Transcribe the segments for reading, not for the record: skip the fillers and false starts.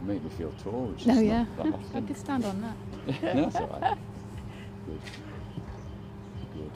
make me feel tall, which is No, not that I often. could stand on that. No, that's all right. Good. Good.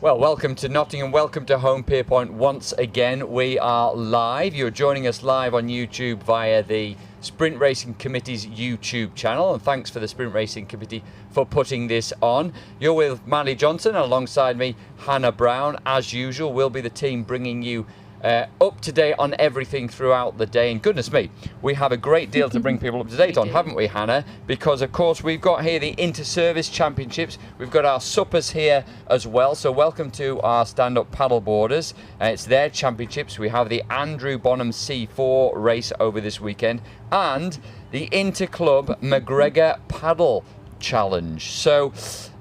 Well, welcome to Nottingham, welcome to Holme Pierrepont once again. We are live. You're joining us live on YouTube via the Sprint Racing Committee's YouTube channel, and thanks for the Sprint Racing Committee for putting this on. You're with Mandy Johnson, and alongside me, Hannah Brown. As usual, we'll be the team bringing you up to date on everything throughout the day. And goodness me, we have a great deal to bring people up to date on, haven't we, Hannah? Because of course we've got here the Inter-Service Championships. We've got our suppers here as well. So welcome to our stand-up paddleboarders. It's their championships. We have the Andrew Bonham C4 race over this weekend and the Inter-Club McGregor Paddle Challenge. So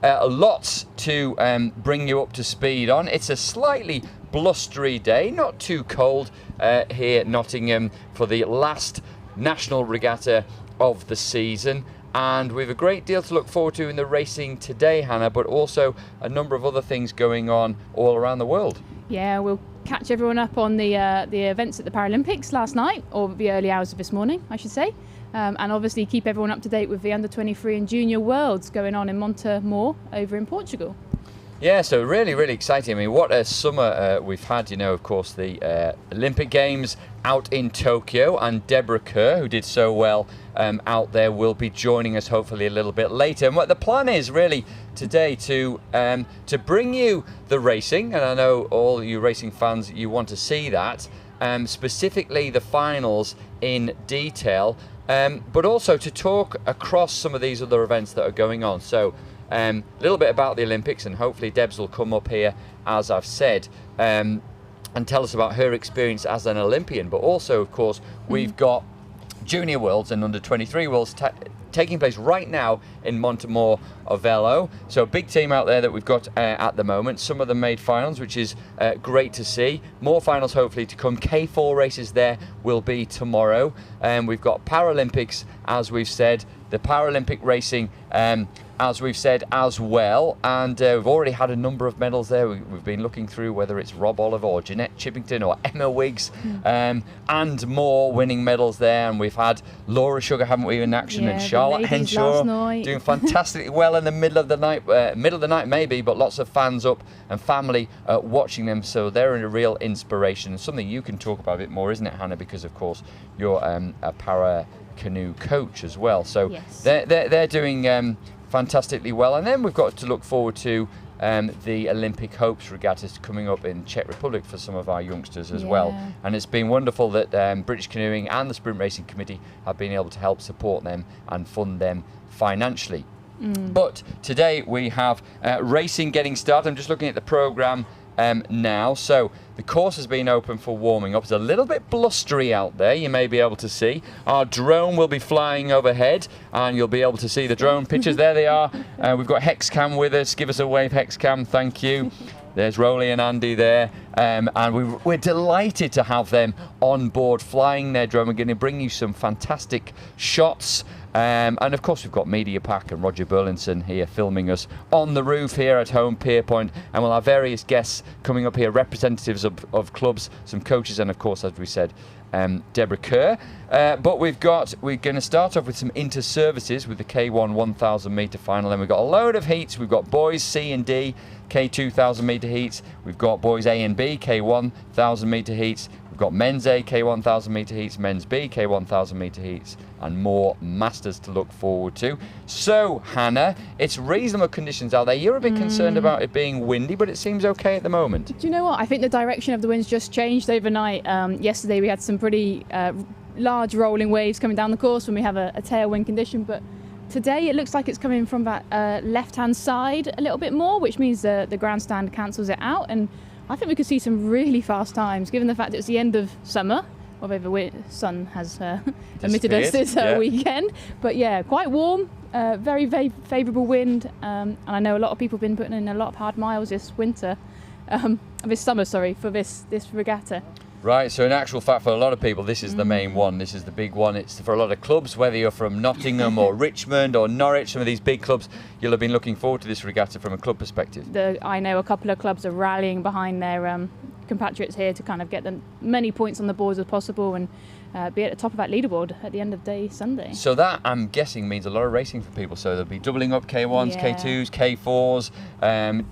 lots to bring you up to speed on. It's a slightly blustery day, not too cold here at Nottingham for the last national regatta of the season, and we've a great deal to look forward to in the racing today, Hannah, but also a number of other things going on all around the world. Yeah, we'll catch everyone up on the events at the Paralympics last night, or the early hours of this morning, I should say. And obviously keep everyone up to date with the under-23 and junior worlds going on in Montemor over in Portugal. Yeah, so really, really exciting. I mean, what a summer we've had. You know, of course, the Olympic Games out in Tokyo, and Deborah Kerr, who did so well out there, will be joining us hopefully a little bit later. And what the plan is really today to bring you the racing, and I know all you racing fans, you want to see that, specifically the finals in detail, but also to talk across some of these other events that are going on. So a little bit about the Olympics, and hopefully Debs will come up here, as I've said, and tell us about her experience as an Olympian. But also, of course, we've got Junior Worlds and Under-23 Worlds taking place right now in Montemor Ovello. So a big team out there that we've got at the moment. Some of them made finals, which is great to see. More finals hopefully to come. K4 races there will be tomorrow. We've got Paralympics, as we've said, the Paralympic racing as we've said as well, and we've already had a number of medals there. We've been looking through whether it's Rob Oliver or Jeanette Chippington or Emma Wiggs, and more winning medals there. And we've had Laura Sugar, haven't we, in action, and Charlotte Henshaw doing fantastically well in the middle of the night maybe, but lots of fans up and family watching them, so they're a real inspiration. Something you can talk about a bit more, isn't it, Hannah, because of course you're a Paracanoe coach as well, so yes. they're doing fantastically well. And then we've got to look forward to the Olympic Hopes regattas coming up in Czech Republic for some of our youngsters as well. And it's been wonderful that British Canoeing and the Sprint Racing Committee have been able to help support them and fund them financially. But today we have racing getting started. I'm just looking at the programme now. So the course has been open for warming up. It's a little bit blustery out there, you may be able to see. Our drone will be flying overhead, and you'll be able to see the drone pictures. There they are. We've got Hexcam with us. Give us a wave, Hexcam. Thank you. There's Rolly and Andy there, and we're delighted to have them on board flying their drone. We're going to bring you some fantastic shots. And of course we've got Media Pack and Roger Burlinson here filming us on the roof here at Holme Pierrepont, and we'll have various guests coming up here, representatives of clubs, some coaches, and of course, as we said, Deborah Kerr. But we're going to start off with some inter-services with the K1 1,000 metre final. Then we've got a load of heats. We've got boys C and D K2 1,000 metre heats. We've got boys A and B K1 1,000 metre heats. We've got men's A K1 1,000 metre heats, men's B K1 1,000 metre heats, and more masters to look forward to. So, Hannah, it's reasonable conditions out there. You're a bit concerned about it being windy, but it seems okay at the moment. Do you know what? I think the direction of the winds just changed overnight. Yesterday we had some pretty large rolling waves coming down the course when we have a tailwind condition, but today it looks like it's coming from that left-hand side a little bit more, which means the grandstand cancels it out, and I think we could see some really fast times, given the fact it's the end of summer, although the sun has emitted us this weekend. But yeah, quite warm, very, very favourable wind, and I know a lot of people have been putting in a lot of hard miles this summer, for this regatta. Right, so in actual fact, for a lot of people, this is the main one. This is the big one. It's for a lot of clubs, whether you're from Nottingham or Richmond or Norwich, some of these big clubs, you'll have been looking forward to this regatta from a club perspective. I know a couple of clubs are rallying behind their compatriots here to kind of get as many points on the board as possible and be at the top of that leaderboard at the end of day Sunday. So that, I'm guessing, means a lot of racing for people. So they'll be doubling up K1s, Yeah. K2s, K4s,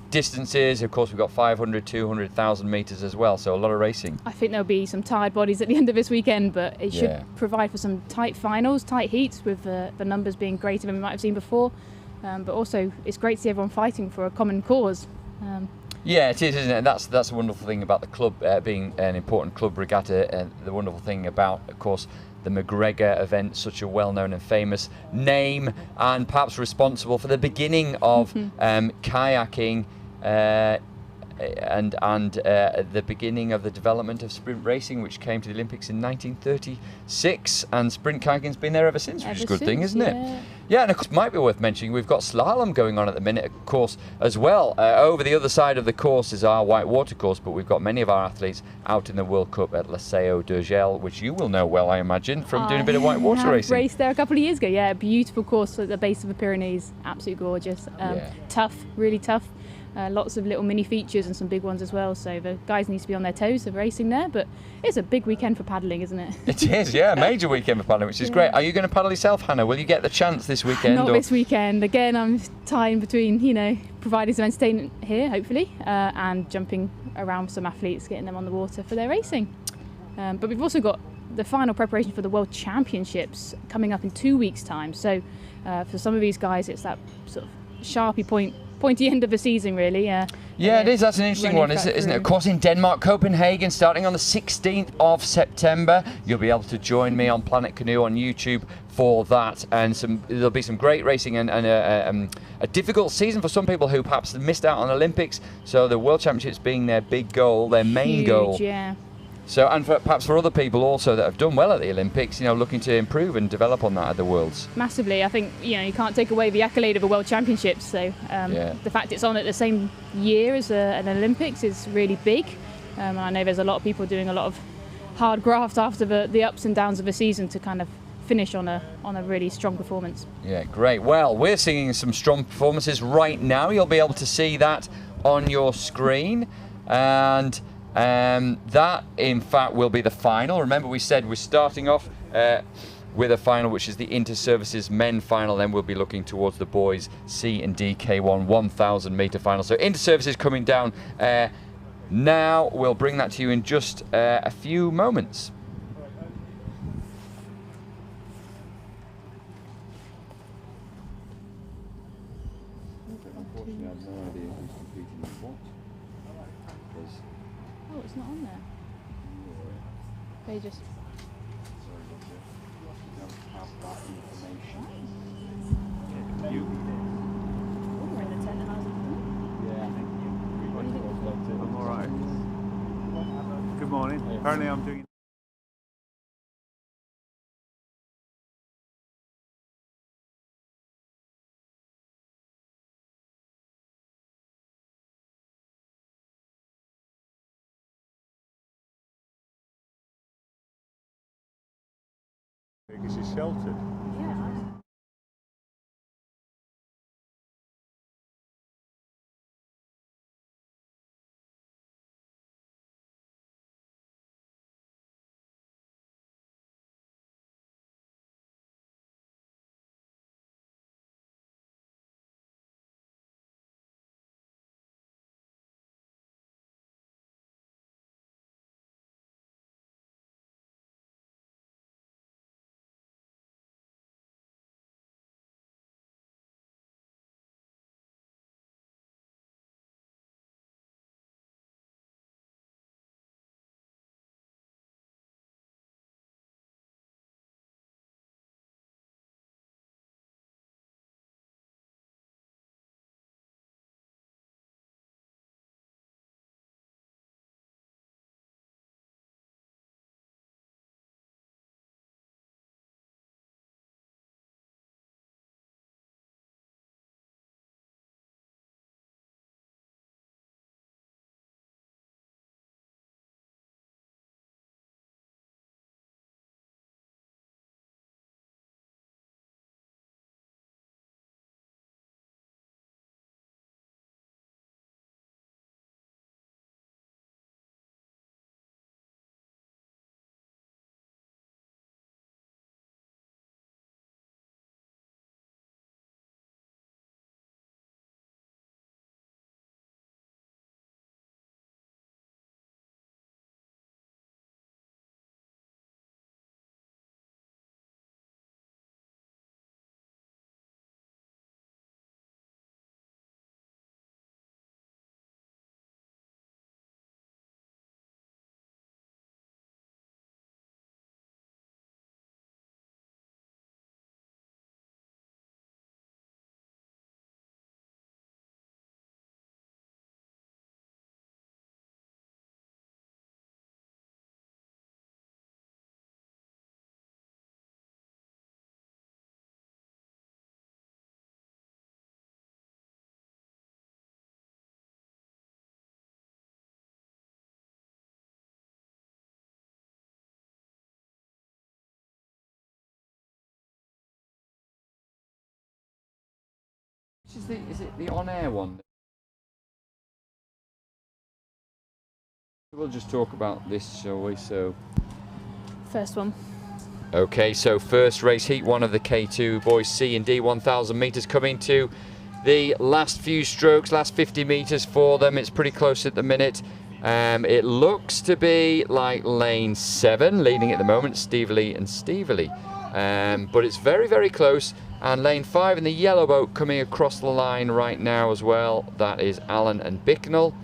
distances. Of course, we've got 500, 200, 1,000 metres as well. So a lot of racing. I think there'll be some tired bodies at the end of this weekend, but it should Yeah. provide for some tight finals, tight heats, with the numbers being greater than we might have seen before. But also, it's great to see everyone fighting for a common cause. Yeah, it is, isn't it? That's a wonderful thing about the club being an important club regatta, and the wonderful thing about, of course, the McGregor event, such a well-known and famous name, and perhaps responsible for the beginning of kayaking and the beginning of the development of sprint racing, which came to the Olympics in 1936, and sprint kayaking's been there ever since, which is a good thing, isn't it? Yeah, and of course, might be worth mentioning, we've got slalom going on at the minute, of course, as well. Over the other side of the course is our whitewater course, but we've got many of our athletes out in the World Cup at Liceo d'Urgell, which you will know well, I imagine, from doing a bit of whitewater racing. I raced there a couple of years ago, yeah. Beautiful course at the base of the Pyrenees, absolutely gorgeous. Tough, really tough. Lots of little mini features and some big ones as well, so the guys need to be on their toes for racing there, but it's a big weekend for paddling, isn't it? It is, yeah, major weekend for paddling, which is great. Are you going to paddle yourself, Hannah? Will you get the chance this weekend? Not this weekend. Again, I'm tying between, providing some entertainment here, hopefully, and jumping around with some athletes, getting them on the water for their racing. But we've also got the final preparation for the World Championships coming up in 2 weeks' time, so for some of these guys, it's that sort of pointy end of the season, really. Yeah, it is. That's an interesting one, isn't it? Of course, in Denmark, Copenhagen, starting on the 16th of September. You'll be able to join me on Planet Canoe on YouTube for that, and there'll be some great racing and a difficult season for some people who perhaps missed out on Olympics. So the World Championships being their big goal, their main goal. Yeah. So, and perhaps for other people also that have done well at the Olympics, looking to improve and develop on that at the Worlds. Massively. I think, you can't take away the accolade of a World Championships. So the fact it's on at the same year as an Olympics is really big. I know there's a lot of people doing a lot of hard graft after the ups and downs of the season to kind of finish on a really strong performance. Yeah, great. Well, we're seeing some strong performances right now. You'll be able to see that on your screen. And that, in fact, will be the final. Remember, we said we're starting off with a final, which is the Inter-Services men final. Then we'll be looking towards the boys C and D K1 1,000 metre final. So Inter-Services coming down now. We'll bring that to you in just a few moments. Oh, it's not on there. They just... We're in the tent and I was I'm all right. Good morning. Apparently I'm doing... Because it's sheltered. Yeah. is it the on-air one? We'll just talk about this, shall we? So, First one. okay, so first race, heat 1 of the K2 boys C and D, 1,000 metres, coming to the last few strokes, last 50 metres for them. It's pretty close at the minute. It looks to be like lane 7 leading at the moment, Stevely and Stevely. But it's very, very close. And lane 5 in the yellow boat coming across the line right now as well. That is Allen and Bicknell.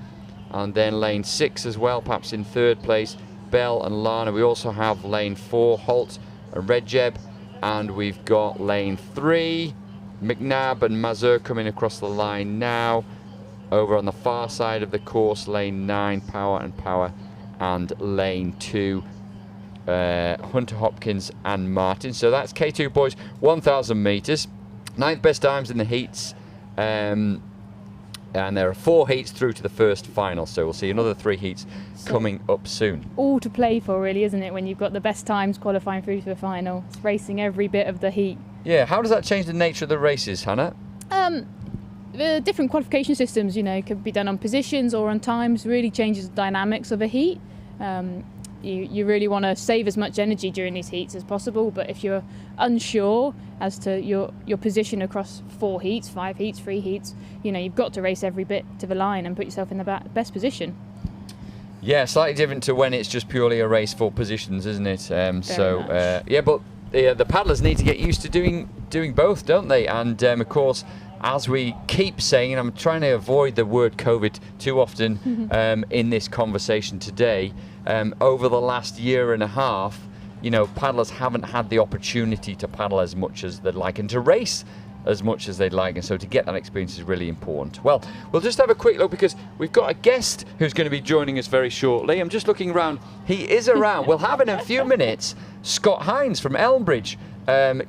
And then lane 6 as well, perhaps in third place, Bell and Lana. We also have lane 4, Holt and Redjeb. And we've got lane 3, McNabb and Mazur coming across the line now. Over on the far side of the course, lane 9, Power and Power. And lane 2, Hunter Hopkins and Martin. So that's K2 boys, 1,000 metres. 9th best times in the heats. And there are 4 heats through to the first final, so we'll see another 3 heats coming up soon. All to play for, really, isn't it, when you've got the best times qualifying through to the final? It's racing every bit of the heat. Yeah, how does that change the nature of the races, Hannah? The different qualification systems, could be done on positions or on times, really changes the dynamics of a heat. You really want to save as much energy during these heats as possible, but if you're unsure as to your position across 4 heats, 5 heats, 3 heats, you've got to race every bit to the line and put yourself in the best position. Yeah, slightly different to when it's just purely a race for positions, isn't it? Yeah, but the paddlers need to get used to doing both, don't they? And of course, as we keep saying, and I'm trying to avoid the word COVID too often in this conversation today, over the last year and a half, paddlers haven't had the opportunity to paddle as much as they'd like and to race as much as they'd like, and so to get that experience is really important. Well, we'll just have a quick look because we've got a guest who's going to be joining us very shortly. I'm just looking around. He is around. We'll have in a few minutes Scott Hines from Elmbridge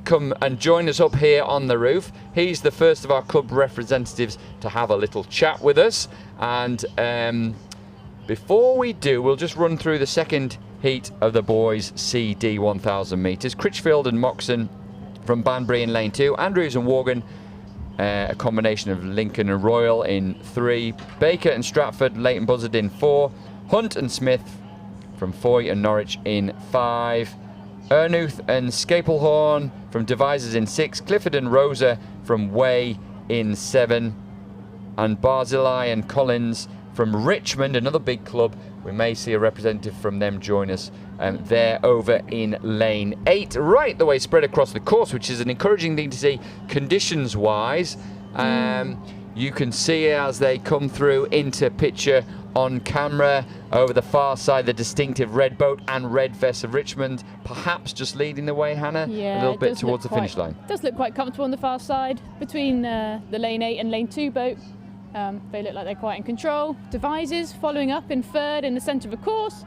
come and join us up here on the roof. He's the first of our club representatives to have a little chat with us, and before we do, we'll just run through the second heat of the boys CD 1,000 metres. Critchfield and Moxon from Banbury in lane 2. Andrews and Morgan, a combination of Lincoln and Royal in 3. Baker and Stratford, Leighton Buzzard in 4. Hunt and Smith from Foy and Norwich in 5. Ernuth and Scaplehorn from Devizes in 6. Clifford and Rosa from Way in 7. And Barzillai and Collins from Richmond, another big club. We may see a representative from them join us there over in lane 8, right the way spread across the course, which is an encouraging thing to see conditions-wise. You can see as they come through into picture on camera over the far side, the distinctive red boat and red vest of Richmond, perhaps just leading the way, Hannah, yeah, a little bit towards the finish line. It does look quite comfortable on the far side between the lane 8 and lane 2 boat. They look like they're quite in control. Devizes following up in 3rd in the centre of the course,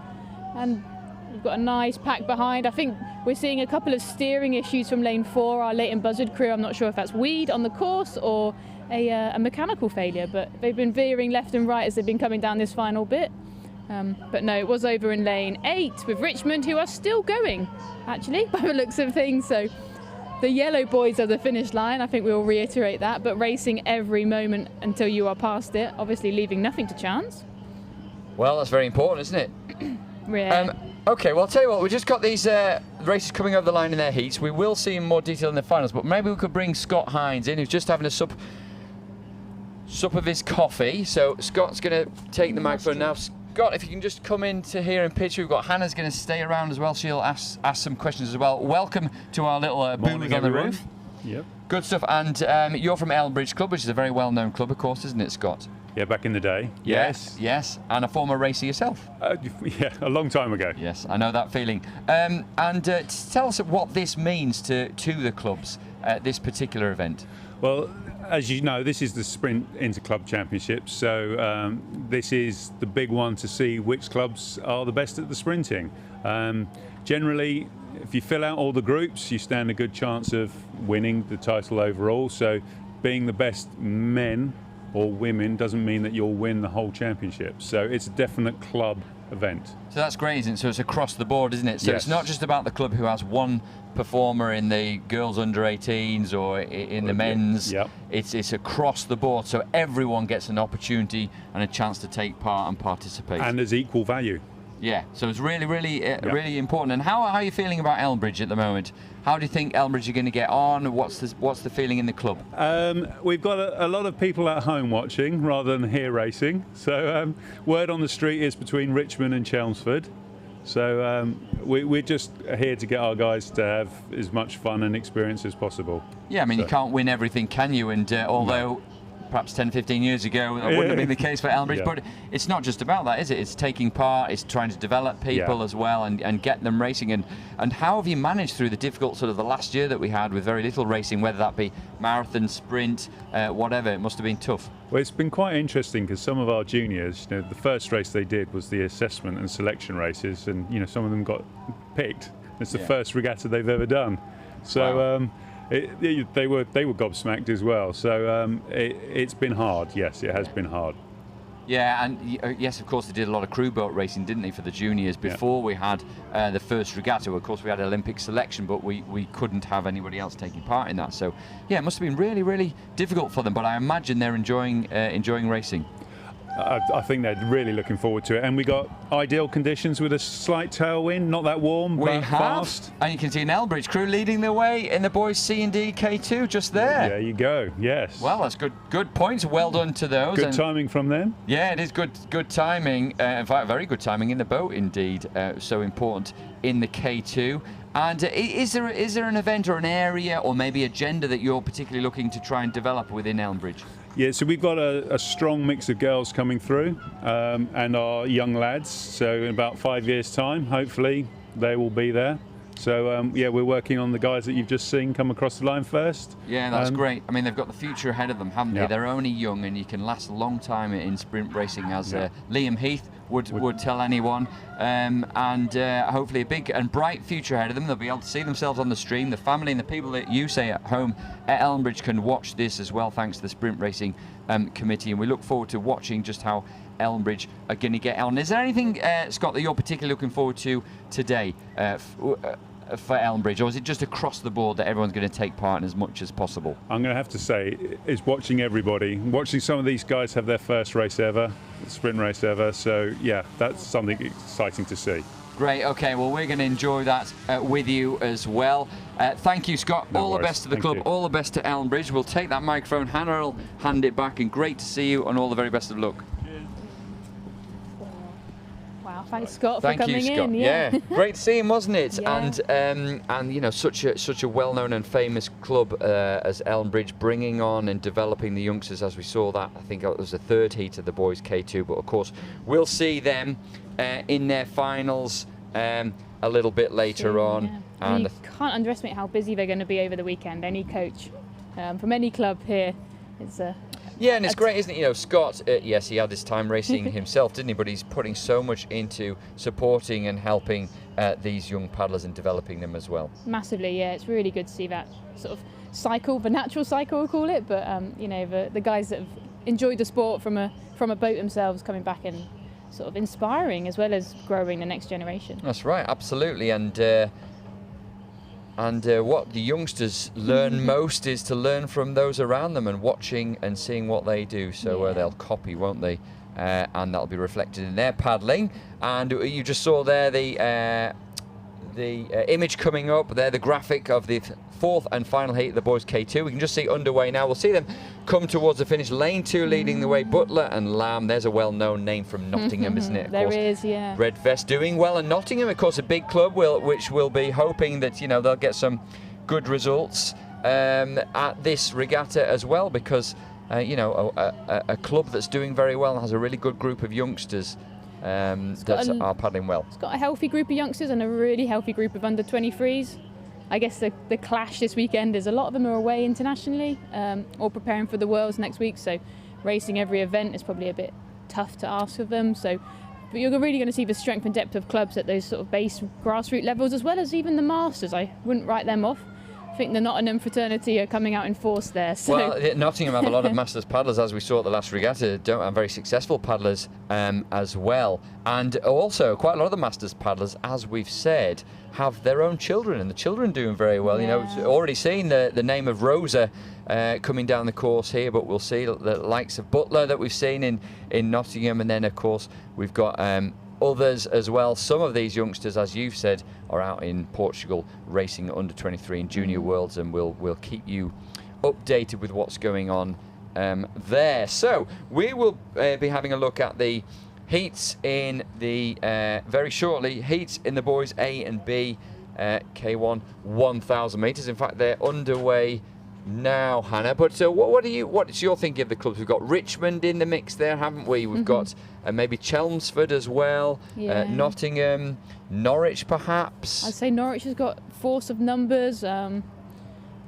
and we've got a nice pack behind. I think we're seeing a couple of steering issues from lane 4, our Leighton Buzzard crew. I'm not sure if that's weed on the course or a mechanical failure, but they've been veering left and right as they've been coming down this final bit. But no, it was over in lane 8 with Richmond, who are still going, actually, by the looks of things. So the yellow boys are the finish line, I think we'll reiterate that, but racing every moment until you are past it, obviously leaving nothing to chance. Well, that's very important, isn't it? Yeah. Okay, well, I'll tell you what, we've just got these races coming over the line in their heats. We will see in more detail in the finals, but maybe we could bring Scott Hines in, who's just having a sup of his coffee. So Scott's going to take the microphone now. Scott, if you can just come in to here and pitch. We've got Hannah's going to stay around as well. She'll ask some questions as well. Welcome to our little booth on the roof. Yep. Good stuff. And you're from Elmbridge Club, which is a very well-known club, of course, isn't it, Scott? Yeah, back in the day. Yes. And a former racer yourself. Yeah, a long time ago. Yes, I know that feeling. And tell us what this means to the clubs at this particular event. Well, as you know, this is the Sprint Inter-Club Championship, so this is the big one to see which clubs are the best at the sprinting. Generally, if you fill out all the groups, you stand a good chance of winning the title overall. So being the best men or women doesn't mean that you'll win the whole championship. So it's a definite club event. So that's great, isn't it? So it's across the board, isn't it? So Yes. it's not just about the club who has one performer in the girls under 18s or in the men's. Yep. It's across the board, so everyone gets an opportunity and a chance to take part and participate. And there's equal value. Yeah, so it's really, really important. And how are you feeling about Elmbridge at the moment? How do you think Elmbridge are going to get on? What's the feeling in the club? We've got a lot of people at home watching rather than here racing. So word on the street is between Richmond and Chelmsford. So we're just here to get our guys to have as much fun and experience as possible. Yeah, I mean, you can't win everything, can you? And although perhaps 10, 15 years ago that wouldn't have been the case for Elmbridge, but it's not just about that, is it? It's taking part, it's trying to develop people as well and get them racing. And how have you managed through the difficult sort of the last year that we had with very little racing, whether that be marathon, sprint, whatever? It must have been tough. Well, it's been quite interesting because some of our juniors, the first race they did was the assessment and selection races, and some of them got picked. It's the first regatta they've ever done. So wow. They were gobsmacked as well. So it's been hard. Yes, it has been hard. Yeah, and yes, of course, they did a lot of crew boat racing, didn't they, for the juniors before we had the first regatta. Of course, we had Olympic selection, but we couldn't have anybody else taking part in that. So, yeah, it must have been really, really difficult for them. But I imagine they're enjoying racing. I think they're really looking forward to it, and we got ideal conditions with a slight tailwind, not that warm, but fast. And you can see an Elmbridge crew leading the way in the boys C and D K2 just there. There you go. Yes. Well, that's good points. Well done to those. Good timing from them. Yeah, it is good timing. In fact, very good timing in the boat indeed. So important in the K2. And is there an event or an area or maybe a gender that you're particularly looking to try and develop within Elmbridge? Yeah, so we've got a strong mix of girls coming through and our young lads. So in about 5 years' time, hopefully they will be there. So we're working on the guys that you've just seen come across the line first. Yeah, that's great. I mean, they've got the future ahead of them, haven't they? Yeah. They're only young, and you can last a long time in sprint racing, as Liam Heath would tell anyone. And hopefully a big and bright future ahead of them. They'll be able to see themselves on the stream. The family and the people that you say at home at Elmbridge can watch this as well, thanks to the Sprint Racing Committee. And we look forward to watching just how Elmbridge are going to get on. Is there anything, Scott, that you're particularly looking forward to today for Elmbridge, or is it just across the board that everyone's going to take part in as much as possible? I'm going to have to say is watching everybody, watching some of these guys have their first race ever, sprint race ever. So yeah, that's something exciting to see. Great. Okay. Well, we're going to enjoy that with you as well. Thank you, Scott. No all worries. The best to the Thank club. you. All the best to Elmbridge. We'll take that microphone. Hannah will hand it back, and great to see you, and all the very best of luck. Wow, thanks Scott Thank for coming you, Scott. in. Yeah, great to see him, wasn't it? Yeah. And such a well-known and famous club as Elmbridge, bringing on and developing the youngsters, as we saw that. I think it was the third heat of the boys K2, but of course we'll see them in their finals a little bit later on. Yeah. And you can't underestimate how busy they're going to be over the weekend. Any coach from any club here, it's yeah, and it's great, isn't it? Scott, yes, he had his time racing himself, didn't he? But he's putting so much into supporting and helping these young paddlers and developing them as well. massively. Yeah, it's really good to see that sort of cycle, the natural cycle we'll call it. But the guys that have enjoyed the sport from a boat themselves coming back and sort of inspiring as well as growing the next generation. That's right, absolutely. And what the youngsters learn most is to learn from those around them and watching and seeing what they do. So they'll copy, won't they? And that'll be reflected in their paddling. And you just saw there the image coming up there, the graphic of the fourth and final heat of the boys K2. We can just see underway now. We'll see them come towards the finish. Lane 2 leading the way, Butler and Lamb. There's a well-known name from Nottingham, isn't it? There is, yeah. Red Vest doing well, and Nottingham, of course, a big club which will be hoping that they'll get some good results at this regatta as well, because a club that's doing very well and has a really good group of youngsters that are paddling well. It's got a healthy group of youngsters and a really healthy group of under 23s. I guess the clash this weekend is a lot of them are away internationally or preparing for the Worlds next week, so racing every event is probably a bit tough to ask of them. But you're really going to see the strength and depth of clubs at those sort of base grassroots levels, as well as even the Masters. I wouldn't write them off think the Nottingham fraternity are coming out in force there. So. Well, Nottingham have a lot of Masters paddlers, as we saw at the last regatta, don't have very successful paddlers as well. And also, quite a lot of the Masters paddlers, as we've said, have their own children, and the children doing very well. Yeah. You know, already seen the name of Rosa coming down the course here, but we'll see the likes of Butler that we've seen in Nottingham, and then, of course, we've got others as well. Some of these youngsters, as you've said, are out in Portugal racing under 23 in junior worlds, and we'll keep you updated with what's going on there. So we will be having a look at the heats in the very shortly. Heats in the boys A and B K1 1,000 metres. In fact, they're underway now, Hannah. But what's your thinking of the clubs? We've got Richmond in the mix there, haven't we? We've got maybe Chelmsford as well, Nottingham, Norwich perhaps. I'd say Norwich has got force of numbers.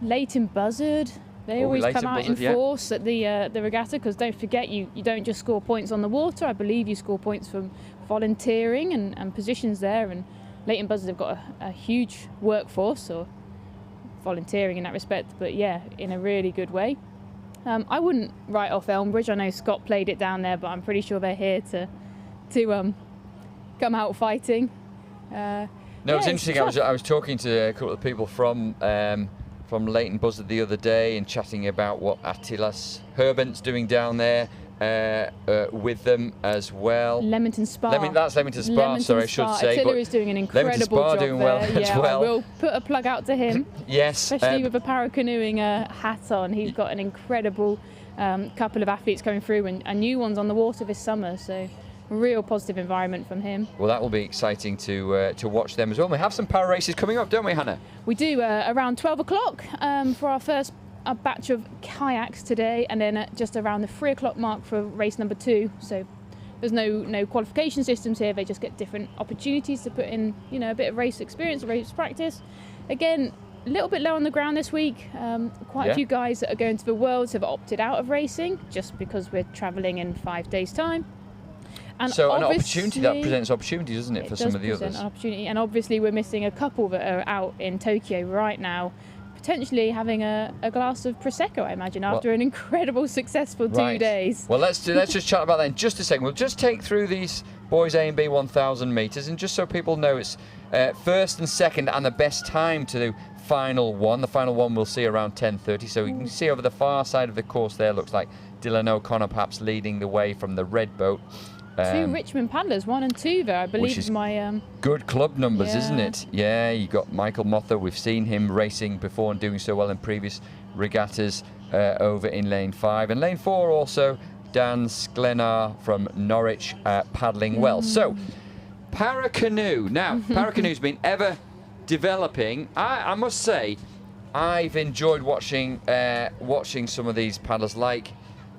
Leighton Buzzard, they always come out in force at the regatta, because don't forget, you don't just score points on the water. I believe you score points from volunteering and positions there, and Leighton Buzzard have got a huge workforce, or volunteering in that respect, but yeah, in a really good way. I wouldn't write off Elmbridge. I know Scott played it down there, but I'm pretty sure they're here to come out fighting. No, it's interesting. I was talking to a couple of people from Leighton Buzzard the other day and chatting about what Attilas Herbent's doing down there with them as well. Leamington Spa. That's Leamington Spa, sorry, I should say. Attila is doing an incredible job doing there. well as well. I will put a plug out to him. Yes. Especially with a paracanoeing hat on. He's got an incredible couple of athletes coming through, and new ones on the water this summer. So real positive environment from him. Well, that will be exciting to watch them as well. We have some para races coming up, don't we, Hannah? We do, around 12 o'clock for our first batch of kayaks today, and then just around the 3 o'clock mark for race number 2. So there's no qualification systems here. They just get different opportunities to put in, a bit of race experience, race practice. Again, a little bit low on the ground this week. Quite a few guys that are going to the Worlds have opted out of racing just because we're travelling in 5 days' time. And so an opportunity, that presents opportunities, doesn't it, for some of the others? An opportunity, and obviously we're missing a couple that are out in Tokyo right now, potentially having a glass of Prosecco, I imagine, after an incredible, successful 2 days. Well, let's just chat about that in just a second. We'll just take through these boys A and B 1,000 metres, and just so people know, it's first and second and the best time to the final one. The final one we'll see around 10:30, so you can see over the far side of the course there, looks like Dylan O'Connor perhaps leading the way from the red boat. 2 Richmond paddlers, 1 and 2 there, I believe is my... good club numbers, isn't it? Yeah, you got Michael Mother. We've seen him racing before and doing so well in previous regattas over in lane 5. And lane 4 also, Dan Sklenar from Norwich paddling well. So, Paracanoe. Now, Paracanoe's been ever developing. I must say, I've enjoyed watching some of these paddlers like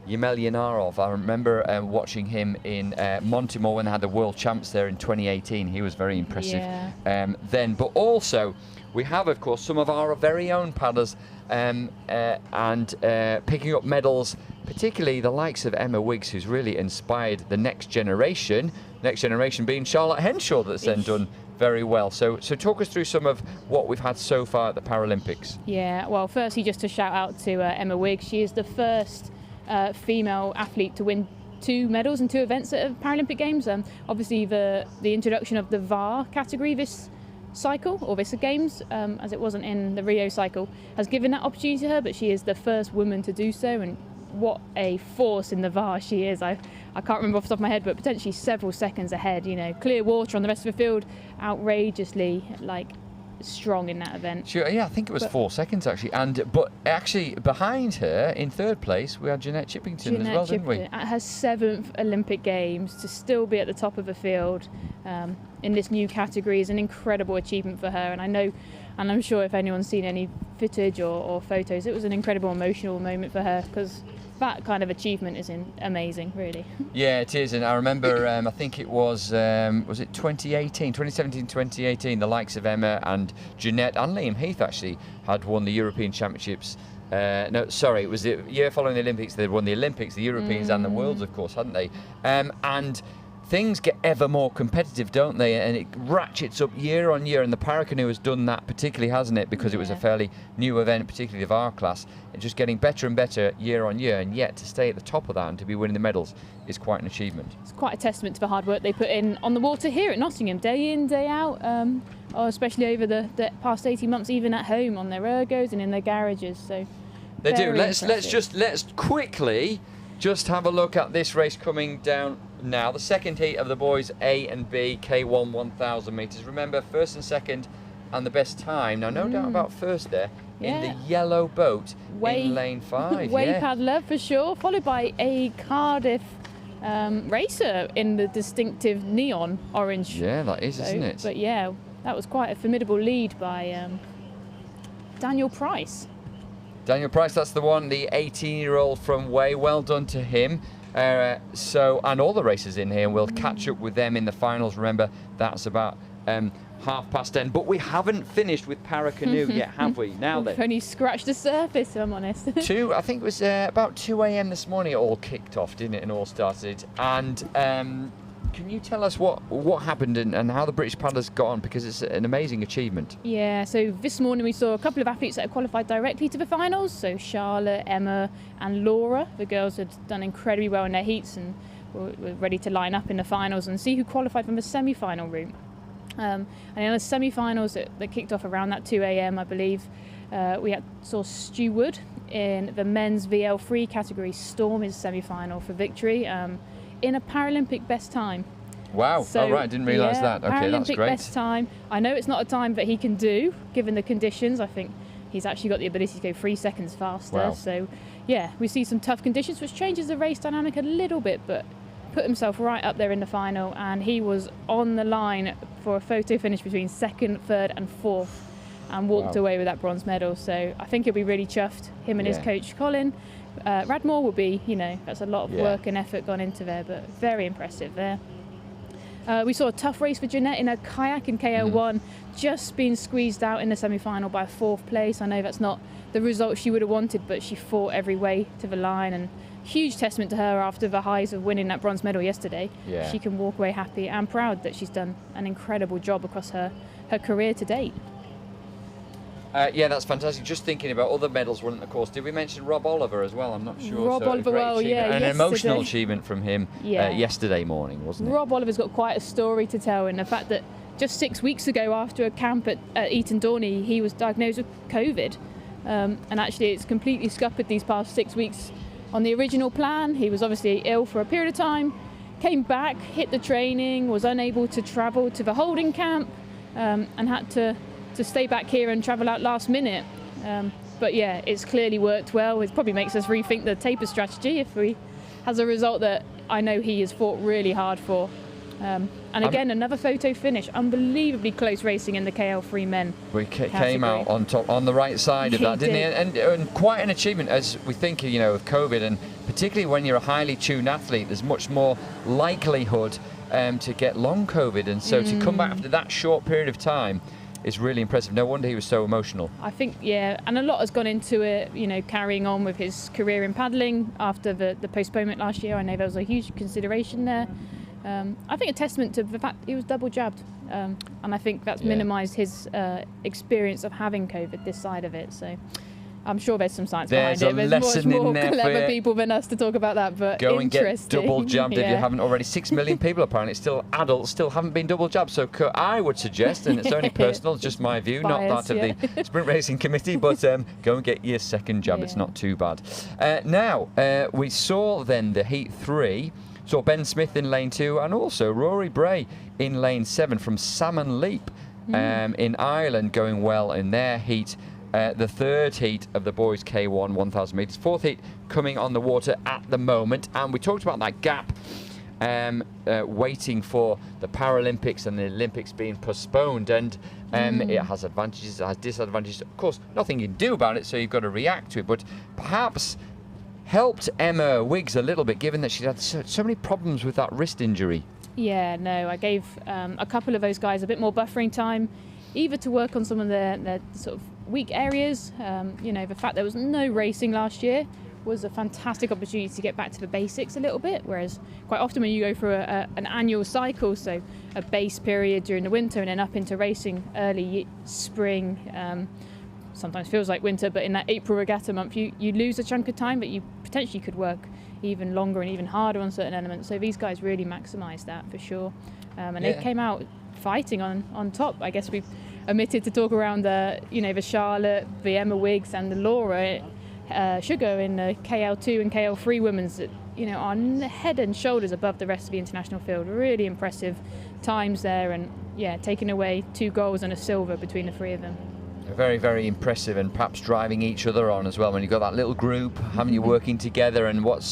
Yamel Yanarov. I remember watching him in Montemor when they had the World Champs there in 2018. He was very impressive then. But also, we have, of course, some of our very own paddlers and picking up medals, particularly the likes of Emma Wiggs, who's really inspired the next generation being Charlotte Henshaw, that's then done very well. So talk us through some of what we've had so far at the Paralympics. Yeah, well, firstly, just to shout out to Emma Wiggs. She is the first female athlete to win 2 medals in 2 events at Paralympic Games. Obviously, the introduction of the VAR category this cycle, or this Games, as it wasn't in the Rio cycle, has given that opportunity to her, but she is the first woman to do so, and what a force in the VAR she is. I can't remember off the top of my head, but potentially several seconds ahead, clear water on the rest of the field, outrageously strong in that event. Sure, yeah, I think it was 4 seconds actually, but actually behind her in 3rd place we had Jeanette Chippington as well, didn't we? At her 7th Olympic Games, to still be at the top of the field in this new category is an incredible achievement for her, and I'm sure if anyone's seen any footage or photos, it was an incredible emotional moment for her, because that kind of achievement is amazing, really. Yeah, it is, and I remember, I think it was it 2017, 2018, the likes of Emma and Jeanette and Liam Heath actually had won the European Championships. No, sorry, it was the year following the Olympics. They'd won the Olympics, the Europeans and the Worlds, of course, hadn't they? And things get ever more competitive, don't they? And it ratchets up year on year, and the Paracanoe has done that particularly, hasn't it? Because it was a fairly new event, particularly of our class. It's just getting better and better year on year, and yet to stay at the top of that and to be winning the medals is quite an achievement. It's quite a testament to the hard work they put in on the water here at Nottingham, day in, day out, especially over the past 18 months, even at home on their ergos and in their garages. So they do. Let's quickly just have a look at this race coming down now. The second heat of the boys A and B K1 1,000 metres. Remember, first and second and the best time. Now, no doubt about first there in the yellow boat in lane 5. Way paddler for sure, followed by a Cardiff racer in the distinctive neon orange. Yeah, that is, isn't it? But yeah, that was quite a formidable lead by Daniel Price. Daniel Price, that's the one, the 18-year-old from Way. Well done to him. And all the racers in here, and we'll catch up with them in the finals. Remember, that's about 10:30. But we haven't finished with Paracanoe yet, have we? Now then, we've only scratched the surface, if I'm honest. I think it was about 2 a.m. this morning it all kicked off, didn't it, and all started. And can you tell us what happened and how the British paddlers got on? Because it's an amazing achievement. Yeah, so this morning we saw a couple of athletes that had qualified directly to the finals. So Charlotte, Emma and Laura. The girls had done incredibly well in their heats and were ready to line up in the finals and see who qualified from the semi-final route. And in the semi-finals that kicked off around that 2 a.m, I believe, we saw Stu Wood in the men's VL3 category storm his semi-final for victory. In a Paralympic best time. Wow, I didn't realise that. Okay, Paralympic that's great. best time. I know it's not a time that he can do, given the conditions. I think he's actually got the ability to go 3 seconds faster. Wow. So, yeah, we see some tough conditions, which changes the race dynamic a little bit, but put himself right up there in the final, and he was on the line for a photo finish between second, third and fourth, and walked away with that bronze medal. So I think he'll be really chuffed, him and his coach Colin. Radmore will be, that's a lot of work and effort gone into there, but very impressive there. We saw a tough race for Jeanette in a kayak in KO1, just being squeezed out in the semi-final by 4th place. I know that's not the result she would have wanted, but she fought every way to the line, and huge testament to her after the highs of winning that bronze medal yesterday. She can walk away happy and proud that she's done an incredible job across her career to date. That's fantastic. Just thinking about other medals won, of course. Did we mention Rob Oliver as well? I'm not sure. Rob Oliver, an emotional achievement from him yesterday morning, wasn't it? Rob Oliver's got quite a story to tell in the fact that just 6 weeks ago, after a camp at Eton Dorney, he was diagnosed with COVID. And actually, it's completely scuppered these past 6 weeks on the original plan. He was obviously ill for a period of time, came back, hit the training, was unable to travel to the holding camp, and had to stay back here and travel out last minute. But yeah, it's clearly worked well. It probably makes us rethink the taper strategy if we has a result that I know he has fought really hard for. And again, another photo finish. Unbelievably close racing in the KL3 men. We came out on top, on the right side of that, didn't he? And quite an achievement as we think, of COVID, and particularly when you're a highly tuned athlete, there's much more likelihood to get long COVID, and so to come back after that short period of time is really impressive. No wonder he was so emotional. I think, and a lot has gone into it, carrying on with his career in paddling after the postponement last year. I know there was a huge consideration there. I think a testament to the fact he was double jabbed, and I think that's minimised his experience of having COVID this side of it. So I'm sure there's some science behind it. There's much more clever people than us to talk about that, but go and get double jabbed if you haven't already. 6 million people apparently, still adults, still haven't been double jabbed. So I would suggest, and it's only personal, just my view, not that of the Sprint Racing Committee, but go and get your second jab. It's not too bad. Now, we saw then the Heat 3, saw Ben Smith in lane 2 and also Rory Bray in lane 7 from Salmon Leap in Ireland, going well in their heat. The third heat of the boys K1 1,000 metres. Fourth heat coming on the water at the moment. And we talked about that gap waiting for the Paralympics and the Olympics being postponed. And it has advantages, it has disadvantages. Of course, nothing you can do about it, so you've got to react to it. But perhaps helped Emma Wiggs a little bit, given that she's had so many problems with that wrist injury. Yeah, no, I gave a couple of those guys a bit more buffering time, either to work on some of their sort of weak areas. The fact there was no racing last year was a fantastic opportunity to get back to the basics a little bit, whereas quite often when you go through an annual cycle, so a base period during the winter and then up into racing early spring, sometimes feels like winter, but in that April regatta month you lose a chunk of time, but you potentially could work even longer and even harder on certain elements. So these guys really maximised that for sure, and they came out fighting on top. I guess we've omitted to talk around the Charlotte, the Emma Wiggs and the Laura Sugar in the KL2 and KL3 women's that are head and shoulders above the rest of the international field. Really impressive times there, and taking away 2 goals and a silver between the 3 of them. Very, very impressive, and perhaps driving each other on as well when you've got that little group, having you working together. And what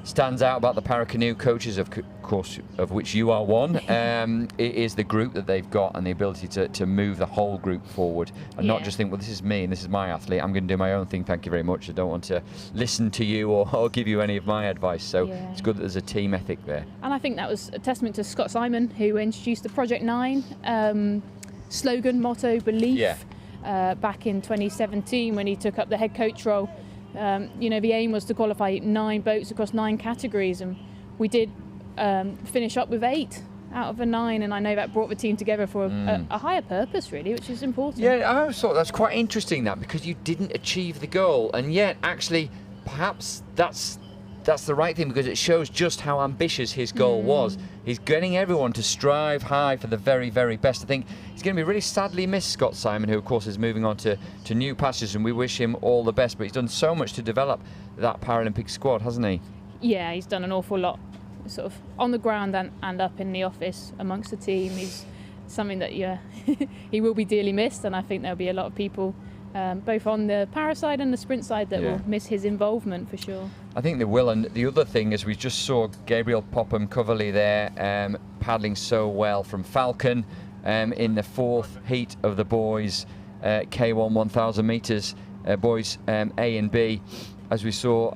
stands out about the Paracanoe coaches, of course, of which you are one, it is the group that they've got and the ability to move the whole group forward and not just think, well, this is me and this is my athlete, I'm going to do my own thing, thank you very much, I don't want to listen to you or give you any of my advice. So it's good that there's a team ethic there. And I think that was a testament to Scott Simon, who introduced the Project 9 slogan, motto, belief back in 2017 when he took up the head coach role. The aim was to qualify 9 boats across 9 categories, and we did finish up with 8 out of the 9, and I know that brought the team together for a higher purpose, really, which is important. Yeah, I always thought that's quite interesting, that, because you didn't achieve the goal, and yet actually perhaps that's the right thing, because it shows just how ambitious his goal was. He's getting everyone to strive high for the very, very best. I think he's going to be really sadly missed, Scott Simon, who of course is moving on to new pastures, and we wish him all the best. But he's done so much to develop that Paralympic squad, hasn't he? Yeah, he's done an awful lot, sort of on the ground and up in the office amongst the team. He's something that he will be dearly missed, and I think there'll be a lot of people both on the para side and the sprint side that will miss his involvement for sure. I think they will. And the other thing is, we just saw Gabriel Popham Coverley there paddling so well from Falcon in the 4th heat of the boys K1 1,000 metres, boys A and B, as we saw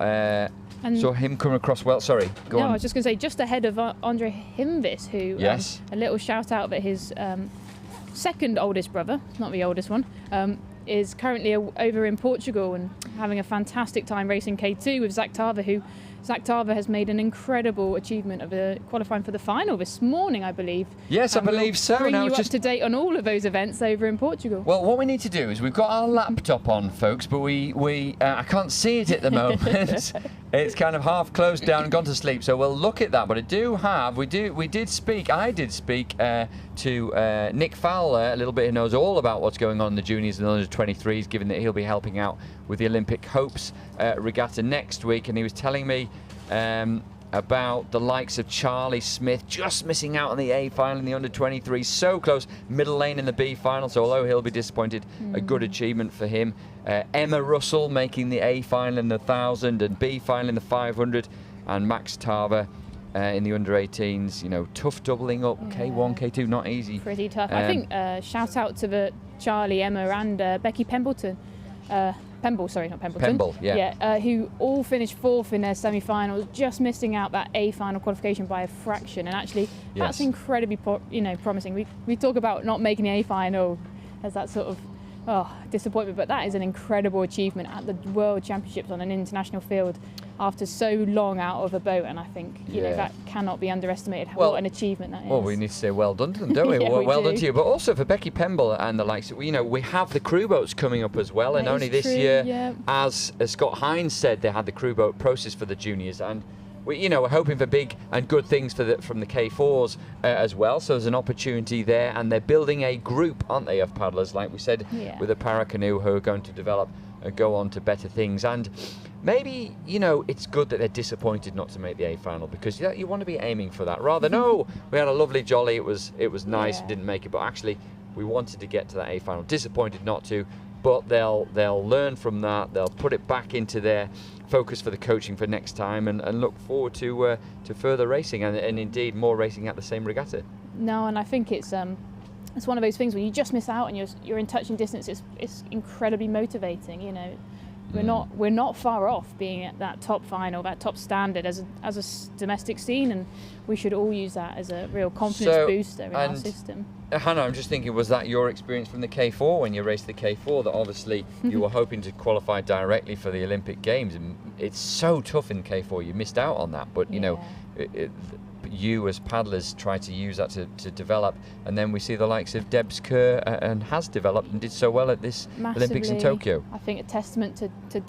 him come across well. Sorry, go on. I was just going to say, just ahead of Andre Himvis, who a little shout out that his second oldest brother, not the oldest one, is currently over in Portugal and having a fantastic time racing K2 with Zach Tarver, who Zach Tarver has made an incredible achievement of qualifying for the final this morning, I believe. Yes, I believe so. Bring you up to date on all of those events over in Portugal. Well, what we need to do is, we've got our laptop on, folks, but I can't see it at the moment. It's kind of half closed down and gone to sleep, so we'll look at that. But I did speak to Nick Fowler a little bit, who knows all about what's going on in the juniors and under 23s, given that he'll be helping out with the Olympic Hopes regatta next week, and he was telling me about the likes of Charlie Smith just missing out on the A final in the under 23s, so close, middle lane in the B final, so although he'll be disappointed, a good achievement for him. Emma Russell making the A final in the 1,000 and B final in the 500, and Max Tarver in the under 18s, tough doubling up, K1, K2, not easy. Pretty tough. I think shout out to the Charlie, Emma and Becky Pemble, who all finished 4th in their semi-finals, just missing out that A final qualification by a fraction. And actually, that's incredibly promising. We talk about not making the A final as that sort of disappointment, but that is an incredible achievement at the World Championships on an international field after so long out of a boat, and I think that cannot be underestimated. What an achievement that is. Well, we need to say well done to them, don't we? Well done to you. But also for Becky Pemble and the likes, we have the crew boats coming up as well, and only this year, as Scott Hines said, they had the crew boat process for the juniors, and we're hoping for big and good things from the K4s as well. So there's an opportunity there, and they're building a group, aren't they, of paddlers, like we said, with the Paracanoe, who are going to develop and go on to better things. And maybe, it's good that they're disappointed not to make the A final, because you want to be aiming for that. Rather, no, we had a lovely jolly, it was nice, didn't make it, but actually we wanted to get to that A final. Disappointed not to, but they'll learn from that. They'll put it back into their focus for the coaching for next time, and look forward to further racing and indeed more racing at the same regatta. No, and I think it's one of those things when you just miss out and you're in touching distance. It's incredibly motivating. we're not far off being at that top final, that top standard as a domestic scene, and we should all use that as a real confidence booster in our system. Hannah, I'm just thinking, was that your experience from the K4 when you raced the K4, that obviously you were hoping to qualify directly for the Olympic Games, and it's so tough in K4, you missed out on that, but you know, you as paddlers try to use that to develop, and then we see the likes of Debs Kerr and has developed and did so well at this Olympics in Tokyo. I think a testament to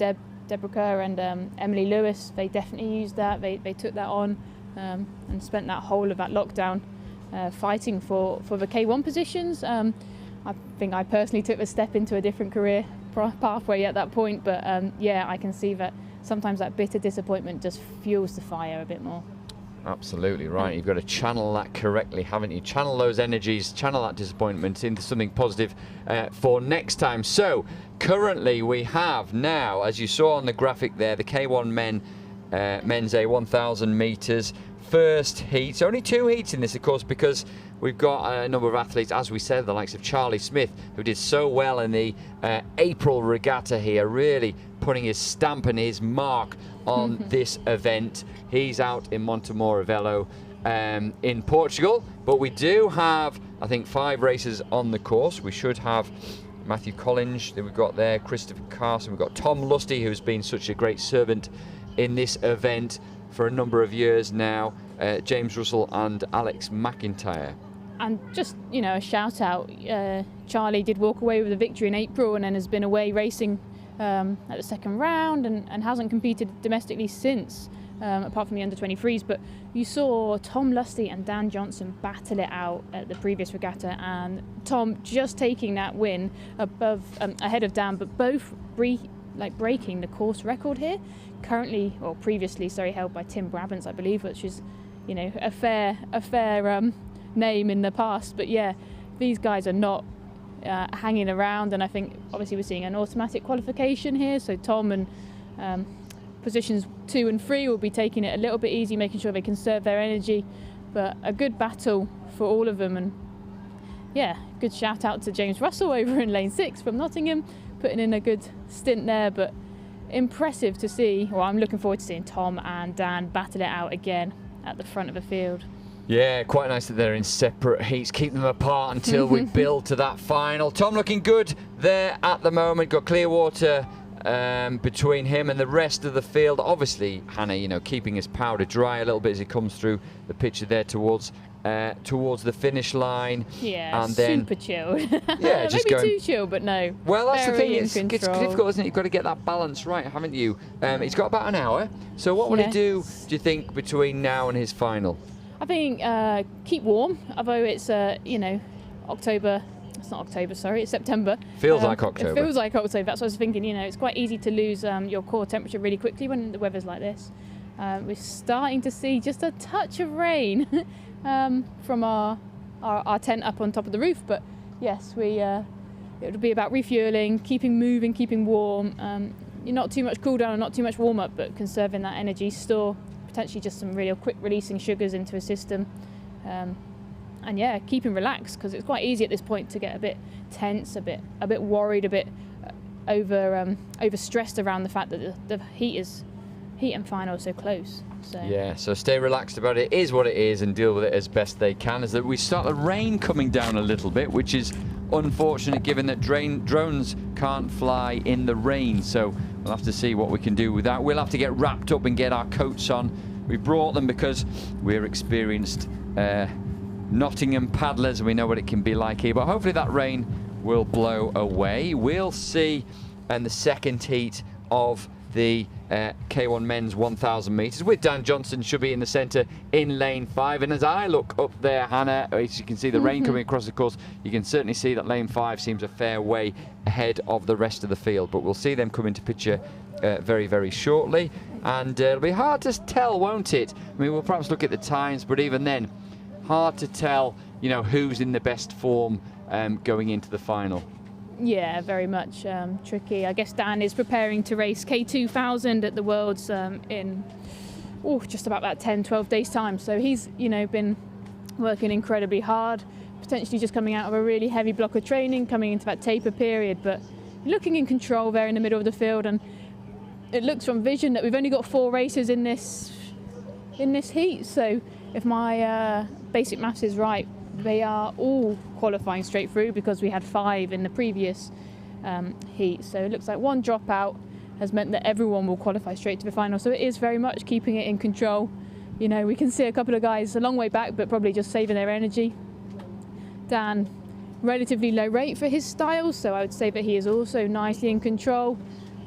Deborah Kerr and Emily Lewis. They definitely used that, they took that on and spent that whole of that lockdown fighting for the K1 positions. I think I personally took a step into a different career pathway at that point, but yeah, I can see that sometimes that bitter disappointment just fuels the fire a bit more. Absolutely right. You've got to channel that correctly, haven't you? Channel those energies, channel that disappointment into something positive for next time. So currently we have now, as you saw on the graphic there, the K1 men's A 1,000 metres. First heat, only 2 heats in this, of course, because we've got a number of athletes, as we said, the likes of Charlie Smith, who did so well in the April regatta here, really putting his stamp and his mark on this event. He's out in Montemor Velo in Portugal, but we do have, I think, 5 races on the course. We should have Matthew Collins that we've got there, Christopher Carson, we've got Tom Lusty, who's been such a great servant in this event for a number of years now, James Russell and Alex McIntyre. And just, you know, a shout out, Charlie did walk away with a victory in April and then has been away racing at the second round and hasn't competed domestically since, apart from the under-23s. But you saw Tom Lusty and Dan Johnson battle it out at the previous regatta, and Tom just taking that win ahead of Dan, but both breaking the course record here, currently, or previously, sorry, held by Tim Brabants, I believe, which is, you know, a fair name in the past. But yeah, these guys are not hanging around, and I think obviously we're seeing an automatic qualification here, so Tom and positions 2 and 3 will be taking it a little bit easy, making sure they conserve their energy, but a good battle for all of them. And yeah, good shout out to James Russell over in lane 6 from Nottingham, putting in a good stint there. But impressive to see, well, I'm looking forward to seeing Tom and Dan battle it out again at the front of the field. Yeah, quite nice that they're in separate heats. Keep them apart until we build to that final. Tom looking good there at the moment. Got clear water between him and the rest of the field. Obviously, Hannah, you know, keeping his powder dry a little bit as he comes through the picture there towards the finish line. Yeah, and then, super chilled. Yeah, just maybe going too chill, but no. Well, that's the thing. It's difficult, isn't it? You've got to get that balance right, haven't you? He's got about an hour. So what will he do you think, between now and his final? I think keep warm, although it's, you know, October. It's not October, sorry, it's September. Feels like October. It feels like October. That's what I was thinking. You know, it's quite easy to lose your core temperature really quickly when the weather's like this. We're starting to see just a touch of rain from our tent up on top of the roof, but yes, it'll be about refueling, keeping moving, keeping warm. Not too much cool down and not too much warm up, but conserving that energy, store potentially just some real quick releasing sugars into a system, and yeah, keeping relaxed, because it's quite easy at this point to get a bit tense, a bit worried, a bit over stressed around the fact that the heat and final are so close. So yeah, so stay relaxed about it. It is what it is, and deal with it as best they can. As that we start the rain coming down a little bit, which is unfortunate given that drones can't fly in the rain. So we'll have to see what we can do with that. We'll have to get wrapped up and get our coats on. We brought them because we're experienced Nottingham paddlers and we know what it can be like here. But hopefully that rain will blow away. We'll see in the second heat of the K1 men's 1,000 metres with Dan Johnson should be in the centre in lane 5. And as I look up there, Hannah, as you can see the rain coming across the course, you can certainly see that lane 5 seems a fair way ahead of the rest of the field. But we'll see them come into picture very, very shortly. And it'll be hard to tell, won't it? I mean, we'll perhaps look at the times, but even then, hard to tell, you know, who's in the best form going into the final. Yeah, very much tricky. I guess Dan is preparing to race K2000 at the Worlds in just about that 10-12 days time. So he's, you know, been working incredibly hard, potentially just coming out of a really heavy block of training, coming into that taper period, but looking in control there in the middle of the field. And it looks from vision that we've only got 4 races in this heat. So if my basic maths is right, they are all qualifying straight through, because we had 5 in the previous heat. So it looks like one dropout has meant that everyone will qualify straight to the final. So it is very much keeping it in control. You know, we can see a couple of guys a long way back, but probably just saving their energy. Dan, relatively low rate for his style, so I would say that he is also nicely in control,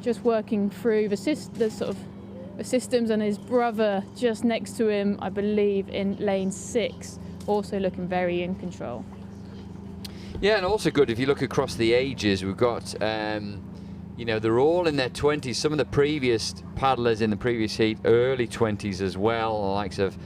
just working through the systems, and his brother just next to him, I believe, in lane 6, also looking very in control. Yeah, and also good if you look across the ages. We've got, you know, they're all in their 20s. Some of the previous paddlers in the previous heat, early 20s as well, the likes of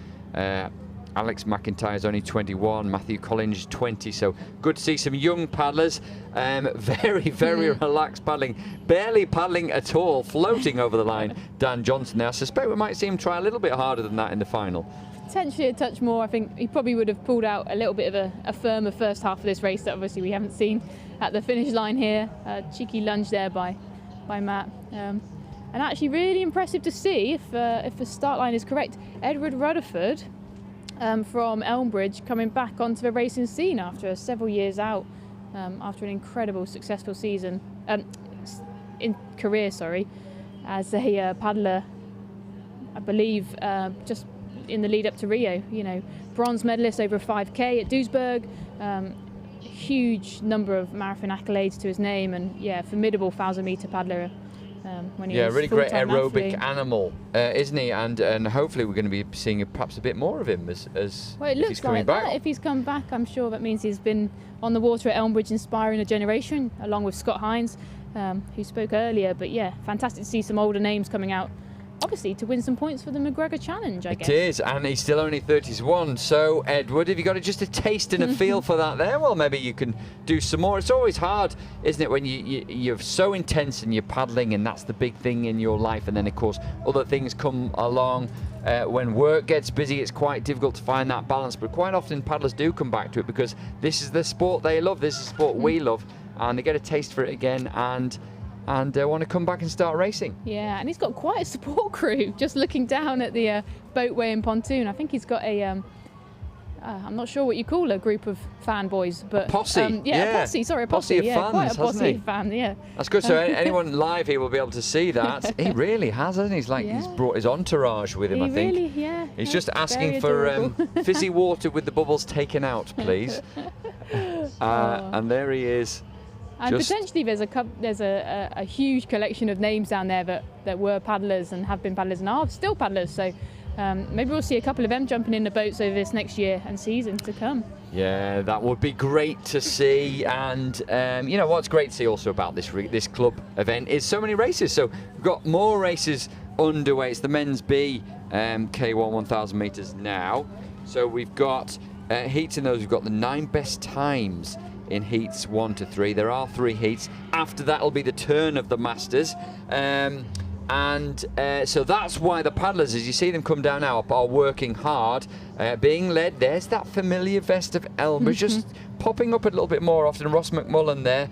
Alex McIntyre's only 21, Matthew Collins 20, so good to see some young paddlers. Very, very relaxed paddling, barely paddling at all, floating over the line. Dan Johnson there. I suspect we might see him try a little bit harder than that in the final. Potentially a touch more. I think he probably would have pulled out a little bit of a firmer first half of this race that obviously we haven't seen at the finish line here. Cheeky lunge there by Matt. And actually really impressive to see, if the start line is correct, Edward Rutherford from Elmbridge coming back onto the racing scene after several years out, after an incredible successful season, career, as a paddler, I believe, just in the lead up to Rio. You know, bronze medalist over a 5K at Duisburg, huge number of marathon accolades to his name, and yeah, formidable 1,000-meter paddler. When he was really great aerobic athlete. Animal, isn't he? And hopefully we're going to be seeing perhaps a bit more of him as well, it if looks he's coming like back. That. If he's come back, I'm sure that means he's been on the water at Elmbridge inspiring a generation, along with Scott Hines, who spoke earlier. But yeah, fantastic to see some older names coming out, obviously to win some points for the McGregor Challenge, I guess. It is, and he's still only 31. So, Edward, have you got just a taste and a feel for that there? Well, maybe you can do some more. It's always hard, isn't it, when you're so intense and you're paddling, and that's the big thing in your life. And then, of course, other things come along. When work gets busy, it's quite difficult to find that balance. But quite often, paddlers do come back to it because this is the sport they love. This is the sport we love. And they get a taste for it again, and want to come back and start racing. Yeah, and he's got quite a support crew. Just looking down at the boatway and pontoon, I think he's got a I'm not sure what you call a group of fanboys, but a posse. A posse. Sorry, a posse. Of fans, quite a posse of fans. Yeah, that's good. So anyone live here will be able to see that. He really has, hasn't he? He's brought his entourage with him. I think. Really, yeah. He's just asking for fizzy water with the bubbles taken out, please. And there he is. And potentially there's a huge collection of names down there that were paddlers and have been paddlers and are still paddlers. So maybe we'll see a couple of them jumping in the boats over this next year and season to come. Yeah, that would be great to see. And you know what's great to see also about this club event is so many races. So we've got more races underway. It's the men's B K1 1,000 meters now. So we've got heats in those. We've got the 9 best times in heats 1 to 3. There are 3 heats. After that will be the turn of the Masters. So that's why the paddlers, as you see them come down now, are working hard, being led. There's that familiar vest of Elmbridge, just popping up a little bit more often. Ross McMullen there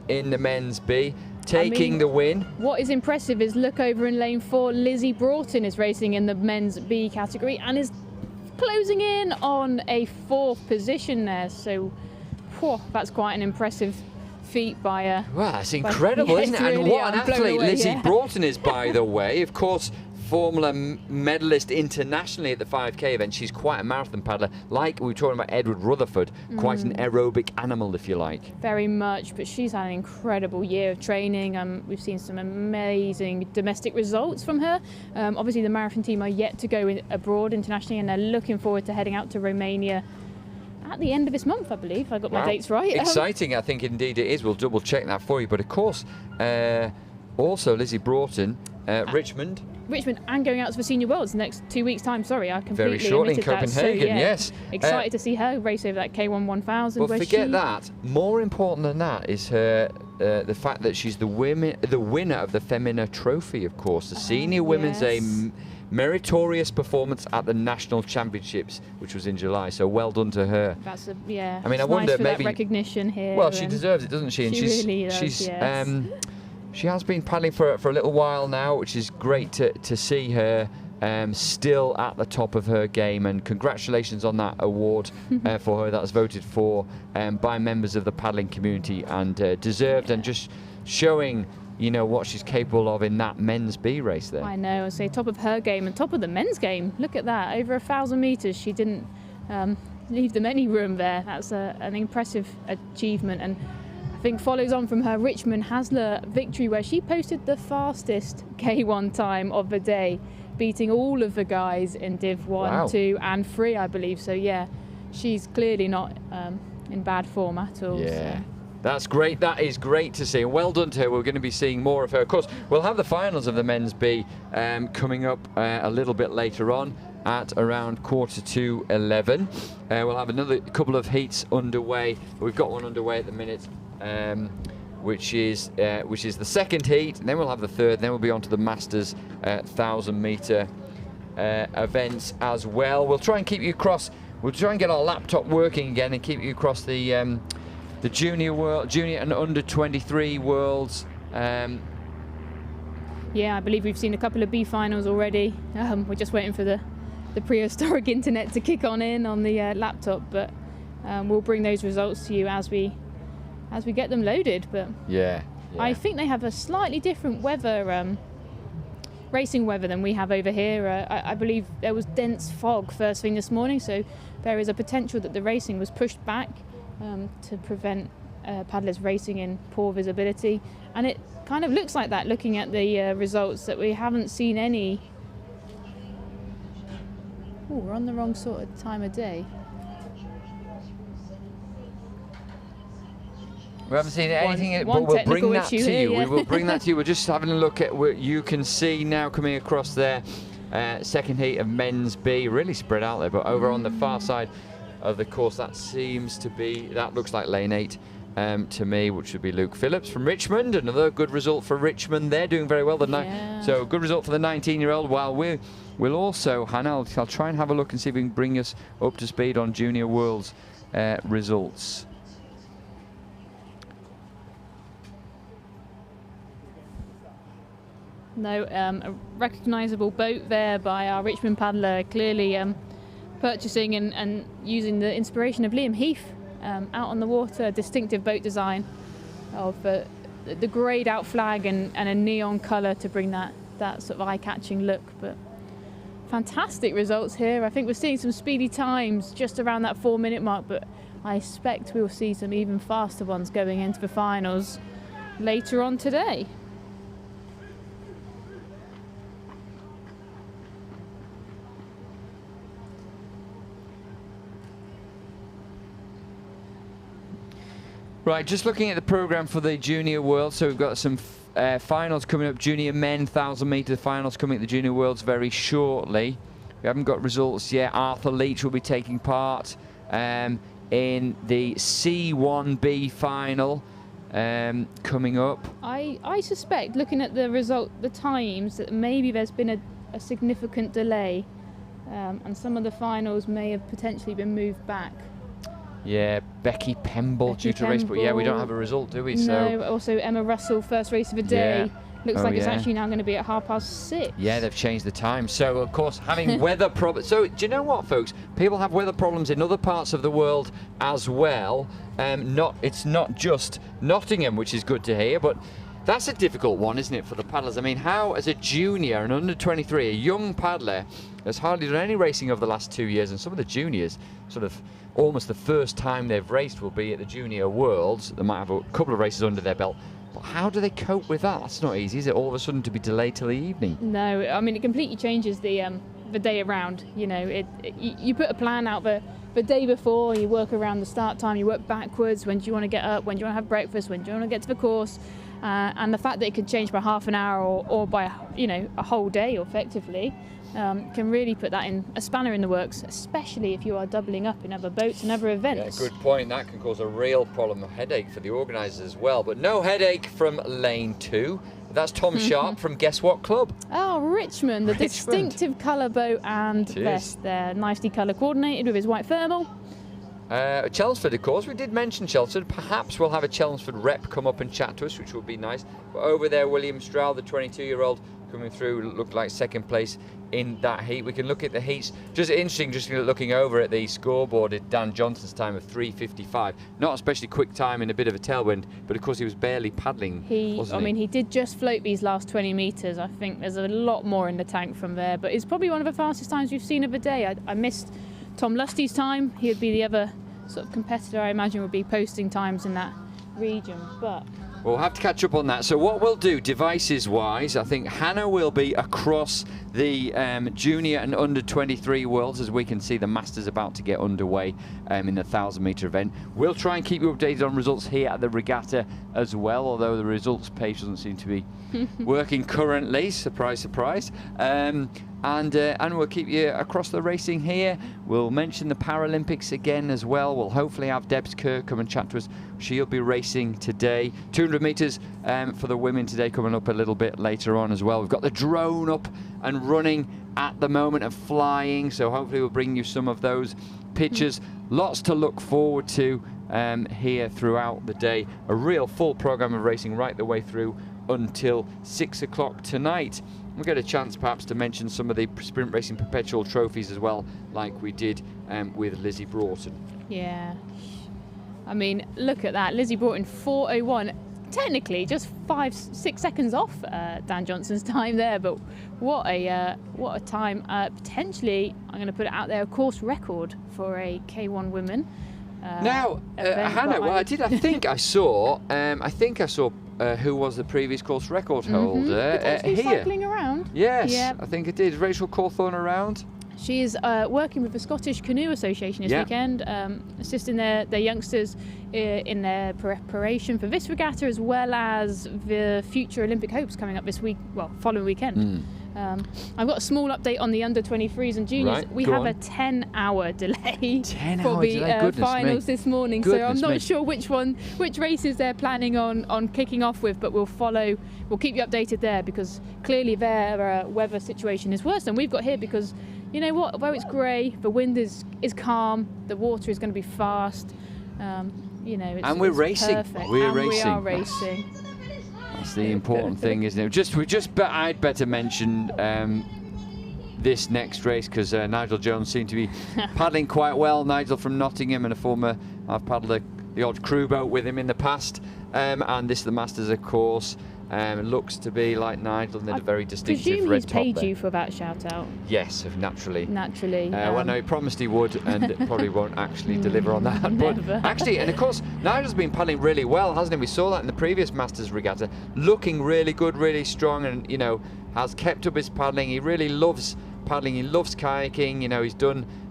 in the men's B, taking the win. What is impressive is look over in lane 4, Lizzie Broughton is racing in the men's B category and is closing in on a 4th position there. So that's quite an impressive feat by well, that's incredible, isn't it? And really, what an athlete Lizzie Broughton is, by the way. Of course, Formula medalist internationally at the 5K event. She's quite a marathon paddler. Like we were talking about Edward Rutherford, quite an aerobic animal, if you like. Very much, but she's had an incredible year of training. We've seen some amazing domestic results from her. Obviously, the marathon team are yet to go abroad internationally, and they're looking forward to heading out to Romania at the end of this month, I believe. I got my dates right. Exciting, I think indeed it is. We'll double check that for you. But of course, also Lizzie Broughton, Richmond, and going out to the Senior Worlds next 2 weeks' time. Sorry, I completely very shortly in omitted Copenhagen. That. So, yes, excited to see her race over that K1 1000. Well, forget that. More important than that is her the fact that she's the winner of the Femina Trophy, of course, the Senior Women's A meritorious performance at the National Championships, which was in July. So well done to her. That's I mean, I nice wonder for maybe that recognition here. Well, she deserves it, doesn't she? And she really does, she's yes. she has been paddling for a little while now, which is great to see her still at the top of her game. And congratulations on that award for her. That was voted for by members of the paddling community, and deserved, and just showing, you know, what she's capable of in that men's B race there. I know, I say top of her game and top of the men's game. Look at that, over 1,000 metres. She didn't leave them any room there. That's an impressive achievement, and I think follows on from her Richmond Hasler victory, where she posted the fastest K1 time of the day, beating all of the guys in Div 1, Wow. 2 and 3, I believe. So yeah, she's clearly not in bad form at all. Yeah. So. That's great. That is great to see. And well done to her. We're going to be seeing more of her. Of course, we'll have the finals of the men's B coming up a little bit later on at around 11:15. We'll have another couple of heats underway. We've got one underway at the minute, which is the second heat. And then we'll have the third. Then we'll be on to the Masters 1,000-metre events as well. We'll try and keep you across. We'll try and get our laptop working again and keep you across the junior and under 23 worlds. Yeah, I believe we've seen a couple of B finals already. We're just waiting for the prehistoric internet to kick on the laptop, but we'll bring those results to you as we get them loaded. But yeah. I think they have a slightly different weather, racing weather, than we have over here. I believe there was dense fog first thing this morning, so there is a potential that the racing was pushed back to prevent paddlers racing in poor visibility, and it kind of looks like that looking at the results, that we haven't seen any. Oh, we're on the wrong sort of time of day. We haven't seen anything, one but we'll bring that technical to issue you. here, yeah. We will bring that to you. We're just having a look at what you can see now coming across there. Second heat of men's B, really spread out there, but over on the far side of the course, that looks like lane 8 to me, which would be Luke Phillips from Richmond. Another good result for Richmond. They're doing very well. So good result for the 19-year-old. While we'll also, Hannah, I'll try and have a look and see if we can bring us up to speed on Junior Worlds results. No, a recognisable boat there by our Richmond paddler, clearly purchasing and using the inspiration of Liam Heath out on the water. Distinctive boat design of the greyed out flag and a neon colour to bring that sort of eye-catching look. But fantastic results here. I think we're seeing some speedy times just around that 4-minute mark, but I expect we'll see some even faster ones going into the finals later on today. Right, just looking at the programme for the Junior World, so we've got some finals coming up. Junior men 1,000-metre finals coming at the Junior Worlds very shortly. We haven't got results yet. Arthur Leach will be taking part in the C1B final coming up. I suspect, looking at the times, that maybe there's been a significant delay, and some of the finals may have potentially been moved back. Yeah, Becky Pemble due to race, but yeah, we don't have a result, do we? No, so also Emma Russell, first race of the day. Looks like it's actually now going to be at 6:30. Yeah, they've changed the time. So, of course, having weather problems. So, do you know what, folks? People have weather problems in other parts of the world as well. It's not just Nottingham, which is good to hear, but that's a difficult one, isn't it, for the paddlers? I mean, how, as a junior and under 23, a young paddler has hardly done any racing over the last 2 years, and some of the juniors, sort of almost the first time they've raced will be at the Junior Worlds. They might have a couple of races under their belt. But how do they cope with that? That's not easy, is it? All of a sudden to be delayed till the evening. No, I mean, it completely changes the day around. You know, you put a plan out the day before, you work around the start time, you work backwards. When do you want to get up? When do you want to have breakfast? When do you want to get to the course? And the fact that it could change by half an hour or by, a whole day effectively, can really put that in a spanner in the works, especially if you are doubling up in other boats and other events. Yeah, good point. That can cause a real problem, a headache for the organisers as well. But no headache from lane 2. That's Tom Sharp from Guess What Club? Oh, Richmond, the distinctive colour boat and vest there. Nicely colour coordinated with his white thermal. Chelmsford, of course. We did mention Chelmsford. Perhaps we'll have a Chelmsford rep come up and chat to us, which would be nice. But over there, William Stroud, the 22-year-old, coming through, looked like second place in that heat. We can look at the heats. Just interesting, just looking over at the scoreboard at Dan Johnson's time of 3:55. Not especially quick time in a bit of a tailwind, but of course he was barely paddling, wasn't he? He did just float these last 20 metres. I think there's a lot more in the tank from there, but it's probably one of the fastest times we've seen of the day. I missed Tom Lusty's time. He would be the other sort of competitor I imagine would be posting times in that region, but we'll have to catch up on that. So what we'll do, devices wise, I think Hannah will be across the junior and under 23 worlds, as we can see the Masters about to get underway in the 1,000-metre event. We'll try and keep you updated on results here at the regatta as well, although the results page doesn't seem to be working currently. Surprise, surprise. And we'll keep you across the racing here. We'll mention the Paralympics again as well. We'll hopefully have Debs Kerr come and chat to us. She'll be racing today. 200 metres for the women today, coming up a little bit later on as well. We've got the drone up and running at the moment and flying, so hopefully we'll bring you some of those pictures. Lots to look forward to here throughout the day. A real full programme of racing right the way through until 6 o'clock tonight. We'll get a chance perhaps to mention some of the sprint racing perpetual trophies as well, like we did with Lizzie Broughton. Yeah, I mean, look at that. Lizzie Broughton 4:01, technically just 5-6 seconds off Dan Johnson's time there, but what a time. Potentially, I'm going to put it out there, a course record for a K1 women. Now, Hannah, well, I think I saw who was the previous course record holder here. Cycling around. Yes, yep. I think it did. Rachel Cawthorne around. She's working with the Scottish Canoe Association this weekend, assisting their youngsters in their preparation for this regatta, as well as the future Olympic hopes coming up this week, following weekend. I've got a small update on the under 23s and juniors. Right, we have a 10-hour delay for the finals this morning, so I'm not sure which races they're planning on kicking off with, but we'll keep you updated there, because clearly their weather situation is worse than we've got here, because you know what, although it's grey, the wind is calm, the water is going to be fast, and we're racing. Perfect. We are racing. That's the important thing, isn't it? I'd better mention this next race, because Nigel Jones seemed to be paddling quite well. Nigel from Nottingham, and I've paddled the odd crew boat with him in the past, and this is the Masters, of course. Looks to be like Nigel in a very distinctive red top. Presume he's paid you for that shout out. Yes, naturally. Well, no, he promised he would, and probably won't actually deliver on that. But actually, and of course, Nigel's been paddling really well, hasn't he? We saw that in the previous Masters regatta, looking really good, really strong, and has kept up his paddling. He really loves paddling. He loves kayaking.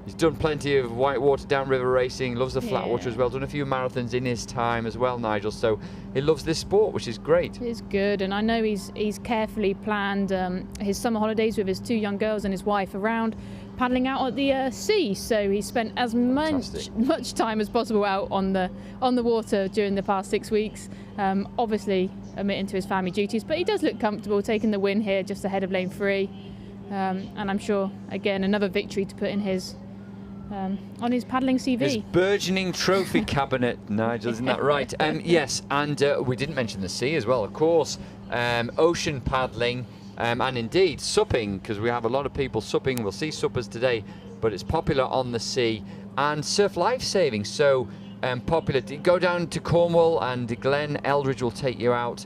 He's done plenty of whitewater downriver racing, loves the flat water as well, done a few marathons in his time as well, Nigel, so he loves this sport, which is great. It's good, and I know he's carefully planned his summer holidays with his 2 young girls and his wife around paddling out at the sea, so he spent as much time as possible out on the water during the past 6 weeks, obviously omitting to his family duties, but he does look comfortable taking the win here just ahead of lane 3, and I'm sure, again, another victory to put in his on his paddling CV. His burgeoning trophy cabinet, Nigel, isn't that right? Yes, and we didn't mention the sea as well, of course. Ocean paddling, and indeed supping, because we have a lot of people supping. We'll see suppers today, but it's popular on the sea. And surf lifesaving, so popular. Go down to Cornwall, and Glenn Eldridge will take you out,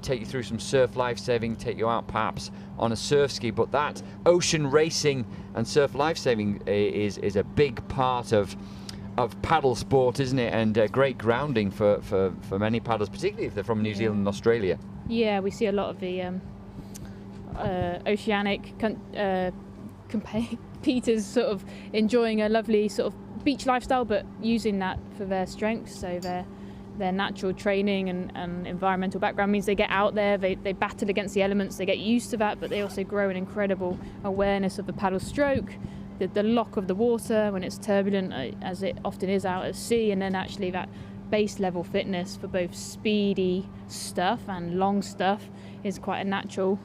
take you through some surf lifesaving, take you out perhaps on a surf ski. But that ocean racing and surf lifesaving is a big part of paddle sport, isn't it? And great grounding for many paddlers, particularly if they're from New Zealand and Australia. Yeah, we see a lot of the oceanic competitors sort of enjoying a lovely sort of beach lifestyle, but using that for their strengths. So their natural training and environmental background means they get out there, they battle against the elements, they get used to that, but they also grow an incredible awareness of the paddle stroke, the lock of the water when it's turbulent, as it often is out at sea, and then actually that base level fitness for both speedy stuff and long stuff is quite a natural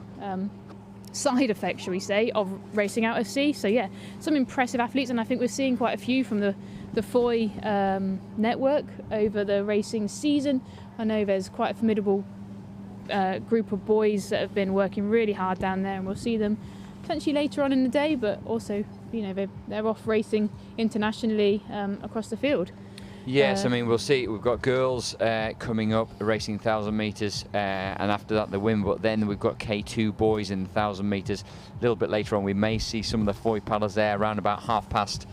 side effect, shall we say, of racing out of sea. So yeah, some impressive athletes, and I think we're seeing quite a few from the Foy network over the racing season. I know there's quite a formidable group of boys that have been working really hard down there, and we'll see them potentially later on in the day, but also, you know, they're off racing internationally across the field. Yes, I mean, we'll see. We've got girls coming up racing 1,000 metres, and after that the women. But then we've got K2 boys in 1,000 metres. A little bit later on, we may see some of the Foy paddlers there around about half past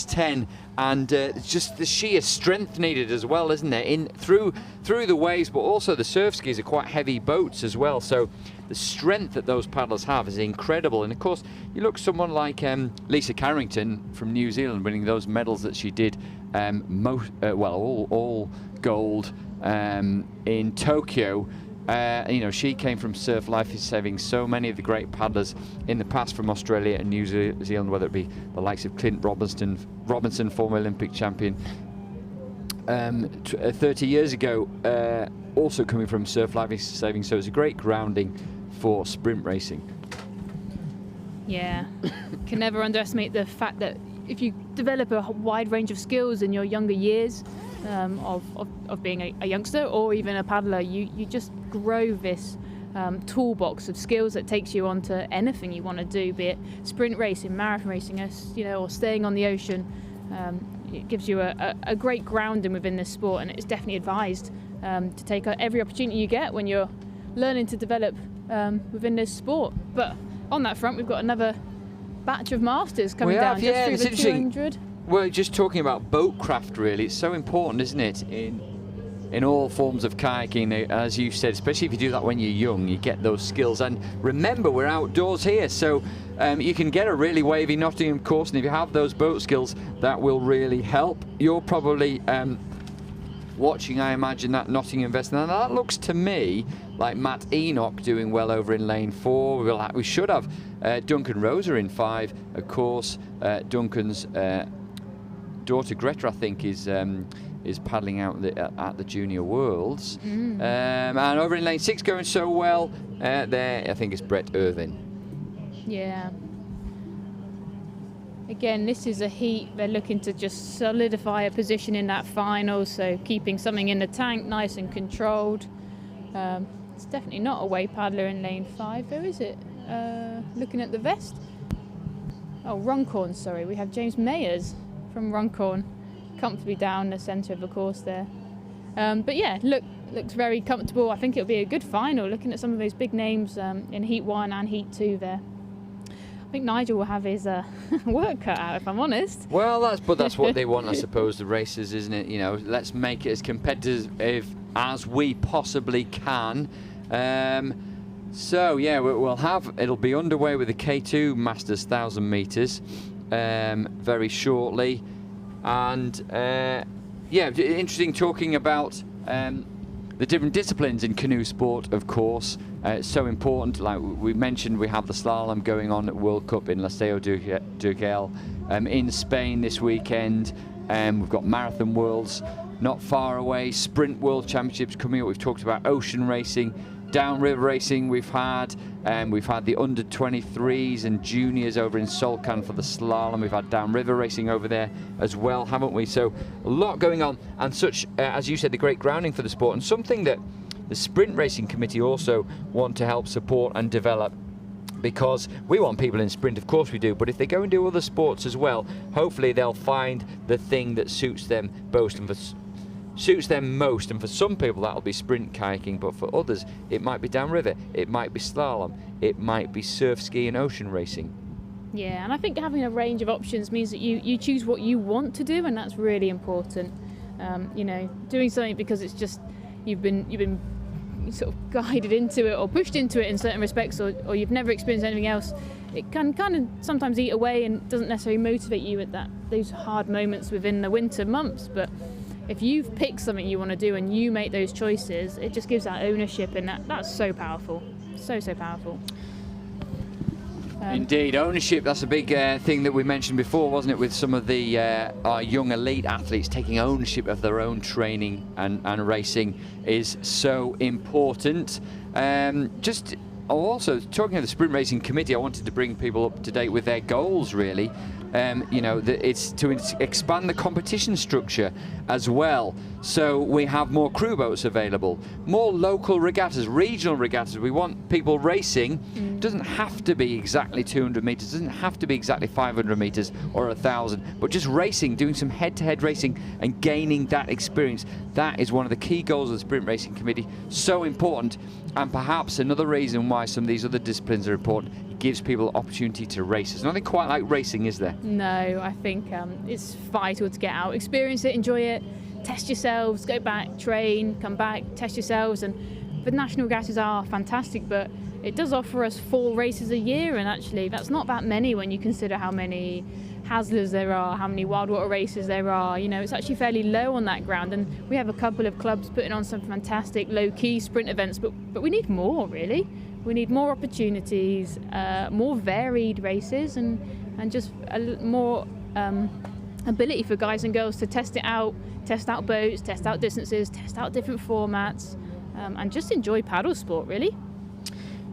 10. And just the sheer strength needed as well, isn't there? Through the waves, but also the surf skis are quite heavy boats as well. So the strength that those paddlers have is incredible. And of course, you look at someone like Lisa Carrington from New Zealand winning those medals that she did, all gold in Tokyo. You know, she came from surf life saving so many of the great paddlers in the past from Australia and New Zealand, whether it be the likes of Clint Robinson, former Olympic champion 30 years ago, also coming from surf life saving. So it's a great grounding for sprint racing. Yeah, can never underestimate the fact that if you develop a wide range of skills in your younger years of being a youngster or even a paddler, you just grow this toolbox of skills that takes you on to anything you want to do, be it sprint racing, marathon racing, or staying on the ocean. It gives you a great grounding within this sport, and it's definitely advised to take every opportunity you get when you're learning to develop within this sport. But on that front, we've got another batch of masters coming down just through the 200. We're just talking about boatcraft, really. It's so important, isn't it, in all forms of kayaking, as you said, especially if you do that when you're young, you get those skills. And remember, we're outdoors here, so you can get a really wavy Nottingham course, and if you have those boat skills, that will really help. You're probably watching, I imagine, that Nottingham Investment, and that looks to me like Matt Enoch doing well over in lane 4. We should have Duncan Rosa in 5, of course. Duncan's daughter Greta, I think, is paddling out at the Junior Worlds. And over in lane 6 going so well, there I think it's Brett Irvin. Yeah. Again, this is a heat. They're looking to just solidify a position in that final, so keeping something in the tank nice and controlled. It's definitely not a wave paddler in lane 5, though, is it? Looking at the vest. Oh, Runcorn, sorry. We have James Mayers from Runcorn, comfortably down the centre of the course there. But yeah, looks very comfortable. I think it'll be a good final, looking at some of those big names in Heat 1 and Heat 2 there. I think Nigel will have his work cut out, if I'm honest. Well, that's what they want, I suppose, the racers, isn't it? You know, let's make it as competitive as we possibly can. So yeah, it'll be underway with the K2 Masters 1,000 metres very shortly, and yeah, interesting talking about the different disciplines in canoe sport, of course. It's so important. Like we mentioned, we have the slalom going on at World Cup in Liceo d'Urgell in Spain this weekend. We've got Marathon Worlds not far away, Sprint World Championships coming up. We've talked about ocean racing, downriver racing. We've had the under 23s and juniors over in Solcan for the slalom. We've had downriver racing over there as well, haven't we? So a lot going on, and such, as you said, the great grounding for the sport, and something that the Sprint Racing Committee also want to help support and develop, because we want people in sprint, of course we do, but if they go and do other sports as well, hopefully they'll find the thing that suits them most, and for some people that'll be sprint kayaking, but for others it might be downriver, it might be slalom, it might be surf ski and ocean racing. Yeah, and I think having a range of options means that you choose what you want to do, and that's really important. You know, doing something because it's just you've been sort of guided into it or pushed into it in certain respects, or you've never experienced anything else, it can kind of sometimes eat away and doesn't necessarily motivate you at those hard moments within the winter months. But if you've picked something you want to do and you make those choices, it just gives that ownership, and that's so powerful, so powerful. Indeed, ownership, that's a big thing that we mentioned before, wasn't it, with some of the our young elite athletes taking ownership of their own training and racing is so important. Just also, talking of the Sprint Racing Committee, I wanted to bring people up to date with their goals, really. It's to expand the competition structure as well. So we have more crew boats available, more local regattas, regional regattas. We want people racing. It doesn't have to be exactly 200 metres, doesn't have to be exactly 500 metres or 1,000, but just racing, doing some head-to-head racing and gaining that experience. That is one of the key goals of the Sprint Racing Committee. So important, and perhaps another reason why some of these other disciplines are important. It gives people opportunity to race. There's nothing quite like racing, is there? No, I think it's vital to get out, experience it, enjoy it, test yourselves, go back, train, come back, test yourselves. And the national regattas are fantastic, but it does offer us 4 races a year, and actually that's not that many when you consider how many Haslers there are, how many wild water races there are. It's actually fairly low on that ground, and we have a couple of clubs putting on some fantastic low-key sprint events, but we need more, really. We need more opportunities, more varied races, and just more ability for guys and girls to test it out, test out boats, test out distances, test out different formats, and just enjoy paddle sport, really.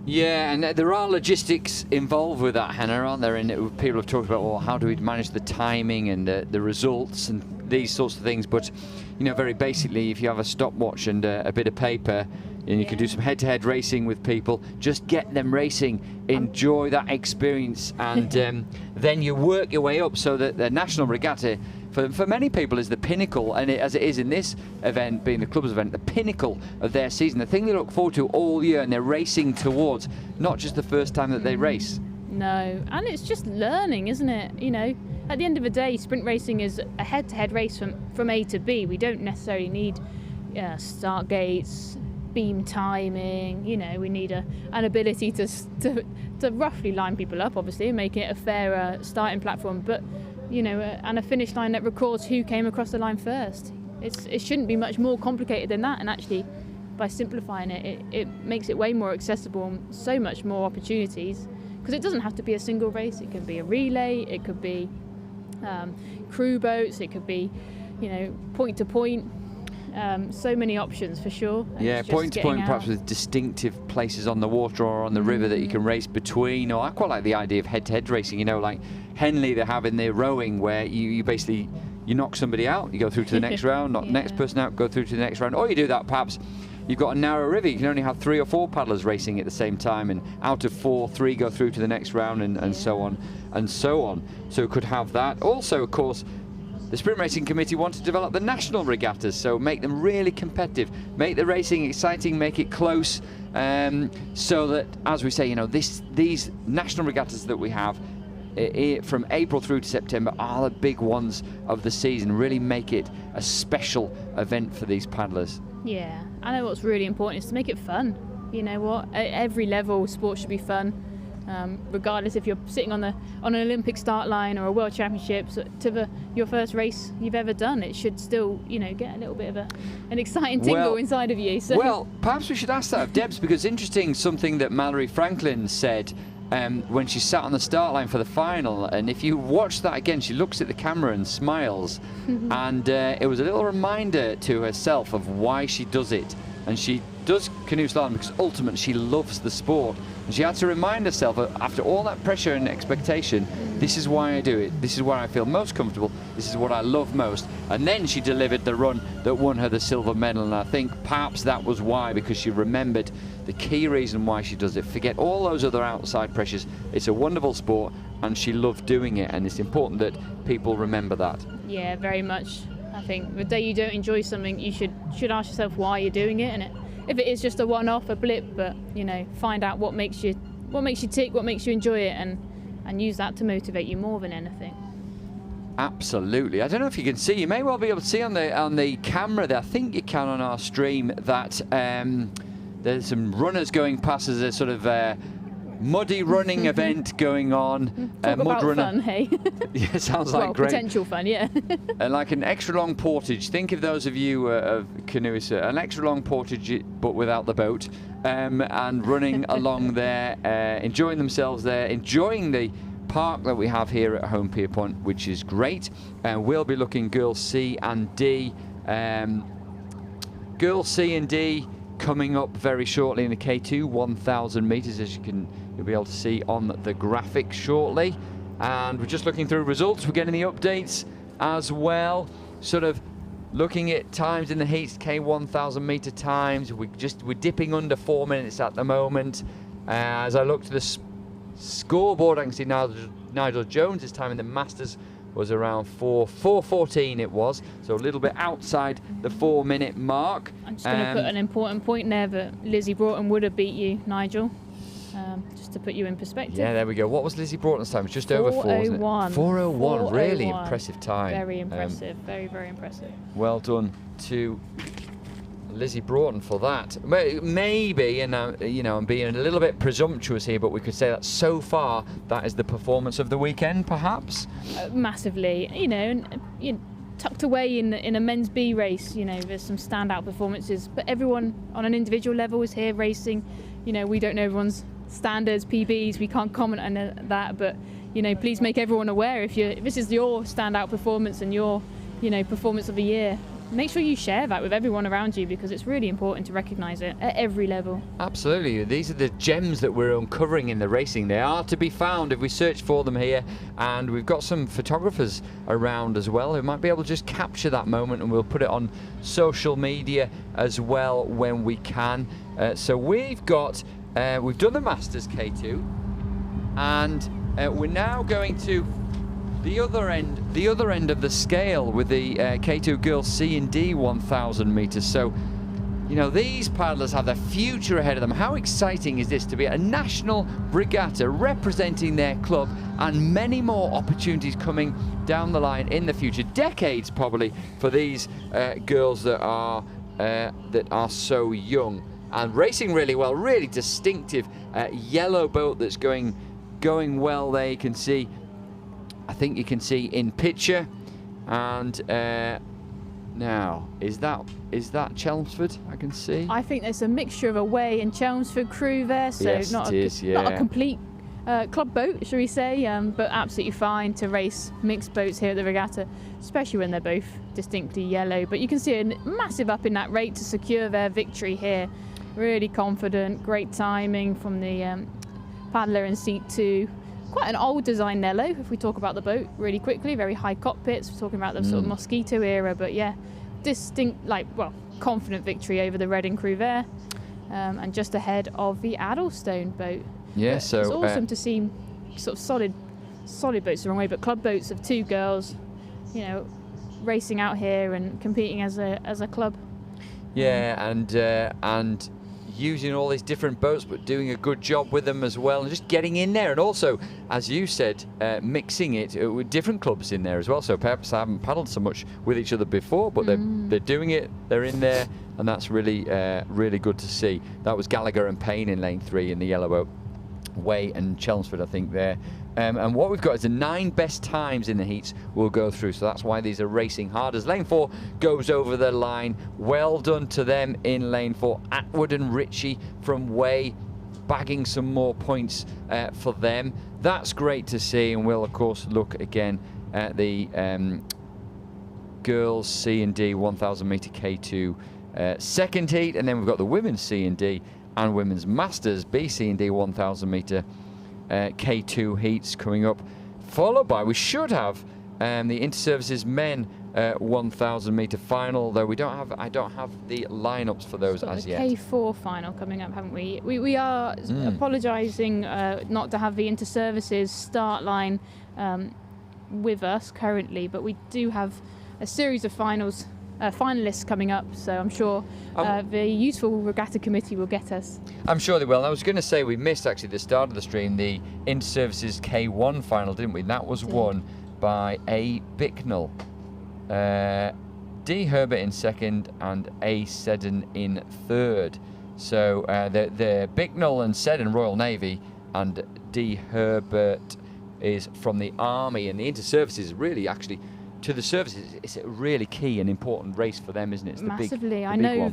Yeah, and there are logistics involved with that, Hannah, aren't there? And people have talked about, well, how do we manage the timing and the results and these sorts of things. But, very basically, if you have a stopwatch and a bit of paper, and you can do some head-to-head racing with people, just get them racing, enjoy that experience, and then you work your way up so that the National Regatta, for many people, is the pinnacle, and as it is in this event, being the club's event, the pinnacle of their season, the thing they look forward to all year, and they're racing towards, not just the first time that they race. No, and it's just learning, isn't it? At the end of the day, sprint racing is a head-to-head race from A to B. We don't necessarily need start gates, beam timing. We need an ability to roughly line people up, obviously, and make it a fairer starting platform, but and a finish line that records who came across the line first. It shouldn't be much more complicated than that, and actually by simplifying it makes it way more accessible and so much more opportunities, because it doesn't have to be a single race. It can be a relay, it could be crew boats, it could be point to point. So many options for sure. Yeah, point to point, perhaps with distinctive places on the water or on the river that you can race between. Or I quite like the idea of head-to-head racing. Like Henley, they have in their rowing, where you basically knock somebody out, you go through to the next round, knock the next person out, go through to the next round. Or you do that, perhaps you've got a narrow river, you can only have 3 or 4 paddlers racing at the same time, and out of 4, 3 go through to the next round, and so on and so on. So it could have that. Also, of course, the Sprint Racing Committee want to develop the national regattas, so make them really competitive, make the racing exciting, make it close, so that, as we say, these national regattas that we have from April through to September are the big ones of the season. Really make it a special event for these paddlers. Yeah, I know what's really important is to make it fun. You know what? At every level, sport should be fun. Regardless if you're sitting on an Olympic start line or a World Championships to your first race you've ever done, it should still, get a little bit of an exciting tingle inside of you. So. Well, perhaps we should ask that of Debs, because interesting, something that Mallory Franklin said when she sat on the start line for the final, and if you watch that again, she looks at the camera and smiles, and it was a little reminder to herself of why she does it. And she does canoe slalom because ultimately she loves the sport, and she had to remind herself, after all that pressure and expectation, this is why I do it, this is where I feel most comfortable, this is what I love most. And then she delivered the run that won her the silver medal, and I think perhaps that was why, because she remembered the key reason why she does it. Forget all those other outside pressures, it's a wonderful sport and she loved doing it, and it's important that people remember that. Yeah, very much. I think the day you don't enjoy something, you should ask yourself why you're doing it, and if it is just a one-off, a blip, but find out what makes you tick, what makes you enjoy it, and use that to motivate you more than anything. Absolutely. I don't know if you can see. You may well be able to see on the camera there. I think you can on our stream that there's some runners going past as a sort of muddy running event going on. Talk about fun, hey? Yeah, sounds like great. Potential fun, yeah. Like an extra long portage. Think of those of you of canoeists, an extra long portage but without the boat, and running along there, enjoying themselves there, enjoying the park that we have here at Holme Pierrepont, which is great. And we'll be looking Girls C and D. Girls C and D coming up very shortly in the K2 1,000 meters, as you'll be able to see on the graphic shortly. And we're just looking through results. We're getting the updates as well, sort of looking at times in the heats, K1000 meter times. We're dipping under 4 minutes at the moment. As I look to the scoreboard, I can see Nigel Jones's time in the Masters was around 4:14 it was, so a little bit outside the 4 minute mark. I'm just going to put an important point there that Lizzie Broughton would have beat you, Nigel, just to put you in perspective. Yeah, there we go. What was Lizzie Broughton's time? It was just over 4, wasn't it? 4:01, really impressive time. Very impressive, very, very impressive. Well done to Lizzie Broughton for that. Maybe, and I'm being a little bit presumptuous here, but we could say that so far that is the performance of the weekend, perhaps. Massively, tucked away in a men's B race. There's some standout performances, but everyone on an individual level is here racing. We don't know everyone's standards, PBs. We can't comment on that, but please make everyone aware if this is your standout performance and your performance of the year. Make sure you share that with everyone around you, because it's really important to recognise it at every level. Absolutely. These are the gems that we're uncovering in the racing. They are to be found if we search for them here, and we've got some photographers around as well who might be able to just capture that moment, and we'll put it on social media as well when we can. So we've done the Masters K2, and we're now going to the other end of the scale with the K2 Girls C and D 1,000 meters. So, these paddlers have their future ahead of them. How exciting is this to be at a national regatta representing their club, and many more opportunities coming down the line in the future, decades probably, for these girls that are so young and racing really well. Really distinctive yellow boat that's going well there. You can see. I think you can see in picture, and now is that Chelmsford? I can see. I think there's a mixture of away and Chelmsford crew there, so yes, not a complete club boat, shall we say, but absolutely fine to race mixed boats here at the regatta, especially when they're both distinctly yellow. But you can see a massive up in that rate to secure their victory here. Really confident, great timing from the paddler in seat 2. Quite an old design Nello, if we talk about the boat really quickly. Very high cockpits. We're talking about the sort of Mosquito era, but yeah, confident victory over the Reading crew there, and just ahead of the Addlestone boat. Yeah, but so it's awesome to see sort of solid boats the wrong way, but club boats of 2 girls, racing out here and competing as a club. Yeah, and using all these different boats, but doing a good job with them as well, and just getting in there, and also, as you said, mixing it with different clubs in there as well. So perhaps I haven't paddled so much with each other before, but they're doing it, they're in there, and that's really really good to see. That was Gallagher and Payne in lane 3 in the yellow boat. Way and Chelmsford, I think, there. And what we've got is the 9 best times in the heats we'll go through, so that's why these are racing hard. As lane 4 goes over the line, well done to them in lane 4. Atwood and Ritchie from Way bagging some more points for them. That's great to see, and we'll of course look again at the girls C and D 1,000 meter K2 second heat, and then we've got the women's C and D and women's Masters B, C and D 1,000 meter K2 heats coming up, followed by, we should have the Interservices men 1,000 meter final, though I don't have the lineups for those as yet. K4 final coming up, haven't we? We are apologising not to have the Interservices start line with us currently, but we do have a series of finalists coming up, so I'm sure the useful regatta committee will get us. I'm sure they will. And I was going to say we missed actually the start of the stream, the Interservices K1 final, didn't we? That was won by A. Bicknell, D. Herbert in second, and A. Seddon in third. So the Bicknell and Seddon Royal Navy, and D. Herbert is from the Army, and the Interservices is really actually, to the services, it's a really key and important race for them, isn't it? It's massively. I know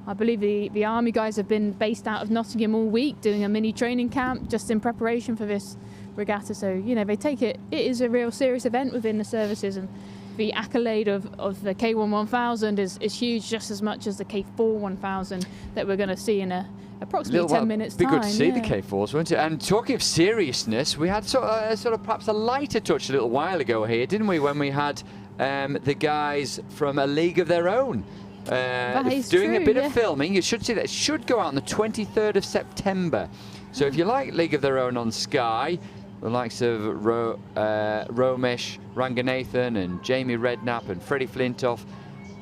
I believe the Army guys have been based out of Nottingham all week doing a mini training camp just in preparation for this regatta. So they take it is a real serious event within the services, and the accolade of the K1 1000 is huge, just as much as the K4 1000 that we're going to see in approximately 10 minutes time. Be good to see the K4s, won't it? And talking of seriousness, we had sort of perhaps a lighter touch a little while ago here, didn't we, when we had the guys from A League of Their Own doing a bit of filming. You should see that. It should go out on the 23rd of September. So if you like League of Their Own on Sky, the likes of Romesh Ranganathan and Jamie Redknapp and Freddie Flintoff,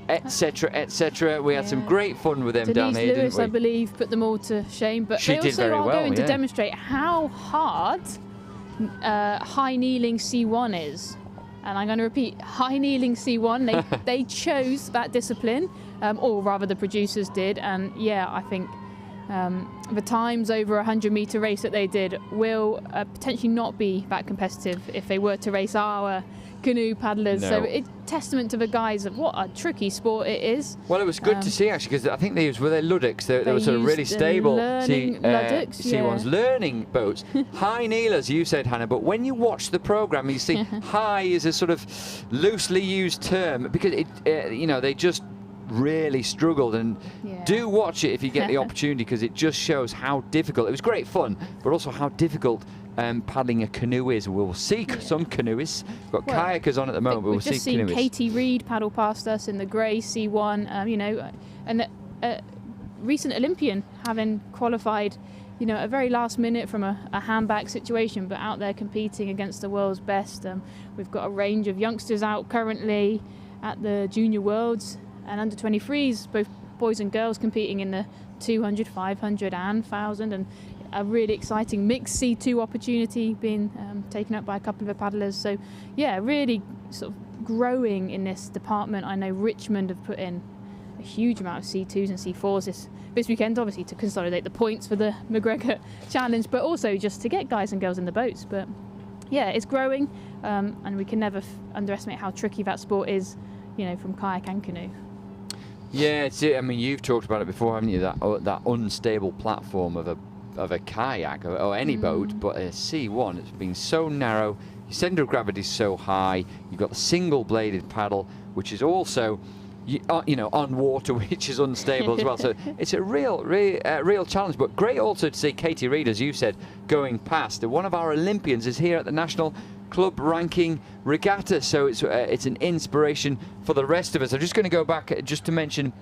etc., etc. We had some great fun with them down here, Lewis, didn't we? I believe, put them all to shame. But she they also are going to demonstrate how hard high kneeling C1 is. And I'm going to repeat, high kneeling C1, they chose that discipline, or rather the producers did. And yeah, I think the times over a 100-meter race that they did will potentially not be that competitive if they were to race our canoe paddlers. No. So it's testament to the guys of what a tricky sport it is. Well, it was good to see, actually, because I think they were their Luddocks. They were sort of really stable C1s, learning boats. High kneelers, you said, Hannah, but when you watch the programme, you see high is a sort of loosely used term, because they just really struggled. And do watch it if you get the opportunity, because it just shows how difficult. It was great fun, but also how difficult paddling a canoe is. We'll see some canoeists. We've got kayakers on at the moment, but we'll see canoeists. We've just seen Katie Reed paddle past us in the grey C1, and a recent Olympian having qualified, a very last minute from a handbag situation, but out there competing against the world's best. We've got a range of youngsters out currently at the Junior Worlds and under 23s, both boys and girls competing in the 200, 500 and 1000, and a really exciting mixed C2 opportunity being taken up by a couple of the paddlers. So yeah, really sort of growing in this department. I know Richmond have put in a huge amount of C2s and C4s this weekend, obviously to consolidate the points for the McGregor Challenge, but also just to get guys and girls in the boats. But yeah, it's growing, and we can never underestimate how tricky that sport is, from kayak and canoe. Yeah, you've talked about it before, haven't you? That unstable platform of a kayak or any boat, but a C1, it's been so narrow. Your centre of gravity is so high. You've got the single-bladed paddle, which is also, on water, which is unstable as well. So it's a real challenge. But great also to see Katie Reed, as you said, going past. One of our Olympians is here at the National Club Ranking Regatta, so it's an inspiration for the rest of us. I'm just going to go back just to mention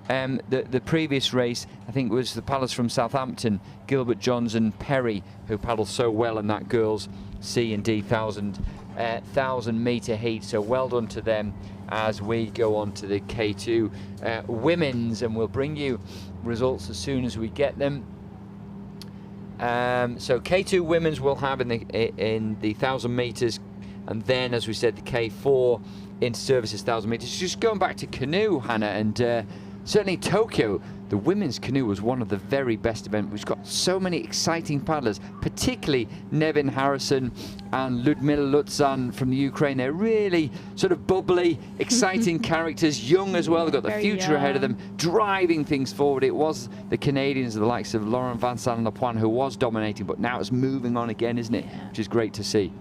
the previous race. I think it was the paddlers from Southampton, Gilbert, Johns and Perry, who paddled so well in that girls' C and D 1,000 metre heat. So well done to them as we go on to the K2 women's, and we'll bring you results as soon as we get them. So K2 women's we'll have in the 1,000 metres, and then, as we said, the K4 into services 1,000 metres. Just going back to canoe, Hannah, and certainly Tokyo, the women's canoe was one of the very best events. We've got so many exciting paddlers, particularly Nevin Harrison and Ludmila Lutzan from the Ukraine. They're really sort of bubbly, exciting characters, young as well. They've got the future ahead of them, driving things forward. It was the Canadians, the likes of Lauren Van Sanen-Lapointe, who was dominating, but now it's moving on again, isn't it? Which is great to see.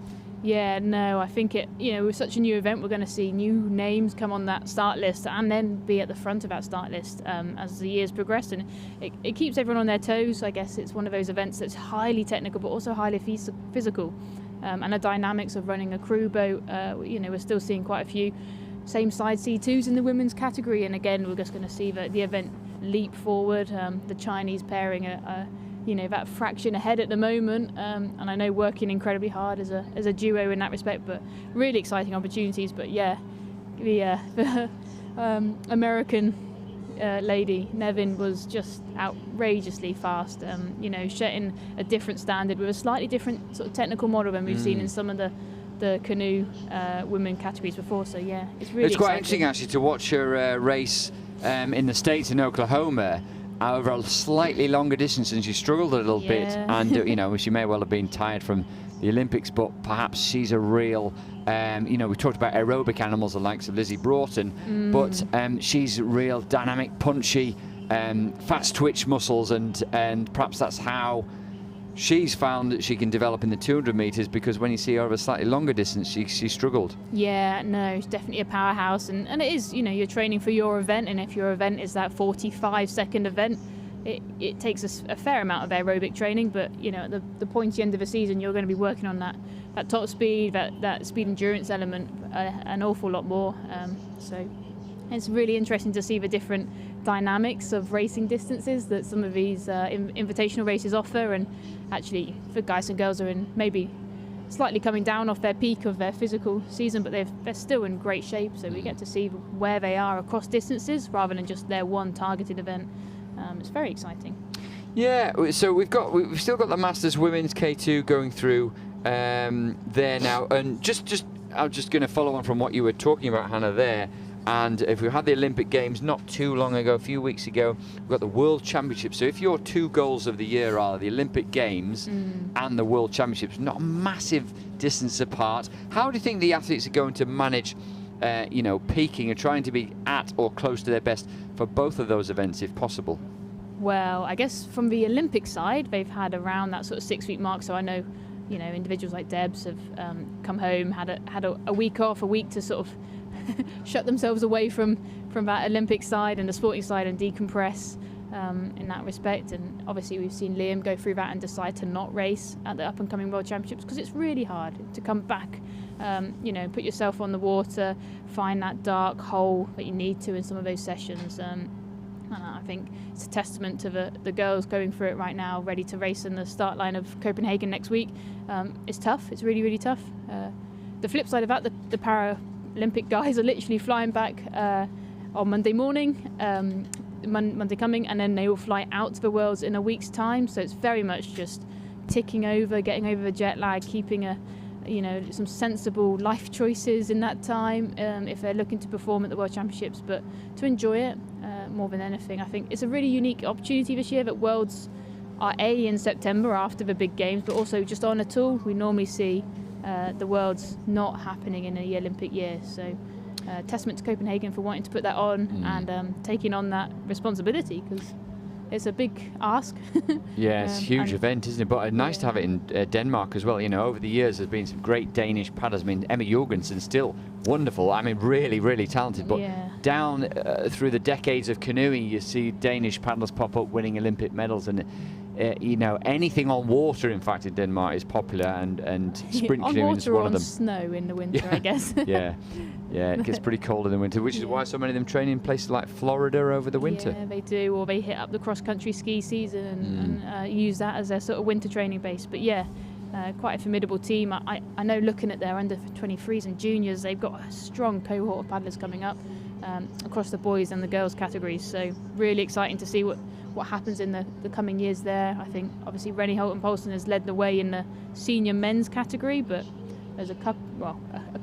Yeah, no, I think with such a new event, we're going to see new names come on that start list and then be at the front of that start list as the years progress, and it keeps everyone on their toes. I guess it's one of those events that's highly technical but also highly physical, and the dynamics of running a crew boat. We're still seeing quite a few same side C2s in the women's category, and again, we're just going to see the event leap forward. The Chinese pairing that fraction ahead at the moment, and I know working incredibly hard as a duo in that respect, but really exciting opportunities. But yeah, the American lady Nevin was just outrageously fast, setting a different standard with a slightly different sort of technical model than we've seen in some of the canoe women categories before. So yeah, it's really quite interesting actually to watch her race in the States in Oklahoma over a slightly longer distance, and she struggled a little bit, and she may well have been tired from the Olympics, but perhaps she's a real we talked about aerobic animals, the likes of Lizzie Broughton, but she's real dynamic, punchy, fast twitch muscles, and perhaps that's how she's found that she can develop in the 200 metres, because when you see her over a slightly longer distance, she struggled. Yeah, no, it's definitely a powerhouse, and it is, you know, you're training for your event, and if your event is that 45-second event, it takes a fair amount of aerobic training, but you know, at the pointy end of a season, you're going to be working on that top speed, that speed endurance element an awful lot more. So it's really interesting to see the different dynamics of racing distances that some of these invitational races offer, and actually for guys and girls are in maybe slightly coming down off their peak of their physical season, but they're still in great shape, so we get to see where they are across distances rather than just their one targeted event. It's very exciting. Yeah, so we've still got the Masters Women's K2 going through there now, and I'm just going to follow on from what you were talking about, Hannah, there. And if we had the Olympic Games not too long ago, a few weeks ago, we've got the World Championships. So if your two goals of the year are the Olympic Games and the World Championships, not a massive distance apart, how do you think the athletes are going to manage, you know, peaking and trying to be at or close to their best for both of those events, if possible? Well, I guess from the Olympic side, they've had around that sort of 6-week mark. So I know, you know, individuals like Debs have come home, had a week off, a week to sort of shut themselves away from that Olympic side and the sporting side and decompress in that respect. And obviously we've seen Liam go through that and decide to not race at the up and coming World Championships, because it's really hard to come back, you know, put yourself on the water, find that dark hole that you need to in some of those sessions. I think it's a testament to the girls going through it right now, ready to race in the start line of Copenhagen next week. It's tough. It's really, really tough. The flip side of that, the Paralympic guys are literally flying back on Monday morning, Monday coming, and then they will fly out to the Worlds in a week's time. So it's very much just ticking over, getting over the jet lag, keeping some sensible life choices in that time if they're looking to perform at the World Championships, but to enjoy it more than anything. I think it's a really unique opportunity this year that Worlds are in September after the big games, but also just on a tool. We normally see the Worlds not happening in a Olympic year, so testament to Copenhagen for wanting to put that on and taking on that responsibility, because it's a big ask. Yeah, it's a huge event, isn't it? But nice to have it in Denmark as well. You know, over the years there's been some great Danish paddlers. I mean, Emma Jorgensen, still wonderful. I mean, really, really talented. But down through the decades of canoeing, you see Danish paddlers pop up winning Olympic medals, and you know, anything on water, in fact, in Denmark is popular, and sprint canoeing is one of them. On snow in the winter, I guess. Yeah, it gets pretty cold in the winter, which is why so many of them train in places like Florida over the winter. Yeah, they do, or they hit up the cross-country ski season and use that as their sort of winter training base. But yeah, quite a formidable team. I know, looking at their under-23s and juniors, they've got a strong cohort of paddlers coming up across the boys and the girls categories. So really exciting to see what happens in the coming years there. I think obviously Rennie Holton-Poulsen has led the way in the senior men's category, but there's a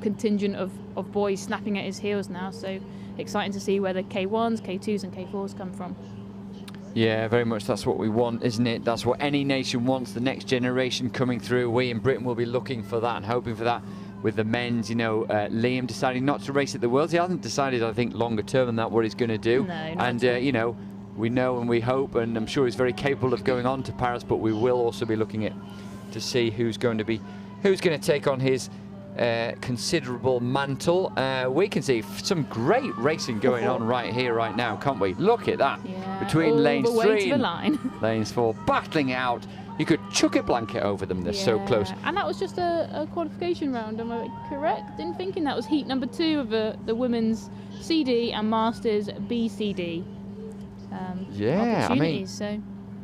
contingent of boys snapping at his heels now, so exciting to see where the K1s, K2s and K4s come from. Yeah, very much. That's what we want, isn't it? That's what any nation wants, the next generation coming through. We in Britain will be looking for that and hoping for that with the men's. You know, Liam deciding not to race at the Worlds. He hasn't decided, I think, longer term than that what he's going to do. No, and you know, we know and we hope, and I'm sure he's very capable of going on to Paris, but we will also be looking at to see who's going to take on his considerable mantle. We can see some great racing going on right here, right now, can't we? Look at that. Between lanes 3 and lanes 4, battling out. You could chuck a blanket over them, they're so close. And that was just a qualification round, am I correct in thinking? That was heat number 2 of the women's CD and Masters BCD. Yeah, I mean, so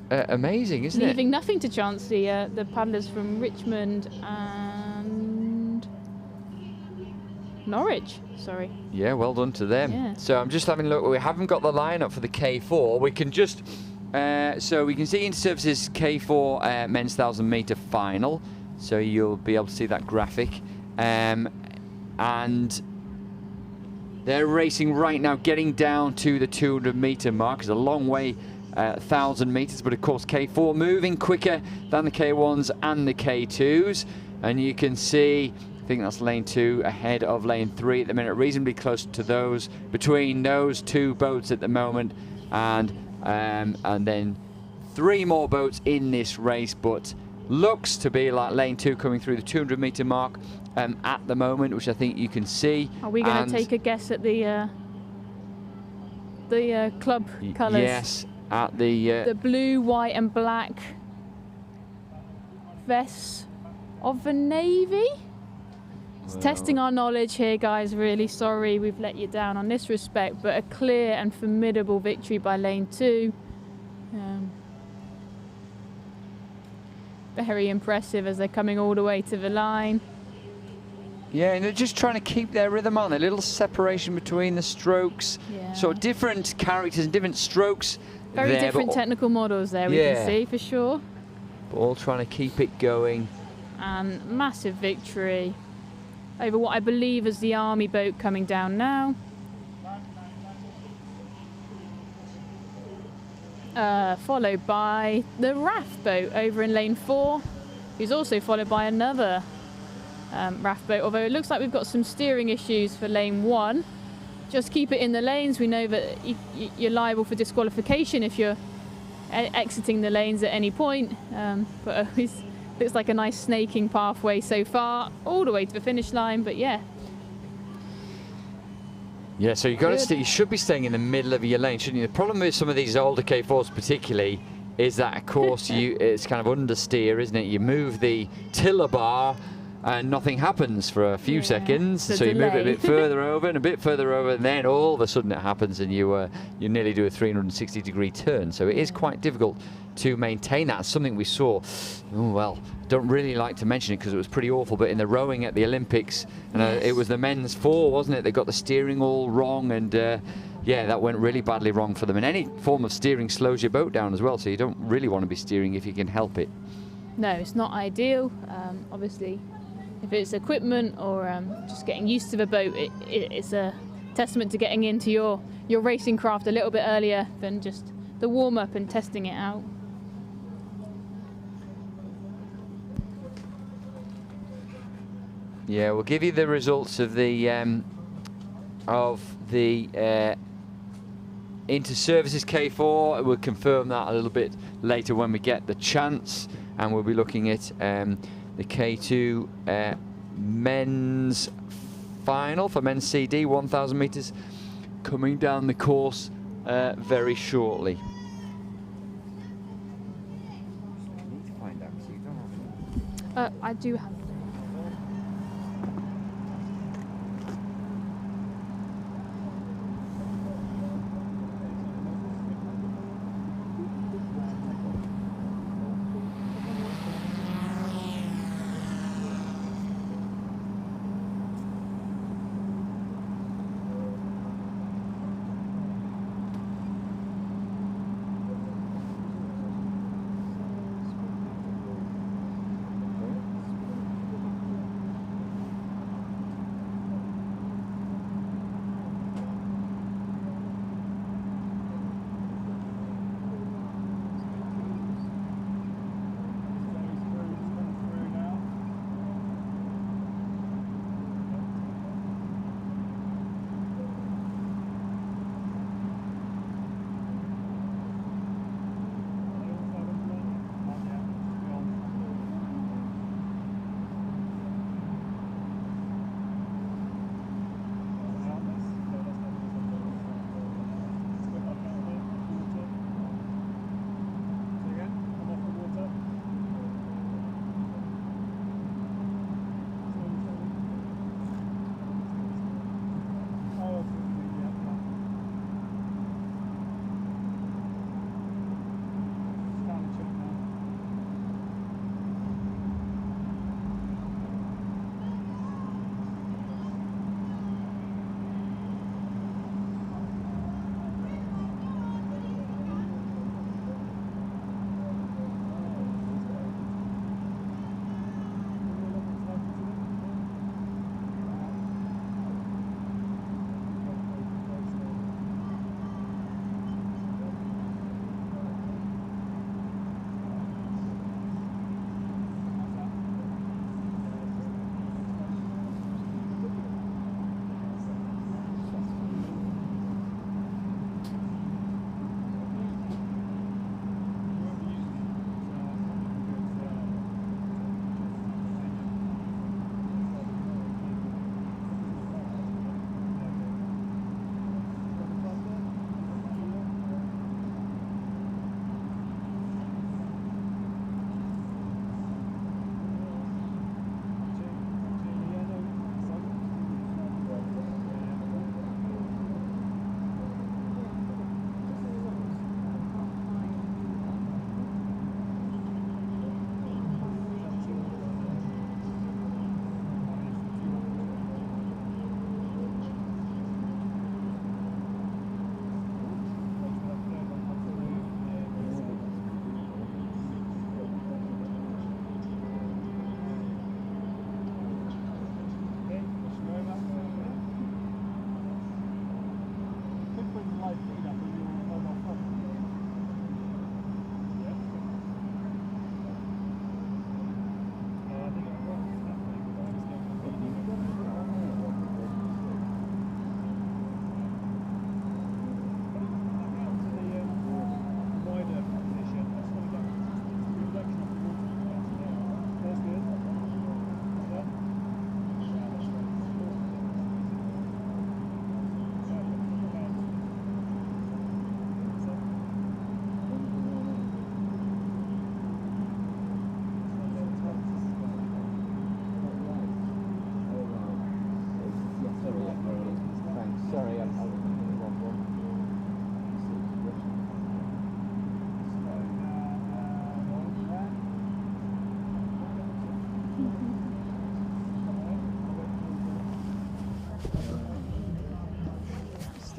amazing, isn't it? Leaving nothing to chance, the paddlers from Richmond and Norwich, sorry. Yeah, well done to them. Yeah. So I'm just having a look. We haven't got the lineup for the K4. We can just so we can see Interservices K4 men's 1,000 meter final. So you'll be able to see that graphic, and they're racing right now, getting down to the 200 meter mark. It's a long way, 1,000 meters, but of course K4 moving quicker than the K1s and the K2s, and you can see, I think that's lane 2 ahead of lane 3 at the minute, reasonably close to those, between those two boats at the moment, and then 3 more boats in this race, but looks to be like lane 2 coming through the 200-metre mark at the moment, which I think you can see. Are we going to take a guess at the club colours? Yes, at the blue, white and black vests of the Navy. It's testing our knowledge here, guys. Really sorry we've let you down on this respect, but a clear and formidable victory by lane 2. Very impressive as they're coming all the way to the line. Yeah, and they're just trying to keep their rhythm on. A little separation between the strokes. Yeah. So different characters and different strokes. Very there, different technical models there, we can see for sure. But all trying to keep it going. And massive victory over what I believe is the army boat coming down now. Followed by the RAF boat over in lane 4, who's also followed by another RAF boat, although it looks like we've got some steering issues for lane 1. Just keep it in the lanes. We know that you're liable for disqualification if you're exiting the lanes at any point, but it looks like a nice snaking pathway so far, all the way to the finish line, but yeah. Yeah, so you should be staying in the middle of your lane, shouldn't you? The problem with some of these older K4s particularly is that, of course, it's kind of understeer, isn't it? You move the tiller bar and nothing happens for a few seconds, so you move it a bit further over and a bit further over, and then all of a sudden it happens and you nearly do a 360-degree turn. So it is quite difficult to maintain that. It's something we saw, don't really like to mention it because it was pretty awful, but in the rowing at the Olympics, and it was the men's 4, wasn't it? They got the steering all wrong, and yeah, that went really badly wrong for them. And any form of steering slows your boat down as well, so you don't really want to be steering if you can help it. No, it's not ideal. Obviously, if it's equipment or just getting used to the boat, it's a testament to getting into your racing craft a little bit earlier than just the warm-up and testing it out. Yeah, we'll give you the results of the inter-services K4. We'll confirm that a little bit later when we get the chance, and we'll be looking at the K2 men's final for men's CD 1,000 meters coming down the course very shortly. I do have.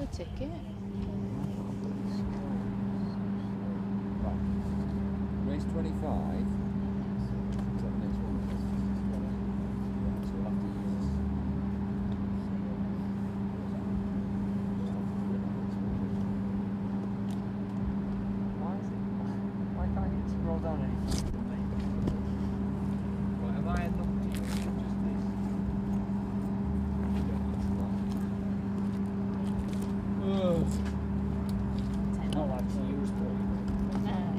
the ticket. Race 25. Why can't you scroll down any? Right, am I a numpty or just this? Not like to use, but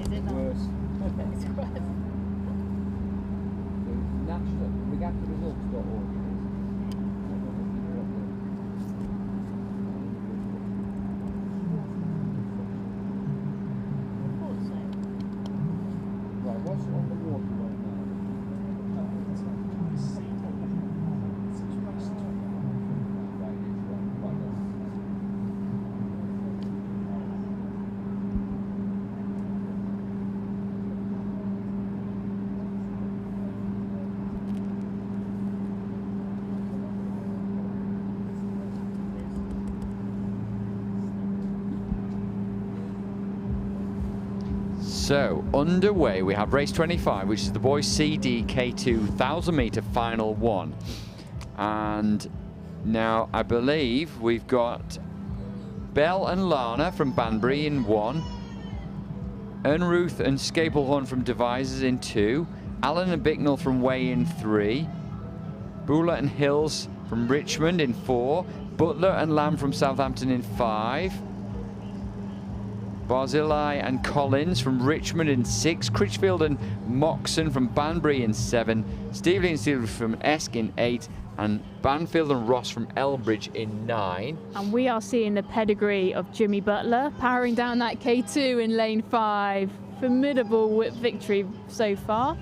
Is it not? Worse. It's worse. National Regatta results.org. Right, what's on the water right now? So, underway, we have race 25, which is the boys CD K2 1,000 metre final one. And now I believe we've got Bell and Lana from Banbury in 1, Unruth and Scaplehorn from Devizes in 2, Allen and Bicknell from Way in 3, Bula and Hills from Richmond in 4, Butler and Lamb from Southampton in 5, Barzillai and Collins from Richmond in 6, Critchfield and Moxon from Banbury in 7, Steveley and Steeley from Esk in 8, and Banfield and Ross from Elbridge in 9. And we are seeing the pedigree of Jimmy Butler powering down that K2 in lane 5. Formidable victory so far.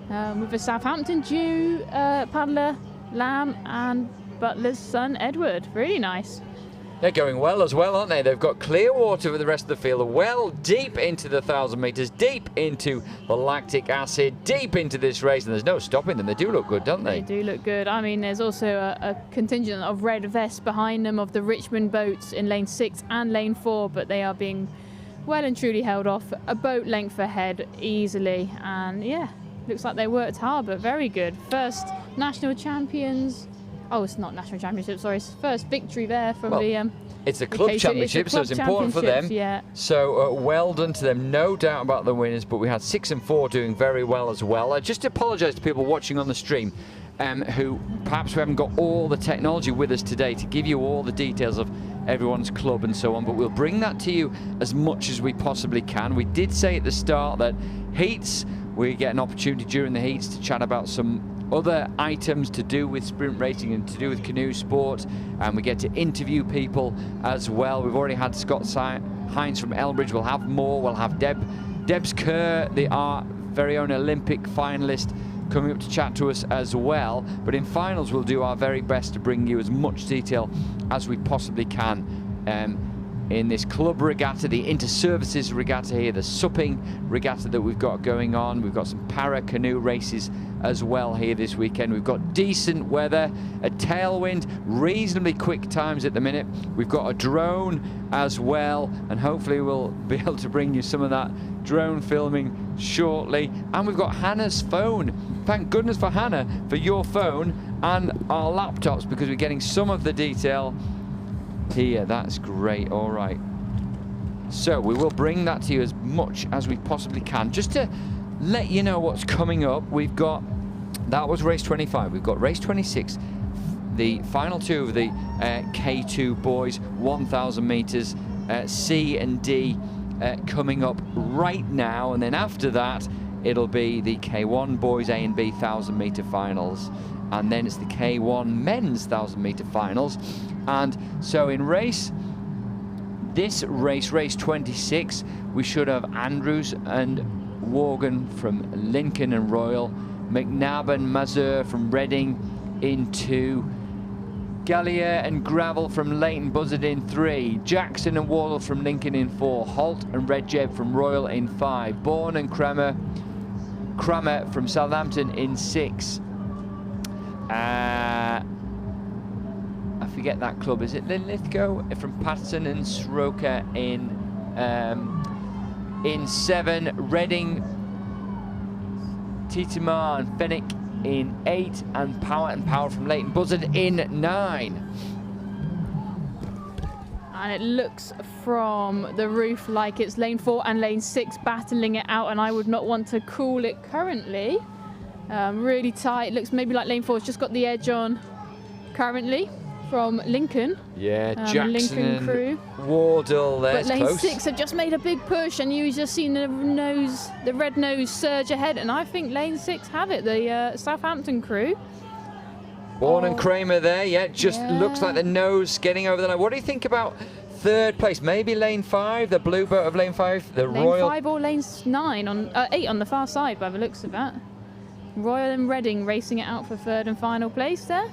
With a Southampton due paddler, Lamb, and Butler's son, Edward. Really nice. They're going well as well, aren't they? They've got clear water for the rest of the field, well deep into the 1,000 metres, deep into the lactic acid, deep into this race, and there's no stopping them. They do look good, don't they? They do look good. I mean, there's also a contingent of red vests behind them of the Richmond boats in lane 6 and lane 4, but they are being well and truly held off a boat length ahead easily. And yeah, looks like they worked hard, but very good. First national champions. Oh, it's not national championship, sorry. It's first victory there from it's a club championship, so it's important for them. Yeah. So well done to them, no doubt about the winners, but we had 6 and 4 doing very well as well. Just to apologise to people watching on the stream who perhaps we haven't got all the technology with us today to give you all the details of everyone's club and so on, but we'll bring that to you as much as we possibly can. We did say at the start that heats, we get an opportunity during the heats to chat about some other items to do with sprint racing and to do with canoe sport, and we get to interview people as well. We've already had Scott Hines from Elbridge. We'll have more. We'll have Debs Kerr, our very own Olympic finalist, coming up to chat to us as well. But in finals, we'll do our very best to bring you as much detail as we possibly can in this club regatta, the inter-services regatta here, the supping regatta that we've got going on. We've got some Paracanoe races as well here this weekend. We've got decent weather, a tailwind, reasonably quick times at the minute. We've got a drone as well, and hopefully we'll be able to bring you some of that drone filming shortly. And we've got Hannah's phone. Thank goodness for Hannah for your phone and our laptops, because we're getting some of the detail here. That's great. All right, so we will bring that to you as much as we possibly can. Just to let you know what's coming up, we've got, that was race 25, we've got race 26, the final 2 of the K2 boys 1,000 meters C and D coming up right now, and then after that it'll be the K1 boys A and B 1,000 meter finals, and then it's the K1 men's 1,000 meter finals. And so in race 26, we should have Andrews and Worgan from Lincoln and Royal, McNabb and Mazur from Reading in 2, Gallier and Gravel from Leighton Buzzard in 3, Jackson and Wardle from Lincoln in 4, Holt and Redjeb from Royal in 5, Bourne and Cramer from Southampton in 6. I forget that club. Is it Linlithgow from Patterson and Sroka in 7, Reading, Titimar and Fenwick in 8, and Power from Leighton Buzzard in 9. And it looks from the roof like it's lane 4 and lane 6 battling it out, and I would not want to call it currently. Really tight. It looks maybe like lane 4's just got the edge on currently from Lincoln. Yeah, Jackson Lincoln and crew. Wardle there. But lane close. 6 have just made a big push, and you just seen the red nose surge ahead, and I think lane 6 have it, the Southampton crew. Bourne and Kramer there, looks like the nose getting over the line. What do you think about 3rd place? Maybe lane 5, the blue boat of lane 5, the lane Royal. 5 or lane 9 on 8 on the far side by the looks of that. Royal and Reading racing it out for 3rd and final place there.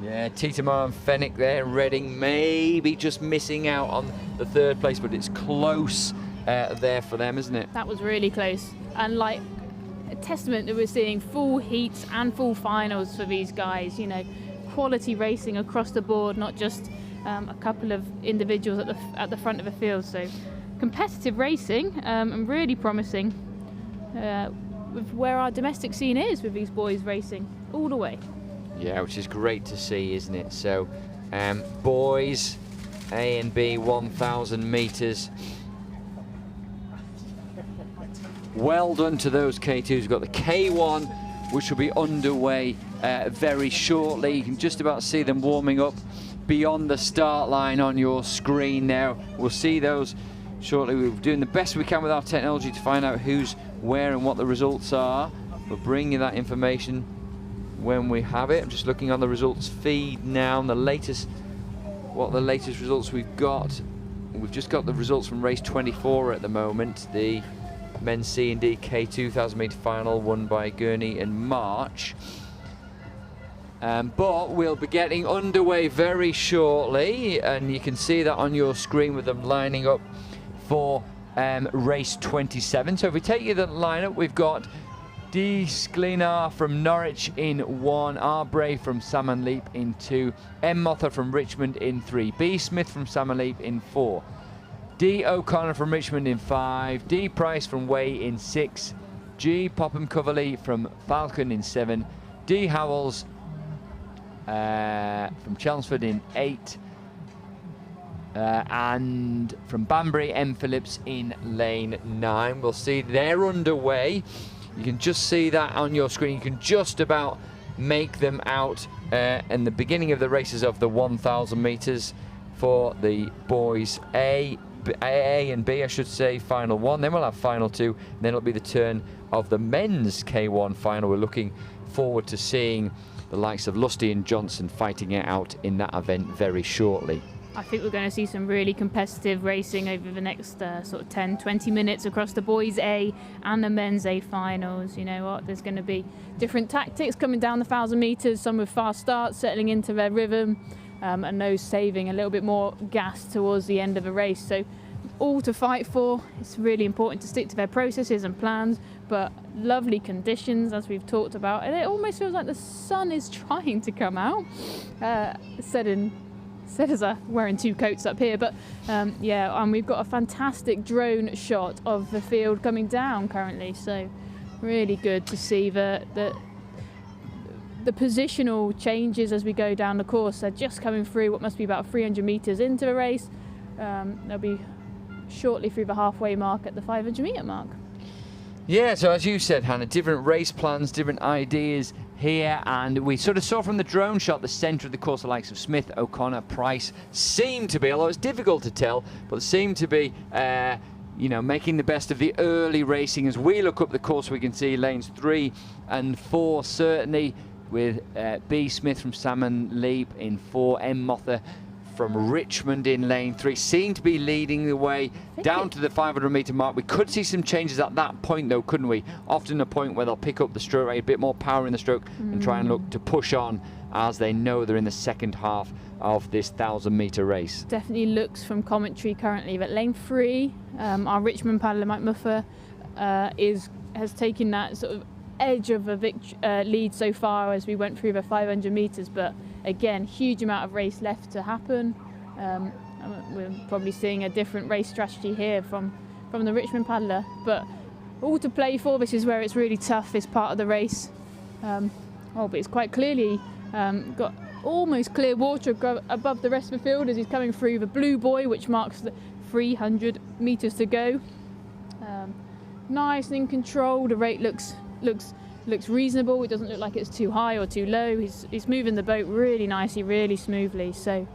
Yeah, Titimar and Fenwick there. Reading maybe just missing out on the 3rd place, but it's close there for them, isn't it? That was really close, and like a testament that we're seeing full heats and full finals for these guys. You know, quality racing across the board, not just a couple of individuals at the front of the field. So competitive racing and really promising with where our domestic scene is with these boys racing all the way. Yeah, which is great to see, isn't it? So boys A and B 1,000 metres. Well done to those K2s. We've got the K1, which will be underway very shortly. You can just about see them warming up beyond the start line on your screen now. We'll see those shortly. We're doing the best we can with our technology to find out who's where and what the results are. We'll bring you that information when we have it. I'm just looking on the results feed now, and the latest results we've got. We've just got the results from race 24 at the moment. The men's C&D K2 1,000 metre final won by Gurney and March. But we'll be getting underway very shortly, and you can see that on your screen with them lining up for race 27. So if we take you to the lineup, we've got D. Sklinar from Norwich in 1, R. Bray from Salmon Leap in 2, M. Mother from Richmond in 3, B. Smith from Salmon Leap in 4, D. O'Connor from Richmond in 5, D. Price from Way in 6, G. Popham Coverley from Falcon in 7, D. Howells from Chelmsford in 8, and from Banbury, M. Phillips in lane 9. We'll see they're underway. You can just see that on your screen. You can just about make them out in the beginning of the races of the 1,000 metres for the boys A and B, I should say, final 1. Then we'll have final 2. And then it'll be the turn of the men's K1 final. We're looking forward to seeing the likes of Lusty and Johnson fighting it out in that event very shortly. I think we're going to see some really competitive racing over the next sort of 10-20 minutes across the boys A and the men's A finals. You know what, there's going to be different tactics coming down the 1,000 metres, some with fast starts, settling into their rhythm, and those saving a little bit more gas towards the end of the race. So all to fight for. It's really important to stick to their processes and plans, but lovely conditions as we've talked about, and it almost feels like the sun is trying to come out. Said as I'm wearing 2 coats up here, but yeah, and we've got a fantastic drone shot of the field coming down currently, so really good to see the positional changes as we go down the course. They're just coming through what must be about 300 metres into the race. They'll be shortly through the halfway mark at the 500 metre mark. Yeah, so as you said, Hannah, different race plans, different ideas here, and we sort of saw from the drone shot the centre of the course, the likes of Smith, O'Connor, Price seem to be, although it's difficult to tell, but seem to be making the best of the early racing. As we look up the course, we can see lanes 3 and 4 certainly, with B. Smith from Salmon Leap in 4, M. Mother from Richmond in lane 3 seem to be leading the way down to the 500 metre mark. We could see some changes at that point though, couldn't we? Often a point where they'll pick up the stroke rate, a bit more power in the stroke, and try and look to push on as they know they're in the second half of this 1,000 metre race. Definitely looks from commentary currently that lane 3, our Richmond paddler Mike Muffer has taken that sort of edge of a lead so far as we went through the 500 metres, but again, huge amount of race left to happen. We're probably seeing a different race strategy here from the Richmond paddler, but all to play for. This is where it's really tough, this part of the race. But it's quite clearly got almost clear water above the rest of the field as he's coming through the blue buoy, which marks the 300 metres to go. Nice and in control. The rate looks reasonable. It doesn't look like it's too high or too low. He's moving the boat really nicely, really smoothly. So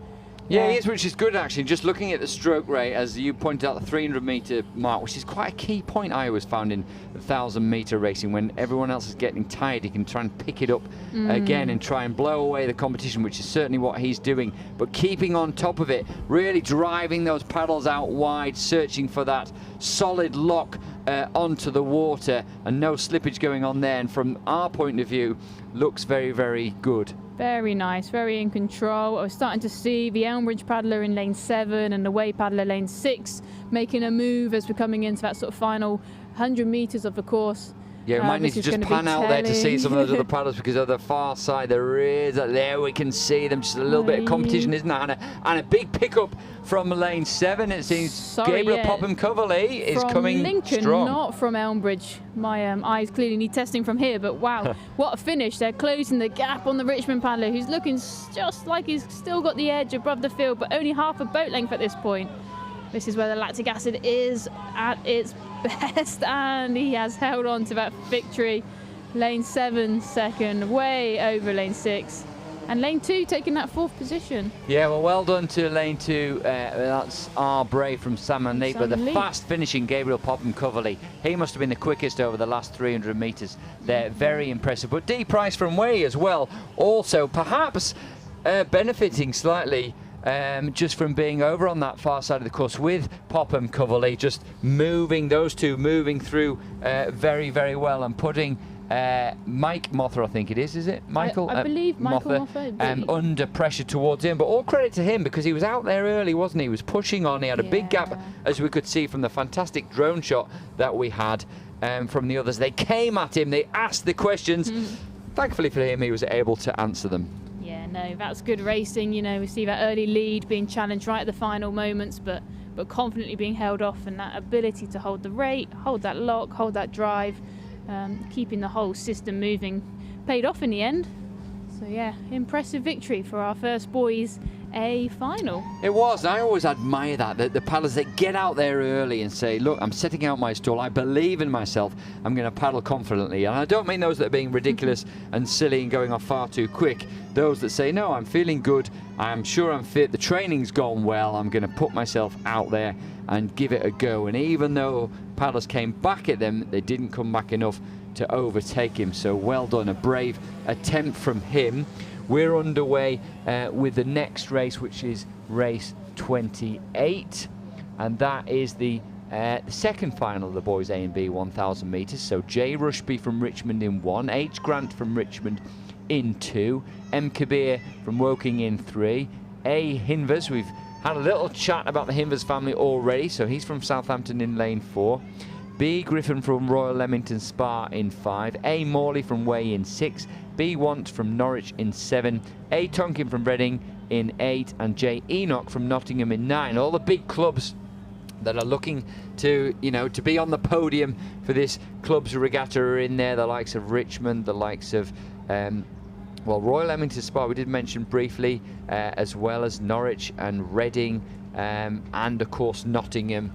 yeah, he is, which is good actually. Just looking at the stroke rate, as you pointed out, the 300-metre mark, which is quite a key point I always found in 1,000-metre racing. When everyone else is getting tired, he can try and pick it up again and try and blow away the competition, which is certainly what he's doing. But keeping on top of it, really driving those paddles out wide, searching for that solid lock onto the water, and no slippage going on there. And from our point of view, looks very, very good. Very nice, very in control. I was starting to see the Elmbridge paddler in lane 7 and the Way paddler lane 6 making a move as we're coming into that sort of final 100 metres of the course. Yeah, we might need to just pan out there to see some of those other paddlers, because on the far side there we can see them. Just a little bit of competition, isn't there? And a big pickup from lane 7. It seems Gabriel Popham Coverley is coming Lincoln, strong. Not from Elmbridge. My eyes clearly need testing from here, but wow, what a finish. They're closing the gap on the Richmond paddler, who's looking just like he's still got the edge above the field, but only half a boat length at this point. This is where the lactic acid is at its best, and he has held on to that victory. Lane 7 second, way over lane 6, and lane 2 taking that 4th position. Yeah, well done to lane 2. That's our brave from Salmon Leap, but the fast finishing Gabriel Popham Coverley, he must have been the quickest over the last 300 metres. They're very impressive. But D Price from Way as well, also perhaps benefiting slightly just from being over on that far side of the course with Popham Coverley, just those two moving through very, very well, and putting Mike Mother, I think it is it? Michael? I believe Michael Mother. Under pressure towards him, but all credit to him because he was out there early, wasn't he? He was pushing on, he had a big gap, as we could see from the fantastic drone shot that we had from the others. They came at him, they asked the questions. Thankfully for him, he was able to answer them. Yeah, no, that's good racing. You know, we see that early lead being challenged right at the final moments, but confidently being held off, and that ability to hold the rate, hold that lock, hold that drive, keeping the whole system moving, paid off in the end. So yeah, impressive victory for our first boys A final. It was. I always admire that the paddlers that get out there early and say, look, I'm setting out my stall, I believe in myself, I'm going to paddle confidently. And I don't mean those that are being ridiculous and silly and going off far too quick. Those that say, no, I'm feeling good, I'm sure I'm fit, the training's gone well, I'm going to put myself out there and give it a go. And even though paddlers came back at them, they didn't come back enough to overtake him. So well done, a brave attempt from him. We're underway with the next race, which is race 28, and that is the second final of the boys A and B 1,000 metres. So J Rushby from Richmond in 1, H Grant from Richmond in 2, M Kabir from Woking in 3, A Hinvers, we've had a little chat about the Hinvers family already, so he's from Southampton in lane 4, B Griffin from Royal Leamington Spa in 5, A Morley from Way in 6, B Want from Norwich in 7, A Tonkin from Reading in 8, and J Enoch from Nottingham in 9. All the big clubs that are looking to, to be on the podium for this clubs regatta are in there. The likes of Richmond, the likes of Royal Leamington Spa we did mention briefly, as well as Norwich and Reading, and of course Nottingham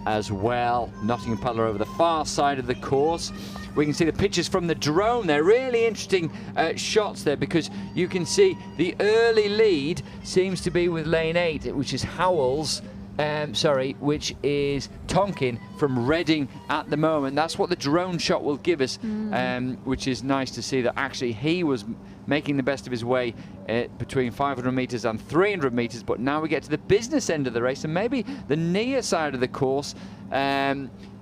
as well. Nottingham paddler over the far side of the course. We can see the pictures from the drone. They're really interesting shots there, because you can see the early lead seems to be with lane 8, which is Howells, which is Tonkin from Reading at the moment. That's what the drone shot will give us, which is nice to see that actually he was making the best of his way between 500 metres and 300 metres. But now we get to the business end of the race, and maybe the near side of the course.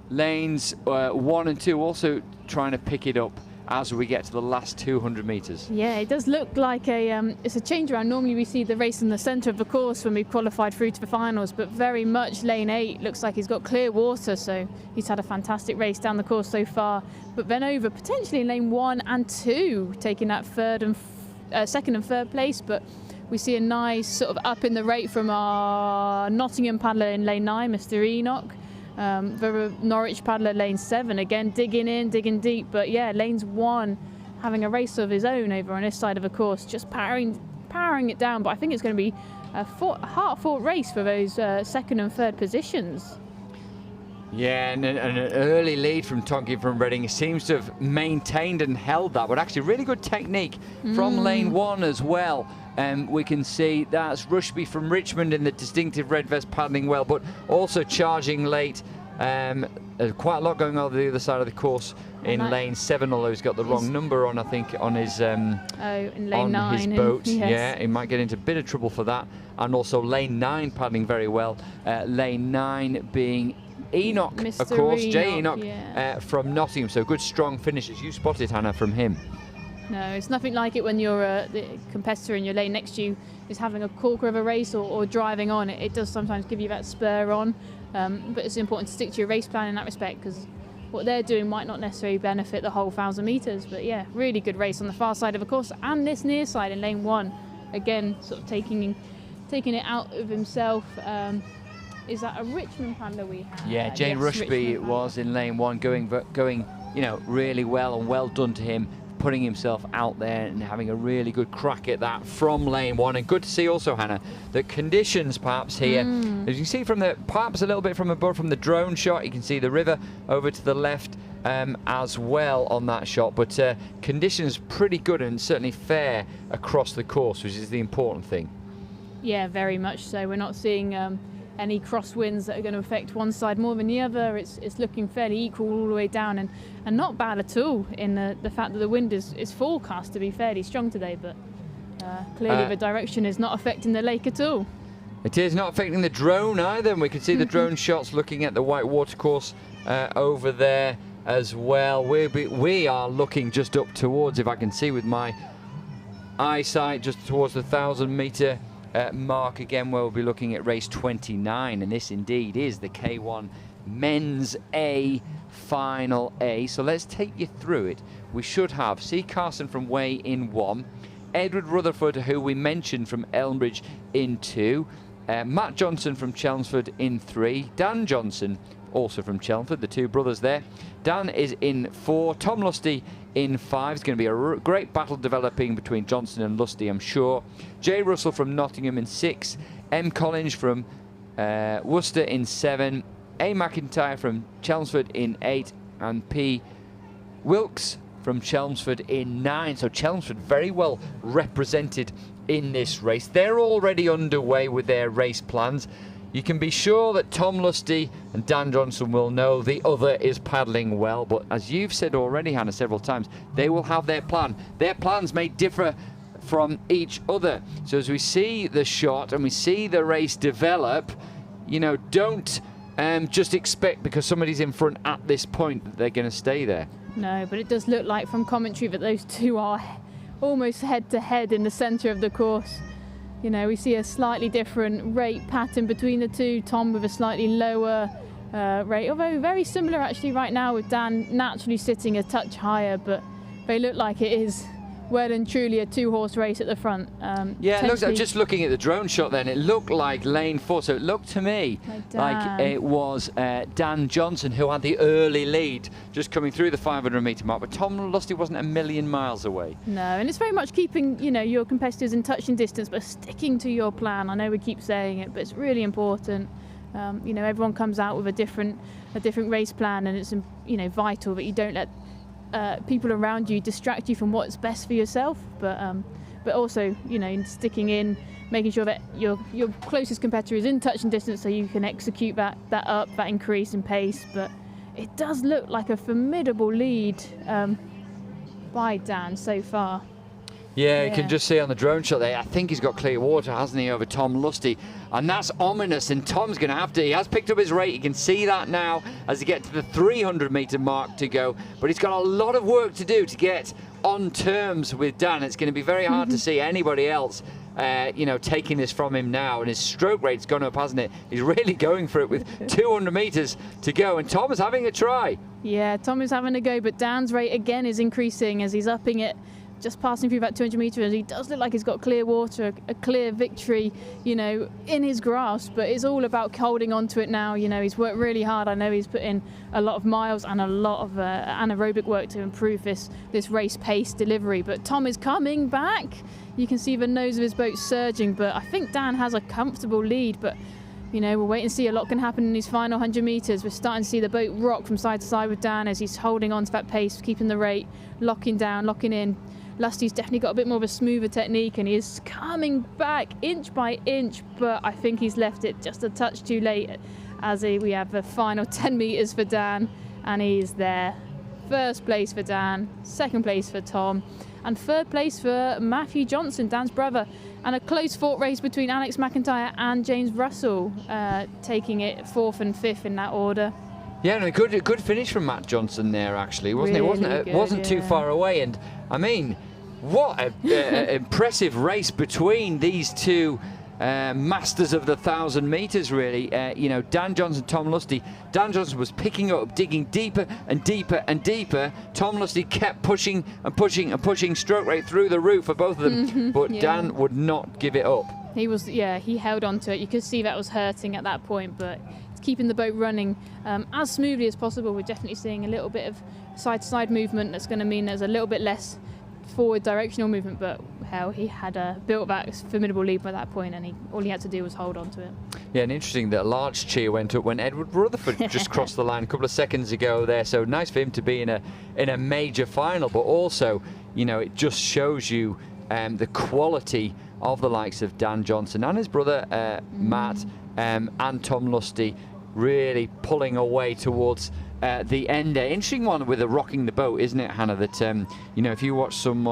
Lanes 1 and 2 also trying to pick it up as we get to the last 200 metres. Yeah, it does look like it's a change around. Normally we see the race in the centre of the course when we've qualified through to the finals, but very much lane 8 looks like he's got clear water, so he's had a fantastic race down the course so far. But then over potentially in lane 1 and 2, taking that third and second and third place, but we see a nice sort of up in the rate from our Nottingham paddler in lane 9, Mr. Enoch. The Norwich paddler lane 7, again digging in, digging deep, but yeah, lanes 1 having a race of his own over on this side of the course, just powering it down. But I think it's going to be a hard-fought race for those second and third positions. Yeah, and an early lead from Tonkin from Reading. He seems to have maintained and held that, but actually really good technique from lane 1 as well. We can see that's Rushby from Richmond in the distinctive red vest paddling well, but also charging late. There's quite a lot going on the other side of the course in lane 7, although he's got the wrong number on, I think, on his in lane 9, his boat. yes. Yeah, he might get into a bit of trouble for that. And also lane 9 paddling very well. Lane 9 being Enoch, Mr. of course, Jay Enoch, Enoch from Nottingham. So good, strong finishes. You spotted, Hannah, from him. No, it's nothing like it when your the competitor in your lane next to you is having a corker of a race or driving on. It does sometimes give you that spur on, but it's important to stick to your race plan in that respect, because what they're doing might not necessarily benefit the whole 1,000 metres. But yeah, really good race on the far side of the course, and this near side in lane 1, again sort of taking it out of himself. Is that a Richmond paddler we have? Yeah, Jane Rushby was in lane 1, going, you know, really well, and well done to him, putting himself out there and having a really good crack at that from lane 1. And good to see also, Hannah, that conditions perhaps here, as you can see from perhaps a little bit from above from the drone shot, you can see the river over to the left as well on that shot, but conditions pretty good and certainly fair across the course, which is the important thing. Yeah, very much so. We're not seeing any crosswinds that are going to affect one side more than the other. It's looking fairly equal all the way down, and not bad at all in the fact that the wind is forecast to be fairly strong today, but clearly the direction is not affecting the lake at all. It is not affecting the drone either, and we can see the drone shots looking at the white watercourse over there as well. We are looking just up towards, if I can see with my eyesight, just towards the 1,000 metre mark again, where we'll be looking at race 29, and this indeed is the K1 Men's A Final A. So let's take you through it. We should have C. Carson from Way in 1, Edward Rutherford, who we mentioned, from Elmbridge in 2, Matt Johnson from Chelmsford in 3, Dan Johnson also from Chelmsford, the two brothers there. Dan is in 4, Tom Lusty in 5. It's going to be a great battle developing between Johnson and Lusty, I'm sure. Jay Russell from Nottingham in 6, M. Collins from Worcester in 7, A. McIntyre from Chelmsford in 8, and P. Wilkes from Chelmsford in 9. So Chelmsford very well represented in this race. They're already underway with their race plans. You can be sure that Tom Lusty and Dan Johnson will know the other is paddling well, but as you've said already, Hannah, several times, they will have their plan. Their plans may differ from each other. So as we see the shot and we see the race develop, you know, don't just expect because somebody's in front at this point that they're going to stay there. No, but it does look like from commentary that those two are almost head to head in the centre of the course. You know, we see a slightly different rate pattern between the two. Tom with a slightly lower rate, although very similar actually right now, with Dan naturally sitting a touch higher, but they look like it is well and truly a 2-horse race at the front. Yeah, it looks like, just looking at the drone shot then, it looked like lane 4, so it looked to me like it was Dan Johnson who had the early lead, just coming through the 500 metre mark, but Tom Lusty wasn't a million miles away. No, and it's very much keeping, you know, your competitors in touch and distance, but sticking to your plan. I know we keep saying it, but it's really important. You know, everyone comes out with a different race plan, and it's, you know, vital that you don't let people around you distract you from what's best for yourself, but also, you know, sticking in, making sure that your closest competitor is in touch and distance so you can execute that increase in pace. But it does look like a formidable lead by Dan so far. Yeah, you can just see on the drone shot there, I think he's got clear water, hasn't he, over Tom Lusty, and that's ominous, and Tom's going to have to, he has picked up his rate, you can see that now as he gets to the 300 metre mark to go, but he's got a lot of work to do to get on terms with Dan. It's going to be very hard to see anybody else you know, taking this from him now, and his stroke rate's gone up, hasn't it? He's really going for it with 200 metres to go, and Tom is having a try. Yeah, Tom is having a go, but Dan's rate again is increasing as he's upping it just passing through about 200 metres. He does look like he's got clear water, a clear victory, you know, in his grasp, but it's all about holding on to it now. You know, he's worked really hard. I know he's put in a lot of miles and a lot of anaerobic work to improve this race pace delivery, but Tom is coming back. You can see the nose of his boat surging, but I think Dan has a comfortable lead, but you know, we'll wait and see. A lot can happen in these final 100 metres. We're starting to see the boat rock from side to side with Dan as he's holding on to that pace, keeping the rate, locking down, locking in. Lusty's definitely got a bit more of a smoother technique, and he is coming back inch by inch, but I think he's left it just a touch too late as we have the final 10 metres for Dan, and he's there. First place for Dan, second place for Tom, and third place for Matthew Johnson, Dan's brother. And a close fought race between Alex McIntyre and James Russell, taking it 4th and 5th in that order. Yeah, and a good finish from Matt Johnson there, actually, wasn't it? Wasn't too far away. And I mean, what an impressive race between these two masters of the 1,000 metres, really. You know, Dan Johnson, Tom Lusty. Dan Johnson was picking up, digging deeper and deeper and deeper. Tom Lusty kept pushing and pushing and pushing, stroke rate through the roof for both of them. But Dan would not give it up. He held on to it. You could see that was hurting at that point, but it's keeping the boat running as smoothly as possible. We're definitely seeing a little bit of side-to-side movement. That's going to mean there's a little bit less forward directional movement, but hell, he had built that formidable lead by that point, and all he had to do was hold on to it. Yeah, and interesting that a large cheer went up when Edward Rutherford just crossed the line a couple of seconds ago there. So nice for him to be in a major final, but also, you know, it just shows you the quality of the likes of Dan Johnson and his brother Matt and Tom Lusty really pulling away towards the end there. Interesting one with the rocking the boat, isn't it, Hannah? That you know, if you watch some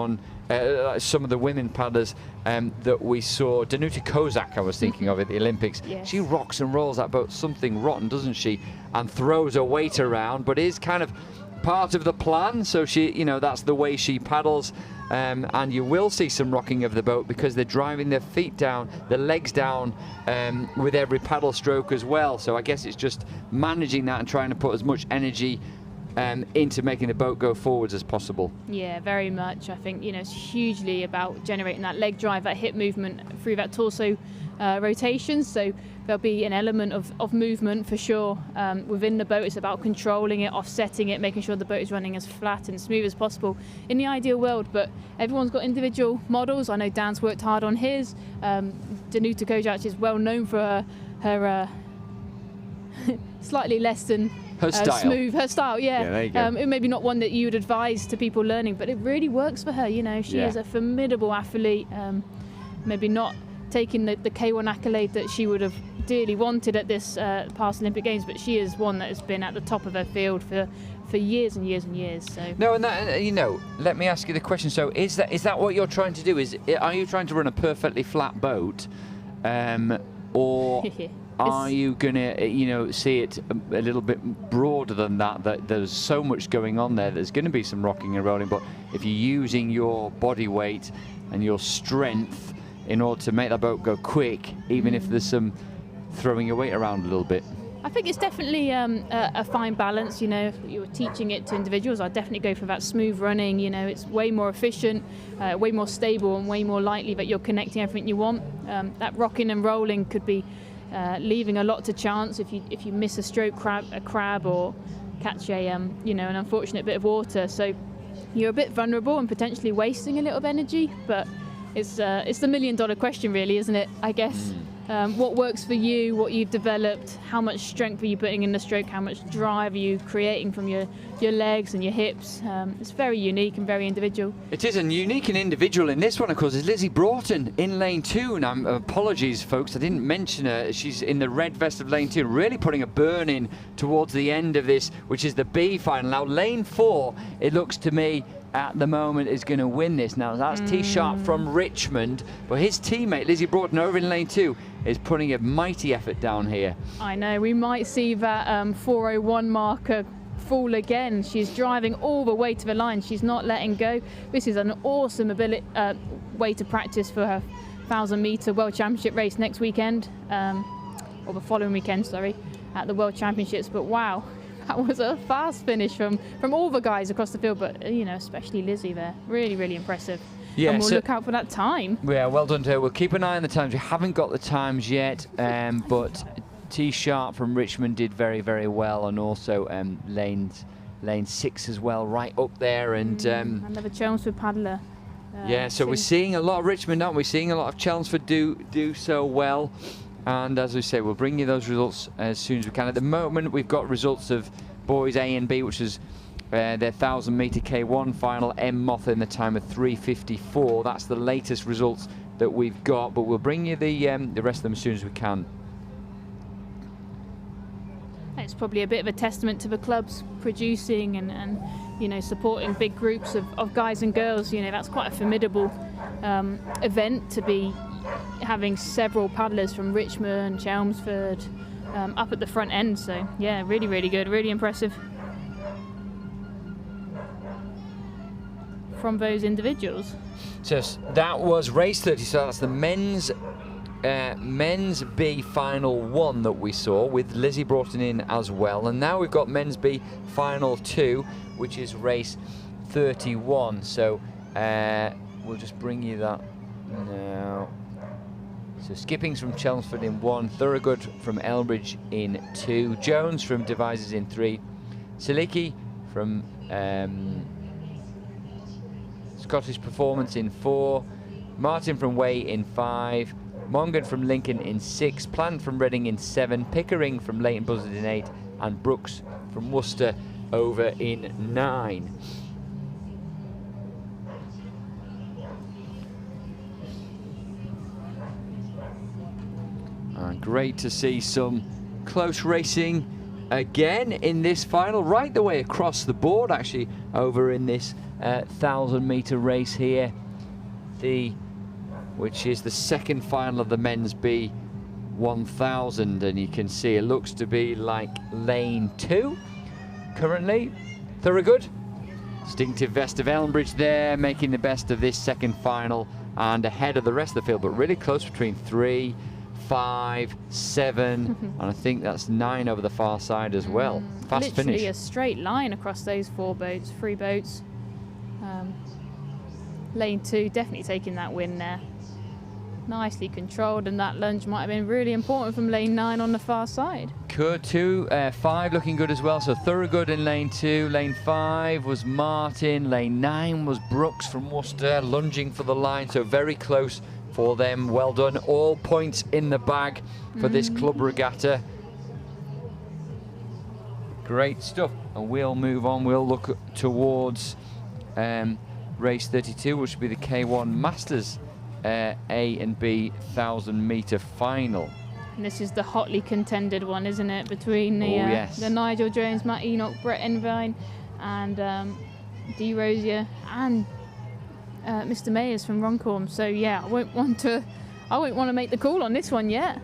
of the women paddlers that we saw, Danuta Kozak, I was thinking of at the Olympics. Yes. She rocks and rolls that boat something rotten, doesn't she? And throws her weight around, but is kind of part of the plan. So she, you know, that's the way she paddles. And you will see some rocking of the boat because they're driving their feet down, their legs down with every paddle stroke as well. So I guess it's just managing that and trying to put as much energy into making the boat go forwards as possible. Yeah, very much. I think, you know, it's hugely about generating that leg drive, that hip movement through that torso rotation. So there'll be an element of movement for sure within the boat. It's about controlling it, offsetting it, making sure the boat is running as flat and smooth as possible in the ideal world. But everyone's got individual models. I know Dan's worked hard on his. Danuta Kozak is well known for her slightly less than her style. Smooth, her style, yeah. There you go. It may be not one that you would advise to people learning, but it really works for her. You know, she is a formidable athlete. Maybe not taking the K1 accolade that she would have dearly wanted at this past Olympic Games, but she is one that has been at the top of her field for years and years and years. So no, and that, you know, let me ask you the question. So is that what you're trying to do? Are you trying to run a perfectly flat boat, or are you gonna, you know, see it a little bit broader than that? That there's so much going on there. There's going to be some rocking and rolling, but if you're using your body weight and your strength in order to make that boat go quick, even if there's some throwing your weight around a little bit. I think it's definitely a fine balance. You know, if you were teaching it to individuals, I'd definitely go for that smooth running. You know, it's way more efficient, way more stable, and way more likely that you're connecting everything you want. That rocking and rolling could be leaving a lot to chance if you miss a stroke crab or catch an unfortunate bit of water. So you're a bit vulnerable and potentially wasting a little of energy. But it's the $1 million question, really, isn't it? I guess. What works for you, what you've developed, how much strength are you putting in the stroke, how much drive are you creating from your legs and your hips. It's very unique and very individual. It is, and unique and individual in this one, of course, is Lizzie Broughton in lane 2. And apologies, folks, I didn't mention her. She's in the red vest of lane 2, really putting a burn in towards the end of this, which is the B final. Now, lane 4, it looks to me, at the moment is going to win this. Now that's T-Sharp from Richmond, but his teammate Lizzie Broughton over in lane 2 is putting a mighty effort down here. I know, we might see that 4:01 marker fall again. She's driving all the way to the line. She's not letting go. This is an awesome way to practice for her 1,000-metre World Championship race next weekend, or the following weekend, sorry, at the World Championships. But wow, That was a fast finish from all the guys across the field, but you know, especially Lizzie there. Really, really impressive. Yeah, and we'll look out for that time. Yeah, well done to her. We'll keep an eye on the times. We haven't got the times yet, but T Sharp from Richmond did very, very well, and also lane 6 as well, right up there. And another Chelmsford paddler. Yeah, so we're seeing a lot of Richmond, aren't we? Seeing a lot of Chelmsford do so well. And as we say, we'll bring you those results as soon as we can. At the moment, we've got results of boys A and B, which is their 1,000 metre K1 final. M. Moth in the time of 3:54. That's the latest results that we've got, but we'll bring you the rest of them as soon as we can. It's probably a bit of a testament to the clubs producing and you know, supporting big groups of guys and girls. You know, that's quite a formidable event to be having several paddlers from Richmond, Chelmsford up at the front end. So yeah, really, really good, really impressive from those individuals. So that was race 30. So that's the men's B final 1 that we saw, with Lizzie Broughton in as well. And now we've got men's B final 2, which is race 31. So we'll just bring you that now. So Skippings from Chelmsford in 1, Thorogood from Elbridge in 2, Jones from Devizes in 3, Siliki from Scottish Performance in 4, Martin from Way in 5, Mongan from Lincoln in 6, Plant from Reading in 7, Pickering from Leighton Buzzard in 8, and Brooks from Worcester over in 9. Great to see some close racing again in this final, right the way across the board actually, over in this 1,000 metre race here, which is the second final of the men's B 1000, and you can see it looks to be like lane 2 currently. Thorogood, Distinctive Vest of Elmbridge there, making the best of this second final and ahead of the rest of the field, but really close between 3, 5, 7, and I think that's 9 over the far side as well. Fast Literally finish. a straight line across those 3 boats. Lane 2 definitely taking that win there. Nicely controlled, and that lunge might have been really important from lane 9 on the far side. Good, 5 looking good as well. So Thorogood in lane 2, lane 5 was Martin, lane 9 was Brooks from Worcester, lunging for the line, so very close for them. Well done. All points in the bag for this club regatta. Great stuff. And we'll move on. We'll look towards race 32, which will be the K1 Masters A and B 1,000 metre final. And this is the hotly contended one, isn't it? Between the Nigel Jones, Matt Enoch, Brett Envine, and Dee Rosier, and Mr. Mayers from Runcorn. So yeah, I won't want to make the call on this one yet.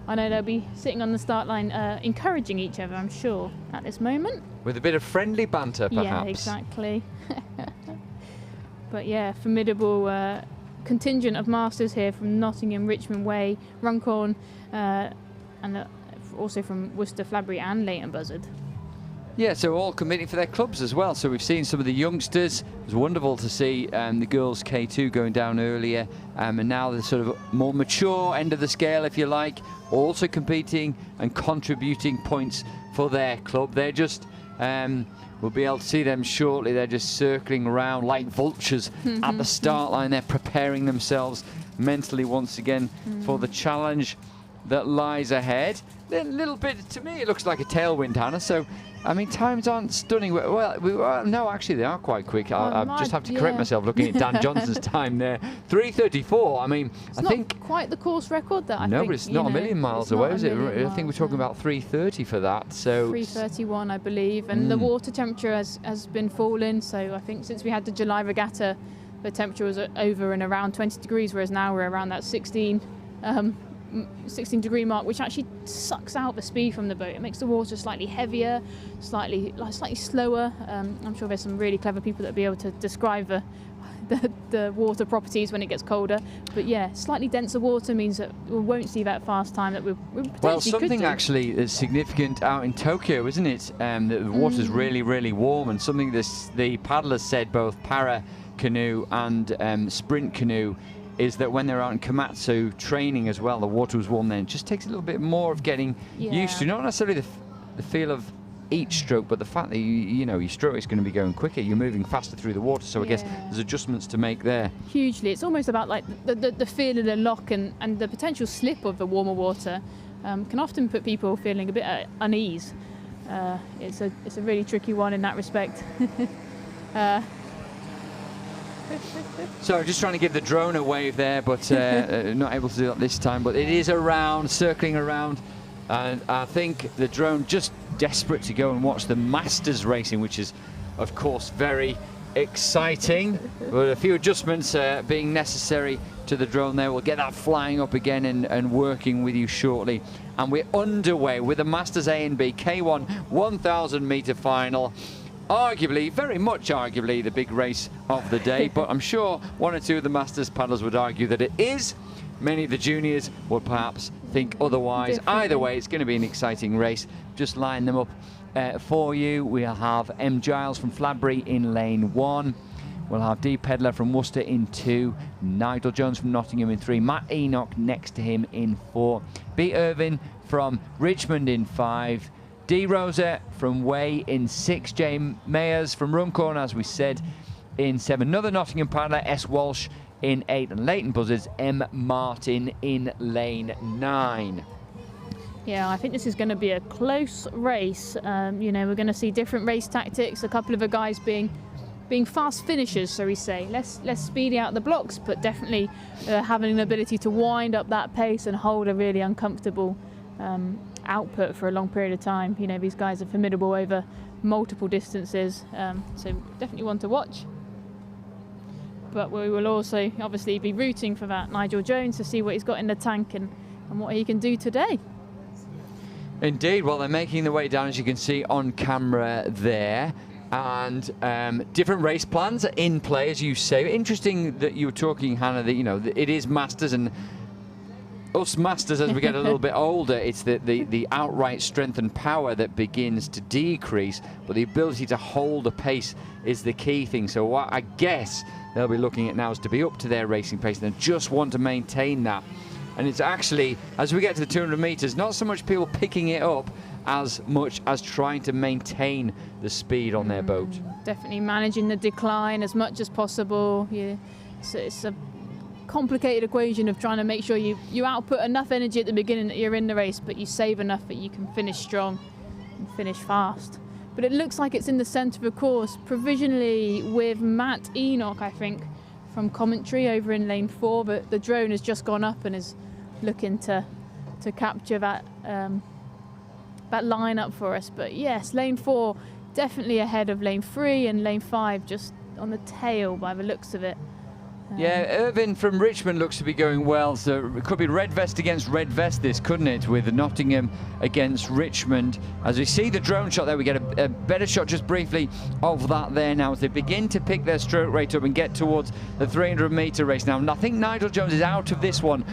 I know they'll be sitting on the start line encouraging each other, I'm sure, at this moment. With a bit of friendly banter, perhaps. Yeah, exactly. But yeah, formidable contingent of masters here from Nottingham, Richmond Way, Runcorn, and also from Worcester, Flabberry and Leighton Buzzard. Yeah, so all competing for their clubs as well. So we've seen some of the youngsters. It was wonderful to see the girls K2 going down earlier, and now the sort of more mature end of the scale, if you like, also competing and contributing points for their club. They're just, we'll be able to see them shortly. They're just circling around like vultures at the start line. They're preparing themselves mentally once again for the challenge that lies ahead. A little bit, to me, it looks like a tailwind, Hannah. So, I mean, times aren't stunning. Well, no, actually, they are quite quick. I just have to correct myself looking at Dan Johnson's time there. 3:34. I mean, I think quite the course record that I think. No, but it's not a million miles away, is it? I think we're talking about 3:30 for that. So 3:31, I believe, and the water temperature has been falling. So I think since we had the July regatta, the temperature was over and around 20 degrees, whereas now we're around that 16 degree mark, which actually sucks out the speed from the boat. It makes the water slightly heavier, slightly slower. I'm sure there's some really clever people that will be able to describe the water properties when it gets colder. But yeah, slightly denser water means that we won't see that fast time that we potentially Well, could something do. actually that's significant out in Tokyo, isn't it? That the water's really, really warm, and something the paddlers said, both Paracanoe and Sprint Canoe, is that when they're out in Komatsu training as well, the water was warm then. It just takes a little bit more of getting used to, not necessarily the feel of each stroke, but the fact that you know your stroke is going to be going quicker, you're moving faster through the water, so I guess there's adjustments to make there. Hugely. It's almost about like the feel of the lock and the potential slip of the warmer water can often put people feeling a bit at unease. It's a really tricky one in that respect. So just trying to give the drone a wave there, but not able to do that this time. But it is around, circling around, and I think the drone just desperate to go and watch the Masters racing, which is, of course, very exciting. But a few adjustments being necessary to the drone there. We'll get that flying up again and working with you shortly. And we're underway with the Masters A and B K1 1,000 meter final. Arguably, very much arguably, the big race of the day, but I'm sure one or two of the Masters paddlers would argue that it is. Many of the juniors would perhaps think otherwise. Either way, it's going to be an exciting race. Just line them up for you. We'll have M. Giles from Fladbury in lane 1. We'll have D. Pedler from Worcester in 2. Nigel Jones from Nottingham in 3. Matt Enoch next to him in 4. B. Irvin from Richmond in 5. D. Rosa from Way in 6. J. Mayers from Runcorn, as we said, in 7. Another Nottingham paddler, S. Walsh in 8. And Leighton Buzzards, M. Martin in lane 9. Yeah, I think this is going to be a close race. You know, we're going to see different race tactics. A couple of the guys being fast finishers, so we say. Less speedy out the blocks, but definitely having an ability to wind up that pace and hold a really uncomfortable output for a long period of time. You know, these guys are formidable over multiple distances, so definitely one to watch. But we will also obviously be rooting for that Nigel Jones to see what he's got in the tank and what he can do today. Indeed. Well, they're making their way down, as you can see on camera there. And different race plans are in play, as you say. Interesting that you were talking, Hannah, that, you know, it is Masters, and us Masters, as we get a little bit older, it's the outright strength and power that begins to decrease, but the ability to hold a pace is the key thing. So what I guess they'll be looking at now is to be up to their racing pace and just want to maintain that. And it's actually, as we get to the 200 metres, not so much people picking it up as much as trying to maintain the speed on their boat. Definitely managing the decline as much as possible. Yeah, so it's a complicated equation of trying to make sure you output enough energy at the beginning that you're in the race, but you save enough that you can finish strong and finish fast. But it looks like it's in the centre of the course, provisionally with Matt Enoch, I think, from commentary over in lane 4. But the drone has just gone up and is looking to capture that lineup for us. But yes, lane 4 definitely ahead of lane 3, and lane 5 just on the tail by the looks of it. Yeah, Irvin from Richmond looks to be going well, so it could be red vest against red vest this, couldn't it, with Nottingham against Richmond. As we see the drone shot there, we get a better shot just briefly of that there now as they begin to pick their stroke rate up and get towards the 300 metre race now. And I think Nigel Jones is out of this one,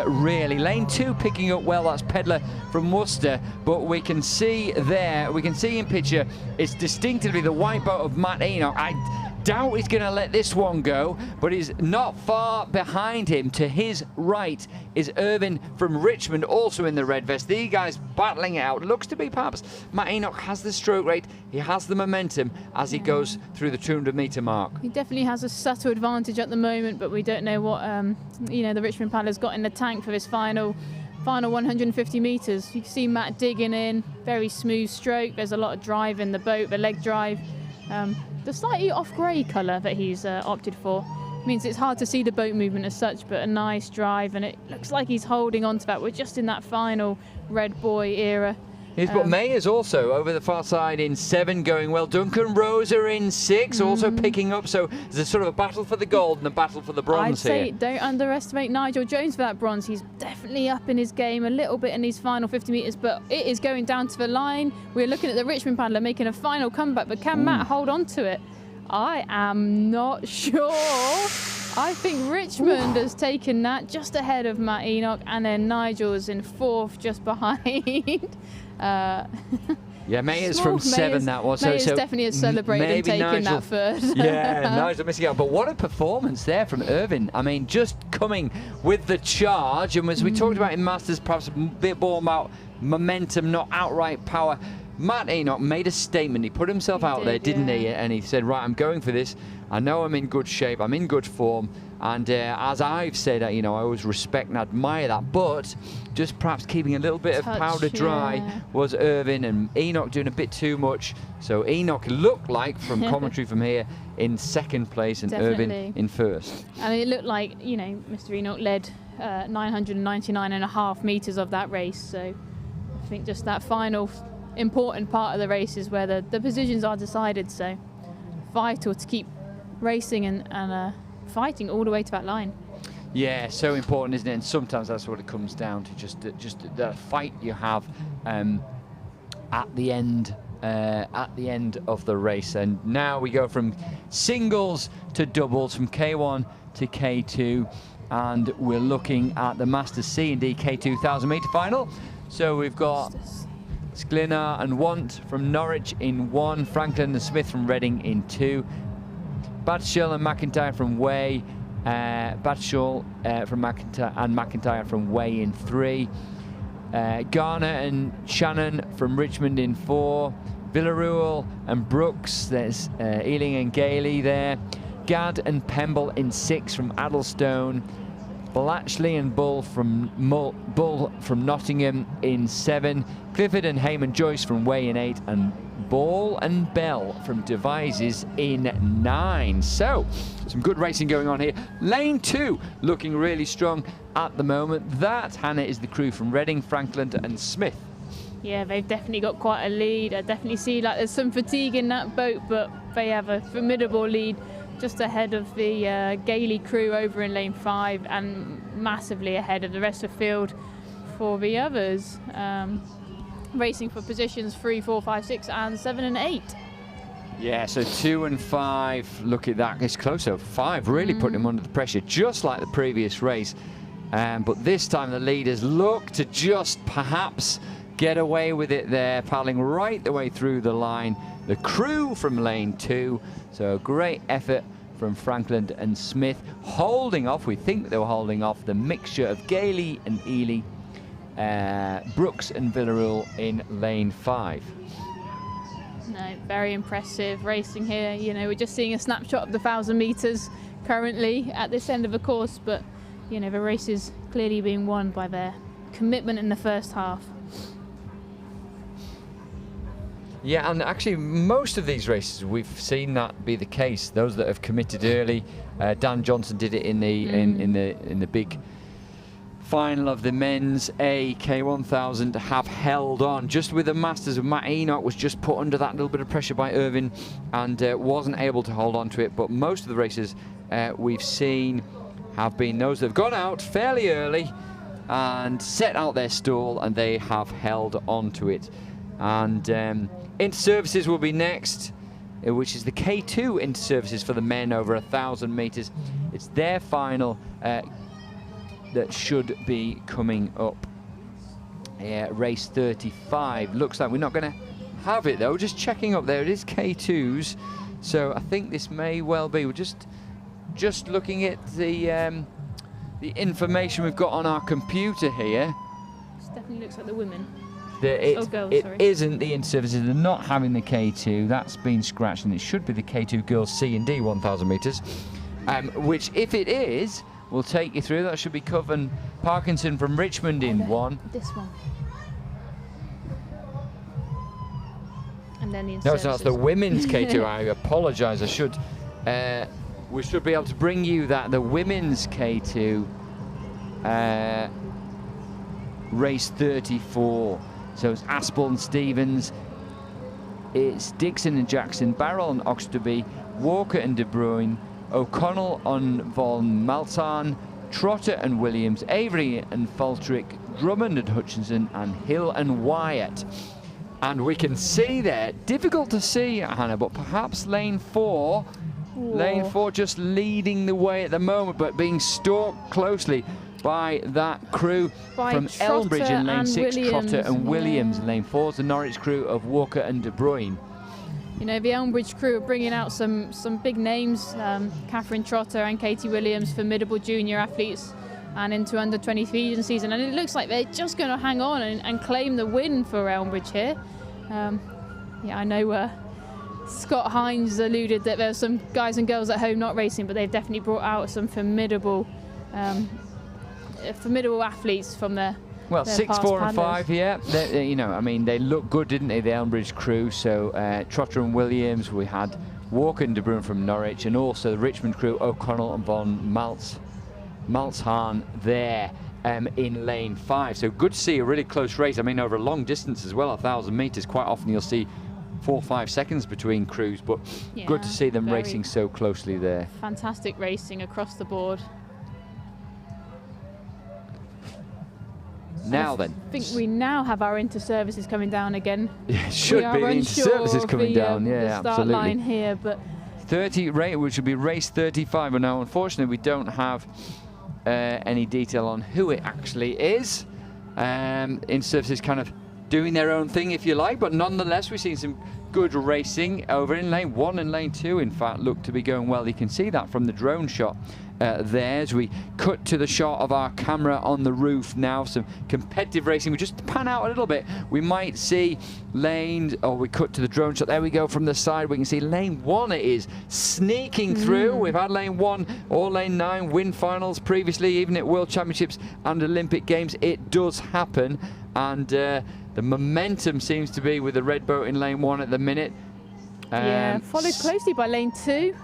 really. Lane 2 picking up well, that's Pedler from Worcester, but we can see there, we can see in picture, it's distinctively the white boat of Matt Enoch. I doubt he's going to let this one go, but he's not far behind him. To his right is Irvin from Richmond, also in the red vest. These guys battling it out. Looks to be perhaps Matt Enoch has the stroke rate, he has the momentum as he goes through the 200 metre mark. He definitely has a subtle advantage at the moment, but we don't know what you know, the Richmond paddler's got in the tank for this final 150 metres. You can see Matt digging in, very smooth stroke. There's a lot of drive in the boat, the leg drive. The slightly off-grey colour that he's opted for means it's hard to see the boat movement as such, but a nice drive, and it looks like he's holding on to that. We're just in that final red buoy era. He's got Mayers also over the far side in 7 going well. Duncan Rosa in 6 also picking up. So there's a sort of a battle for the gold and a battle for the bronze here. I'd say don't underestimate Nigel Jones for that bronze. He's definitely up in his game a little bit in these final 50 metres, but it is going down to the line. We're looking at the Richmond paddler making a final comeback, but can Matt hold on to it? I am not sure. I think Richmond has taken that just ahead of Matt Enoch, and then Nigel's in 4th just behind. Yeah, Mayer's from 7, that was. Mayer's so definitely has celebrated and taken Nigel, that first. Yeah, Nigel missing out. But what a performance there from Irvin. I mean, just coming with the charge. And as we talked about in Masters, perhaps a bit more about momentum, not outright power. Matt Enoch made a statement. He put himself out there, didn't he? And he said, right, I'm going for this. I know I'm in good shape. I'm in good form. And as I've said, I always respect and admire that. But just perhaps keeping a little bit of powder dry was Irvin, and Enoch doing a bit too much. So Enoch looked like, from commentary from here, in 2nd place, and Irvin in 1st. And it looked like, Mr. Enoch led 999.5 metres of that race. So I think just that final important part of the race is where the positions are decided. So vital to keep racing and fighting all the way to that line. Yeah, so important, isn't it? And sometimes that's what it comes down to, just the fight you have at the end of the race. And now we go from singles to doubles, from K1 to K2, and we're looking at the Masters C&D K2 1,000-metre final. So we've got Sklinar and Want from Norwich in 1, Franklin and Smith from Reading in 2, Batchel and McIntyre from Way, Batchel from McIntyre and McIntyre from Way in 3, Garner and Shannon from Richmond in 4, Villarreal and Brooks, there's Ealing and Gailey there, Gadd and Pemble in 6 from Addlestone, Blatchley and Bull from Nottingham in 7, Clifford and Heyman Joyce from Way in 8, and Ball and Bell from Devizes in 9. So some good racing going on here. Lane 2 looking really strong at the moment. That, Hannah, is the crew from Reading, Franklin and Smith. Yeah, they've definitely got quite a lead. I definitely see like there's some fatigue in that boat, but they have a formidable lead just ahead of the Gailey crew over in lane 5, and massively ahead of the rest of the field for the others. Racing for positions 3, 4, 5, 6 and 7 and 8. Yeah, so 2 and 5, look at that, it's closer. 5 really putting him under the pressure, just like the previous race. But this time the leaders look to just perhaps get away with it there, paddling right the way through the line. The crew from lane 2, so a great effort from Franklin and Smith, holding off, we think they were holding off, the mixture of Gailey and Ely, Brooks and Villarreal in lane 5. No, very impressive racing here. We're just seeing a snapshot of the 1,000 metres currently at this end of the course, but the race is clearly being won by their commitment in the first half. Yeah, and actually most of these races we've seen that be the case. Those that have committed early, Dan Johnson did it in the big final of the men's AK1000, have held on. Just with the Masters, Matt Enoch was just put under that little bit of pressure by Irvin and wasn't able to hold on to it. But most of the races we've seen have been those that have gone out fairly early and set out their stall, and they have held on to it. And inter-services will be next, which is the K2 inter-services for the men over 1,000 metres. It's their final that should be coming up. Race 35. Looks like we're not going to have it though. Just checking up there, it is K2s. So I think this may well be. We're just looking at the information we've got on our computer here. This definitely looks like the women. It isn't the inter-services. They're not having the K2. That's been scratched, and it should be the K2 girls C and D 1,000 metres, which, if it is, we'll take you through. That should be Coven Parkinson from Richmond in 1. This one. And then the No, it's not. It's the women's K2. I apologise. We should be able to bring you that. The women's K2 race 34. So it's Aspel and Stevens, it's Dixon and Jackson, Barrel and Oxterby, Walker and De Bruyne, O'Connell on Von Maltan, Trotter and Williams, Avery and Faltrick, Drummond and Hutchinson, and Hill and Wyatt. And we can see there, difficult to see, Hannah, but perhaps lane 4. Whoa. Lane 4 just leading the way at the moment, but being stalked closely by that crew from Trotter Elmbridge in lane and 6, Williams, Trotter and Williams. yeah. Lane 4 is the Norwich crew of Walker and De Bruyne. You know, the Elmbridge crew are bringing out some big names, Catherine Trotter and Katie Williams, formidable junior athletes, and into under 23 season. And it looks like they're just going to hang on and claim the win for Elmbridge here. Yeah, I know Scott Hines alluded that there were some guys and girls at home not racing, but they've definitely brought out some formidable athletes from their Well, their 6, past 4 and paddlers. 5, yeah. You know, I mean, they look good, didn't they, the Elmbridge crew? So Trotter and Williams, we had Walker and De Bruyne from Norwich, and also the Richmond crew, O'Connell and von Malzahn there in lane 5. So good to see a really close race. I mean, over a long distance as well, 1,000 metres. Quite often you'll see 4 or 5 seconds between crews, but good to see them very racing so closely there. Fantastic racing across the board. Now then, I think we now have our inter-services coming down again. it should be the inter-services coming down. Yeah, the start absolutely. line here, but 30 rate, which would be race 35, but now unfortunately we don't have any detail on who it actually is. Inter-services kind of doing their own thing, if you like, but nonetheless we've seen some good racing over in lane 1 and lane 2. In fact, look to be going well. You can see that from the drone shot there as we cut to the shot of our camera on the roof now. Some competitive racing. We just pan out a little bit. We might see lanes, or we cut to the drone shot. There we go from the side. We can see lane 1. It is sneaking through. We've had lane 1 or lane 9 win finals previously, even at World Championships and Olympic Games. It does happen, and the momentum seems to be with the red boat in lane 1 at the minute. yeah, followed closely by lane 2.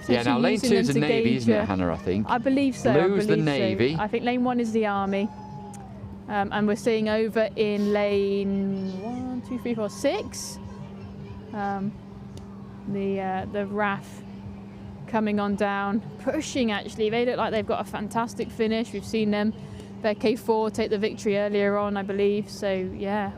Yeah, now lane 2 is the Navy, isn't it, Hannah, I think? I believe so. Blue's the Navy. So. I think lane 1 is the Army. And we're seeing over in lane 1, 2, 3, 4, 6. The RAF coming on down, pushing actually. They look like they've got a fantastic finish. We've seen them. Their K4 take the victory earlier on, I believe. So yeah,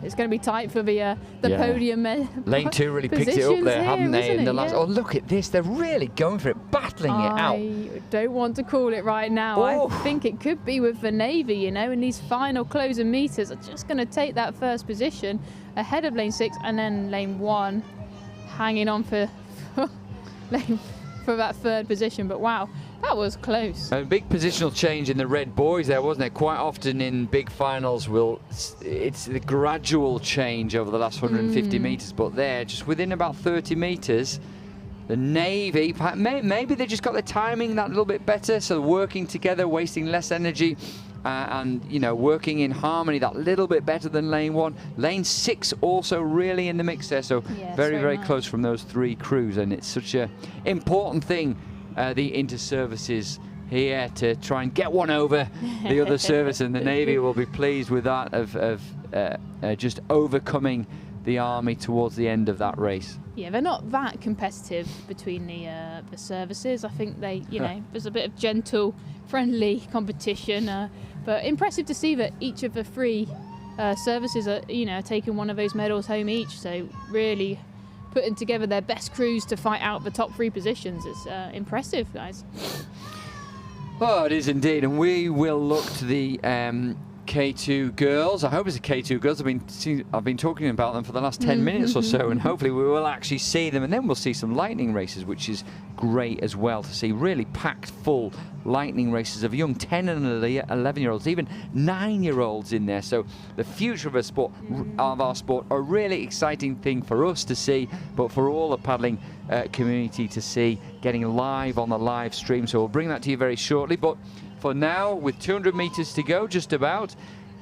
it's going to be tight for the podium. Lane 2 really picked it up there, haven't they? In the last, yeah. oh, look at this! They're really going for it, battling it out. I don't want to call it right now. Oh. I think it could be with the Navy, you know, and these final closing meters are just going to take that first position ahead of lane 6, and then lane 1 hanging on for that third position. But wow, that was close. A big positional change in the red boys there, wasn't it? Quite often in big finals, it's the gradual change over the last 150 metres, but there, just within about 30 metres, the Navy, maybe they just got the timing that little bit better, so working together, wasting less energy, and, you know, working in harmony that little bit better than lane 1. Lane 6 also really in the mix there, so Yes, very, very much. close from those 3 crews, and it's such a important thing, the inter-services here, to try and get one over the other service, and the Navy will be pleased with that, of just overcoming the Army towards the end of that race. Yeah, they're not that competitive between the services. I think they, you know, there's a bit of gentle, friendly competition, but impressive to see that each of the 3 services are, you know, taking one of those medals home each. So really putting together their best crews to fight out the top 3 positions. It's impressive, guys. Oh, it is indeed, and we will look to the K2 girls. I hope it's the K2 girls. I've been talking about them for the last 10 minutes or so, and hopefully we will actually see them, and then we'll see some lightning races, which is great as well to see. Really packed full lightning races of young 10 and 11-year-olds, even 9-year-olds in there. So the future of our sport, a really exciting thing for us to see, but for all the paddling community to see, getting live on the live stream. So we'll bring that to you very shortly, but for now, with 200 metres to go, just about,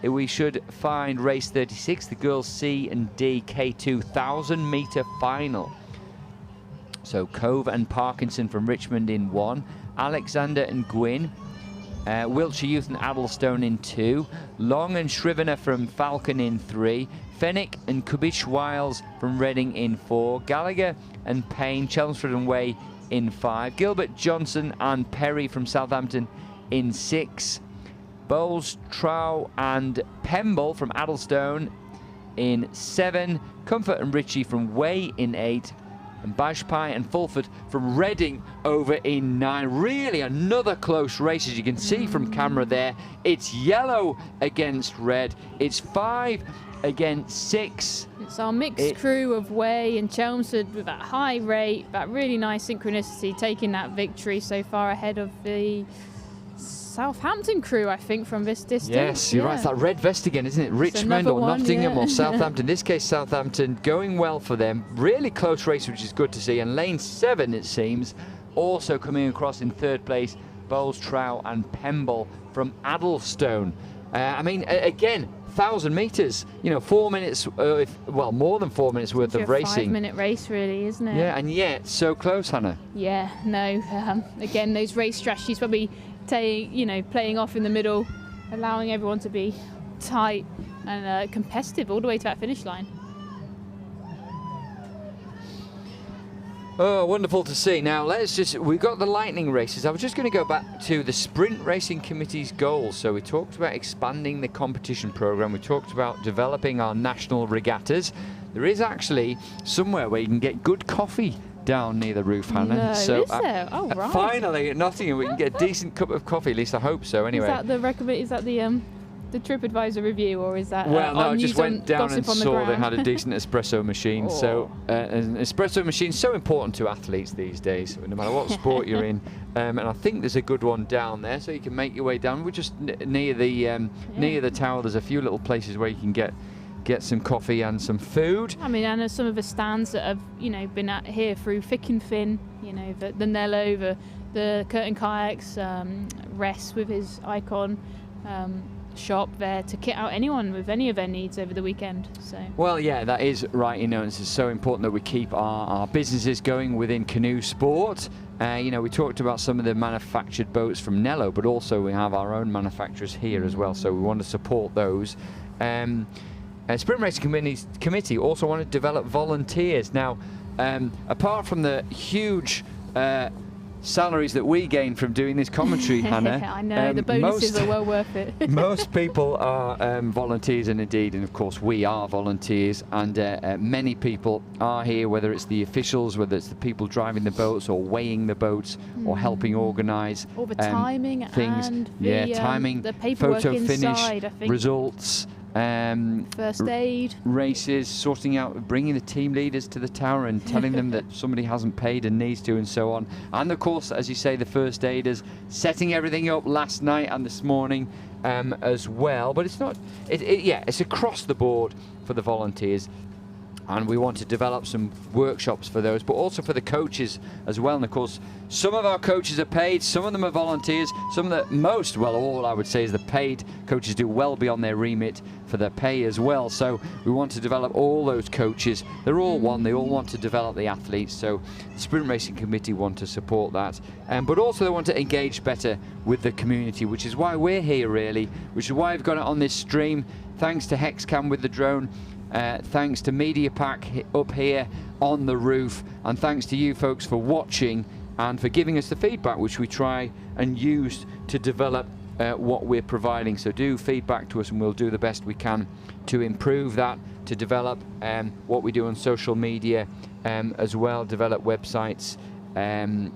we should find race 36, the girls C and D K2 1,000-metre final. So Cove and Parkinson from Richmond in 1, Alexander and Gwyn, Wiltshire Youth and Addlestone in 2, Long and Shrivena from Falcon in 3, Fenwick and Kubish Wiles from Reading in 4, Gallagher and Payne, Chelmsford and Way in 5, Gilbert Johnson and Perry from Southampton in 6, Bowles, Trow and Pemble from Addlestone in 7, Comfort and Ritchie from Way in 8, and Bajpai and Fulford from Reading over in 9. Really another close race, as you can see from camera there. It's yellow against red. It's 5 against 6. It's our mixed crew of Way and Chelmsford with that high rate, that really nice synchronicity, taking that victory so far ahead of the Southampton crew, I think, from this distance. Yes, you're right. It's that red vest again, isn't it? Richmond or Nottingham or Southampton. In this case, Southampton going well for them. Really close race, which is good to see. And lane 7, it seems, also coming across in 3rd place, Bowles, Trow and Pemble from Addlestone. I mean, again, 1,000 metres, 4 minutes, well, more than 4 minutes worth of racing. 5-minute race, really, isn't it? Yeah, and yet so close, Hannah. Yeah, no. Again, those race strategies probably playing off in the middle, allowing everyone to be tight and competitive all the way to that finish line. Oh, wonderful to see. Now, we've got the lightning races. I was just going to go back to the Sprint Racing Committee's goals. So we talked about expanding the competition programme. We talked about developing our national regattas. There is actually somewhere where you can get good coffee down near the roof, Hannah. No, so is there? Oh, right. Finally at Nottingham we can get a decent cup of coffee, at least I hope so anyway. Is that the TripAdvisor review, or is that well, no, I just went down and saw they had a decent espresso machine. Oh. So an espresso machine is so important to athletes these days, no matter what sport you're in. And I think there's a good one down there, so you can make your way down. We're just near the tower. There's a few little places where you can get some coffee and some food. I mean, I know some of the stands that have, been at here through thick and thin, the Nello, the Curtin Kayaks, Ress with his Icon shop there to kit out anyone with any of their needs over the weekend. So. Well, yeah, that is right. It's so important that we keep our businesses going within canoe sport. We talked about some of the manufactured boats from Nello, but also we have our own manufacturers here as well, so we want to support those. Sprint Racing Committee also want to develop volunteers. Now, apart from the huge salaries that we gain from doing this commentary, Hannah, I know, the bonuses are well worth it. Most people are volunteers, and of course we are volunteers, and many people are here, whether it's the officials, whether it's the people driving the boats or weighing the boats or helping organise all the timing things. And timing, the paperwork photo inside, finish, I think. results, first aid, races, sorting out, bringing the team leaders to the tower and telling them that somebody hasn't paid and needs to, and so on. And of course, as you say, the first aiders setting everything up last night and this morning as well. But it's not, it's across the board for the volunteers. And we want to develop some workshops for those, but also for the coaches as well. And of course, some of our coaches are paid, some of them are volunteers, all I would say is the paid coaches do well beyond their remit for their pay as well. So we want to develop all those coaches. They're all one, they all want to develop the athletes. So the Sprint Racing Committee want to support that. But also they want to engage better with the community, which is why we're here really, which is why I've got it on this stream. Thanks to Hexcam with the drone. Thanks to Media Pack up here on the roof, and thanks to you folks for watching and for giving us the feedback, which we try and use to develop what we're providing. So do feedback to us and we'll do the best we can to improve that, to develop what we do on social media as well, develop websites and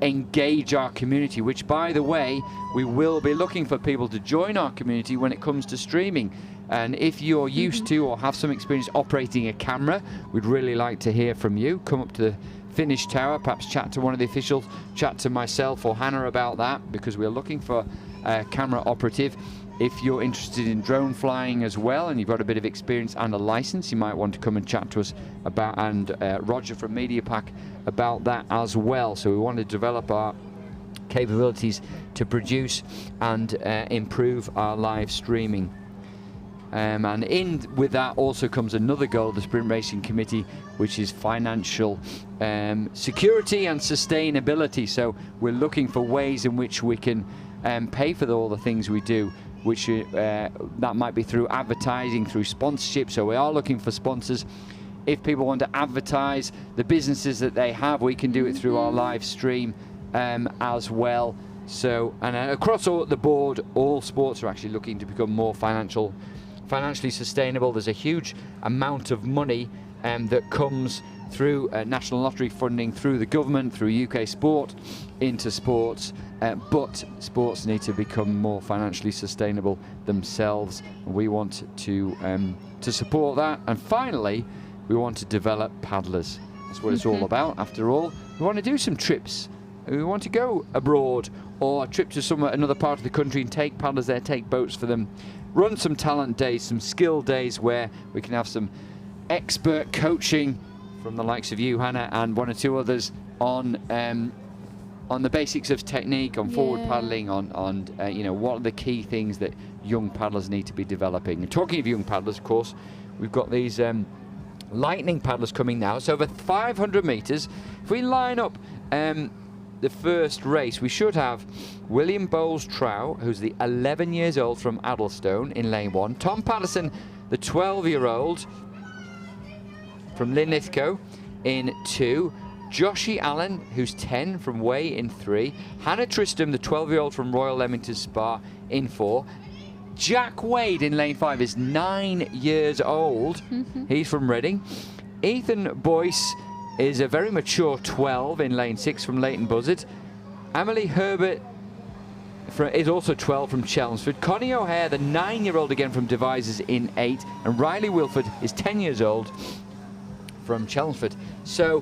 engage our community, which by the way, we will be looking for people to join our community when it comes to streaming. And if you're used to or have some experience operating a camera, we'd really like to hear from you. Come up to the finish tower, perhaps chat to one of the officials, chat to myself or Hannah about that, because we're looking for a camera operative. If you're interested in drone flying as well and you've got a bit of experience and a license, you might want to come and chat to us about, and Roger from Media Pack about that as well. So we want to develop our capabilities to produce and improve our live streaming. And in with that also comes another goal of the Sprint Racing Committee, which is financial security and sustainability. So we're looking for ways in which we can pay for all the things we do, which that might be through advertising, through sponsorship. So we are looking for sponsors. If people want to advertise the businesses that they have, we can do it through our live stream as well. So, and across all the board, all sports are actually looking to become more financial financially sustainable. There's a huge amount of money that comes through national lottery funding, through the government, through UK Sport, into sports, but sports need to become more financially sustainable themselves. We want to support that. And finally, we want to develop paddlers. That's what it's all about, after all. We want to do some trips. We want to go abroad or a trip to another part of the country and take paddlers there, take boats for them, run some talent days, some skill days where we can have some expert coaching from the likes of you, Hannah, and one or two others on the basics of technique, on forward paddling, on you know, what are the key things that young paddlers need to be developing. And talking of young paddlers, of course, we've got these lightning paddlers coming now. It's over 500 metres. If we line up the first race, we should have William Bowles-Trow, who's the 11 years old from Addlestone in lane 1. Tom Patterson, the 12-year-old from Linlithgow in 2. Joshie Allen, who's 10 from Way in 3. Hannah Tristram, the 12-year-old from Royal Leamington Spa in 4. Jack Wade in lane 5 is 9 years old. He's from Reading. Ethan Boyce is a very mature 12 in lane 6 from Leighton Buzzard. Emily Herbert is also 12 from Chelmsford. Connie O'Hare, the 9-year-old again from Devizes in 8. And Riley Wilford is 10 years old from Chelmsford. So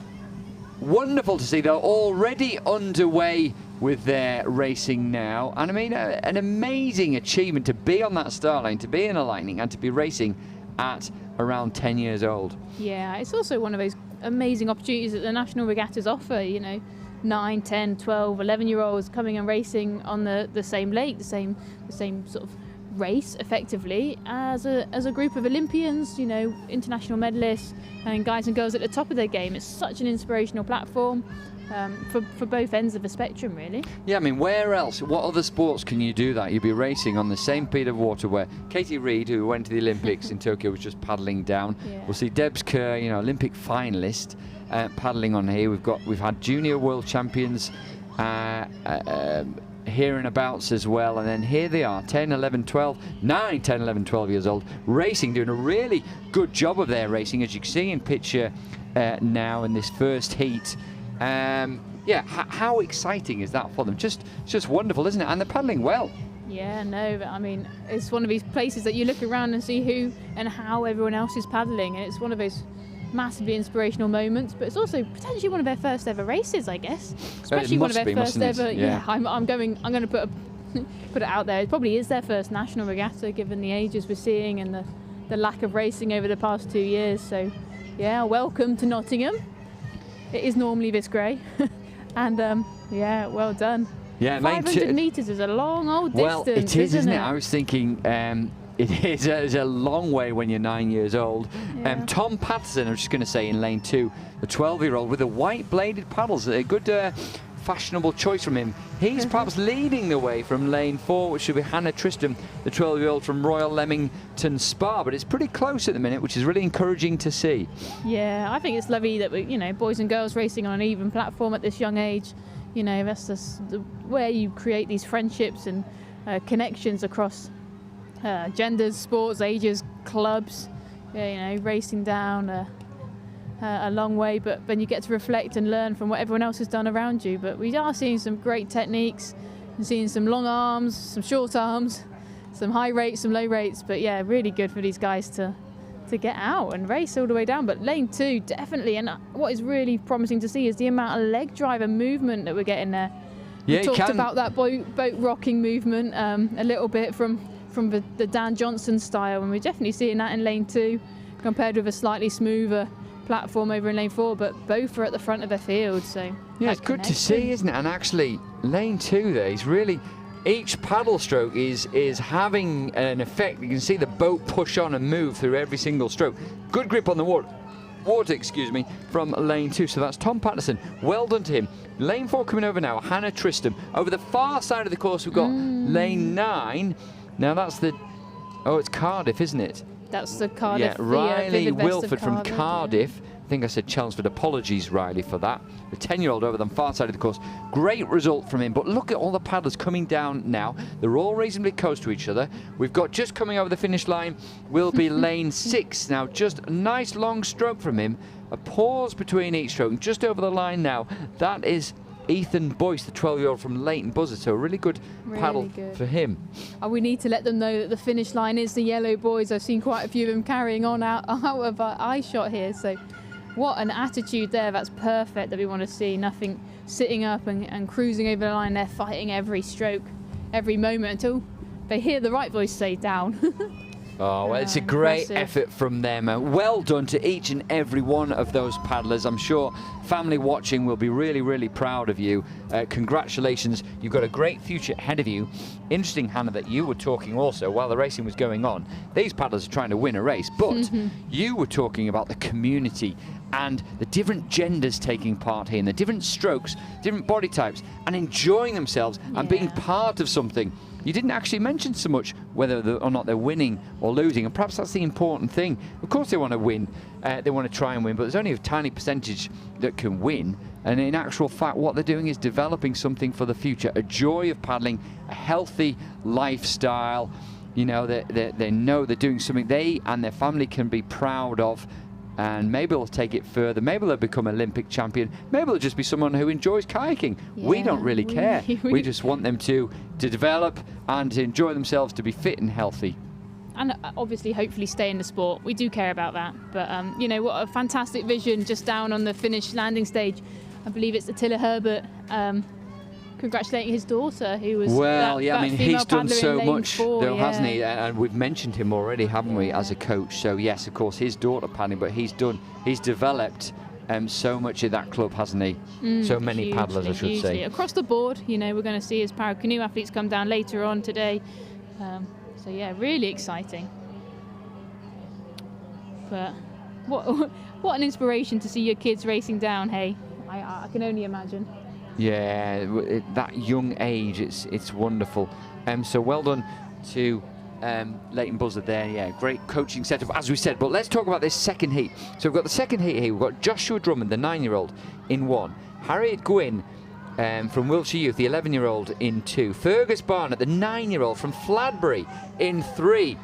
wonderful to see they're already underway with their racing now. And I mean, an amazing achievement to be on that start line, to be in a lightning and to be racing at around 10 years old. Yeah, it's also one of those amazing opportunities that the national regattas offer, you know, 9, 10, 12, 11-year-olds coming and racing on the same lake, the same sort of race effectively as a group of Olympians, you know, international medalists and guys and girls at the top of their game. It's such an inspirational platform for both ends of the spectrum, really. Yeah, I mean, where else, what other sports can you do that? You'd be racing on the same bit of water where Katie Reid, who went to the Olympics in Tokyo, was just paddling down. We'll see Debs Kerr, you know, Olympic finalist, paddling on here. We've had junior world champions here and abouts as well, and then here they are, 10, 11, 12, 9, 10, 11, 12 years old, racing, doing a really good job of their racing, as you can see in picture now in this first heat. Yeah, how exciting is that for them? Just wonderful, isn't it? And they're paddling well. Yeah, no, but I mean, it's one of these places that you look around and see who and how everyone else is paddling, and it's one of those massively inspirational moments, but it's also potentially one of their first ever races, I guess. Especially one of their first ever. Yeah, I'm going to put it out there. It probably is their first national regatta, given the ages we're seeing and the lack of racing over the past 2 years. So, yeah, welcome to Nottingham. It is normally this grey, and yeah, well done. Yeah, 500 metres is a long old distance. Well, it is, isn't it? I was thinking. It is a long way when you're 9 years old. Yeah. Tom Patterson, I'm just going to say, in lane 2, the 12-year-old with the white bladed paddles, a good fashionable choice from him. He's perhaps leading the way from lane 4, which should be Hannah Tristram, the 12-year-old from Royal Leamington Spa, but it's pretty close at the minute, which is really encouraging to see. Yeah, I think it's lovely that we, you know, boys and girls racing on an even platform at this young age. You know, that's just where you create these friendships and connections across genders, sports, ages, clubs. Yeah, you know, racing down a long way, but then you get to reflect and learn from what everyone else has done around you. But we are seeing some great techniques and seeing some long arms, some short arms, some high rates, some low rates. But yeah, really good for these guys to get out and race all the way down. But lane 2, definitely. And what is really promising to see is the amount of leg driver movement that we're getting there. Yeah, we talked about that boat rocking movement a little bit from the Dan Johnson style, and we're definitely seeing that in lane 2 compared with a slightly smoother platform over in lane 4, but both are at the front of the field. So yeah, it's good to see, isn't it? And actually lane 2 there is really, each paddle stroke is having an effect. You can see the boat push on and move through every single stroke. Good grip on the water, excuse me, from lane 2. So that's Tom Patterson. Well done to him. Lane 4 coming over now, Hannah Tristram. Over the far side of the course, we've got lane 9. Now that's it's Cardiff, isn't it? That's the Cardiff. Riley Vivid Best of Wilford from Cardiff, Cardiff. I think I said Chelmsford. Apologies, Riley, for that. The 10-year-old over the far side of the course. Great result from him. But look at all the paddlers coming down now. They're all reasonably close to each other. We've got just coming over the finish line will be lane 6. Now, just a nice long stroke from him. A pause between each stroke. Just over the line now. That is Ethan Boyce, the 12-year-old from Leighton Buzzard. So a really good paddle for him. We need to let them know that the finish line is the yellow boys. I've seen quite a few of them carrying on out of eye shot here. So what an attitude there. That's perfect that we want to see. Nothing sitting up and cruising over the line. They're fighting every stroke, every moment until they hear the right voice say down. Oh, well, it's a great impressive effort from them. Well done to each and every one of those paddlers. I'm sure family watching will be really, really proud of you. Congratulations. You've got a great future ahead of you. Interesting, Hannah, that you were talking also while the racing was going on. These paddlers are trying to win a race, but you were talking about the community and the different genders taking part here and the different strokes, different body types, and enjoying themselves and being part of something. You didn't actually mention so much whether or not they're winning or losing, and perhaps that's the important thing. Of course they want to win, they want to try and win, but there's only a tiny percentage that can win, and in actual fact what they're doing is developing something for the future, a joy of paddling, a healthy lifestyle. You know, they know they're doing something they and their family can be proud of. And maybe they'll take it further. Maybe they'll become Olympic champion. Maybe they'll just be someone who enjoys kayaking. We don't really care. We just want them to develop and to enjoy themselves, to be fit and healthy. And obviously, hopefully stay in the sport. We do care about that. But, you know, what a fantastic vision just down on the finish landing stage. I believe it's Attila Herbert congratulating his daughter, who was he's done so much, though, yeah. hasn't he? And we've mentioned him already, haven't we, as a coach? So yes, of course, his daughter paddling, but he's developed so much of that club, hasn't he? So many paddlers, I should say. Across the board, you know, we're going to see his Paracanoe athletes come down later on today. So yeah, really exciting. But what an inspiration to see your kids racing down. Hey, I can only imagine. Yeah, at that young age, it's wonderful. So well done to Leighton Buzzard there. Yeah, great coaching setup, as we said. But let's talk about this second heat. So we've got the second heat here. We've got Joshua Drummond, the 9-year-old, in 1. Harriet Gwynn from Wiltshire Youth, the 11-year-old, in 2. Fergus Barnett, the 9-year-old from Fladbury, in 3.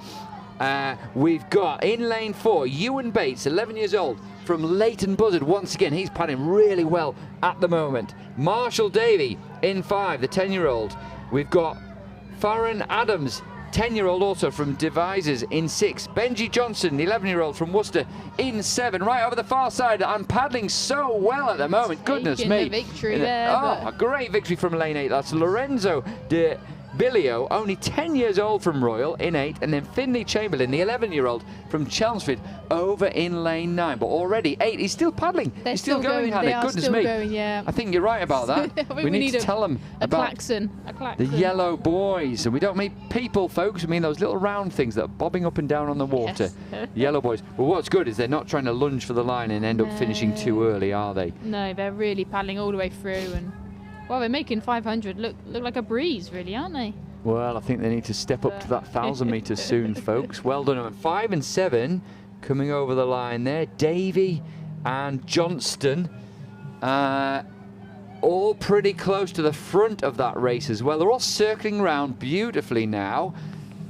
We've got in lane 4, Ewan Bates, 11 years old, from Leighton Buzzard. Once again, he's paddling really well at the moment. Marshall Davey in 5, the 10-year-old. We've got Farron Adams, 10-year-old, also from Devizes, in 6. Benji Johnson, the 11-year-old from Worcester, in 7. Right over the far side, I'm paddling so well at the moment. Goodness me. The victory there. A great victory from lane 8. That's Lorenzo de Billio, only 10 years old, from Royal, in 8, and then Finley Chamberlain, the 11-year-old from Chelmsford, over in lane 9. But already 8, he's still paddling. He's still going, Hannah. Goodness me. I think you're right about that. we need to tell them about the yellow boys. And we don't mean people, folks. We mean those little round things that are bobbing up and down on the water. Yes. Yellow boys. Well, what's good is they're not trying to lunge for the line and end up finishing too early, are they? No, they're really paddling all the way through. And well, they're making 500 look like a breeze, really, aren't they? Well, I think they need to step up to that 1,000 metres soon, folks. Well done. 5 and 7 coming over the line there. Davey and Johnston, all pretty close to the front of that race as well. They're all circling around beautifully now,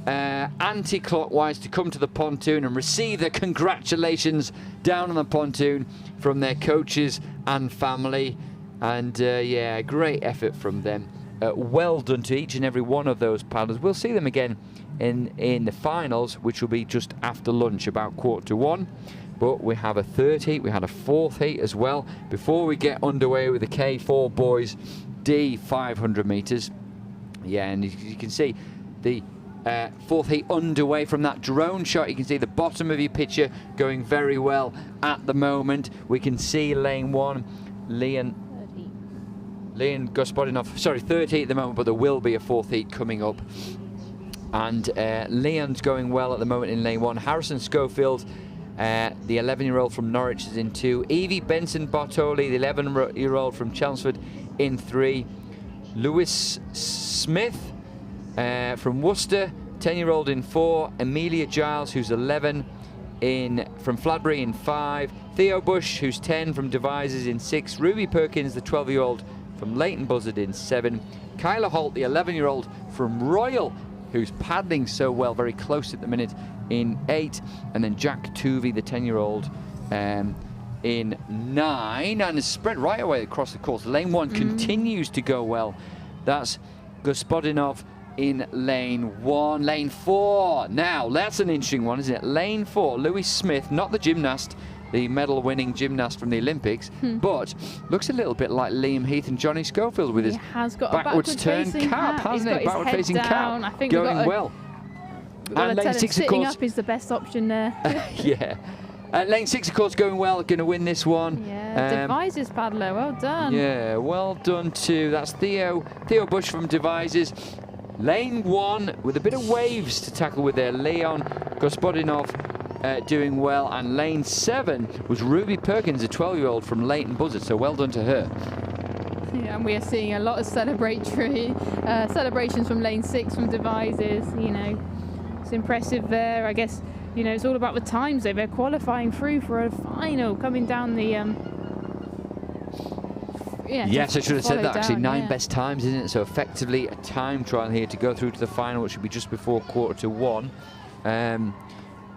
anti-clockwise, to come to the pontoon and receive their congratulations down on the pontoon from their coaches and family. And yeah, great effort from them. Well done to each and every one of those paddlers. We'll see them again in the finals, which will be just after lunch, about 1:15. But we have a third heat, we had a fourth heat as well, before we get underway with the K4 boys D 500 metres. Yeah, and you can see the fourth heat underway from that drone shot. You can see the bottom of your picture going very well at the moment. We can see lane 1, Leon Gospodinov, sorry, third heat at the moment, but there will be a fourth heat coming up. And Leon's going well at the moment in lane 1. Harrison Schofield, the 11-year-old from Norwich, is in 2. Evie Benson Bartoli, the 11-year-old from Chelmsford, in 3. Lewis Smith from Worcester 10-year-old in 4. Amelia Giles, who's 11, from Fladbury in 5. Theo Bush, who's 10, from Devizes in 6. Ruby Perkins, the 12-year-old from Leighton Buzzard in 7. Kyla Holt, the 11-year-old from Royal, who's paddling so well, very close at the minute, in 8. And then Jack Tuvey, the 10-year-old, in 9. And it's spread right away across the course. Lane 1 continues to go well. That's Gospodinov in lane 1. Lane 4. Now, that's an interesting one, isn't it? Lane 4, Louis Smith, not the gymnast, the medal-winning gymnast from the Olympics, but looks a little bit like Liam Heath and Johnny Schofield with his backwards turn cap, hasn't it? Backward facing cap, I think going well. And lane 6, of course, sitting up is the best option there. Yeah. Lane 6, of course, going well, going to win this one. Yeah, Devizes paddler, well done. Yeah, well done too. That's Theo Bush from Devizes. Lane 1 with a bit of waves to tackle with there. Leon Gospodinov doing well. And lane 7 was Ruby Perkins, a 12-year-old from Leighton Buzzard. So well done to her. Yeah, and we are seeing a lot of celebrations from lane 6 from Devizes. You know, it's impressive there. I guess, you know, it's all about the times though. They're qualifying through for a final coming down the yes, I should have said that actually. Down, 9 best times, isn't it? So effectively a time trial here to go through to the final, which should be just before 1:15.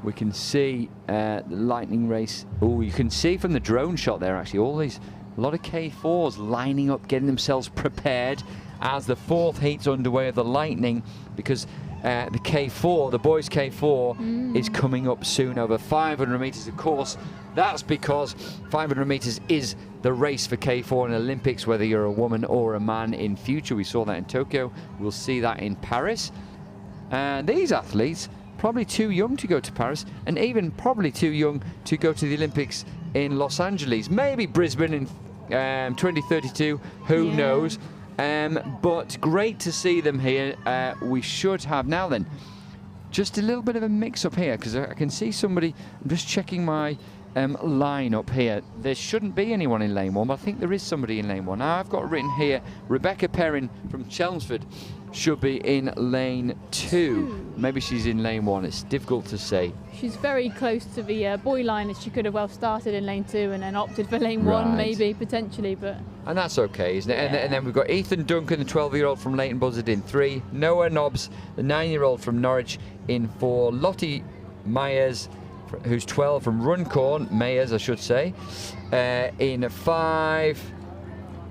We can see the lightning race. Oh, you can see from the drone shot there actually a lot of K4s lining up, getting themselves prepared as the 4th heat's underway of the lightning, because the K4, the boys K4 is coming up soon over 500 meters. Of course, that's because 500 meters is the race for K4 in Olympics, whether you're a woman or a man in future. We saw that in Tokyo. We'll see that in Paris. And these athletes, probably too young to go to Paris, and even probably too young to go to the Olympics in Los Angeles. Maybe Brisbane in 2032, who knows. But great to see them here. We should have now then just a little bit of a mix-up here, because I can see somebody. I'm just checking my line up here. There shouldn't be anyone in lane 1, but I think there is somebody in lane 1. Now I've got written here Rebecca Perrin from Chelmsford should be in lane 2. Maybe she's in lane 1. It's difficult to say. She's very close to the boy line, as she could have well started in lane 2 and then opted for lane 1, maybe potentially, but. And that's okay, isn't it? Yeah. And then we've got Ethan Duncan, the 12-year-old from Leighton Buzzard, in 3. Noah Nobbs, the 9-year-old from Norwich, in 4. Lottie Myers, who's 12, from Runcorn, Mayers I should say, in 5.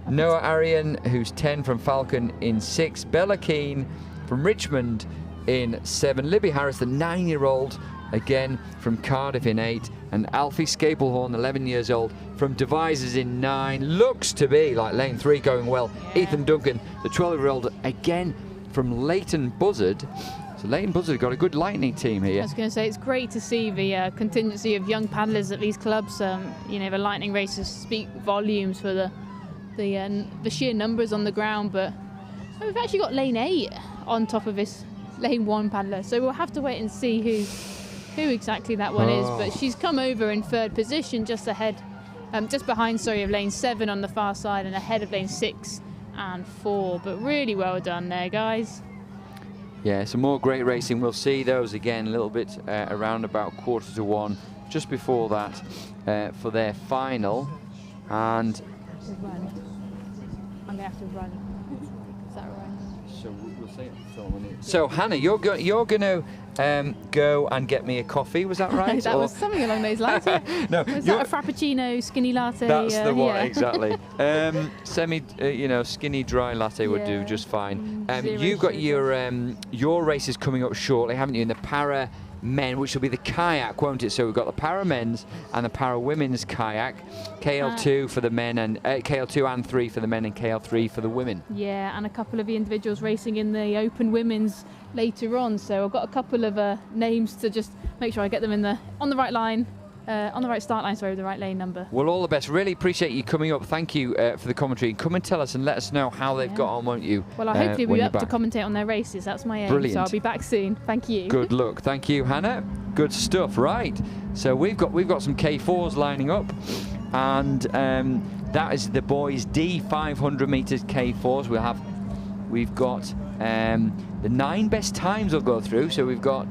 Noah Arian, who's 10, from Falcon, in 6. Bella Keane from Richmond in 7. Libby Harris, the 9-year-old, again from Cardiff, in 8. And Alfie Scaplehorn, 11 years old, from Devizes in 9. Looks to be like lane 3 going well. Yeah. Ethan Duncan, the 12-year-old, again from Leighton Buzzard. So Leighton Buzzard got a good lightning team here. I was going to say, it's great to see the contingency of young paddlers at these clubs. You know, the lightning races speak volumes for the sheer numbers on the ground, but we've actually got lane 8 on top of this lane 1 paddler, so we'll have to wait and see who exactly that one is. But she's come over in 3rd position, just behind of lane 7 on the far side, and ahead of lane 6 and 4. But really well done there, guys. Yeah, some more great racing. We'll see those again a little bit around about 1:15, just before that, for their final. And I'm gonna have to run. Is that right? So we'll see it. So Hannah, you're going to go and get me a coffee. Was that right? That was something along those lines. No, was that a frappuccino, skinny latte? That's the one, exactly. Skinny dry latte would do just fine. You've got your races coming up shortly, haven't you? In the para men, which will be the kayak, won't it? So we've got the para men's and the para women's kayak, KL2 for the men, and KL2 and 3 for the men, and KL3 for the women. Yeah, and a couple of the individuals racing in the open women's later on. So I've got a couple of names to just make sure I get them on the right line. On the right start line, sorry, the right lane number. Well, all the best. Really appreciate you coming up. Thank you for the commentary. Come and tell us and let us know how they've got on, won't you? Well, I'll hopefully be up to commentate on their races. That's my aim. Brilliant. So I'll be back soon. Thank you. Good luck. Thank you, Hannah. Good stuff. Right. So we've got some K4s lining up, and that is the boys D 500 meters K4s. We'll have we've got the 9 best times will go through. So we've got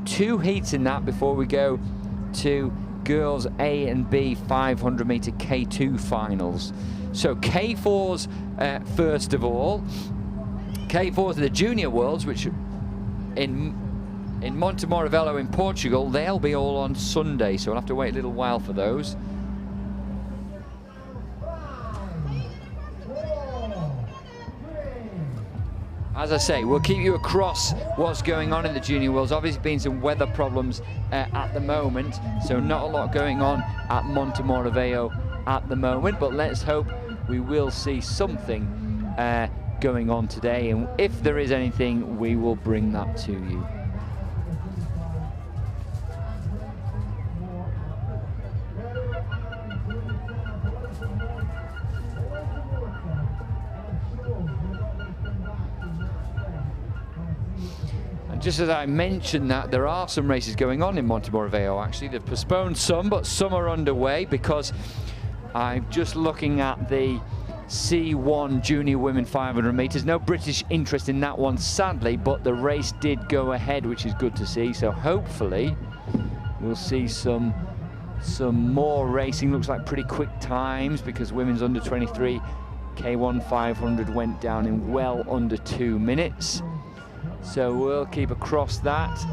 2 heats in that before we go to girls A and B 500 meter K2 finals. So K4s first of all. K4s are the Junior Worlds, which in Montemor in Portugal, they'll be all on Sunday, so we'll have to wait a little while for those. As I say, we'll keep you across what's going on in the Junior Worlds. Obviously been some weather problems at the moment, so not a lot going on at Montemor at the moment, but let's hope we will see something going on today, and if there is anything, we will bring that to you. Just as I mentioned that, there are some races going on in Montemor actually. They've postponed some, but some are underway, because I'm just looking at the C1 Junior Women 500 metres. No British interest in that one, sadly, but the race did go ahead, which is good to see. So hopefully we'll see some more racing. Looks like pretty quick times, because women's under 23 K1 500 went down in well under 2 minutes. So we'll keep across that.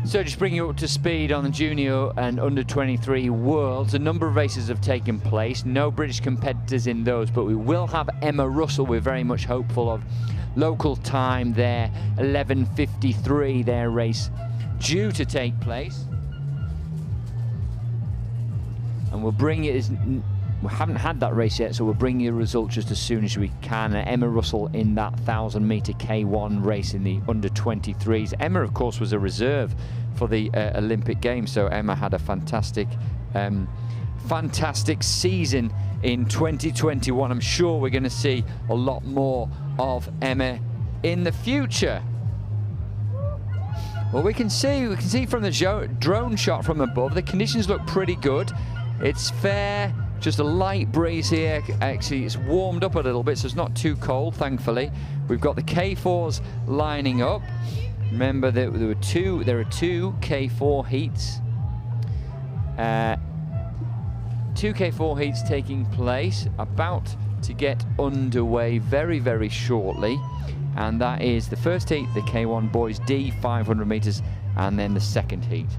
So just bringing you up to speed on the junior and under 23 worlds. A number of races have taken place. No British competitors in those, but we will have Emma Russell. We're very much hopeful of local time there, 11:53, their race due to take place. And we'll bring it, we haven't had that race yet, so we'll bring you the results just as soon as we can. Emma Russell in that 1,000 meter K1 race in the under 23s. Emma, of course, was a reserve for the Olympic Games, so Emma had a fantastic season in 2021. I'm sure we're going to see a lot more of Emma in the future. Well, we can see from the drone shot from above, the conditions look pretty good. It's fair, just a light breeze here. Actually, it's warmed up a little bit, so it's not too cold, thankfully. We've got the K4s lining up. Remember that there are two K4 heats. 2 K4 heats taking place, about to get underway very, very shortly. And that is the first heat, the K1 boys D 500 meters, and then the second heat.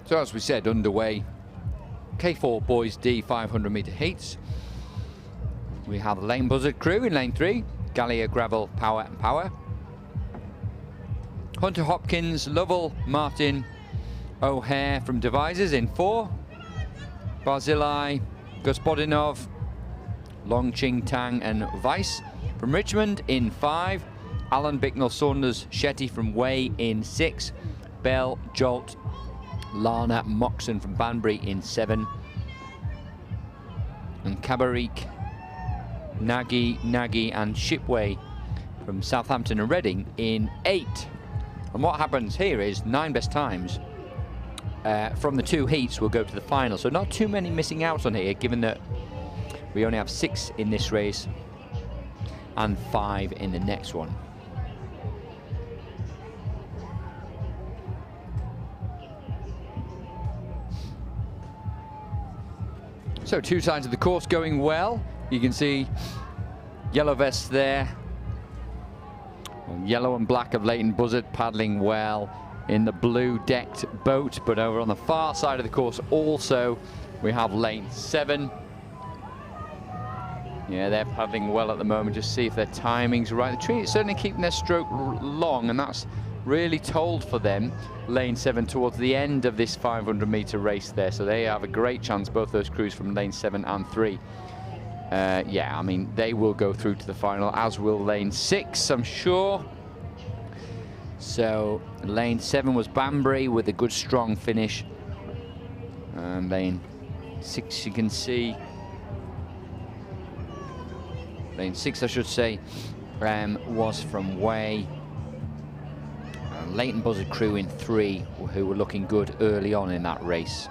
So as we said, underway, K4 boys D 500 metre heats. We have Lane Buzzard crew in lane 3, Gallia, Gravel, Power and Power. Hunter Hopkins, Lovell, Martin, O'Hare from Devisers in 4. Barzilai, Gospodinov, Long Ching Tang and Weiss from Richmond in 5. Alan Bicknell, Saunders, Shetty from Way in 6. Bell, Jolt, Lana, Moxon from Banbury in 7. And Cabarik, Nagy and Shipway from Southampton and Reading in 8. And what happens here is 9 best times from the 2 heats will go to the final. So not too many missing out on here, given that we only have 6 in this race and 5 in the next one. So 2 sides of the course going well. You can see yellow vests there. Yellow and black of Leighton Buzzard paddling well in the blue decked boat. But over on the far side of the course also we have lane 7. Yeah, they're paddling well at the moment. Just see if their timing's right. They're certainly keeping their stroke long, and that's really told for them. Lane 7 towards the end of this 500 metre race there. So they have a great chance, both those crews from lane 7 and 3. Yeah, I mean, they will go through to the final, as will lane 6, I'm sure. So lane 7 was Banbury with a good strong finish. And lane 6, you can see. Lane 6, I should say, was from Way. Leighton Buzzard crew in 3, who were looking good early on in that race.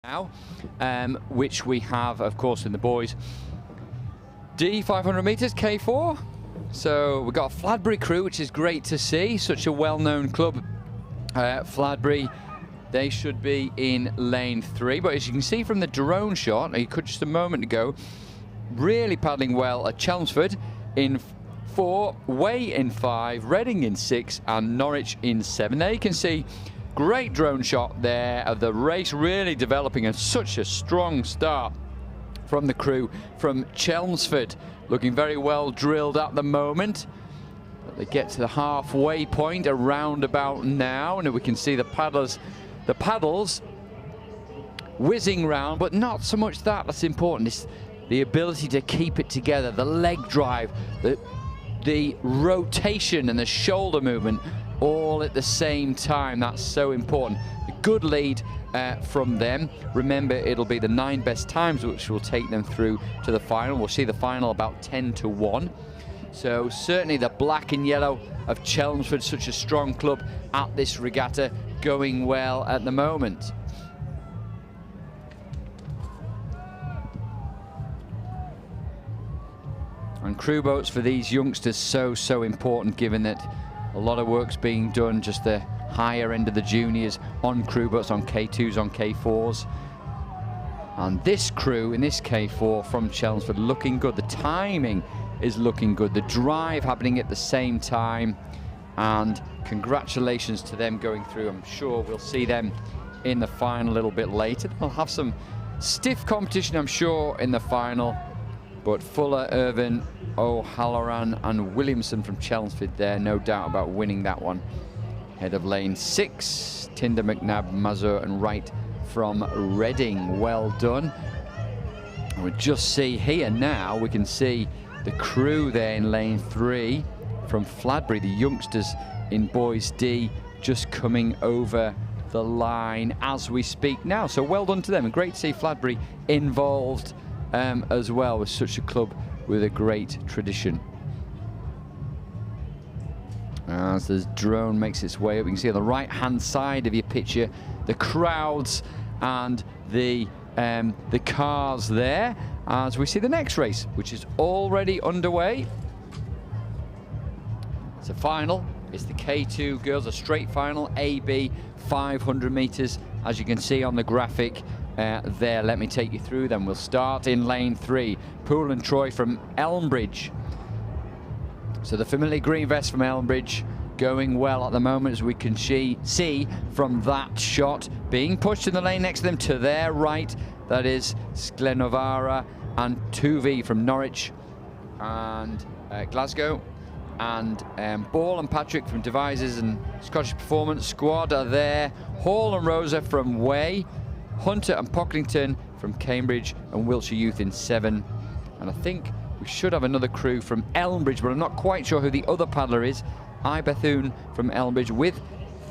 Now, which we have, of course, in the boys D 500 meters K4. So we've got a Fladbury crew, which is great to see. Such a well-known club, Fladbury. They should be in lane 3, but as you can see from the drone shot, you could just a moment ago, really paddling well at Chelmsford in 4, Way in 5, Reading in 6, and Norwich in 7. There you can see great drone shot there of the race really developing, and such a strong start from the crew from Chelmsford. Looking very well drilled at the moment. But they get to the halfway point around about now, and we can see the paddles whizzing round, but not so much that's important. It's the ability to keep it together, the leg drive, the rotation and the shoulder movement all at the same time. That's so important. A good lead from them. Remember, it'll be the 9 best times which will take them through to the final. We'll see the final about 10 to 1. So certainly the black and yellow of Chelmsford, such a strong club at this regatta, going well at the moment. And crew boats for these youngsters so important, given that a lot of work's being done just the higher end of the juniors on crew boats, on K2s, on K4s. And this crew in this K4 from Chelmsford looking good. The timing is looking good. The drive happening at the same time. And congratulations to them going through. I'm sure we'll see them in the final a little bit later. They'll have some stiff competition, I'm sure, in the final. But Fuller, Irvin, O'Halloran and Williamson from Chelmsford there, no doubt about winning that one. Head of lane 6, Tinder, McNabb, Mazur and Wright from Reading. Well done. And we just see here now, we can see the crew there in lane 3 from Fladbury, the youngsters in Boys D, just coming over the line as we speak now. So well done to them, and great to see Fladbury involved as well, with such a club with a great tradition. As the drone makes its way up, you can see on the right hand side of your picture the crowds and the cars there as we see the next race, which is already underway. It's a final. It's the K2 girls, a straight final, AB 500 meters, as you can see on the graphic there. Let me take you through them. We'll start in lane 3, Poole and Troy from Elmbridge. So the familiar green vest from Elmbridge going well at the moment, as we can see from that shot. Being pushed in the lane next to them to their right, that is Sklenovara and 2V from Norwich and Glasgow. And Ball and Patrick from Devices and Scottish Performance Squad are there. Hall and Rosa from Way. Hunter and Pocklington from Cambridge and Wiltshire Youth in 7. And I think we should have another crew from Elmbridge, but I'm not quite sure who the other paddler is. I Bethune from Elmbridge with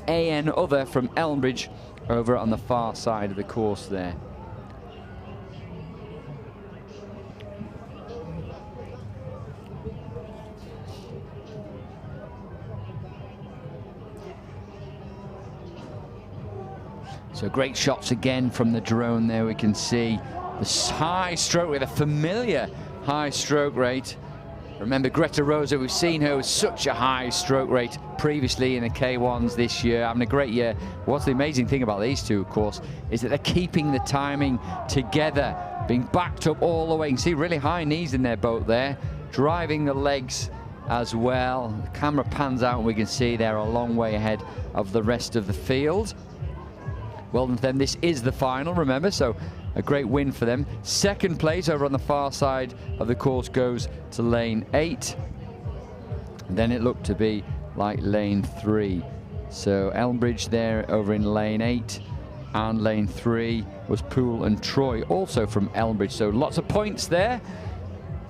AN Other from Elmbridge over on the far side of the course there. So great shots again from the drone there. We can see the high stroke rate, a familiar high stroke rate. Remember Greta Rosa, we've seen her with such a high stroke rate previously in the K1s this year, having a great year. What's the amazing thing about these two, of course, is that they're keeping the timing together, being backed up all the way. You can see really high knees in their boat there, driving the legs as well. The camera pans out and we can see they're a long way ahead of the rest of the field. Well done to them. This is the final, remember, so a great win for them. Second place over on the far side of the course goes to lane 8. And then it looked to be like lane 3. So Elmbridge there over in lane 8, and lane 3 was Poole and Troy, also from Elmbridge. So lots of points there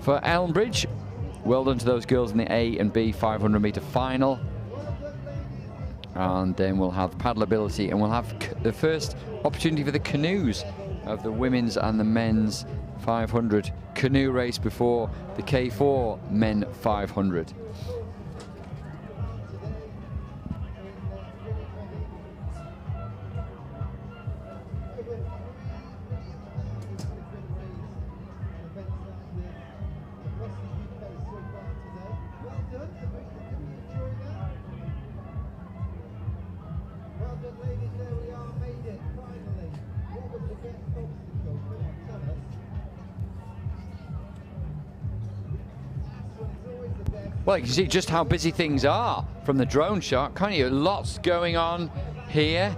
for Elmbridge. Well done to those girls in the A and B 500 meter final. And then we'll have paddle ability, and we'll have the first opportunity for the canoes of the women's and the men's 500 canoe race before the K4 men 500. Well, you can see just how busy things are from the drone shot, can't you? Lots going on here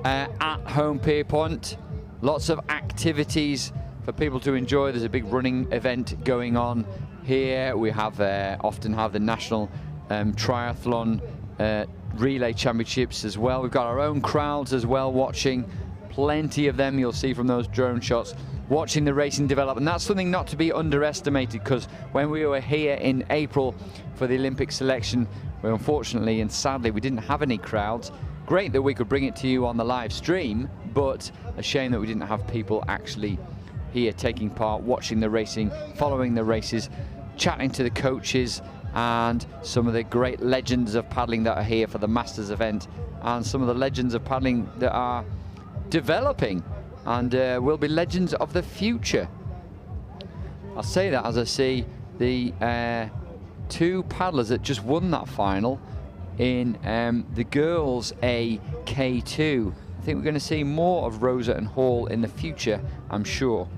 at Holme Pierrepont. Lots of activities for people to enjoy. There's a big running event going on here. We have often have the National Triathlon Relay Championships as well. We've got our own crowds as well watching. Plenty of them you'll see from those drone shots, watching the racing develop. And that's something not to be underestimated, because when we were here in April for the Olympic selection, well, unfortunately and sadly we didn't have any crowds. Great that we could bring it to you on the live stream, but a shame that we didn't have people actually here taking part, watching the racing, following the races, chatting to the coaches, and some of the great legends of paddling that are here for the Masters event, and some of the legends of paddling that are developing and will be legends of the future. I'll say that as I see the two paddlers that just won that final in the girls A K2. I think we're going to see more of Rosa and Hall in the future, I'm sure.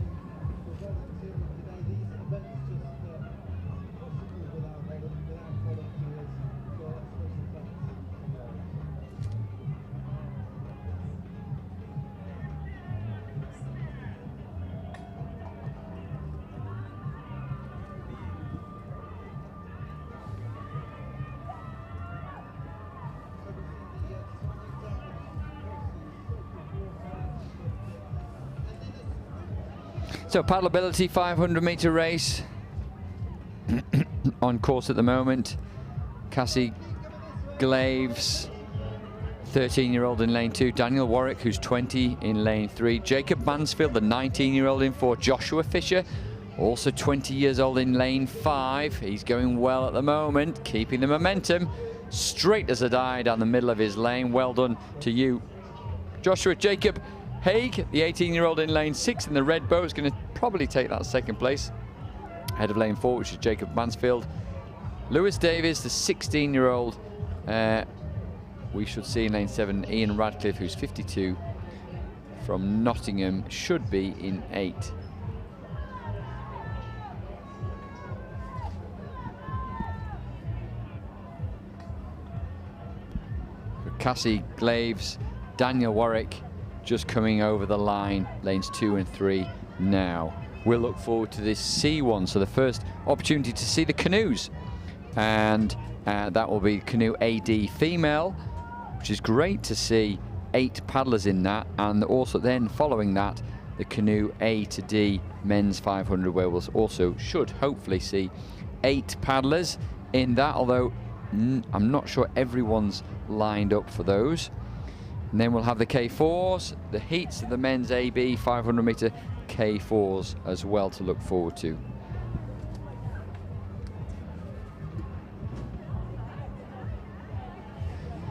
So paddleability 500-meter race on course at the moment. Cassie Glaves, 13-year-old in lane 2. Daniel Warwick, who's 20, in lane 3. Jacob Mansfield, the 19-year-old in 4. Joshua Fisher, also 20 years old, in lane 5. He's going well at the moment, keeping the momentum. Straight as a die down the middle of his lane. Well done to you, Joshua. Jacob Haig, the 18-year-old in lane 6 in the red boat, is going to probably take that second place ahead of lane 4, which is Jacob Mansfield. Lewis Davies, the 16-year-old, we should see in lane 7. Ian Radcliffe, who's 52, from Nottingham, should be in 8. Cassie Glaves, Daniel Warwick, just coming over the line, lanes 2 and 3 now. We'll look forward to this C1, so the first opportunity to see the canoes, and that will be canoe AD female, which is great to see 8 paddlers in that, and also then following that the canoe A to D men's 500, where we'll also should hopefully see 8 paddlers in that, although I'm not sure everyone's lined up for those. And then we'll have the K4s, the heats of the men's AB 500-meter K4s as well to look forward to.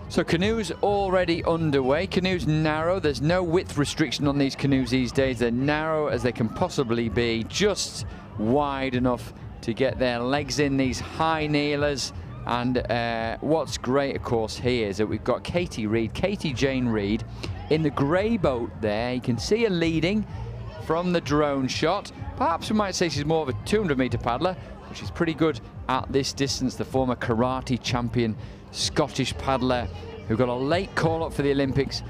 So canoes already underway. Canoes narrow. There's no width restriction on these canoes these days. They're narrow as they can possibly be, just wide enough to get their legs in, these high kneelers. And what's great, of course, here is that we've got Katie Jane Reid in the grey boat there. You can see her leading from the drone shot. Perhaps we might say she's more of a 200-meter paddler, but she's pretty good at this distance. The former karate champion Scottish paddler who got a late call-up for the Olympics,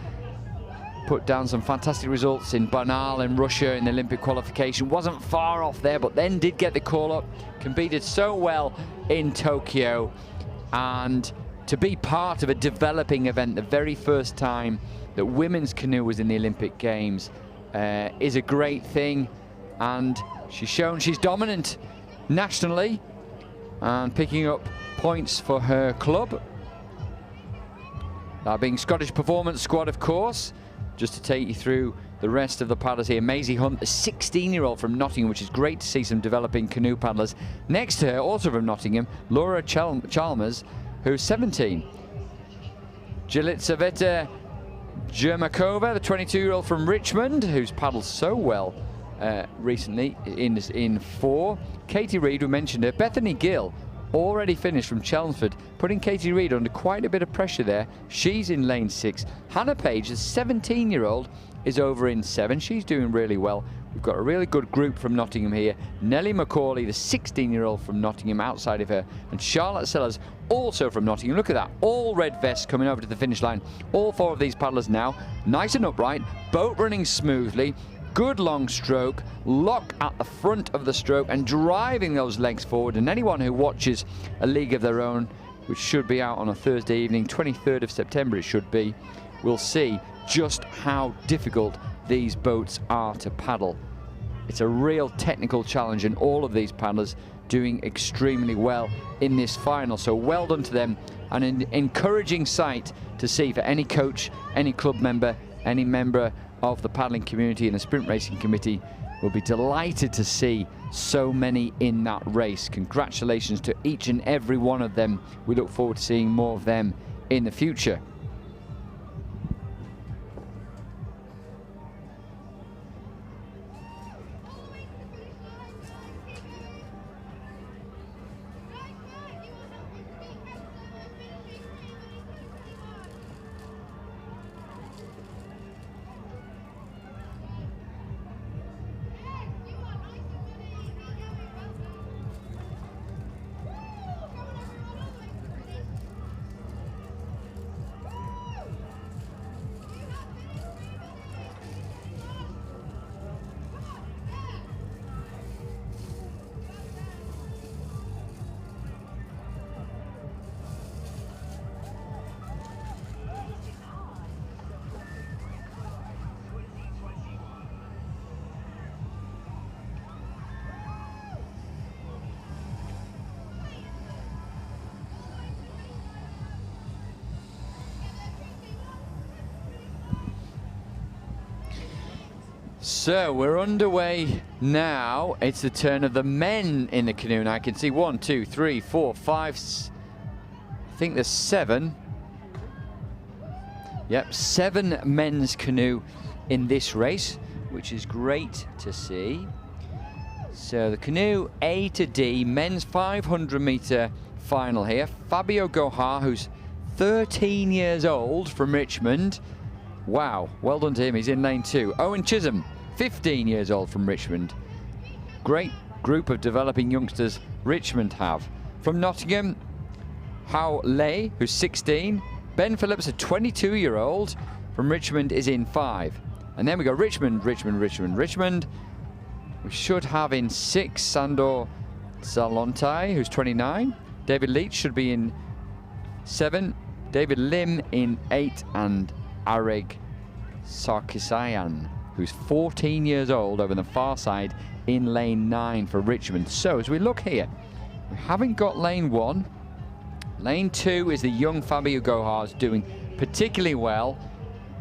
put down some fantastic results in Banal in Russia in the Olympic qualification. Wasn't far off there, but then did get the call-up. Competed so well in Tokyo, and to be part of a developing event, the very first time that women's canoe was in the Olympic Games, is a great thing. And she's shown she's dominant nationally and picking up points for her club. That being Scottish Performance Squad, of course. Just to take you through the rest of the paddlers here. Maisie Hunt, a 16-year-old from Nottingham, which is great to see some developing canoe paddlers. Next to her, also from Nottingham, Laura Chalmers, who's 17. Jelitsaveta Jermakova, the 22-year-old from Richmond, who's paddled so well recently in 4. Katie Reid, we mentioned her. Bethany Gill, already finished from Chelmsford, putting Katie Reid under quite a bit of pressure there. She's in lane 6. Hannah Page, the 17-year-old, is over in 7. She's doing really well. We've got a really good group from Nottingham here. Nellie McCauley, the 16-year-old from Nottingham, outside of her, and Charlotte Sellers, also from Nottingham. Look at that, all red vests coming over to the finish line. All 4 of these paddlers now, nice and upright, boat running smoothly, good long stroke, lock at the front of the stroke and driving those legs forward. And anyone who watches A League of Their Own, which should be out on a Thursday evening, 23rd of September it should be, will see just how difficult these boats are to paddle. It's a real technical challenge, and all of these paddlers doing extremely well in this final. So well done to them, and an encouraging sight to see for any coach, any club member, any member of the paddling community and the sprint racing committee, will be delighted to see so many in that race. Congratulations to each and every one of them. We look forward to seeing more of them in the future. So we're underway now. It's the turn of the men in the canoe. And I can see 1, 2, 3, 4, 5. I think there's 7. Yep, 7 men's canoe in this race, which is great to see. So the canoe A to D, men's 500 meter final here. Fabio Gohar, who's 13 years old, from Richmond. Wow, well done to him. He's in lane 2. Owen Chisholm, 15 years old, from Richmond. Great group of developing youngsters Richmond have. From Nottingham, Hao Lei, who's 16. Ben Phillips, a 22-year-old from Richmond, is in 5. And then we go Richmond, Richmond, Richmond, Richmond. We should have in 6 Sandor Salontai, who's 29. David Leach should be in 7. David Lim in 8. And Areg Sarkisayan, who's 14 years old, over the far side in lane 9 for Richmond. So as we look here, we haven't got lane 1. Lane 2 is the young Fabio Gohar, doing particularly well.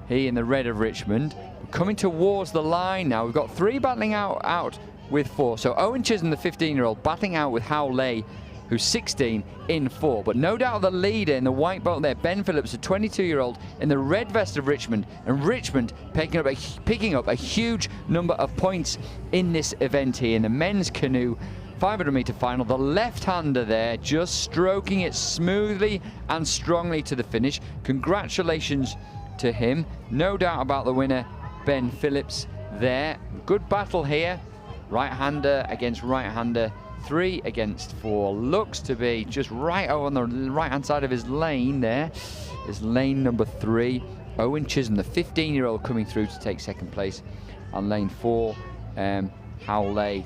He in the red of Richmond. Coming towards the line now. We've got 3 battling out with 4. So Owen Chisholm, the 15-year-old, battling out with Hao Lei, who's 16, in 4. But no doubt the leader in the white boat there, Ben Phillips, a 22-year-old in the red vest of Richmond. And Richmond picking up a huge number of points in this event here in the men's canoe 500-meter final. The left-hander there just stroking it smoothly and strongly to the finish. Congratulations to him. No doubt about the winner, Ben Phillips there. Good battle here. Right-hander against right-hander. 3 against 4. Looks to be just right on the right-hand side of his lane there. Is lane number 3. Owen Chisholm, the 15-year-old, coming through to take second place. On lane 4, Hao Lei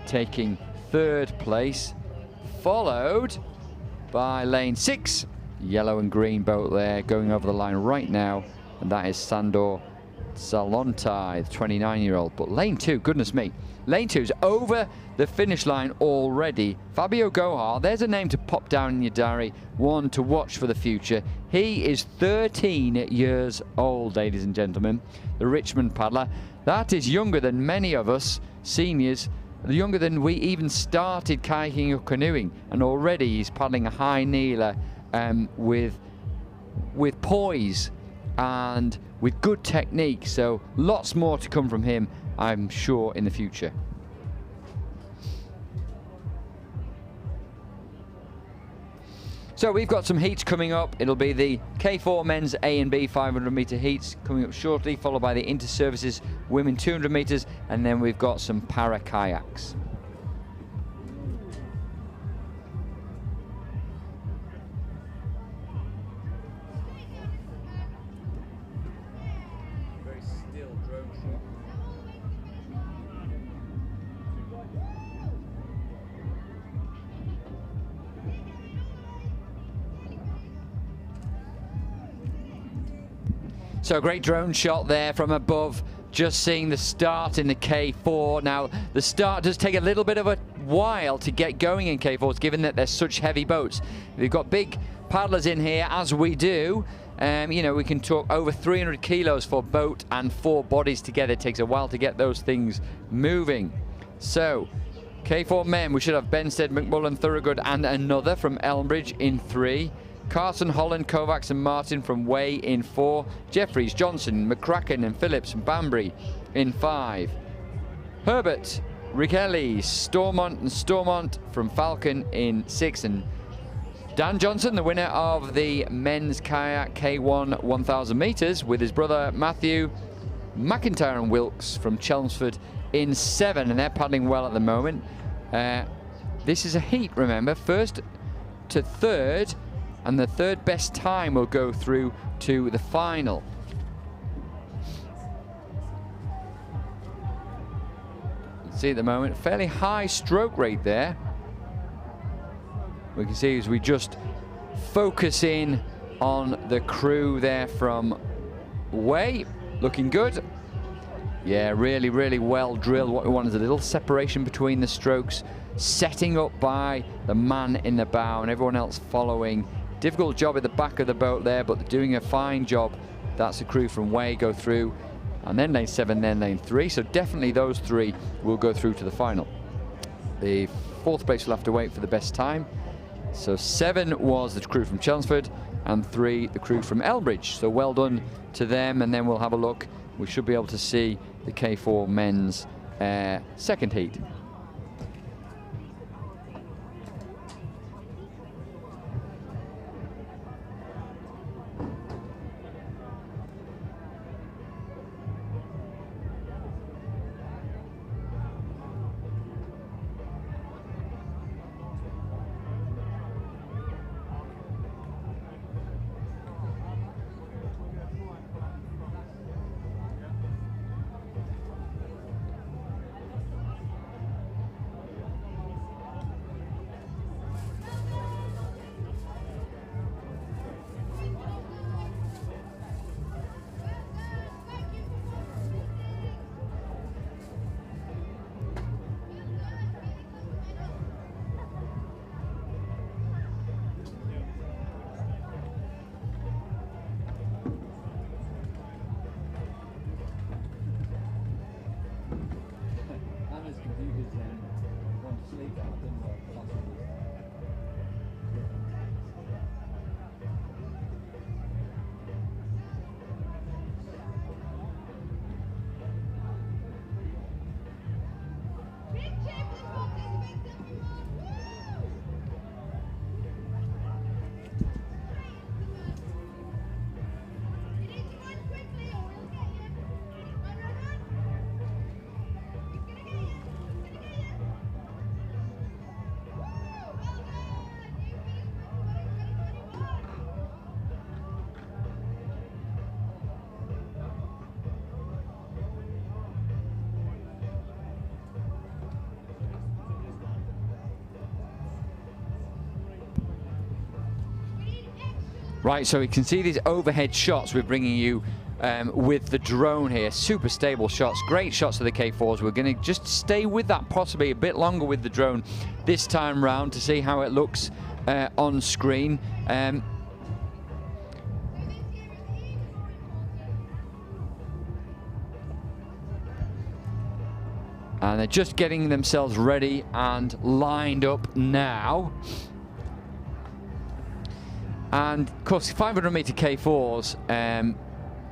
taking 3rd place, followed by lane 6. Yellow and green boat there going over the line right now, and that is Sandor Salontai, the 29-year-old. But lane 2, goodness me, lane 2's over the finish line already. Fabio Gohar, there's a name to pop down in your diary, one to watch for the future. He is 13 years old, ladies and gentlemen, the Richmond paddler. That is younger than many of us seniors, younger than we even started kayaking or canoeing, and already he's paddling a high kneeler with poise and with good technique. So lots more to come from him, I'm sure, in the future. So we've got some heats coming up. It'll be the K4 men's A and B 500 meter heats coming up shortly, followed by the inter-services women 200 meters, and then we've got some para kayaks. Very still drone shot. So a great drone shot there from above, just seeing the start in the K4. Now, the start does take a little bit of a while to get going in K4s, given that they're such heavy boats. We've got big paddlers in here, as we do. You know, we can talk over 300 kilos for boat and 4 bodies together. It takes a while to get those things moving. So, K4 men, we should have Benstead, McMullen, Thorogood and another from Elmbridge in 3. Carson, Holland, Kovacs and Martin from Way in 4. Jeffries, Johnson, McCracken and Phillips and Banbury in 5. Herbert, Rikelli, Stormont and Stormont from Falcon in 6. And Dan Johnson, the winner of the men's kayak K1 1000 metres with his brother Matthew, McIntyre and Wilkes from Chelmsford in 7. And they're paddling well at the moment. This is a heat, remember, first to third, and the third best time will go through to the final. See at the moment, fairly high stroke rate there. We can see as we just focus in on the crew there from Way, looking good. Yeah, really, really well drilled. What we want is a little separation between the strokes, setting up by the man in the bow and everyone else following. Difficult job at the back of the boat there, but they're doing a fine job. That's the crew from Way go through, and then lane 7, then lane 3. So definitely those 3 will go through to the final. The 4th place will have to wait for the best time. So 7 was the crew from Chelmsford, and 3 the crew from Elbridge. So well done to them, and then we'll have a look. We should be able to see the K4 men's second heat. Right, so you can see these overhead shots we're bringing you with the drone here. Super stable shots, great shots of the K4s. We're going to just stay with that possibly a bit longer with the drone this time round to see how it looks on screen. And they're just getting themselves ready and lined up now. And of course, 500 meter K4s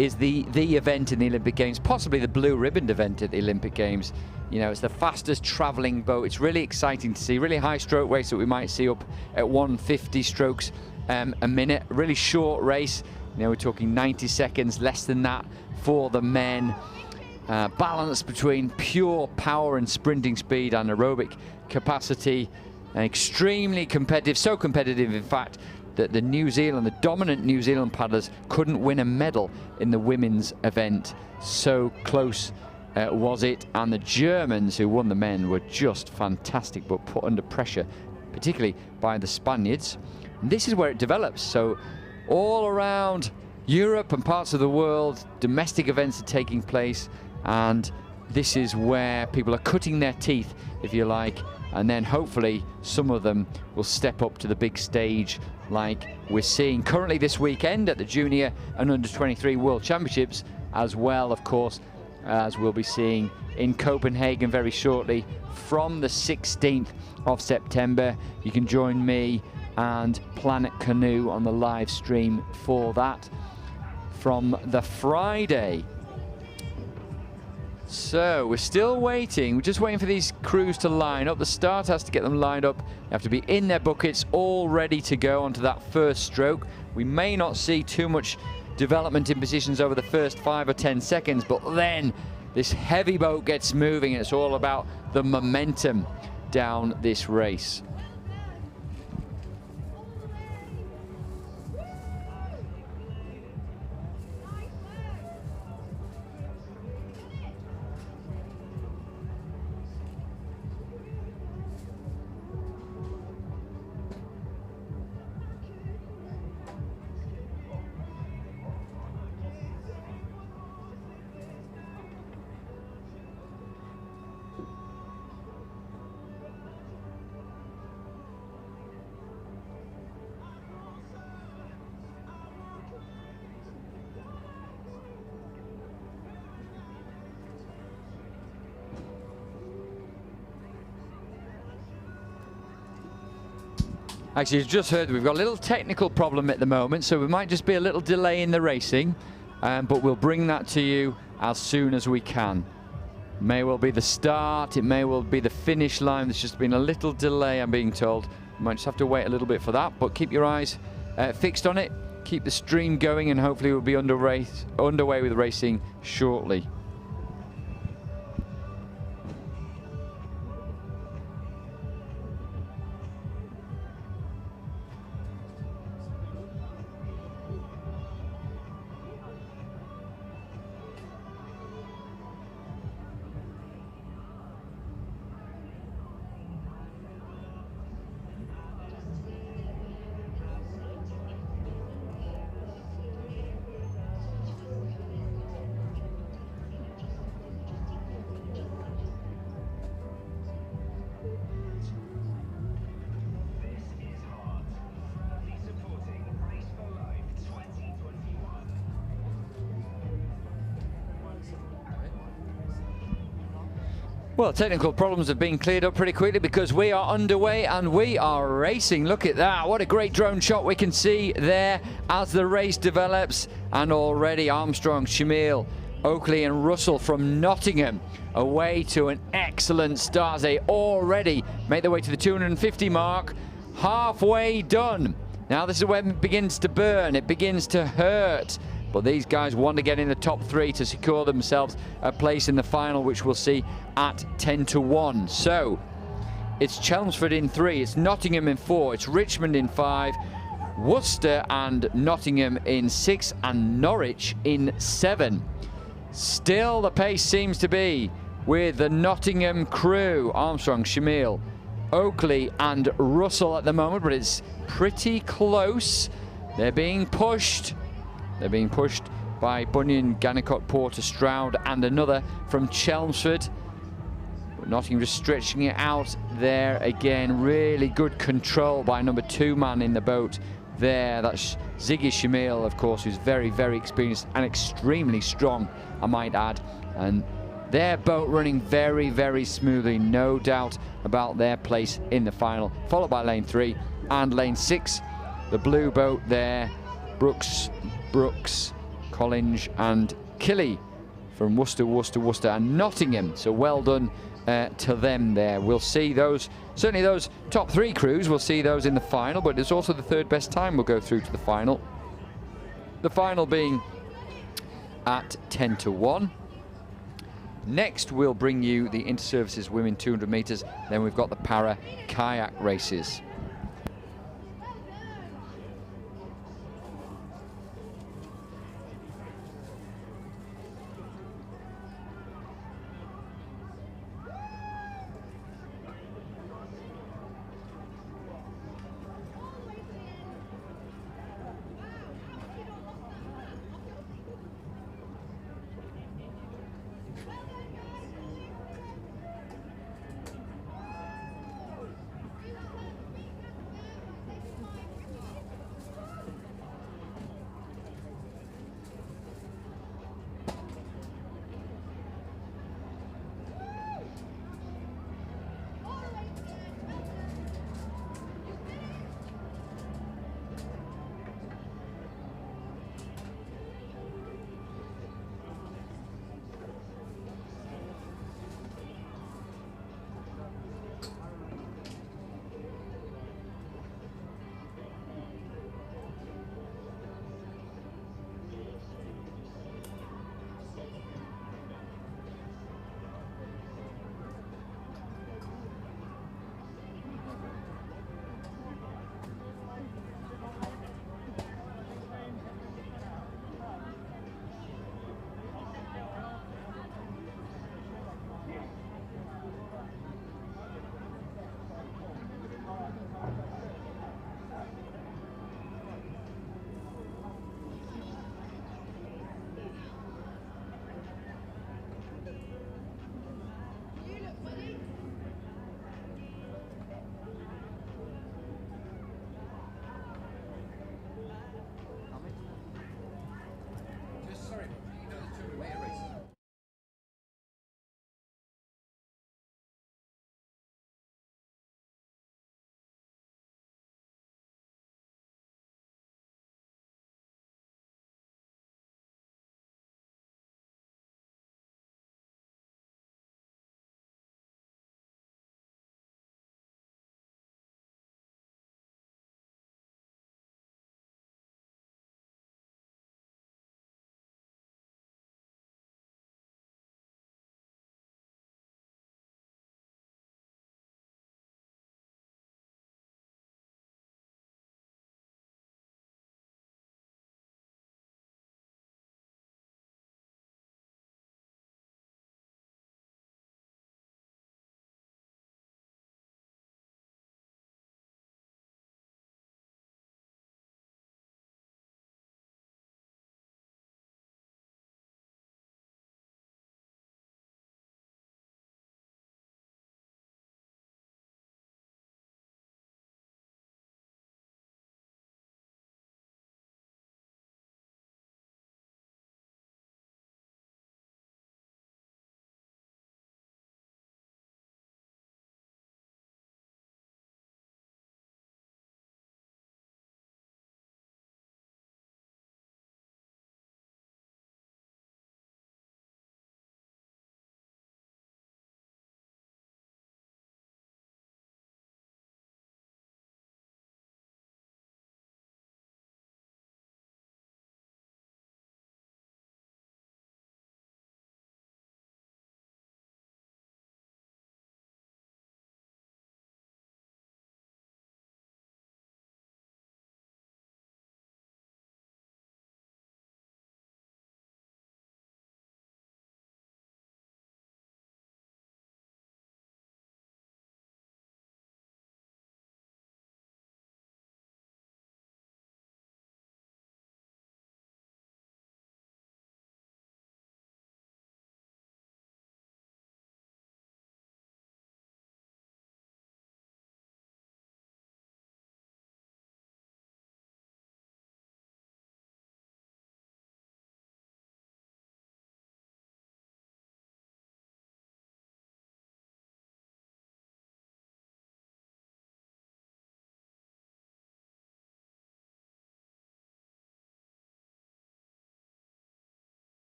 is the event in the Olympic Games, possibly the blue ribbon event at the Olympic Games. You know, it's the fastest traveling boat. It's really exciting to see. Really high stroke race that we might see up at 150 strokes a minute. Really short race. You know, we're talking 90 seconds, less than that for the men. Balance between pure power and sprinting speed and aerobic capacity. Extremely competitive, so competitive in fact that the dominant New Zealand paddlers couldn't win a medal in the women's event. So close was it, and the Germans who won the men were just fantastic, but put under pressure, particularly by the Spaniards. And this is where it develops. So all around Europe and parts of the world, domestic events are taking place, and this is where people are cutting their teeth, if you like, and then hopefully some of them will step up to the big stage like we're seeing currently this weekend at the Junior and Under-23 World Championships, as well, of course, as we'll be seeing in Copenhagen very shortly from the 16th of September. You can join me and Planet Canoe on the live stream for that from the Friday. So we're still waiting. We're just waiting for these crews to line up. The start has to get them lined up. They have to be in their buckets, all ready to go onto that first stroke. We may not see too much development in positions over the first 5 or 10 seconds, but then this heavy boat gets moving, and it's all about the momentum down this race. Actually, you've just heard we've got a little technical problem at the moment, so we might just be a little delay in the racing, but we'll bring that to you as soon as we can. May well be the start, it may well be the finish line. There's just been a little delay, I'm being told. You might just have to wait a little bit for that, but keep your eyes fixed on it. Keep the stream going, and hopefully we'll be underway with racing shortly. Well, technical problems have been cleared up pretty quickly because we are underway and we are racing. Look at that. What a great drone shot we can see there as the race develops. And already Armstrong, Shamil, Oakley and Russell from Nottingham away to an excellent start. They already make their way to the 250 mark. Halfway done. Now this is when it begins to burn. It begins to hurt. But these guys want to get in the top 3 to secure themselves a place in the final, which we'll see at 10-1. So it's Chelmsford in 3, it's Nottingham in 4, it's Richmond in 5, Worcester and Nottingham in 6, and Norwich in 7. Still the pace seems to be with the Nottingham crew, Armstrong, Shamil, Oakley and Russell at the moment, but it's pretty close. They're being pushed. They're being pushed by Bunyan, Gannicott, Porter, Stroud and another from Chelmsford. But Nottingham just stretching it out there again. Really good control by number 2 man in the boat there. That's Ziggy Shamil, of course, who's very, very experienced and extremely strong, I might add. And their boat running very, very smoothly, no doubt about their place in the final. Followed by lane 3 and lane 6. The blue boat there, Brooks, Collins and Killy from Worcester and Nottingham. So well done to them there. We'll see those, certainly those top 3 crews, we'll see those in the final, but it's also the 3rd best time will go through to the final. The final being at 10-1. Next we'll bring you the Interservices Women 200 metres, then we've got the Para Kayak races.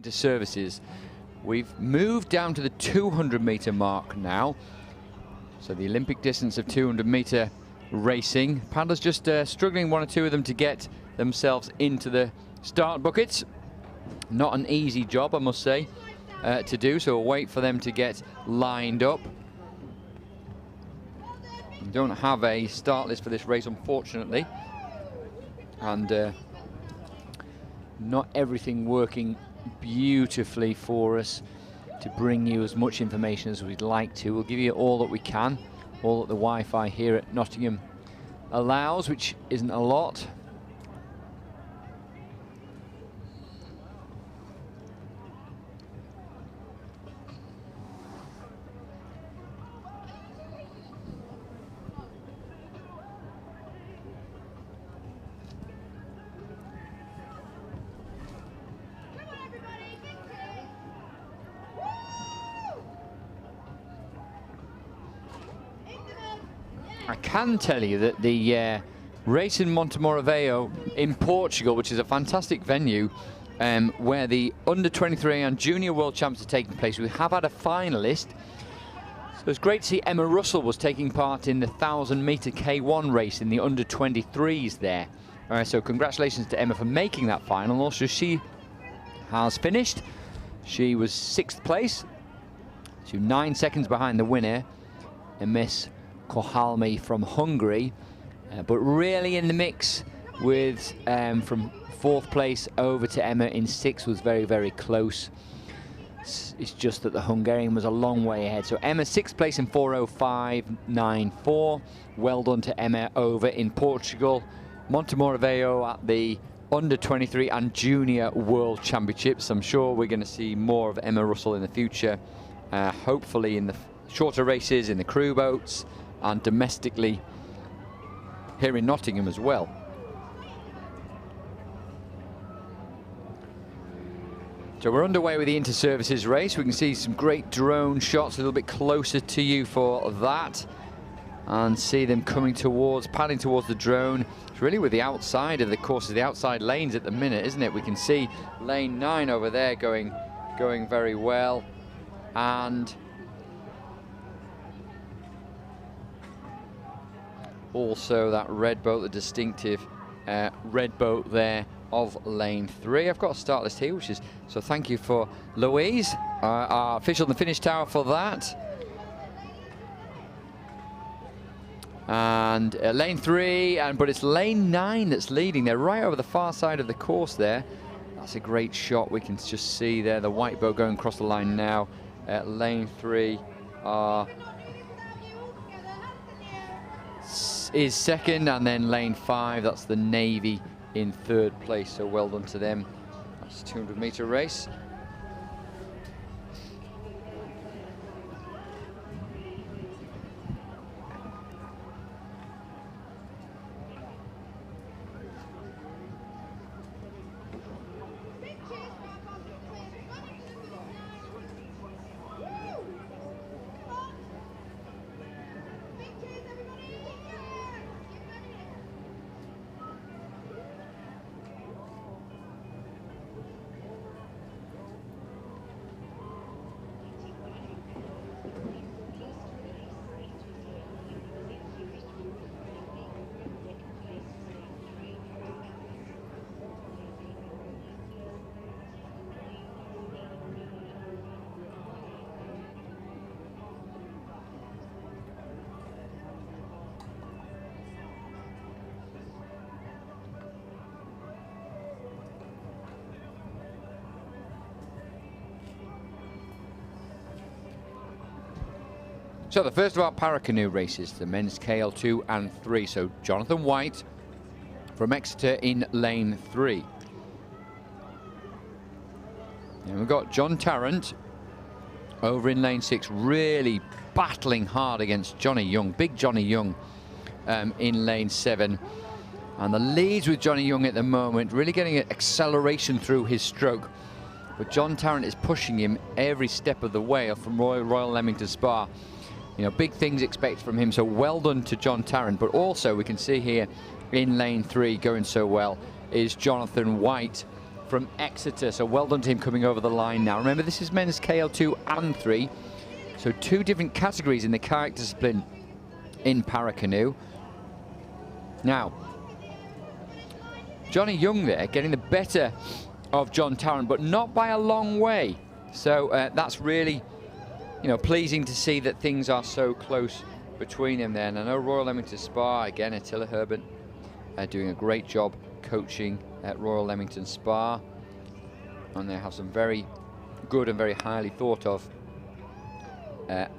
into services. We've moved down to the 200-meter mark now. So the Olympic distance of 200-meter racing. Paddlers just struggling, one or two of them, to get themselves into the start buckets. Not an easy job, I must say, to do. So we'll wait for them to get lined up. We don't have a start list for this race, unfortunately. And not everything working beautifully for us to bring you as much information as we'd like to. We'll give you all that we can, all that the Wi-Fi here at Nottingham allows, which isn't a lot. I can tell you that the race in Montemor in Portugal, which is a fantastic venue, where the under-23 and junior world champs are taking place, we have had a finalist. So it's great to see Emma Russell was taking part in the 1,000-meter K1 race in the under-23s there. So congratulations to Emma for making that final. Also, she has finished. She was 6th place, so 9 seconds behind the winner, Miss Holme from Hungary, but really in the mix with from 4th place over to Emma in 6th was very, very close. It's just that the Hungarian was a long way ahead. So Emma 6th place in 4:05.94. Well done to Emma over in Portugal. Montemor at the under-23 and junior world championships. I'm sure we're going to see more of Emma Russell in the future, hopefully in the shorter races, in the crew boats, and domestically here in Nottingham as well. So we're underway with the inter-services race. We can see some great drone shots a little bit closer to you for that, and see them coming towards, paddling towards the drone. It's really with the outside of the courses, the outside lanes at the minute, isn't it? We can see lane 9 over there going very well, and also that red boat, the distinctive red boat there of lane 3. I've got a start list here, which is, so thank you for Louise, our official in the finish tower, for that. And lane 3, but it's lane 9 that's leading. They're right over the far side of the course there. That's a great shot. We can just see there the white boat going across the line now. Lane 3 is 2nd, and then lane 5, that's the Navy, in 3rd place. So well done to them. That's a 200-meter race. So the first of our Paracanoe races, the men's KL2 and 3. So Jonathan White from Exeter in lane 3. And we've got John Tarrant over in lane 6, really battling hard against Johnny Young, big Johnny Young, in lane 7. And the leads with Johnny Young at the moment, really getting an acceleration through his stroke. But John Tarrant is pushing him every step of the way from Royal Leamington Spa. You know, big things expected from him, so well done to John Tarrant. But also we can see here in lane 3 going so well is Jonathan White from Exeter. So well done to him coming over the line now. Remember, this is men's KL2 and 3. So 2 different categories in the kayak discipline in Paracanoe. Now, Johnny Young there getting the better of John Tarrant, but not by a long way. So that's really, pleasing to see that things are so close between them there. And I know Royal Leamington Spa, again, Attila Herbert doing a great job coaching at Royal Leamington Spa. And they have some very good and very highly thought of